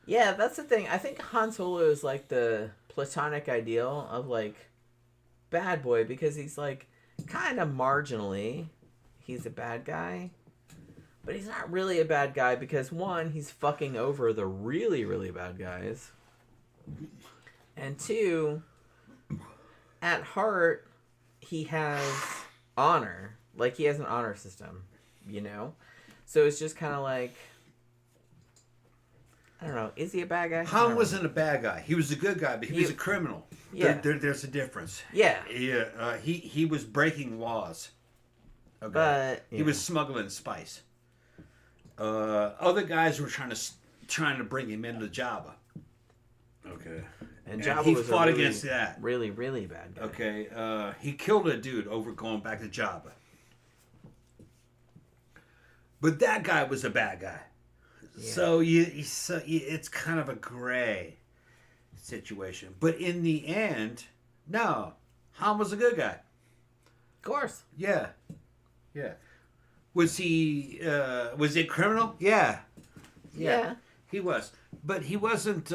Yeah, that's the thing. I think Han Solo is like the platonic ideal of like bad boy because he's like kind of marginally he's a bad guy. But he's not really a bad guy because one, he's fucking over the really, really bad guys. And two, at heart, he has honor. Like, he has an honor system, you know? So it's just kind of like, I don't know. Is he a bad guy? Han wasn't a bad guy. He was a good guy, but he was a criminal. Yeah. There's a difference. Yeah. Yeah. He was breaking laws. Okay. But he was smuggling spice. Other guys were trying to bring him into Jabba. Okay. And Jabba he was fought really, against that. Really, really bad guy. Okay. He killed a dude over going back to Jabba. But that guy was a bad guy. Yeah. So it's kind of a gray situation. But in the end, no, Han was a good guy. Of course. Yeah. Yeah. Was he a criminal? Yeah. Yeah. He was. But he wasn't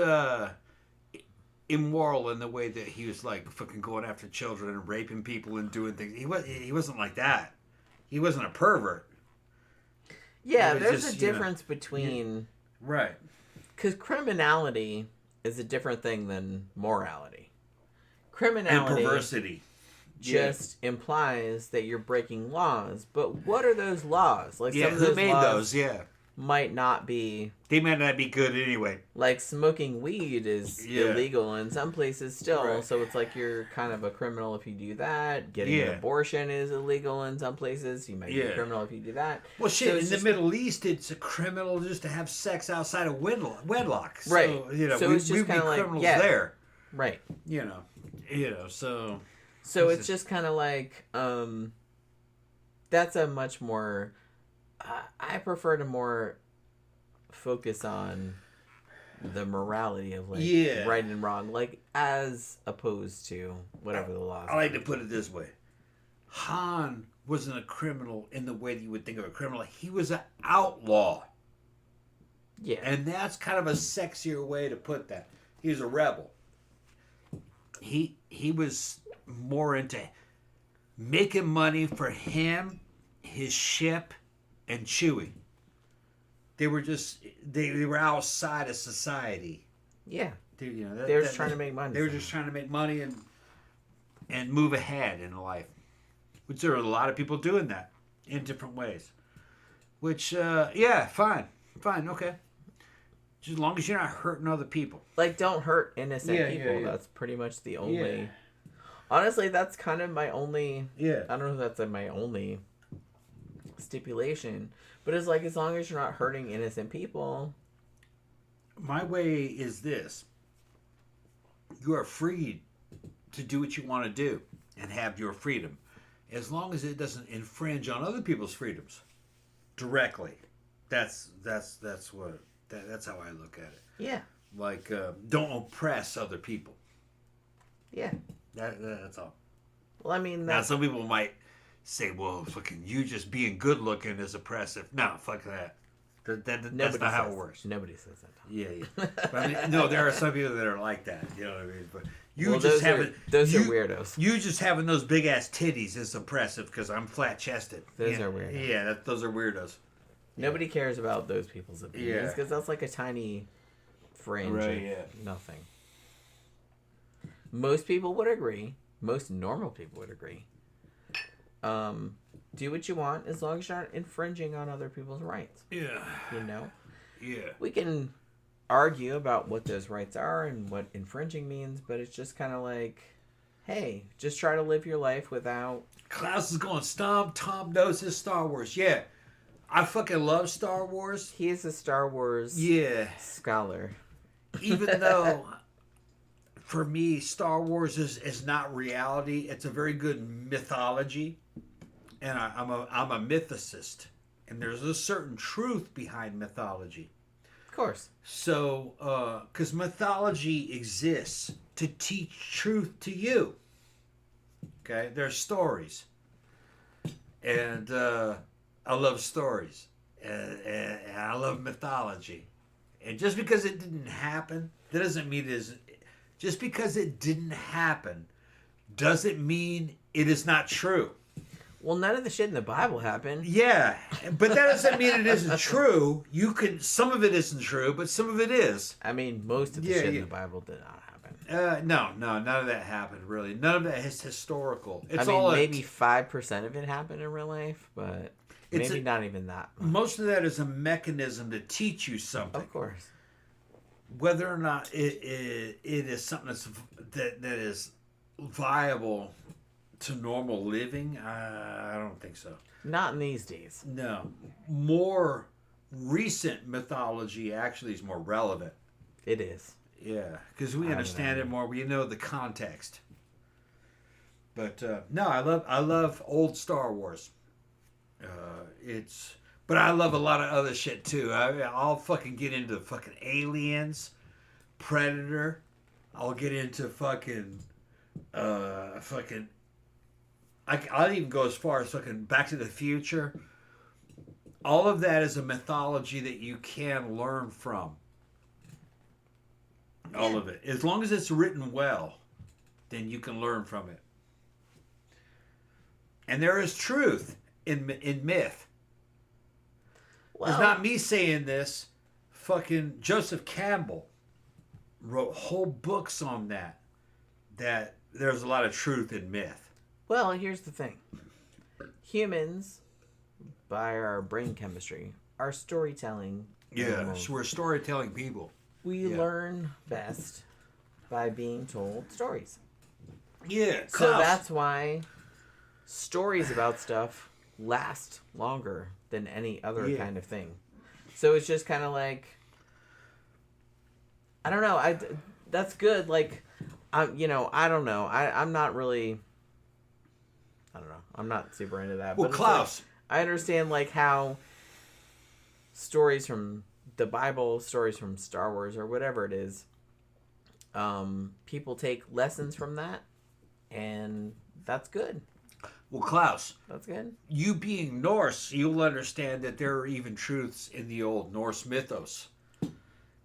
immoral in the way that he was like fucking going after children and raping people and doing things. He wasn't like that. He wasn't a pervert. Yeah, there's a difference between... Right. Because criminality is a different thing than morality. Criminality... And perversity. Just implies that you're breaking laws. But what are those laws? Like, some of who those made laws those? Yeah. might not be... They might not be good anyway. Like, smoking weed is illegal in some places still. Right. So it's like you're kind of a criminal if you do that. Getting an abortion is illegal in some places. You might be a criminal if you do that. Well, shit, in the Middle East, it's a criminal just to have sex outside of wedlock. So, right. So it's just kind of like... criminals there. Right. So... So it's just kind of like... that's a much more... I prefer to more focus on the morality of like right and wrong, like as opposed to whatever the law is. I like to put it this way: Han wasn't a criminal in the way that you would think of a criminal. He was an outlaw. Yeah, and that's kind of a sexier way to put that. He was a rebel. He was more into making money for him, his ship, and Chewie. They were outside of society. Yeah. They were just trying to make money. They were just trying to make money and move ahead in life. Which there are a lot of people doing that in different ways. Which, fine, okay. Just as long as you're not hurting other people. Like, don't hurt innocent people. Yeah. That's pretty much the only Honestly, that's kind of my only. Yeah. I don't know if that's my only stipulation, but it's like as long as you're not hurting innocent people. My way is this: you are free to do what you want to do and have your freedom, as long as it doesn't infringe on other people's freedoms directly. That's how I look at it. Yeah. Like, don't oppress other people. Yeah. That's all. Well, I mean, now some people might say, "Well, fucking you just being good looking is oppressive." No, fuck that. That's not how it works. Nobody says that. Yeah. But I mean, no, there are some people that are like that. You know what I mean? But those are weirdos. You just having those big ass titties is oppressive because I'm flat chested. Those are weirdos. Yeah, those are weirdos. Nobody cares about those people's opinions because that's like a tiny fringe. Right. Yeah. Nothing. Most people would agree. Most normal people would agree. Do what you want as long as you're not infringing on other people's rights. Yeah. You know? Yeah. We can argue about what those rights are and what infringing means, but it's just kind of like, hey, just try to live your life without... Klaus is going, Tom knows his Star Wars. Yeah. I fucking love Star Wars. He is a Star Wars scholar. Even though... For me, Star Wars is not reality. It's a very good mythology, and I'm a mythicist, and there's a certain truth behind mythology. Of course. So, because mythology exists to teach truth to you. Okay, there's stories, and I love stories, and I love mythology, and just because it didn't happen, that doesn't mean it isn't. Just because it didn't happen doesn't mean it is not true. Well, none of the shit in the Bible happened. Yeah, but that doesn't mean it isn't true. Some of it isn't true, but some of it is. I mean, most of the shit in the Bible did not happen. No, none of that happened, really. None of that is historical. Maybe 5% of it happened in real life, but maybe not even that much. Most of that is a mechanism to teach you something. Of course. Whether or not it is something that is viable to normal living, I don't think so. Not in these days. No. More recent mythology actually is more relevant. It is. Yeah, because we understand it more. We know the context. But no, I love old Star Wars. But I love a lot of other shit too. I'll fucking get into fucking Aliens, Predator. I'll get into fucking. I'll even go as far as fucking Back to the Future. All of that is a mythology that you can learn from. All of it. As long as it's written well, then you can learn from it. And there is truth in myth. Well, it's not me saying this. Fucking Joseph Campbell wrote whole books on that. That there's a lot of truth in myth. Well, here's the thing. Humans, by our brain chemistry, are storytelling. Yeah, so we're storytelling people. We learn best by being told stories. Yeah, so that's why stories about stuff last longer than any other kind of thing. So it's just kind of like, I don't know. That's good. Like, I don't know. I'm not really. I don't know. I'm not super into that. Well, but Klaus, I understand like how stories from the Bible, stories from Star Wars, or whatever it is. People take lessons from that, and that's good. Well, Klaus, that's good. You being Norse, you'll understand that there are even truths in the old Norse mythos.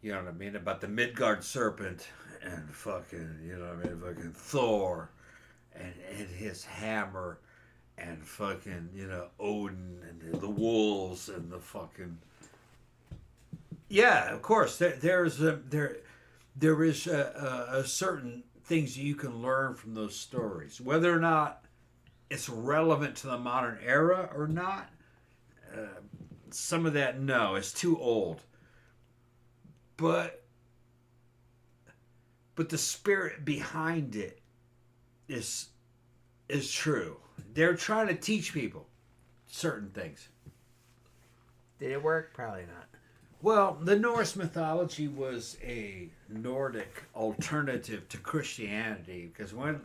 You know what I mean? About the Midgard serpent and fucking, you know what I mean? Fucking Thor and his hammer and fucking, Odin and the wolves and the fucking. Yeah, of course. There is a certain things you can learn from those stories, whether or not it's relevant to the modern era or not. Some of that, no, it's too old. But the spirit behind it is is true. They're trying to teach people certain things. Did it work? Probably not. Well, the Norse mythology was a Nordic alternative to Christianity because when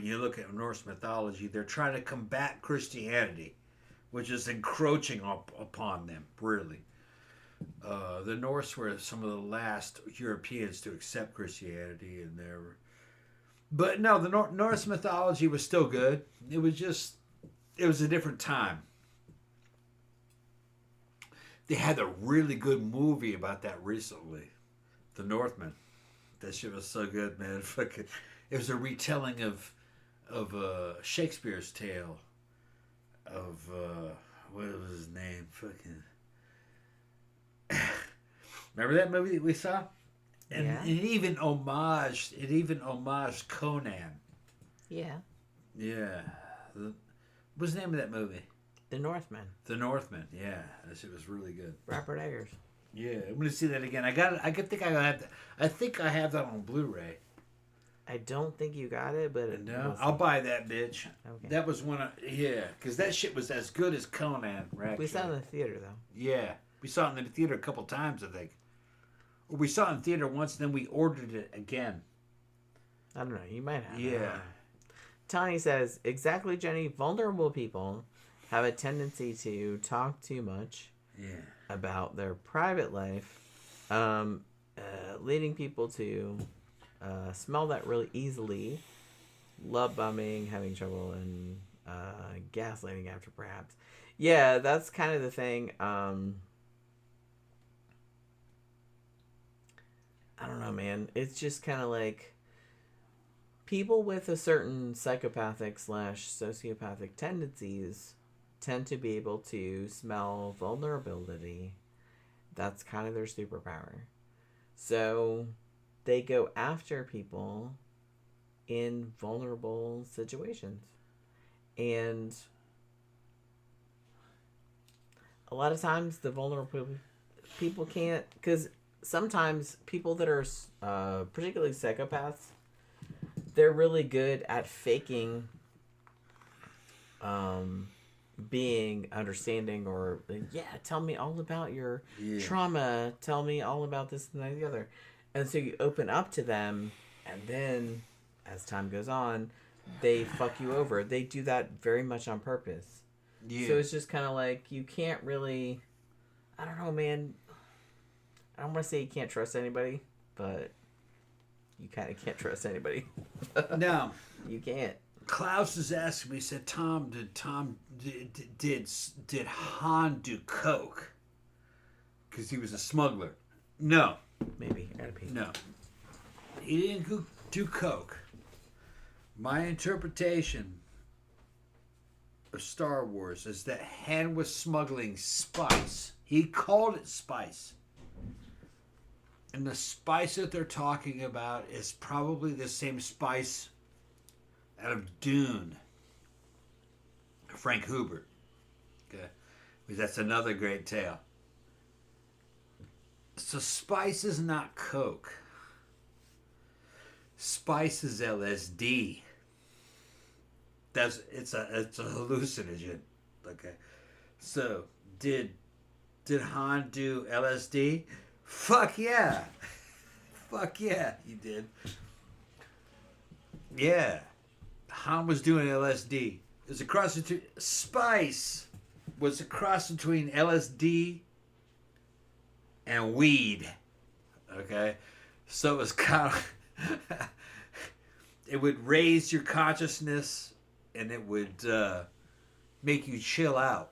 you look at Norse mythology, they're trying to combat Christianity, which is encroaching upon them, really. The Norse were some of the last Europeans to accept Christianity, and but no, the Norse mythology was still good. It was a different time. They had a really good movie about that recently, The Northman. That shit was so good, man. Fucking, it was a retelling of Shakespeare's tale of what was his name? Fucking. Remember that movie that we saw? And Yeah. it even homaged Conan. Yeah. Yeah. What's the name of that movie? The Northman. The Northman. Yeah, that shit was really good. Robert Eggers. Yeah, I'm gonna see that again. I think I have that on Blu-ray. I don't think you got it, but No, I'll buy that bitch. Okay. That was because that shit was as good as Conan. Right? We saw it in the theater though. Yeah, we saw it in the theater a couple times, I think. Or we saw it in theater once, then we ordered it again. I don't know. You might have. Yeah. Tony says, exactly, Jenny. Vulnerable people have a tendency to talk too much about their private life, leading people to smell that really easily, love bombing, having trouble, and gaslighting after perhaps. Yeah, that's kind of the thing. I don't know, man. It's just kind of like people with a certain psychopathic / sociopathic tendencies tend to be able to smell vulnerability. That's kind of their superpower. So they go after people in vulnerable situations. And a lot of times the vulnerable people can't, because sometimes people that are particularly psychopaths, they're really good at faking being understanding, or tell me all about your trauma, tell me all about this and that and the other. And so you open up to them, and then as time goes on, they fuck you over. They do that very much on purpose. So it's just kind of like, you can't really, I don't know, man. I don't want to say you can't trust anybody, but you kind of can't trust anybody. No. You can't. Klaus is asking me, he said, did Han do coke? Because he was a smuggler. No. Maybe. Gotta pee. No. He didn't do coke. My interpretation of Star Wars is that Han was smuggling spice. He called it spice. And the spice that they're talking about is probably the same spice out of Dune. Frank Hubert. Okay. Because that's another great tale. So spice is not coke. Spice is LSD. It's a hallucinogen. Okay. So did Han do LSD? Fuck yeah. Fuck yeah, he did. Yeah. Han was doing LSD. It was a cross between spice was a cross between LSD and weed. Okay? So it was kind of it would raise your consciousness and it would make you chill out.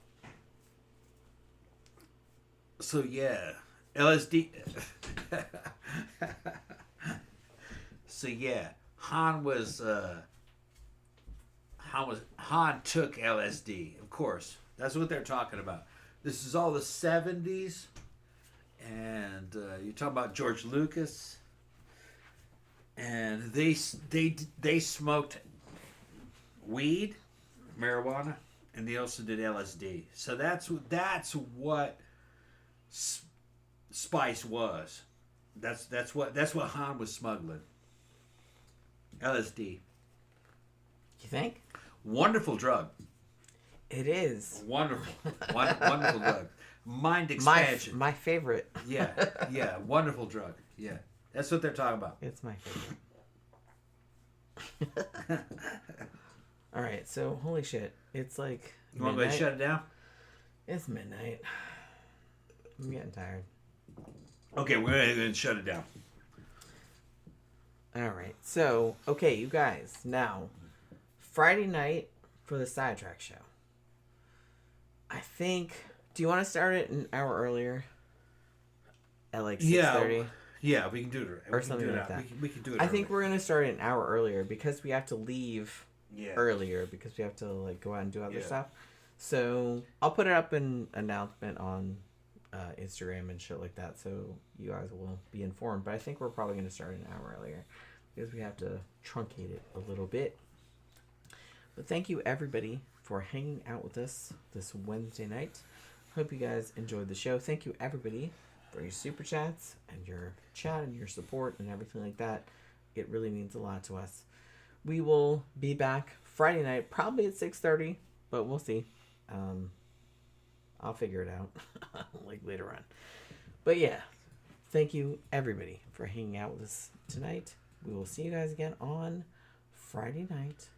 So yeah, LSD. So yeah, Han took LSD, of course. That's what they're talking about. This is all the 70s, and you're talking about George Lucas, and they smoked weed, marijuana, and they also did LSD. So that's what spice was. That's what Han was smuggling. LSD. You think? Wonderful drug. It is. Wonderful. Wonderful drug. Mind expansion. My favorite. Yeah. Wonderful drug. Yeah. That's what they're talking about. It's my favorite. All right, so holy shit. It's like You want me to shut it down? It's midnight. I'm getting tired. Okay, we're going to shut it down. All right. So, okay, you guys. Now, Friday night for the sidetrack show. I think. Do you want to start it an hour earlier? At like 6:30? Yeah, we can do it. Or something like that. We can do it. I think we're gonna start it an hour earlier because we have to leave earlier because we have to like go out and do other stuff. So I'll put it up an announcement on Instagram and shit like that, so you guys will be informed. But I think we're probably gonna start an hour earlier because we have to truncate it a little bit. But thank you everybody for hanging out with us this Wednesday night. Hope you guys enjoyed the show. Thank you everybody for your super chats and your chat and your support and everything like that. It really means a lot to us. We will be back Friday night, probably at 6:30, but we'll see. I'll figure it out like later on. But yeah, thank you everybody for hanging out with us tonight. We will see you guys again on Friday night.